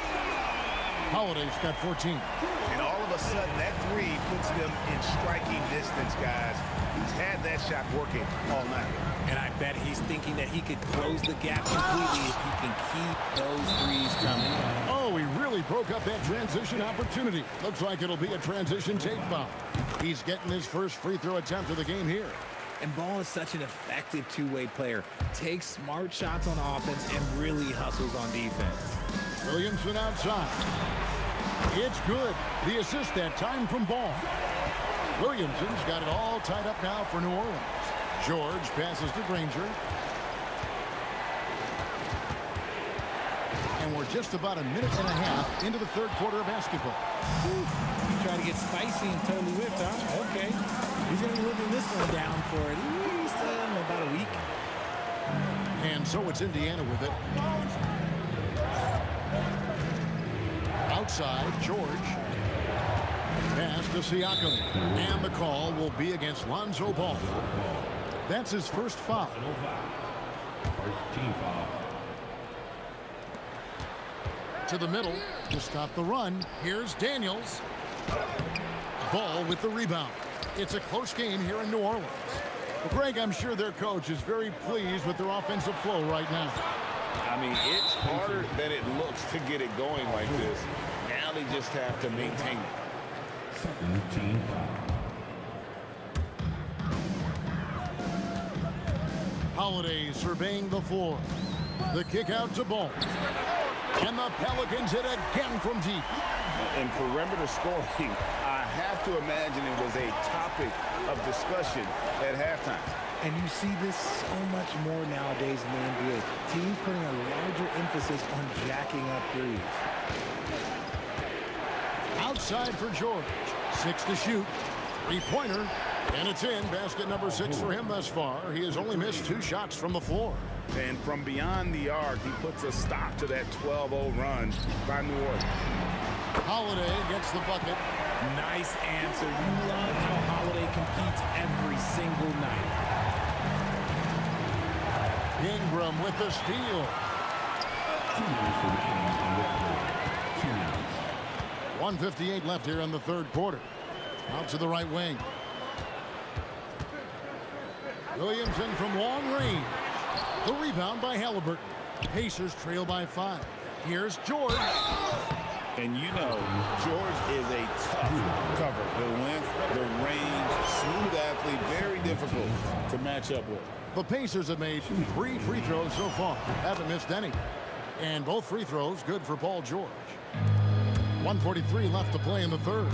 Holiday's got 14. And all of a sudden, that 3 puts them in striking distance, guys. He's had that shot working all night. And I bet he's thinking that he could close the gap completely if he can keep those threes coming. Oh, he really broke up that transition opportunity. Looks like it'll be a transition take foul. He's getting his first free throw attempt of the game here. And Ball is such an effective two-way player. Takes smart shots on offense and really hustles on defense. Williamson outside. It's good. The assist that time from Ball. Williamson's got it all tied up now for New Orleans. George passes to Granger. And we're just about a minute and a half into the third quarter of basketball. You try to get spicy and totally whipped, huh? Okay. He's going to be living this one down for at least about a week. And so it's Indiana with it. Outside, George. Pass to Siakam. And the call will be against Lonzo Ball. That's his first foul. First team foul. To the middle to stop the run. Here's Daniels. Ball with the rebound. It's a close game here in New Orleans. Well, Greg, I'm sure their coach is very pleased with their offensive flow right now. I mean, it's harder than it looks to get it going like this. Now they just have to maintain it. Second team foul. Holiday surveying the floor. The kick out to Ball. And the Pelicans hit again from deep. In perimeter scoring, I have to imagine it was a topic of discussion at halftime. And you see this so much more nowadays in the NBA. Teams putting a larger emphasis on jacking up threes. Outside for George. 6 to shoot. 3-pointer. And it's in. Basket number 6 for him thus far. He has only missed 2 shots from the floor. And from beyond the arc, he puts a stop to that 12-0 run by New Orleans. Holiday gets the bucket. Nice answer. You love how Holiday competes every single night. Ingram with the steal. 1:58 left here in the third quarter. Out to the right wing. Williamson from long range. The rebound by Halliburton. Pacers trail by 5. Here's George. And you know, George is a tough cover. The length, the range, smooth athlete, very difficult to match up with. The Pacers have made 3 free throws so far. Haven't missed any. And both free throws good for Paul George. 1:43 left to play in the third.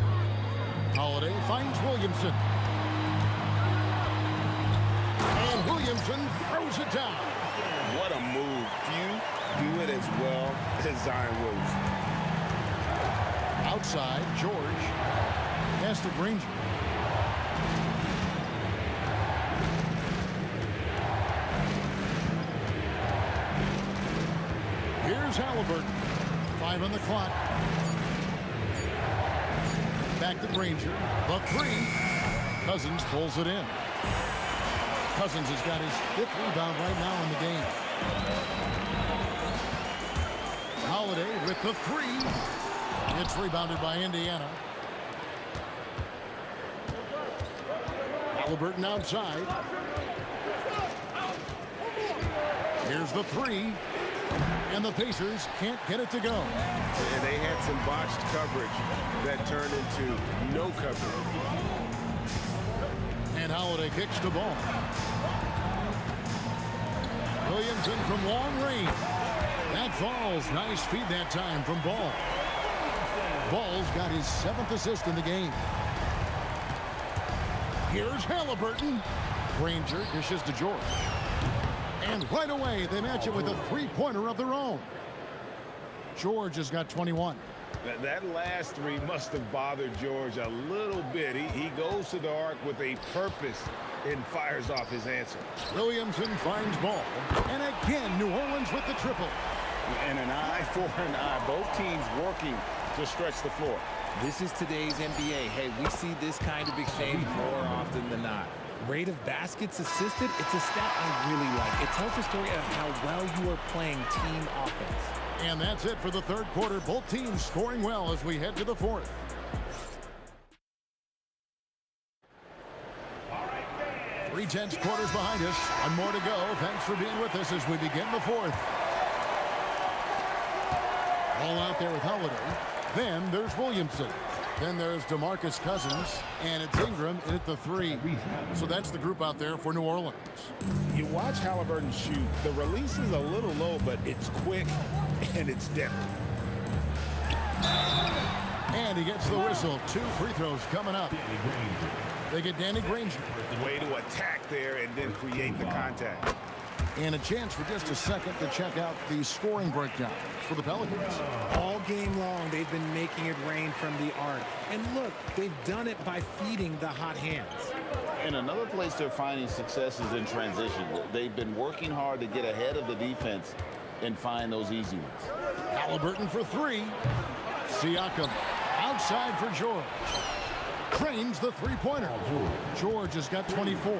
Holiday finds Williamson. And Williamson throws it down. What a move. Few do it as well as Zion Williamson. Outside, George. Pass to Granger. Here's Halliburton. 5 on the clock. Back to Granger. The 3. Cousins pulls it in. Cousins has got his 5th rebound right now in the game. Holiday with the 3. It's rebounded by Indiana. Halliburton outside. Here's the 3. And the Pacers can't get it to go. And they had some botched coverage that turned into no coverage. And Holiday kicks the ball. Williamson from long range. That falls. Nice feed that time from Ball. Ball's got his 7th assist in the game. Here's Halliburton. Granger dishes to George. And right away, they match it with a 3-pointer of their own. George has got 21. That last 3 must have bothered George a little bit. He goes to the arc with a purpose and fires off his answer. Williamson finds Ball. And again, New Orleans with the triple. And an eye for an eye. Both teams working to stretch the floor. This is today's NBA. Hey, we see this kind of exchange more often than not. Rate of baskets assisted, it's a stat I really like. It tells the story of how well you are playing team offense. And that's it for the third quarter. Both teams scoring well as we head to the fourth. Three tenths quarters behind us. One more to go. Thanks for being with us as we begin the fourth. All out there with Holiday. Then there's Williamson. Then there's DeMarcus Cousins, and it's Ingram at the 3. So that's the group out there for New Orleans. You watch Halliburton shoot. The release is a little low, but it's quick and it's deadly. And he gets the whistle. 2 free throws coming up. They get Danny Granger. Way to attack there and then create the contact. And a chance for just a second to check out the scoring breakdown for the Pelicans. All game long, they've been making it rain from the arc. And look, they've done it by feeding the hot hands. And another place they're finding success is in transition. They've been working hard to get ahead of the defense and find those easy ones. Halliburton for 3. Siakam outside for George. Cranes the 3-pointer. George has got 24.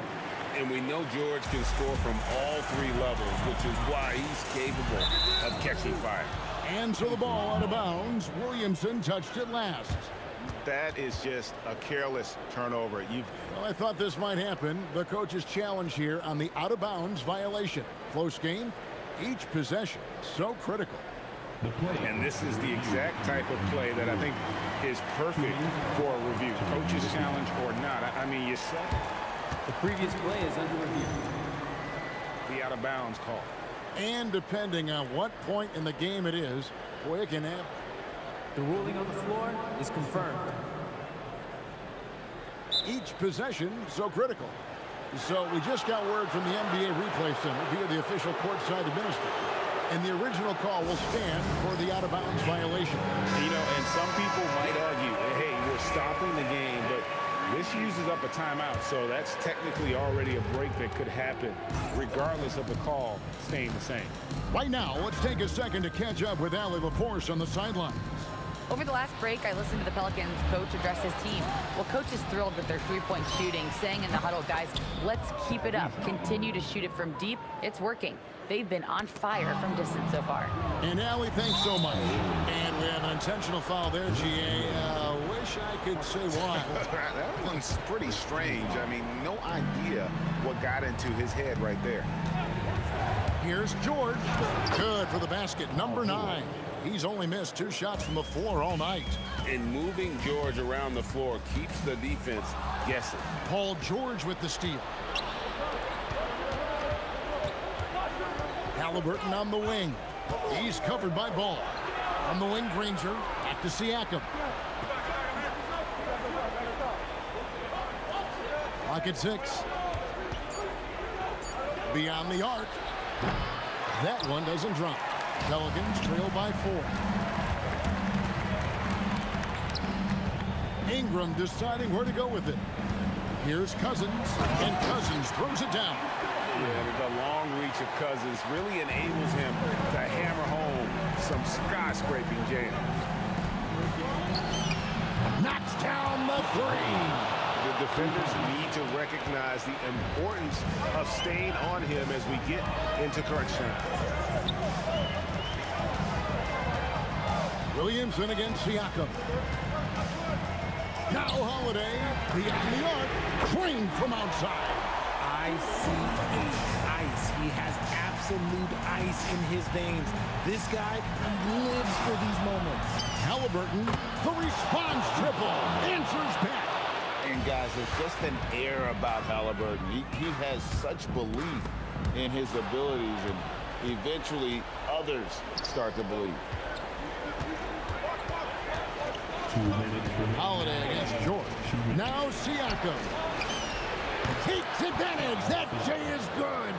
And we know George can score from all 3 levels, which is why he's capable of catching fire. And so the ball out of bounds. Williamson touched it last. That is just a careless turnover. Well, I thought this might happen. The coach's challenge here on the out-of-bounds violation. Close game. Each possession so critical. And this is the exact type of play that I think is perfect for a review. Coach's challenge or not. I mean, you said the previous play is under review. The out-of-bounds call. And depending on what point in the game it is, boy, it can happen. The ruling on the floor is confirmed. Each possession so critical. So we just got word from the NBA Replay Center via the official courtside administrator. And the original call will stand for the out-of-bounds violation. You know, and some people might argue, hey, we're stopping the game, but this uses up a timeout, so that's technically already a break that could happen regardless of the call staying the same. Right now, let's take a second to catch up with Allie LaForce on the sidelines. Over the last break, I listened to the Pelicans coach address his team. Well, coach is thrilled with their 3-point shooting, saying in the huddle, guys, let's keep it up. Continue to shoot it from deep. It's working. They've been on fire from distance so far. And Allie, thanks so much. And we have an intentional foul there, GA. Wish I could say why. That one's pretty strange. I mean, no idea what got into his head right there. Here's George. Good for the basket, number 9. He's only missed 2 shots from the floor all night. And moving George around the floor keeps the defense guessing. Paul George with the steal. Halliburton on the wing. He's covered by Ball. On the wing, Granger. Back to Siakam. Clock at 6. Beyond the arc. That one doesn't drop. Pelicans trail by 4. Ingram deciding where to go with it. Here's Cousins, and Cousins throws it down. Yeah, the long reach of Cousins really enables him to hammer home some skyscraping jam. Knocks down the 3. The defenders need to recognize the importance of staying on him as we get into crunch time. Williamson against Siakam. Now Holiday, beyond the arc, clean from outside. Ice. He has absolute ice in his veins. This guy lives for these moments. Halliburton, the response triple, answers back. And guys, there's just an air about Halliburton. He has such belief in his abilities, and eventually others start to believe. Holiday against George. Now Siakam. Takes advantage. That J is good.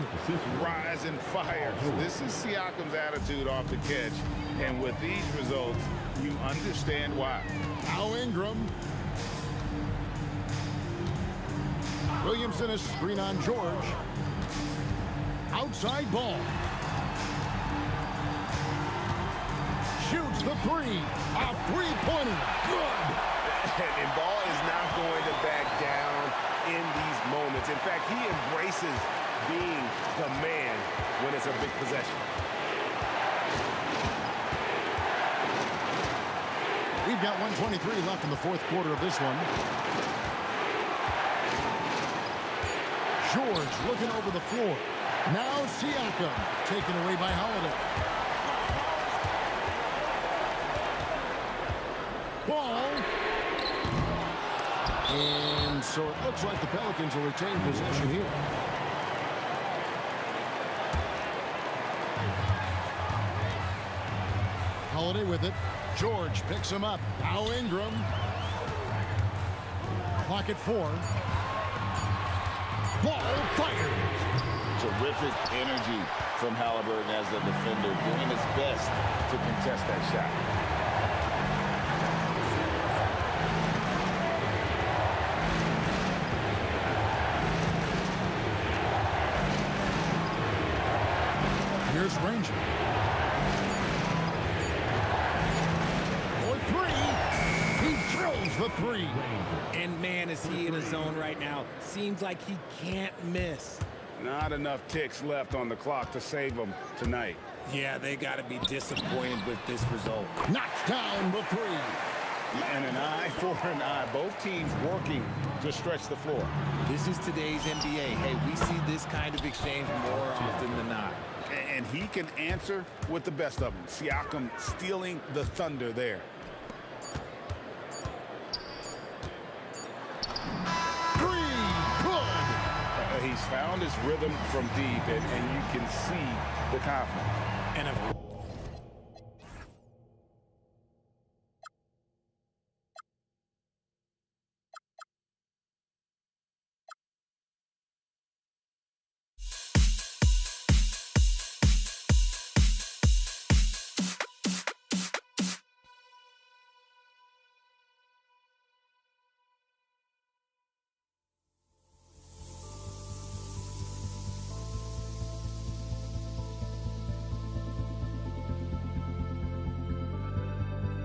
Rise and fire. This is Siakam's attitude off the catch. And with these results, you understand why. Now Ingram. Williamson is screen on George. Outside Ball. Shoots the 3. A 3-pointer. Good. And Ball is not going to back down in these moments. In fact, he embraces being the man when it's a big possession. We've got 1:23 left in the 4th quarter of this one. George looking over the floor. Now Siakam taken away by Holiday. Ball. And so it looks like the Pelicans will retain possession here. Holiday with it. George picks him up. Now Ingram. Clock at 4. Ball fired. Terrific energy from Halliburton as the defender, doing his best to contest that shot. Here's Granger. For 3. He drills the 3. And man, is he in a zone right now. Seems like he can't miss. Not enough ticks left on the clock to save them tonight. Yeah, they got to be disappointed with this result. Knocks down the 3. And an eye for an eye. Both teams working to stretch the floor. This is today's NBA. Hey, we see this kind of exchange more often than not. And he can answer with the best of them. Siakam stealing the thunder there. 3. Good. He's found his rhythm from deep, and you can see the confidence. And of course,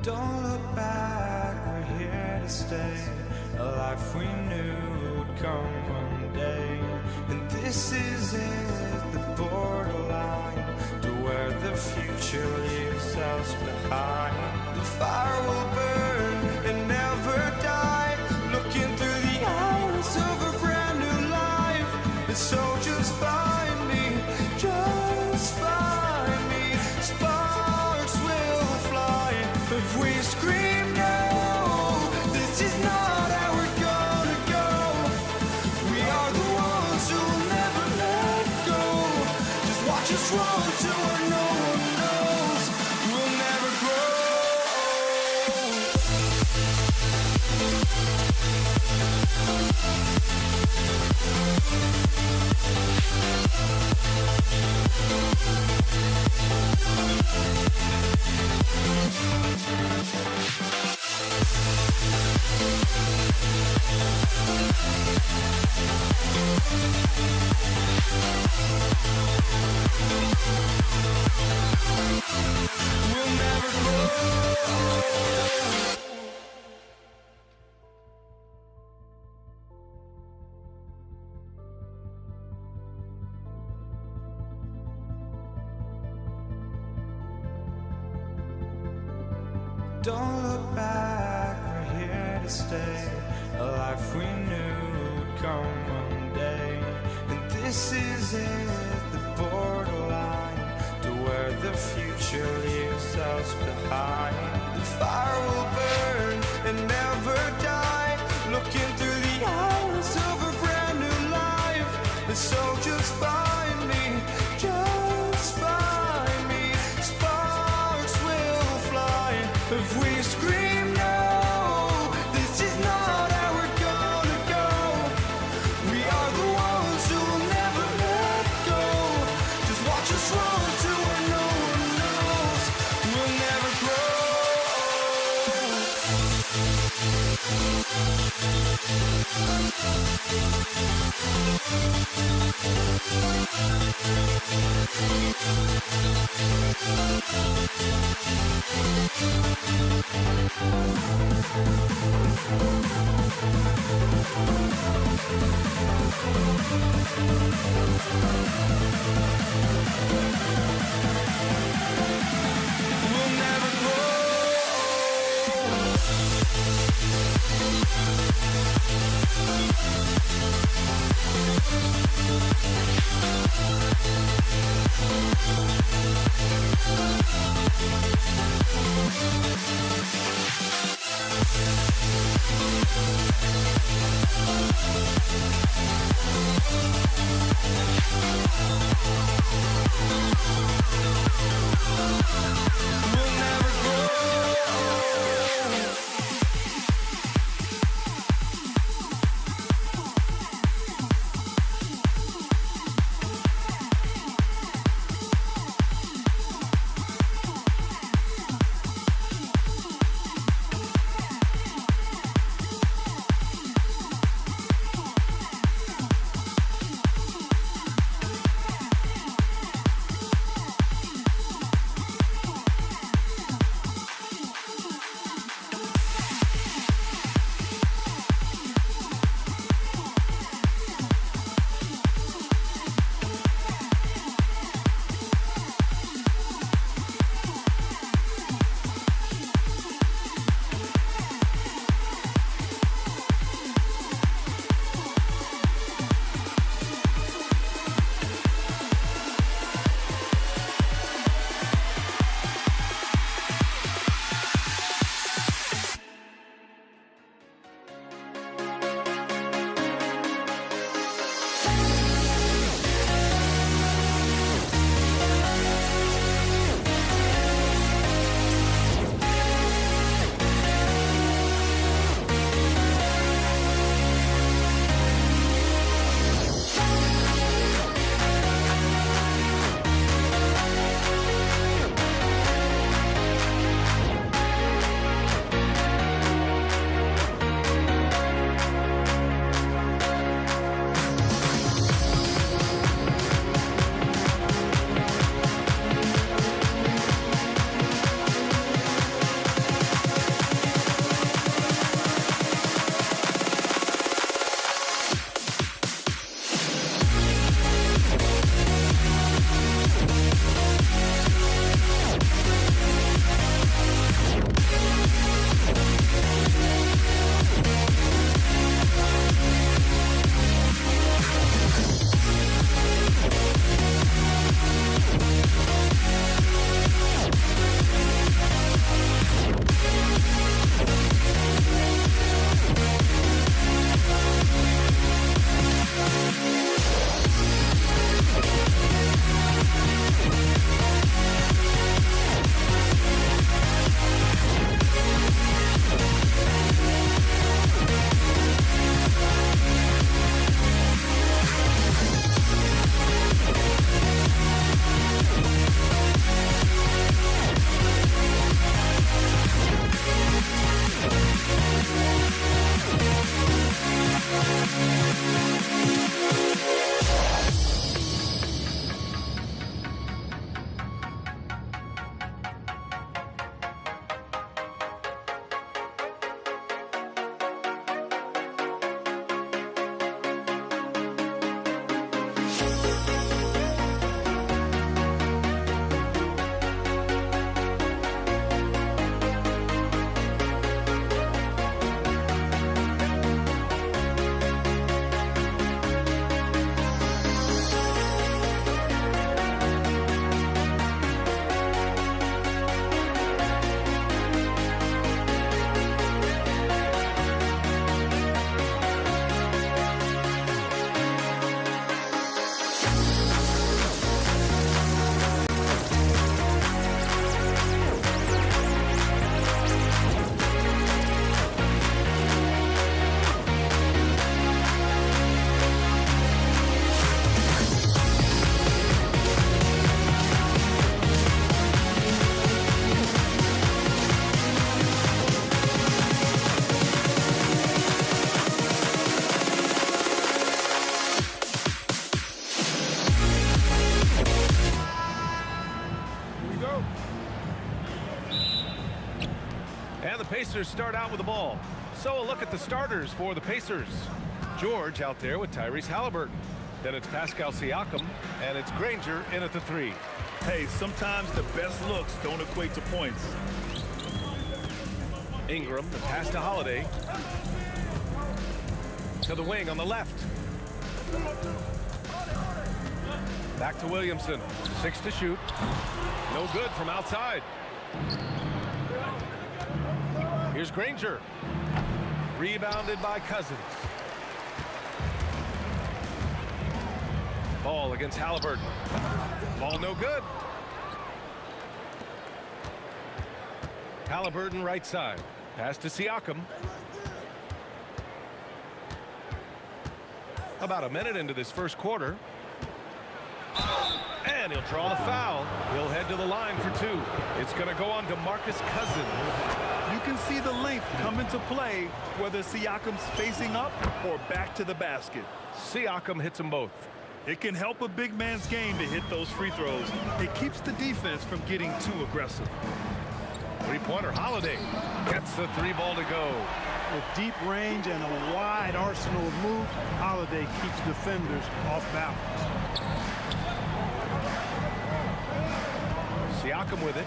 Don't look back, we're here to stay. A life we knew would come one day. And this is it, the borderline to where the future leaves us behind. The fire will burn and never die. Looking through the eyes of a brand new life. And so just find me, just find me. if we scream no, this is not how we're gonna go. We are the ones who will never let go. Just watch us run to where no one knows. We'll never grow. We'll never grow. Don't look back, we're here to stay. A life we knew would come one day. And this is it, the borderline to where the future leaves us behind. The fire will burn and never die, looking through the eyes of a brand new life. And so just find me, just find me. Sparks will fly if we scream no, this is not how we're gonna go. We are the ones who will never let go. Just watch us run to where no one knows. We'll never grow. We'll never grow. And the Pacers start out with the ball. So a look at the starters for the Pacers. George out there with Tyrese Halliburton. Then it's Pascal Siakam, and it's Granger in at the 3. Hey, sometimes the best looks don't equate to points. Ingram, the pass to Holiday. To the wing on the left. Back to Williamson. 6 to shoot. No good from outside. Here's Granger. Rebounded by Cousins. Ball against Halliburton. Ball no good. Halliburton right side. Pass to Siakam. About a minute into this first quarter. And he'll draw the foul. He'll head to the line for 2. It's going to go on to Marcus Cousins. You can see the length come into play whether Siakam's facing up or back to the basket. Siakam hits them both. It can help a big man's game to hit those free throws. It keeps the defense from getting too aggressive. Three-pointer, Holiday gets the 3 ball to go. With deep range and a wide arsenal of moves, Holiday keeps defenders off balance. Siakam with it.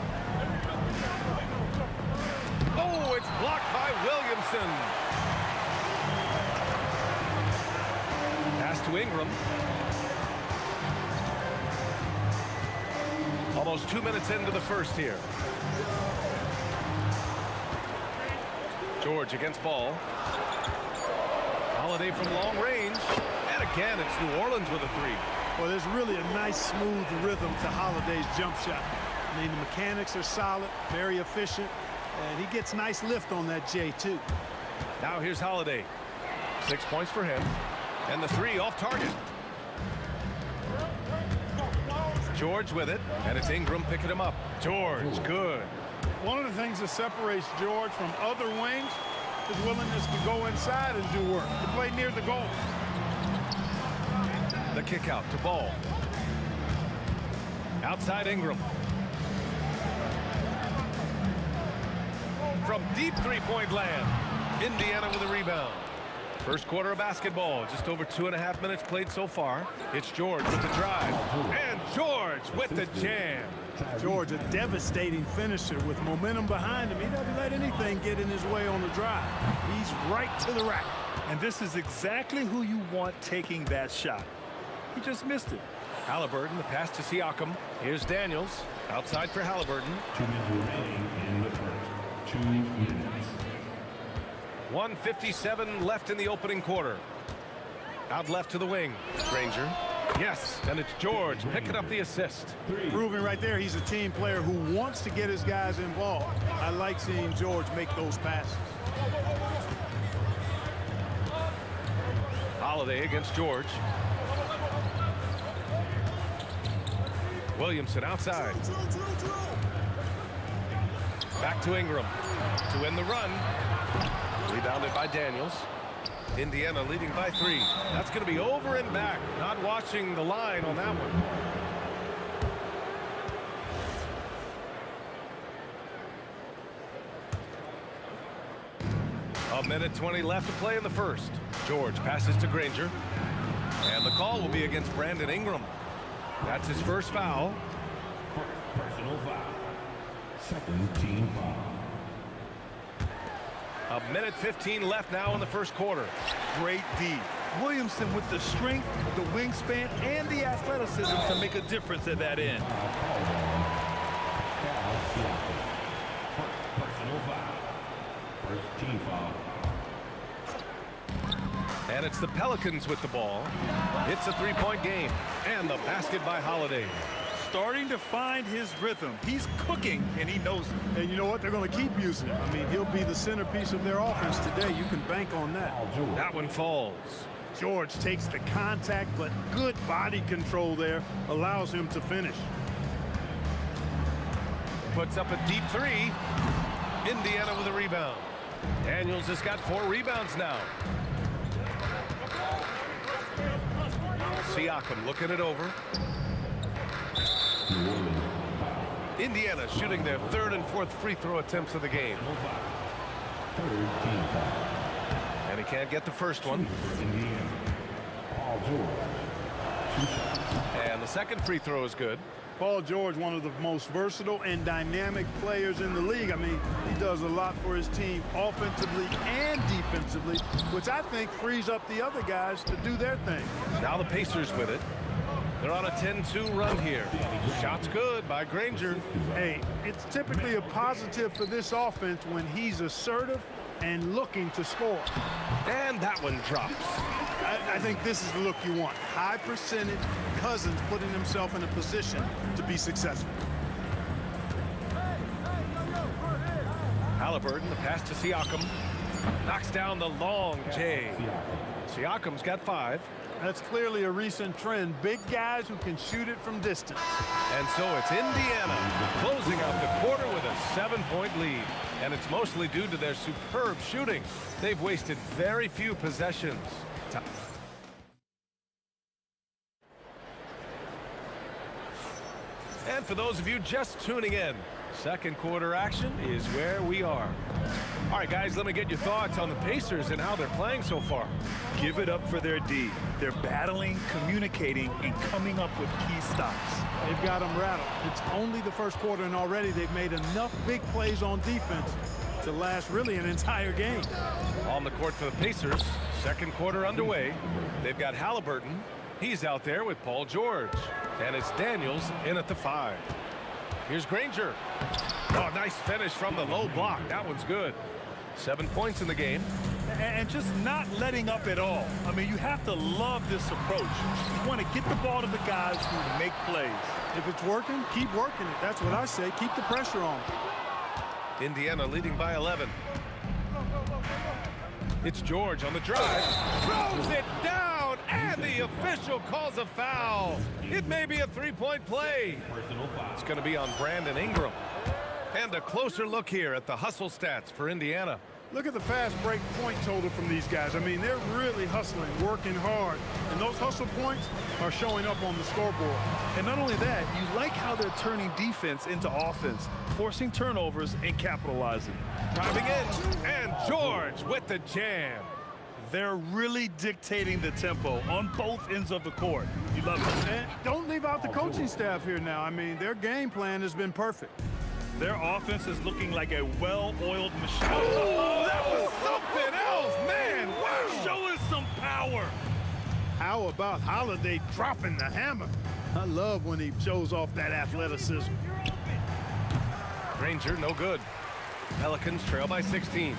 Oh, it's blocked by Williamson. Pass to Ingram. Almost 2 minutes into the first here. George against ball. Holiday from long range. And again, it's New Orleans with a 3. Well, there's really a nice, smooth rhythm to Holiday's jump shot. I mean, the mechanics are solid, very efficient, and he gets nice lift on that J, too. Now here's Holiday. 6 points for him. And the 3 off target. George with it, and it's Ingram picking him up. George, good. One of the things that separates George from other wings is willingness to go inside and do work, to play near the goal. The kick out to Ball. Outside Ingram. From deep three-point land, Indiana with a rebound. First quarter of basketball, just over 2.5 minutes played so far. It's George with the drive, and George with the jam. George, a devastating finisher with momentum behind him. He doesn't let anything get in his way on the drive. He's right to the rack. And this is exactly who you want taking that shot. He just missed it. Halliburton, the pass to Siakam. Here's Daniels, outside for Halliburton. 2 minutes remaining in the first. 2 minutes. 1:57 left in the opening quarter. Out left to the wing. Granger. Yes, and it's George picking up the assist. Proving right there he's a team player who wants to get his guys involved. I like seeing George make those passes. Holiday against George. Williamson outside. Back to Ingram to end the run. Rebounded by Daniels. Indiana leading by 3. That's going to be over and back. Not watching the line on that one. A minute 20 left to play in the first. George passes to Granger. And the call will be against Brandon Ingram. That's his first foul. Personal foul. Second team foul. A minute 15 left now in the first quarter. Great D. Williamson with the strength, the wingspan, and the athleticism to make a difference at that end. Personal foul. First team foul. And it's the Pelicans with the ball. It's a 3-point game. And the basket by Holiday. Starting to find his rhythm. He's cooking, and he knows it. And you know what? They're going to keep using him. I mean, he'll be the centerpiece of their offense today. You can bank on that. That one falls. George takes the contact, but good body control there allows him to finish. Puts up a deep 3. Indiana with a rebound. Daniels has got 4 rebounds now. Siakam looking it over. Indiana shooting their 3rd and 4th free throw attempts of the game. Third team foul. And he can't get the first one. Indiana. Paul George. 2 shots. And the second free throw is good. Paul George, one of the most versatile and dynamic players in the league. I mean, he does a lot for his team offensively and defensively, which I think frees up the other guys to do their thing. Now the Pacers with it. They're on a 10-2 run here. Shot's good by Granger. Hey, it's typically a positive for this offense when he's assertive and looking to score. And that one drops. I think this is the look you want. High percentage, Cousins putting himself in a position to be successful. Halliburton, the pass to Siakam. Knocks down the long J. Siakam's got 5. That's clearly a recent trend. Big guys who can shoot it from distance. And so it's Indiana closing out the quarter with a 7-point lead. And it's mostly due to their superb shooting. They've wasted very few possessions. And for those of you just tuning in, second quarter action is where we are. All right, guys, let me get your thoughts on the Pacers and how they're playing so far. Give it up for their D. They're battling, communicating, and coming up with key stops. They've got them rattled. It's only the first quarter, and already they've made enough big plays on defense to last really an entire game. On the court for the Pacers, second quarter underway. They've got Halliburton. He's out there with Paul George. And it's Daniels in at the 5. Here's Granger. Oh, nice finish from the low block. That one's good. 7 points in the game. And just not letting up at all. I mean, you have to love this approach. You want to get the ball to the guys who make plays. If it's working, keep working it. That's what I say. Keep the pressure on. Indiana leading by 11. It's George on the drive. Throws it down, and the official calls a foul. It may be a 3-point play. It's going to be on Brandon Ingram. And a closer look here at the hustle stats for Indiana. Look at the fast break point total from these guys. I mean, they're really hustling, working hard. And those hustle points are showing up on the scoreboard. And not only that, you like how they're turning defense into offense, forcing turnovers and capitalizing. Driving in, and George with the jam. They're really dictating the tempo on both ends of the court. You love it. And don't leave out the coaching staff here now. I mean, their game plan has been perfect. Their offense is looking like a well-oiled machine. Oh, that was something else, man. Wow. Show us some power. How about Holiday dropping the hammer? I love when he shows off that athleticism. Granger, no good. Pelicans trail by 16.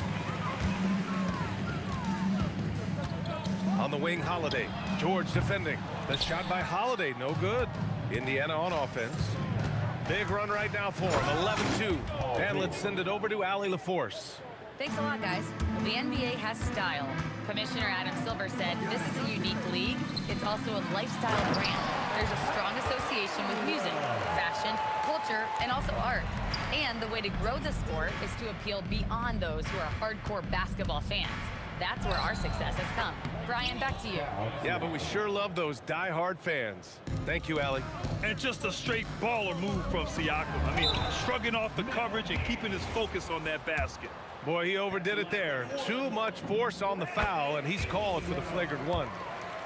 On the wing, Holiday. George defending. The shot by Holiday, no good. Indiana on offense. Big run right now for him, 11-2. And let's send it over to Allie LaForce. Thanks a lot, guys. The NBA has style. Commissioner Adam Silver said this is a unique league. It's also a lifestyle brand. There's a strong association with music, fashion, culture, and also art. And the way to grow the sport is to appeal beyond those who are hardcore basketball fans. That's where our success has come. Brian, back to you. Yeah, but we sure love those die-hard fans. Thank you, Allie. And just a straight baller move from Siakam. I mean, shrugging off the coverage and keeping his focus on that basket. Boy, he overdid it there. Too much force on the foul, and he's called for the flagrant one.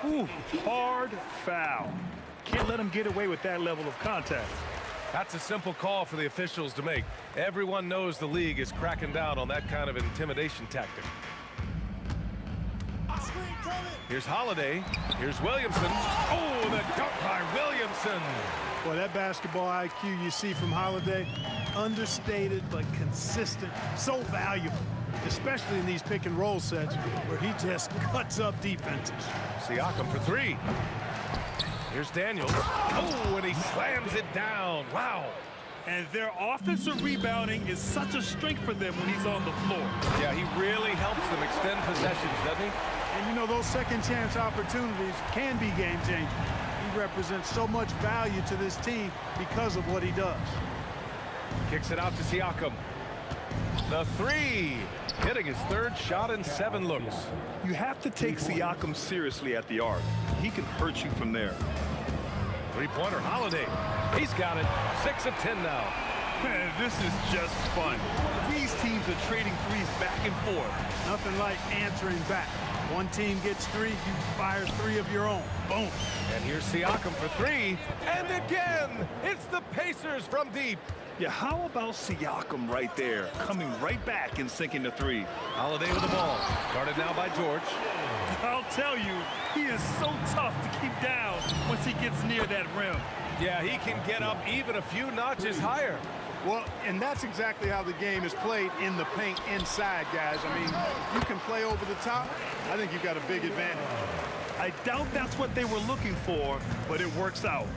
Ooh, hard foul. Can't let him get away with that level of contact. That's a simple call for the officials to make. Everyone knows the league is cracking down on that kind of intimidation tactic. Here's Holiday. Here's Williamson. Oh, the dunk by Williamson. Boy, that basketball IQ you see from Holiday, understated but consistent, so valuable, especially in these pick and roll sets where he just cuts up defenses. Siakam for 3. Here's Daniels. Oh, and he slams it down. Wow. And their offensive rebounding is such a strength for them when he's on the floor. Yeah, he really helps them extend possessions, doesn't he? And you know, those second chance opportunities can be game changing. He represents so much value to this team because of what he does. Kicks it out to Siakam. The 3. Hitting his 3rd shot in 7 looks. You have to take Siakam seriously at the arc. He can hurt you from there. 3-pointer Holiday. He's got it. 6 of 10 now. Man, this is just fun. These teams are trading threes back and forth. Nothing like answering back. One team gets 3, you fire 3 of your own. Boom. And here's Siakam for 3. And again, it's the Pacers from deep. Yeah, how about Siakam right there, coming right back and sinking the 3? Holiday with the ball. Guarded now by George. I'll tell you, he is so tough to keep down once he gets near that rim. Yeah, he can get up even a few notches higher. Well, and that's exactly how the game is played in the paint inside, guys. I mean, if you can play over the top, I think you've got a big advantage. I doubt that's what they were looking for, but it works out.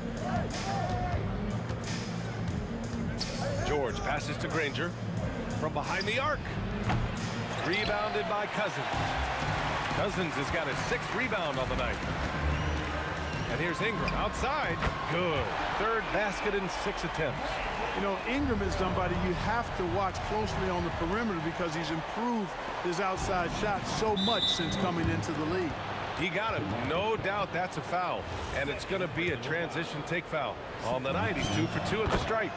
George passes to Granger from behind the arc. Rebounded by Cousins. Cousins has got his 6th rebound on the night. And here's Ingram outside. Good. 3rd basket in 6 attempts. You know, Ingram is somebody you have to watch closely on the perimeter because he's improved his outside shot so much since coming into the league. He got him. No doubt that's a foul. And it's going to be a transition take foul. On the night, he's 2 for 2 at the stripe.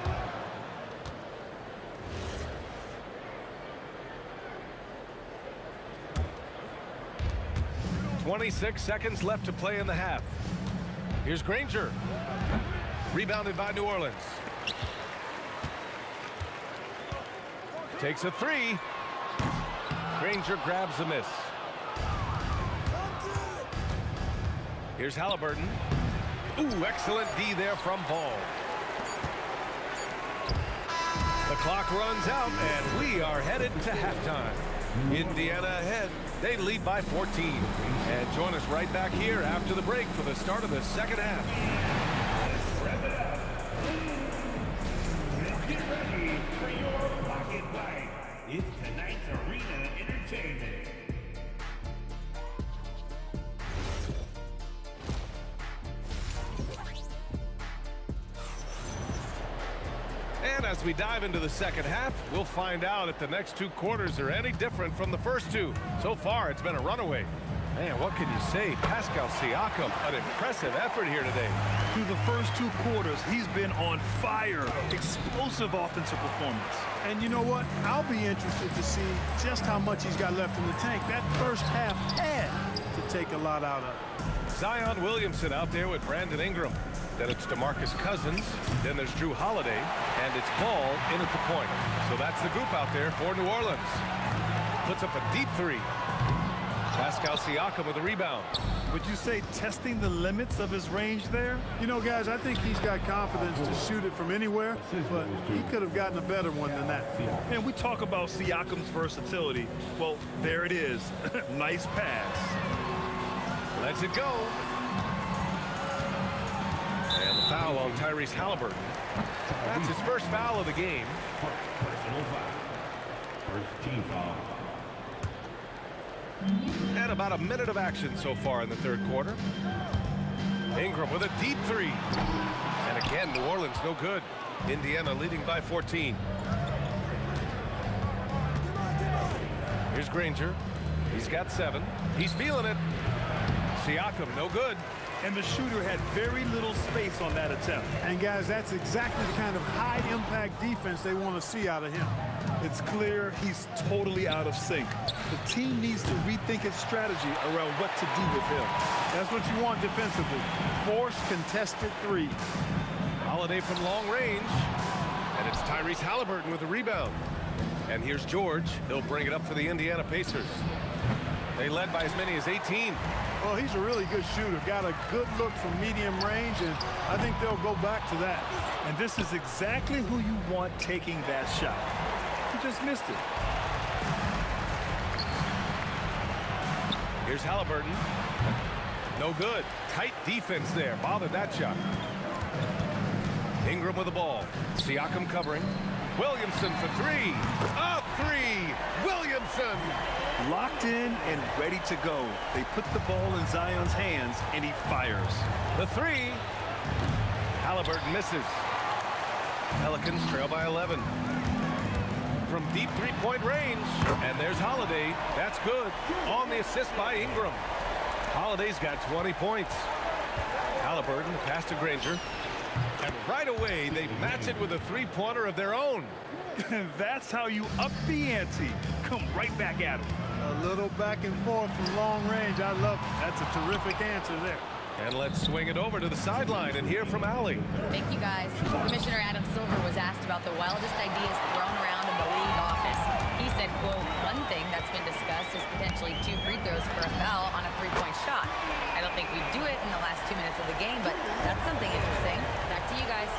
.26 seconds left to play in the half. Here's Granger. Rebounded by New Orleans. Takes a 3. Granger grabs a miss. Here's Halliburton. Ooh, excellent D there from Ball. The clock runs out, and we are headed to halftime. Indiana ahead. They lead by 14. And join us right back here after the break for the start of the second half. Get ready for your pocket fight. It's tonight's Arena Entertainment. And as we dive into the second half, we'll find out if the next 2 quarters are any different from the first 2. So far, it's been a runaway. Man, what can you say? Pascal Siakam, an impressive effort here today. Through the first 2 quarters, he's been on fire. Explosive offensive performance. And you know what? I'll be interested to see just how much he's got left in the tank. That first half had to take a lot out of it. Zion Williamson out there with Brandon Ingram. Then it's DeMarcus Cousins. Then there's Drew Holiday. And it's Ball in at the point. So that's the group out there for New Orleans. Puts up a deep 3. Pascal Siakam with a rebound. Would you say testing the limits of his range there? You know, guys, I think he's got confidence to shoot it from anywhere, but he could have gotten a better one than that. And we talk about Siakam's versatility. Well, there it is. Nice pass. Lets it go. And the foul on Tyrese Halliburton. That's his first foul of the game. Personal foul. First team foul. And about a minute of action so far in the 3rd quarter. Ingram with a deep 3. And again, New Orleans no good. Indiana leading by 14. Here's Granger. He's got 7. He's feeling it. Siakam no good. And the shooter had very little space on that attempt. And guys, that's exactly the kind of high-impact defense they want to see out of him. It's clear he's totally out of sync. The team needs to rethink its strategy around what to do with him. That's what you want defensively. Force contested 3. Holiday from long range. And it's Tyrese Halliburton with a rebound. And here's George. He'll bring it up for the Indiana Pacers. They led by as many as 18. Well, he's a really good shooter. Got a good look from medium range, and I think they'll go back to that. And this is exactly who you want taking that shot. He just missed it. Here's Halliburton. No good. Tight defense there. Bothered that shot. Ingram with the ball. Siakam covering. Williamson for 3. A 3. Williamson. Locked in and ready to go. They put the ball in Zion's hands, and he fires. The 3. Halliburton misses. Pelicans trail by 11. From deep 3-point range. And there's Holiday. That's good. On the assist by Ingram. Holiday's got 20 points. Halliburton, pass to Granger. And right away, they match it with a three-pointer of their own. That's how you up the ante. Come right back at him. A little back and forth from long range. I love it. That's a terrific answer there. And let's swing it over to the sideline and hear from Allie. Thank you, guys. Commissioner Adam Silver was asked about the wildest ideas thrown around in the league office. He said, quote, one thing that's been discussed is potentially 2 free throws for a foul on a 3-point shot. I don't think we'd do it in the last 2 minutes of the game, but that's something interesting. Back to you guys.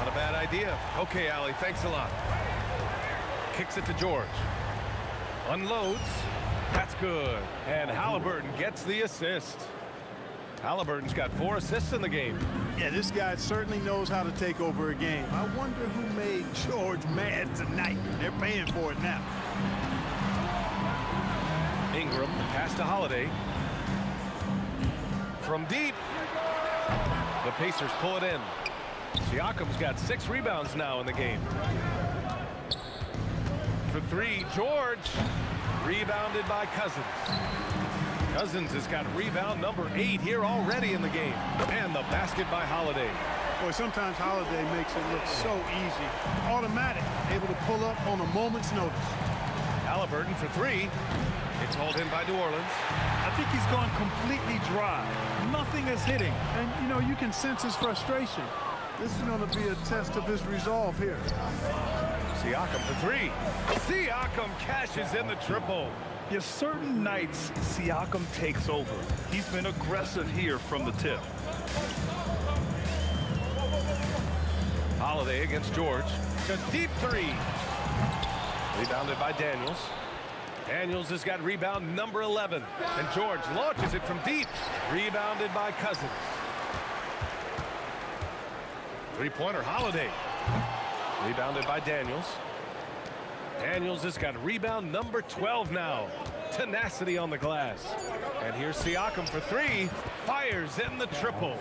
Not a bad idea. Okay, Allie, thanks a lot. Kicks it to George. Unloads. That's good. And Halliburton gets the assist. Halliburton's got 4 assists in the game. Yeah, this guy certainly knows how to take over a game. I wonder who made George mad tonight. They're paying for it now. Ingram, the pass to Holiday. From deep. The Pacers pull it in. Siakam's got 6 rebounds now in the game. For 3, George. Rebounded by Cousins. Cousins has got rebound number 8 here already in the game. And the basket by Holiday. Boy, sometimes Holiday makes it look so easy. Automatic, able to pull up on a moment's notice. Halliburton for 3. It's hauled in by New Orleans. I think he's gone completely dry. Nothing is hitting. And, you know, you can sense his frustration. This is going to be a test of his resolve here. Siakam for 3. Siakam cashes in the triple. Yeah, certain nights, Siakam takes over. He's been aggressive here from the tip. Holiday against George. A deep 3. Rebounded by Daniels. Daniels has got rebound number 11. And George launches it from deep. Rebounded by Cousins. Three-pointer Holiday. Rebounded by Daniels. Daniels has got rebound number 12 now. Tenacity on the glass. And here's Siakam for 3. Fires in the triple.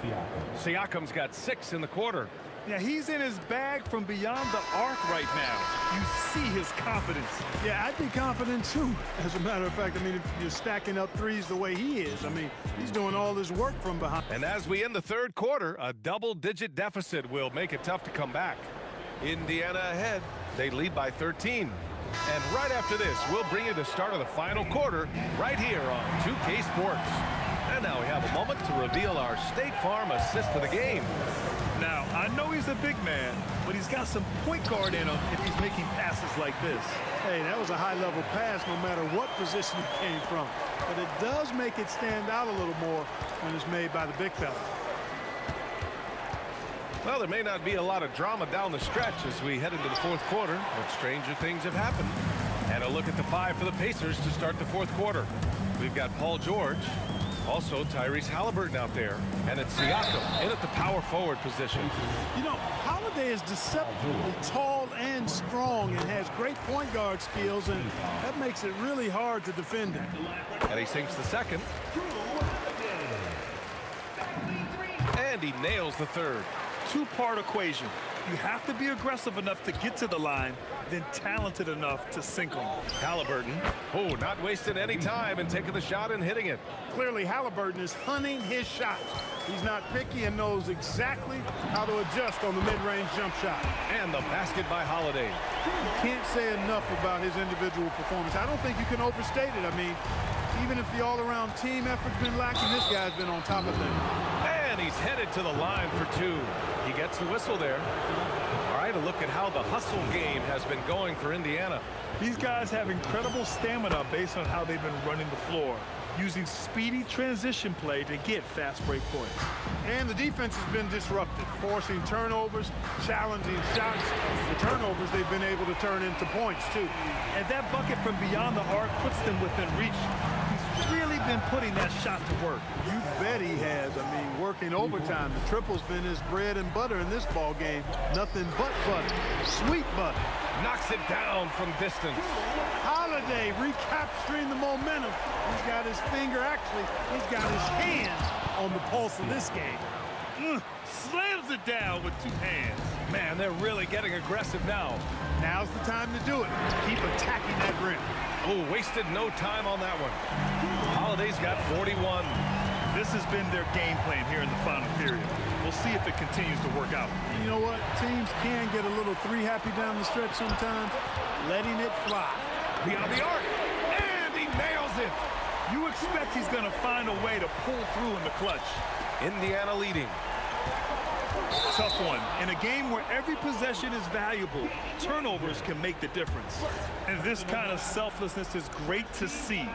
Siakam's got 6 in the quarter. Yeah, he's in his bag from beyond the arc right now. You see his confidence. Yeah, I'd be confident too. As a matter of fact, I mean, if you're stacking up threes the way he is, I mean, he's doing all this work from behind. And as we end the third quarter, a double-digit deficit will make it tough to come back. Indiana ahead. They lead by 13. And right after this, we'll bring you the start of the final quarter right here on 2K Sports. And now we have a moment to reveal our State Farm assist of the game. Now, I know he's a big man, but he's got some point guard in him if he's making passes like this. Hey, that was a high-level pass no matter what position it came from. But it does make it stand out a little more when it's made by the big fella. Well, there may not be a lot of drama down the stretch as we head into the fourth quarter, but stranger things have happened. And a look at the 5 for the Pacers to start the fourth quarter. We've got Paul George, also Tyrese Halliburton out there, and it's Siakam in at the power forward position. You know, Holiday is deceptively tall and strong and has great point guard skills, and that makes it really hard to defend him. And he sinks the second. And he nails the third. Two-part equation. You have to be aggressive enough to get to the line, then talented enough to sink them. Halliburton, not wasting any time and taking the shot and hitting it. Clearly, Halliburton is hunting his shots. He's not picky and knows exactly how to adjust on the mid-range jump shot. And the basket by Holiday. You can't say enough about his individual performance. I don't think you can overstate it. I mean, even if the all-around team effort's been lacking, this guy's been on top of things. And he's headed to the line for 2. He gets the whistle there. All right, a look at how the hustle game has been going for Indiana. These guys have incredible stamina based on how they've been running the floor, using speedy transition play to get fast break points. And the defense has been disrupted, forcing turnovers, challenging shots. The turnovers they've been able to turn into points, too. And that bucket from beyond the arc puts them within reach. He's really been putting that shot to work. You bet he has. I mean, working overtime. The triple's been his bread and butter in this ball game. Nothing but butter. Sweet butter. Knocks it down from distance. Holiday recapturing the momentum. He's got his finger, actually, he's got his hands on the pulse of this game. Slams it down with 2 hands. Man, they're really getting aggressive now. Now's the time to do it. Keep attacking that rim. Wasted no time on that one. Holiday's got 41. This has been their game plan here in the final period. We'll see if it continues to work out. You know what? Teams can get a little three happy down the stretch sometimes. Letting it fly. Beyond the arc. And he nails it. You expect he's going to find a way to pull through in the clutch. Indiana leading. Tough one. In a game where every possession is valuable, turnovers can make the difference. And this kind of selflessness is great to see.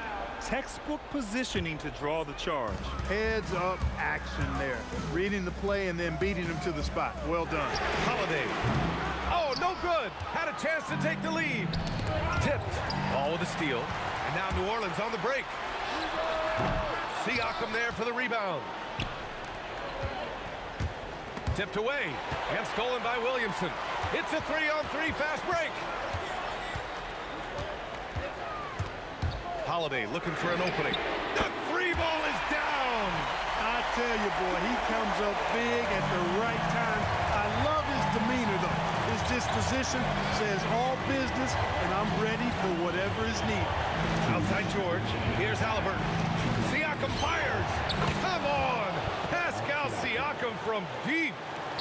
Textbook positioning to draw the charge. Heads up action there. Reading the play and then beating him to the spot. Well done. Holiday. Oh, no good. Had a chance to take the lead. Tipped. Ball with a steal. And now New Orleans on the break. Siakam there for the rebound. Tipped away and stolen by Williamson. It's a 3-on-3 fast break. Holiday looking for an opening. The free ball is down. I tell you, boy, he comes up big at the right time. I love his demeanor, though. His disposition says all business, and I'm ready for whatever is needed. Outside George. Here's Halliburton. Siakam fires. Come on. Pascal Siakam from deep.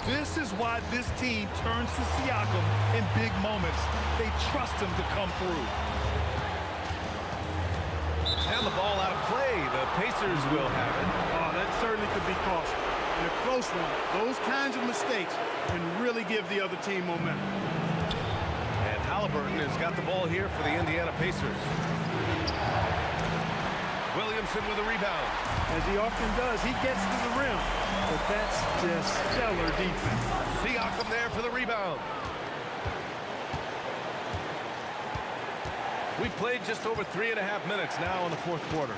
This is why this team turns to Siakam in big moments. They trust him to come through. And the ball out of play. The Pacers will have it. Oh, that certainly could be costly. In a close one, those kinds of mistakes can really give the other team momentum. And Halliburton has got the ball here for the Indiana Pacers. Williamson with a rebound. As he often does, he gets to the rim. But that's just stellar defense. Siakam there for the rebound. We played just over 3.5 minutes now in the fourth quarter.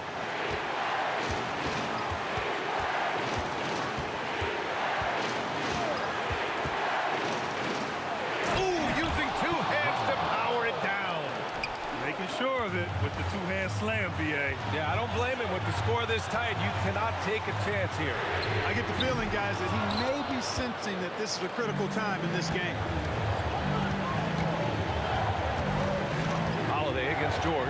Ooh, using two hands to power it down. Making sure of it with the two-hand slam, B.A. Yeah, I don't blame him. With the score this tight, you cannot take a chance here. I get the feeling, guys, that he may be sensing that this is a critical time in this game. Holiday against George.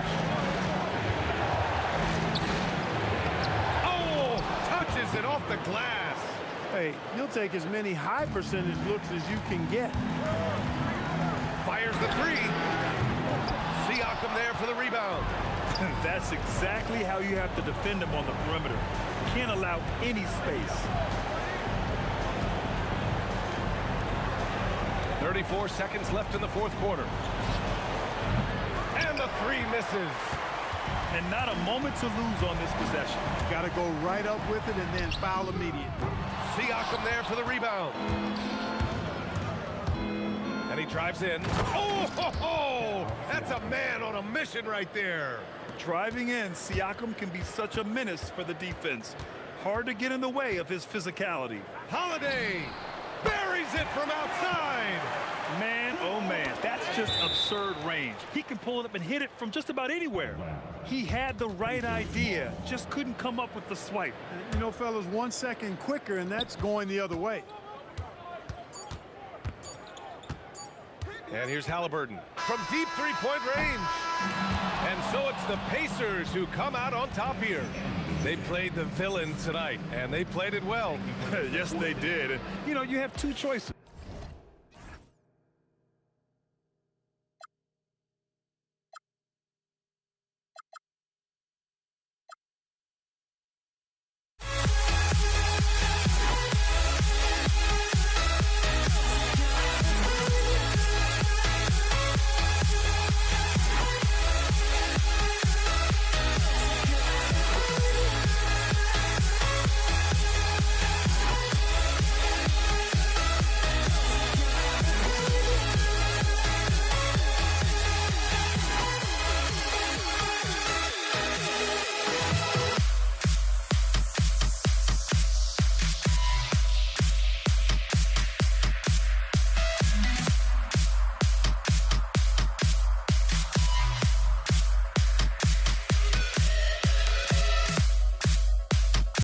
Oh, touches it off the glass. Hey, you'll take as many high percentage looks as you can get. Fires the three. Siakam there for the rebound. That's exactly how you have to defend him on the perimeter. Can't allow any space. 34 seconds left in the fourth quarter. And the three misses. And not a moment to lose on this possession. Got to go right up with it and then foul immediately. Siakam there for the rebound. And he drives in. Oh, ho, ho! That's a man on a mission right there. Driving in, Siakam can be such a menace for the defense. Hard to get in the way of his physicality. Holiday buries it from outside. Man, oh man, that's just absurd range. He can pull it up and hit it from just about anywhere. He had the right idea, just couldn't come up with the swipe. You know, fellas, 1 second quicker, and that's going the other way. And here's Halliburton from deep three-point range. And so it's the Pacers who come out on top here. They played the villain tonight, and they played it well. Yes, they did. You know, you have two choices.